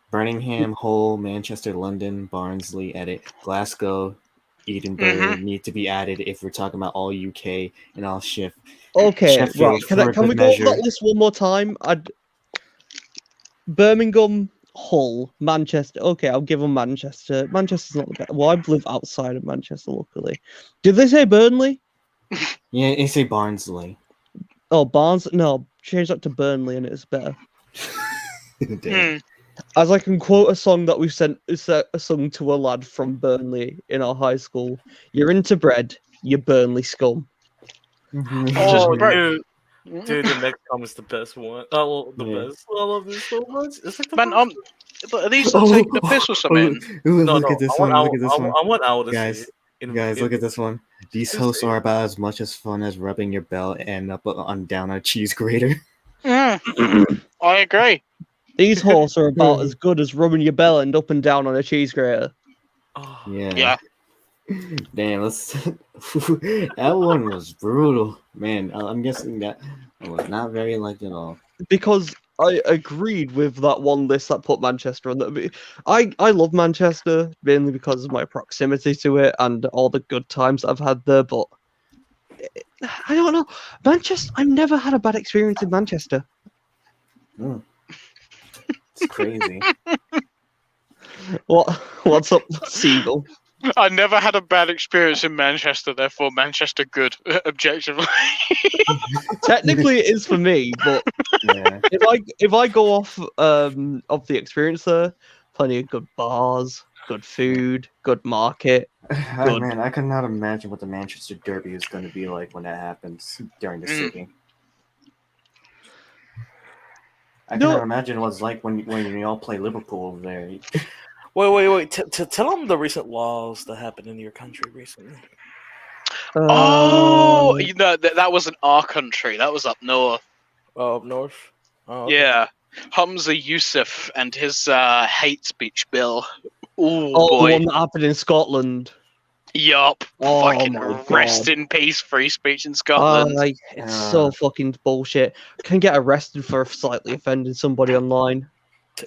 Birmingham, Hull, Manchester, London, Barnsley, edit, Glasgow, Edinburgh need to be added if we're talking about all UK and all shift. Okay, Sheffield, right. Can we go over that list one more time? Birmingham, Hull, Manchester. Okay, I'll give them Manchester. Manchester's not the best. Well, I live outside of Manchester, luckily. Did they say Burnley? Yeah, they say Barnsley. Oh, Barnes. No, change that to Burnley, and it's better. As I can quote a song that we sung to a lad from Burnley in our high school. You're into bread, you Burnley scum. Oh, dude, the next comment is the best one. Oh, the best. I love this so much. It's like the Man, but are these like taking the piss or something? Look at this one. Look at this one. I want Al to guys, see it. Guys, look at this one. These hosts are about as much as fun as rubbing your belt and up on down a cheese grater. I agree. These hosts are about as good as rubbing your belly and up and down on a cheese grater. Yeah. Damn, that one was brutal. Man, I'm guessing that was not very liked at all. Because I agreed with that one list that put Manchester on that. I love Manchester, mainly because of my proximity to it and all the good times I've had there, but I don't know. Manchester, I've never had a bad experience in Manchester. It's crazy. What's up, Seagull? I never had a bad experience in Manchester, therefore Manchester good, objectively. Technically, it is for me, but if I go off of the experience there, plenty of good bars, good food, good market. Oh, man, I cannot imagine what the Manchester Derby is going to be like when that happens during the city. I cannot imagine what it's like when we all play Liverpool over there. Wait. Tell them the recent laws that happened in your country recently. You know, that wasn't our country. That was up north. Oh, up north? Oh, okay. Yeah. Hamza Yusuf and his hate speech bill. Ooh, the boy. one that happened in Scotland. Yup. Oh, fucking my rest God. in peace, free speech in Scotland. It's so fucking bullshit. Can get arrested for slightly offending somebody online.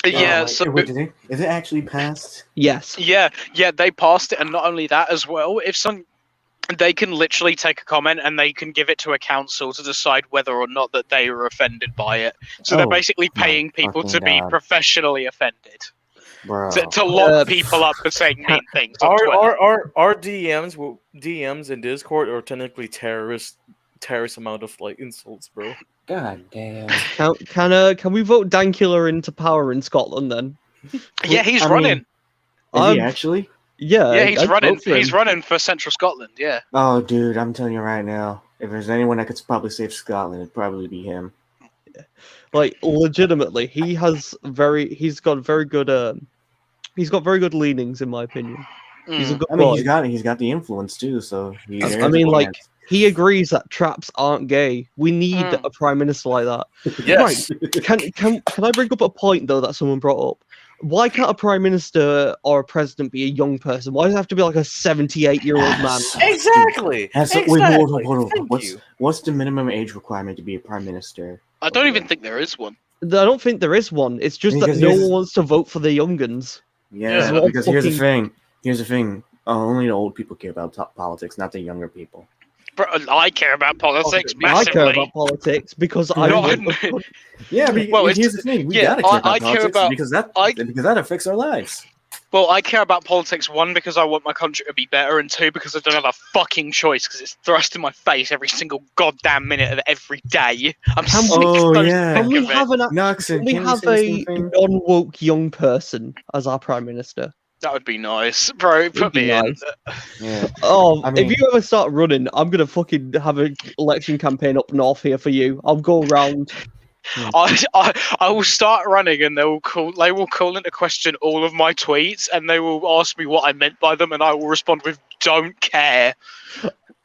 Yeah, wait, is it actually passed? Yes. Yeah, they passed it, and not only that as well. They can literally take a comment and they can give it to a council to decide whether or not that they were offended by it. So they're basically paying people to be professionally offended. To lock people up for saying mean things. Our DMs in Discord are technically terrorist amount of like insults, bro. God damn. Can we vote Dankula into power in Scotland then? Yeah, he's running. Is he actually? Yeah, he's running. He's running for Central Scotland. Yeah. Oh, dude, I'm telling you right now, if there's anyone that could probably save Scotland, it'd probably be him. Like legitimately, he's got very good leanings in my opinion. He's a good boy. He's got the influence too. So he agrees that traps aren't gay. We need a prime minister like that. Yes. Right. Can I bring up a point though that someone brought up? Why can't a prime minister or a president be a young person? Why does it have to be like a 78-year-old man? Exactly. Wait, hold on. What's the minimum age requirement to be a prime minister? I don't even think there is one. I don't think there is one. It's just that no one wants to vote for the young'uns. Yeah, because here's the thing. Only the old people care about politics, not the younger people. Bro, I care about politics massively. I care about politics because I. Yeah, but here's the thing: we gotta care about politics because that affects our lives. Well, I care about politics, one, because I want my country to be better, and two, because I don't have a fucking choice, because it's thrust in my face every single goddamn minute of every day. I'm sick of it. Can we have a non-woke young person as our prime minister? That would be nice, bro. Put me in. Yeah. If you ever start running, I'm gonna fucking have an election campaign up north here for you. I'll go around. I will start running, and they will call into question all of my tweets, and they will ask me what I meant by them, and I will respond with "don't care."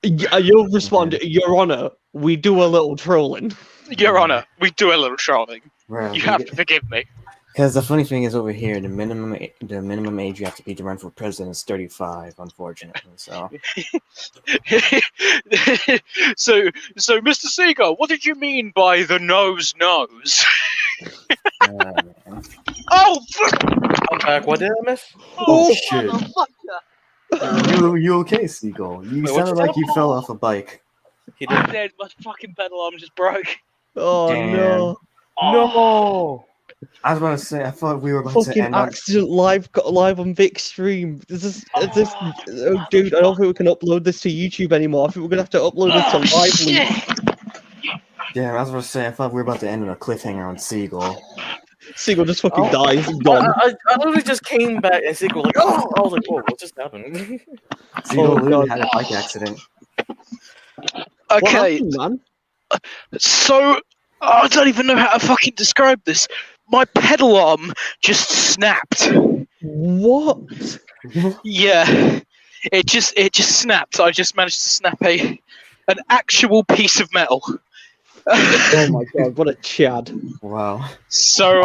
You'll respond, "Your Honor, we do a little trolling." Your Honor, we do a little trolling. Bro, you have to forgive me. Because the funny thing is over here, the minimum age you have to be to run for president is 35, unfortunately. So, so Mr. Seagull, what did you mean by the nose? Oh, I'm back. What did I miss? oh shit! motherfucker! You okay, Seagull? You Wait, sounded what's like you fell off a bike. He I'm did. dead. My fucking pedal arm just broke. Oh Damn. no! No. I was about to say, I thought we were about to Fucking end on. accident live on Vic's stream. Oh, dude, I don't think we can upload this to YouTube anymore. I think we're gonna have to upload it to Oh, Lively. shit. Damn, I was about to say, I thought we were about to end on a cliffhanger on Seagull. Seagull just fucking Oh. dies and gone. I literally just came back and Sequel like, oh, I was like, whoa, what just happened? Seagull Oh, literally God. had a bike accident. What Okay, happened, man? so I don't even know how to fucking describe this. My pedal arm just snapped. What? Yeah, it just snapped. I just managed to snap an actual piece of metal. Oh my god, what a chad. Wow. So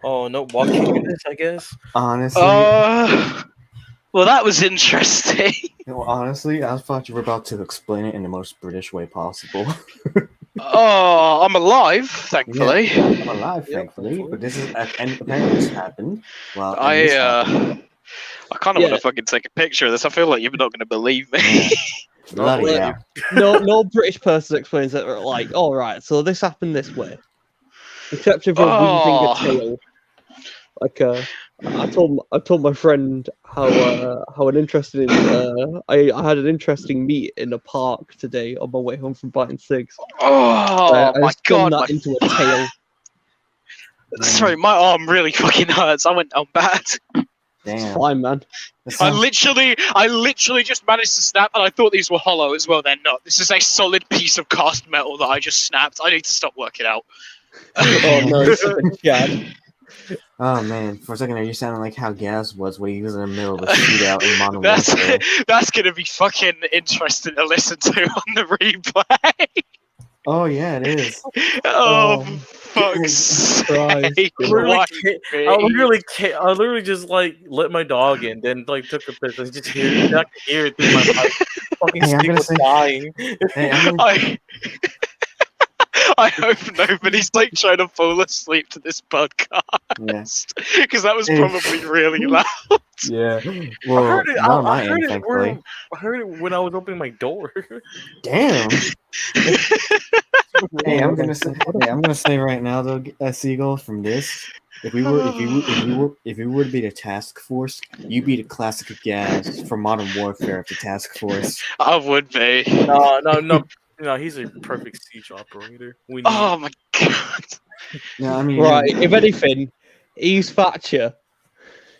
Oh, no walking in this, I guess. Honestly, well, that was interesting. honestly, I thought you were about to explain it in the most British way possible. Oh, I'm alive, thankfully. I'm alive, thankfully, but this is and apparently this happened. Well, I kind of Yeah. want to fucking take a picture of this. I feel like you're not going to believe me. Yeah. Bloody well, hell. No British person explains it like, all right, so this happened this way. Except if you're weaving a tale. Like, I told my friend how an interesting I had an interesting meet in a park today on my way home from buying cigs. Oh I my just turned god! that into a tale. Sorry, my arm really fucking hurts. I went down bad. It's Damn. fine, man. I literally just managed to snap, and I thought these were hollow as well. They're not. This is a solid piece of cast metal that I just snapped. I need to stop working out. Oh no, it's such a chad. Oh man, for a second there, you sounded like how Gaz was when he was in the middle of a shootout in Modern Warfare. That's gonna be fucking interesting to listen to on the replay. Oh yeah, it is. Oh, fuck's sake! I Why me? literally just like let my dog in, then like took a piss and just I could hear it through my mic. Fucking Hey, I'm Steve gonna was say- dying. Hey, I'm gonna, I hope nobody's like trying to fall asleep to this podcast yeah, because that was Hey. probably really loud. yeah. I Well, heard it. not on I my heard end, it. thankfully. I heard it when I was opening my door. Damn. Hey, I'm gonna say right now though, Seagull, from this, if we would be the task force, you'd be the classic Gaz from Modern Warfare of the task force. I would be. No, he's a perfect siege operator. We need Oh my god. No, I mean, Right, if anything, he's Thatcher.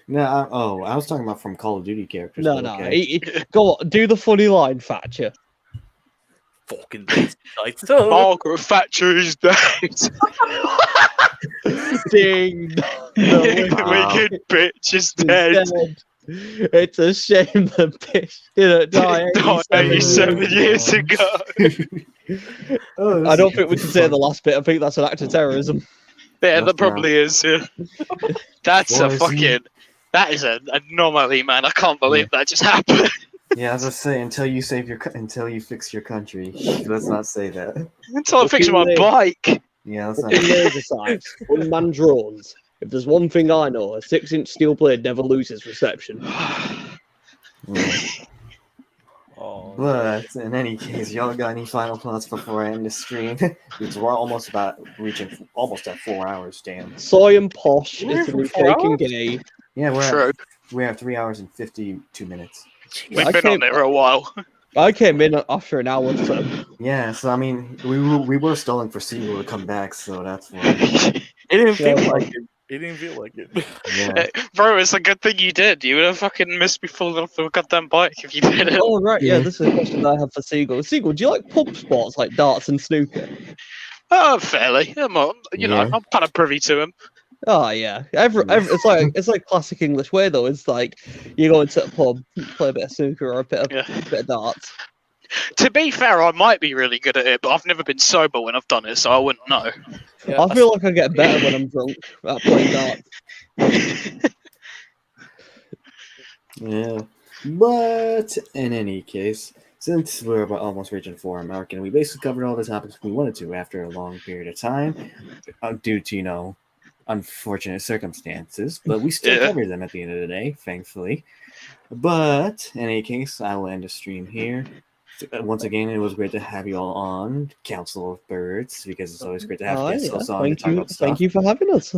No, I was talking about from Call of Duty characters. No, but no. okay. Go on, do the funny line, Thatcher. fucking basic sites. Margaret Thatcher is dead. Ding. Wicked bitch is dead. It's a shame the bitch didn't die 87 years ago. Oh, I don't think we can say the last bit. I think that's an act of terrorism. Yeah, That's that probably is. Yeah. That's a What is he? fucking. That is an anomaly, man. I can't believe that just happened. Yeah, as I say, until you fix your country, let's not say that. Until I fix my bike. Yeah, let's not. Fucking laser sights, unmanned drones. If there's one thing I know, a 6-inch steel blade never loses reception. Yeah. Oh, But in any case, y'all got any final thoughts before I end the stream? Because we're almost about reaching almost at 4 hours. Damn. Soy and Posh We're is the for new 4 cake and hours? gay. Yeah, True. we have 3 hours and 52 minutes. We've I been on came- there a while. I came in after an hour, so Yeah, so I mean, we were stalling for Seagull to come back, so that's why. it didn't feel Yeah, like it. It didn't feel like it. Yeah. Bro, it's a good thing you did. You would have fucking missed me falling off the goddamn bike if you didn't. Oh right, yeah. Yeah. This is a question that I have for Seagull. Seagull, do you like pub sports like darts and snooker? Oh, fairly. I'm Yeah. kind of privy to him. Oh yeah. It's like classic English way though. It's like you go into a pub, play a bit of snooker or a bit of darts. To be fair, I might be really good at it, but I've never been sober when I've done it, so I wouldn't know. Yeah, I feel like I get better when I'm drunk at playing darts. Yeah. But in any case, since we're about almost reaching 4 mark, and we basically covered all the topics we wanted to after a long period of time, due to, unfortunate circumstances, but we still Yeah. covered them at the end of the day, thankfully. But in any case, I will end the stream here. Once again, it was great to have you all on Council of Birds, because it's always great to have guests yeah. also on to Thank talk you. about stuff. Thank you for having us.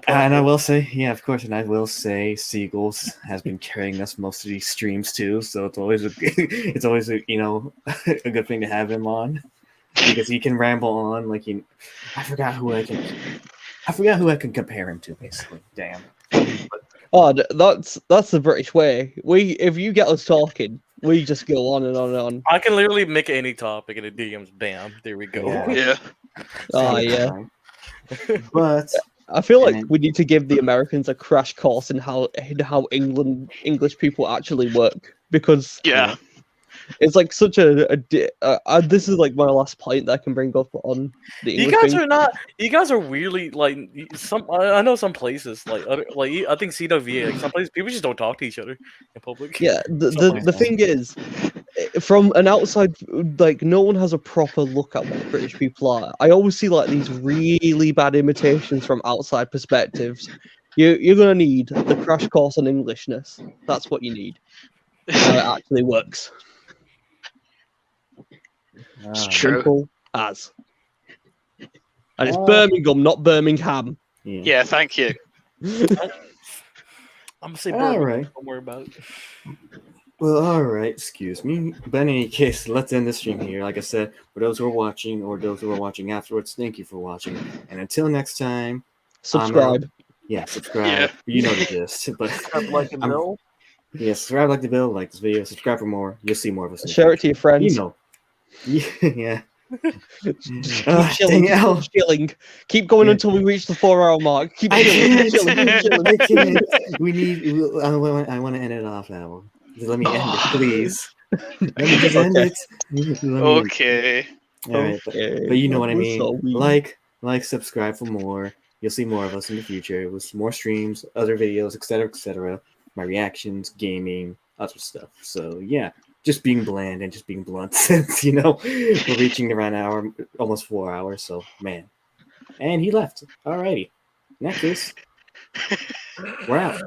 And I will say, yeah, of course, and I will say, Seagulls has been carrying us most of these streams too, so it's always a a good thing to have him on, because he can ramble on like he. I forgot who I can compare him to, basically. Damn. Oh, that's the British way. If you get us talking, we just go on and on and on. I can literally make any topic in the DMs. Bam, there we go. Yeah. Oh yeah. But I feel like we need to give the Americans a crash course in how English people actually work, because it's like such this is like my last point that I can bring up on the You English guys thing. are not. You guys are weirdly like some. I know some places like I think CWA. Like some places people just don't talk to each other in public. Yeah, the thing is, from an outside, like no one has a proper look at what British people are. I always see like these really bad imitations from outside perspectives. You're gonna need the crash course on Englishness. That's what you need. How it actually works. It's true. Simple as. And it's Oh. Birmingham, not Birmingham. Yeah, thank you. I'm gonna say All Birmingham. right. Don't worry about it. Well, all right, excuse me. But in any case, let's end the stream here. Like I said, for those who are watching or those who are watching afterwards, thank you for watching. And until next time, subscribe. Subscribe. Yeah. You know the gist. But Like a bill. Yeah, subscribe, like the bill, like this video, subscribe for more. You'll see more of us. Share it to your friends. You know. Yeah. Keep chilling. Keep going until we reach the 4-hour mark. Keep chilling. We need. I want to end it off now. Just let me end it, please. Let me just end it. Okay. All right, but you know what I mean. Like, subscribe for more. You'll see more of us in the future with more streams, other videos, etc., etc. My reactions, gaming, other stuff. So yeah, just being bland and just being blunt, since we're reaching around an hour, almost 4 hours. So man, and he left. Alrighty, next, we're out.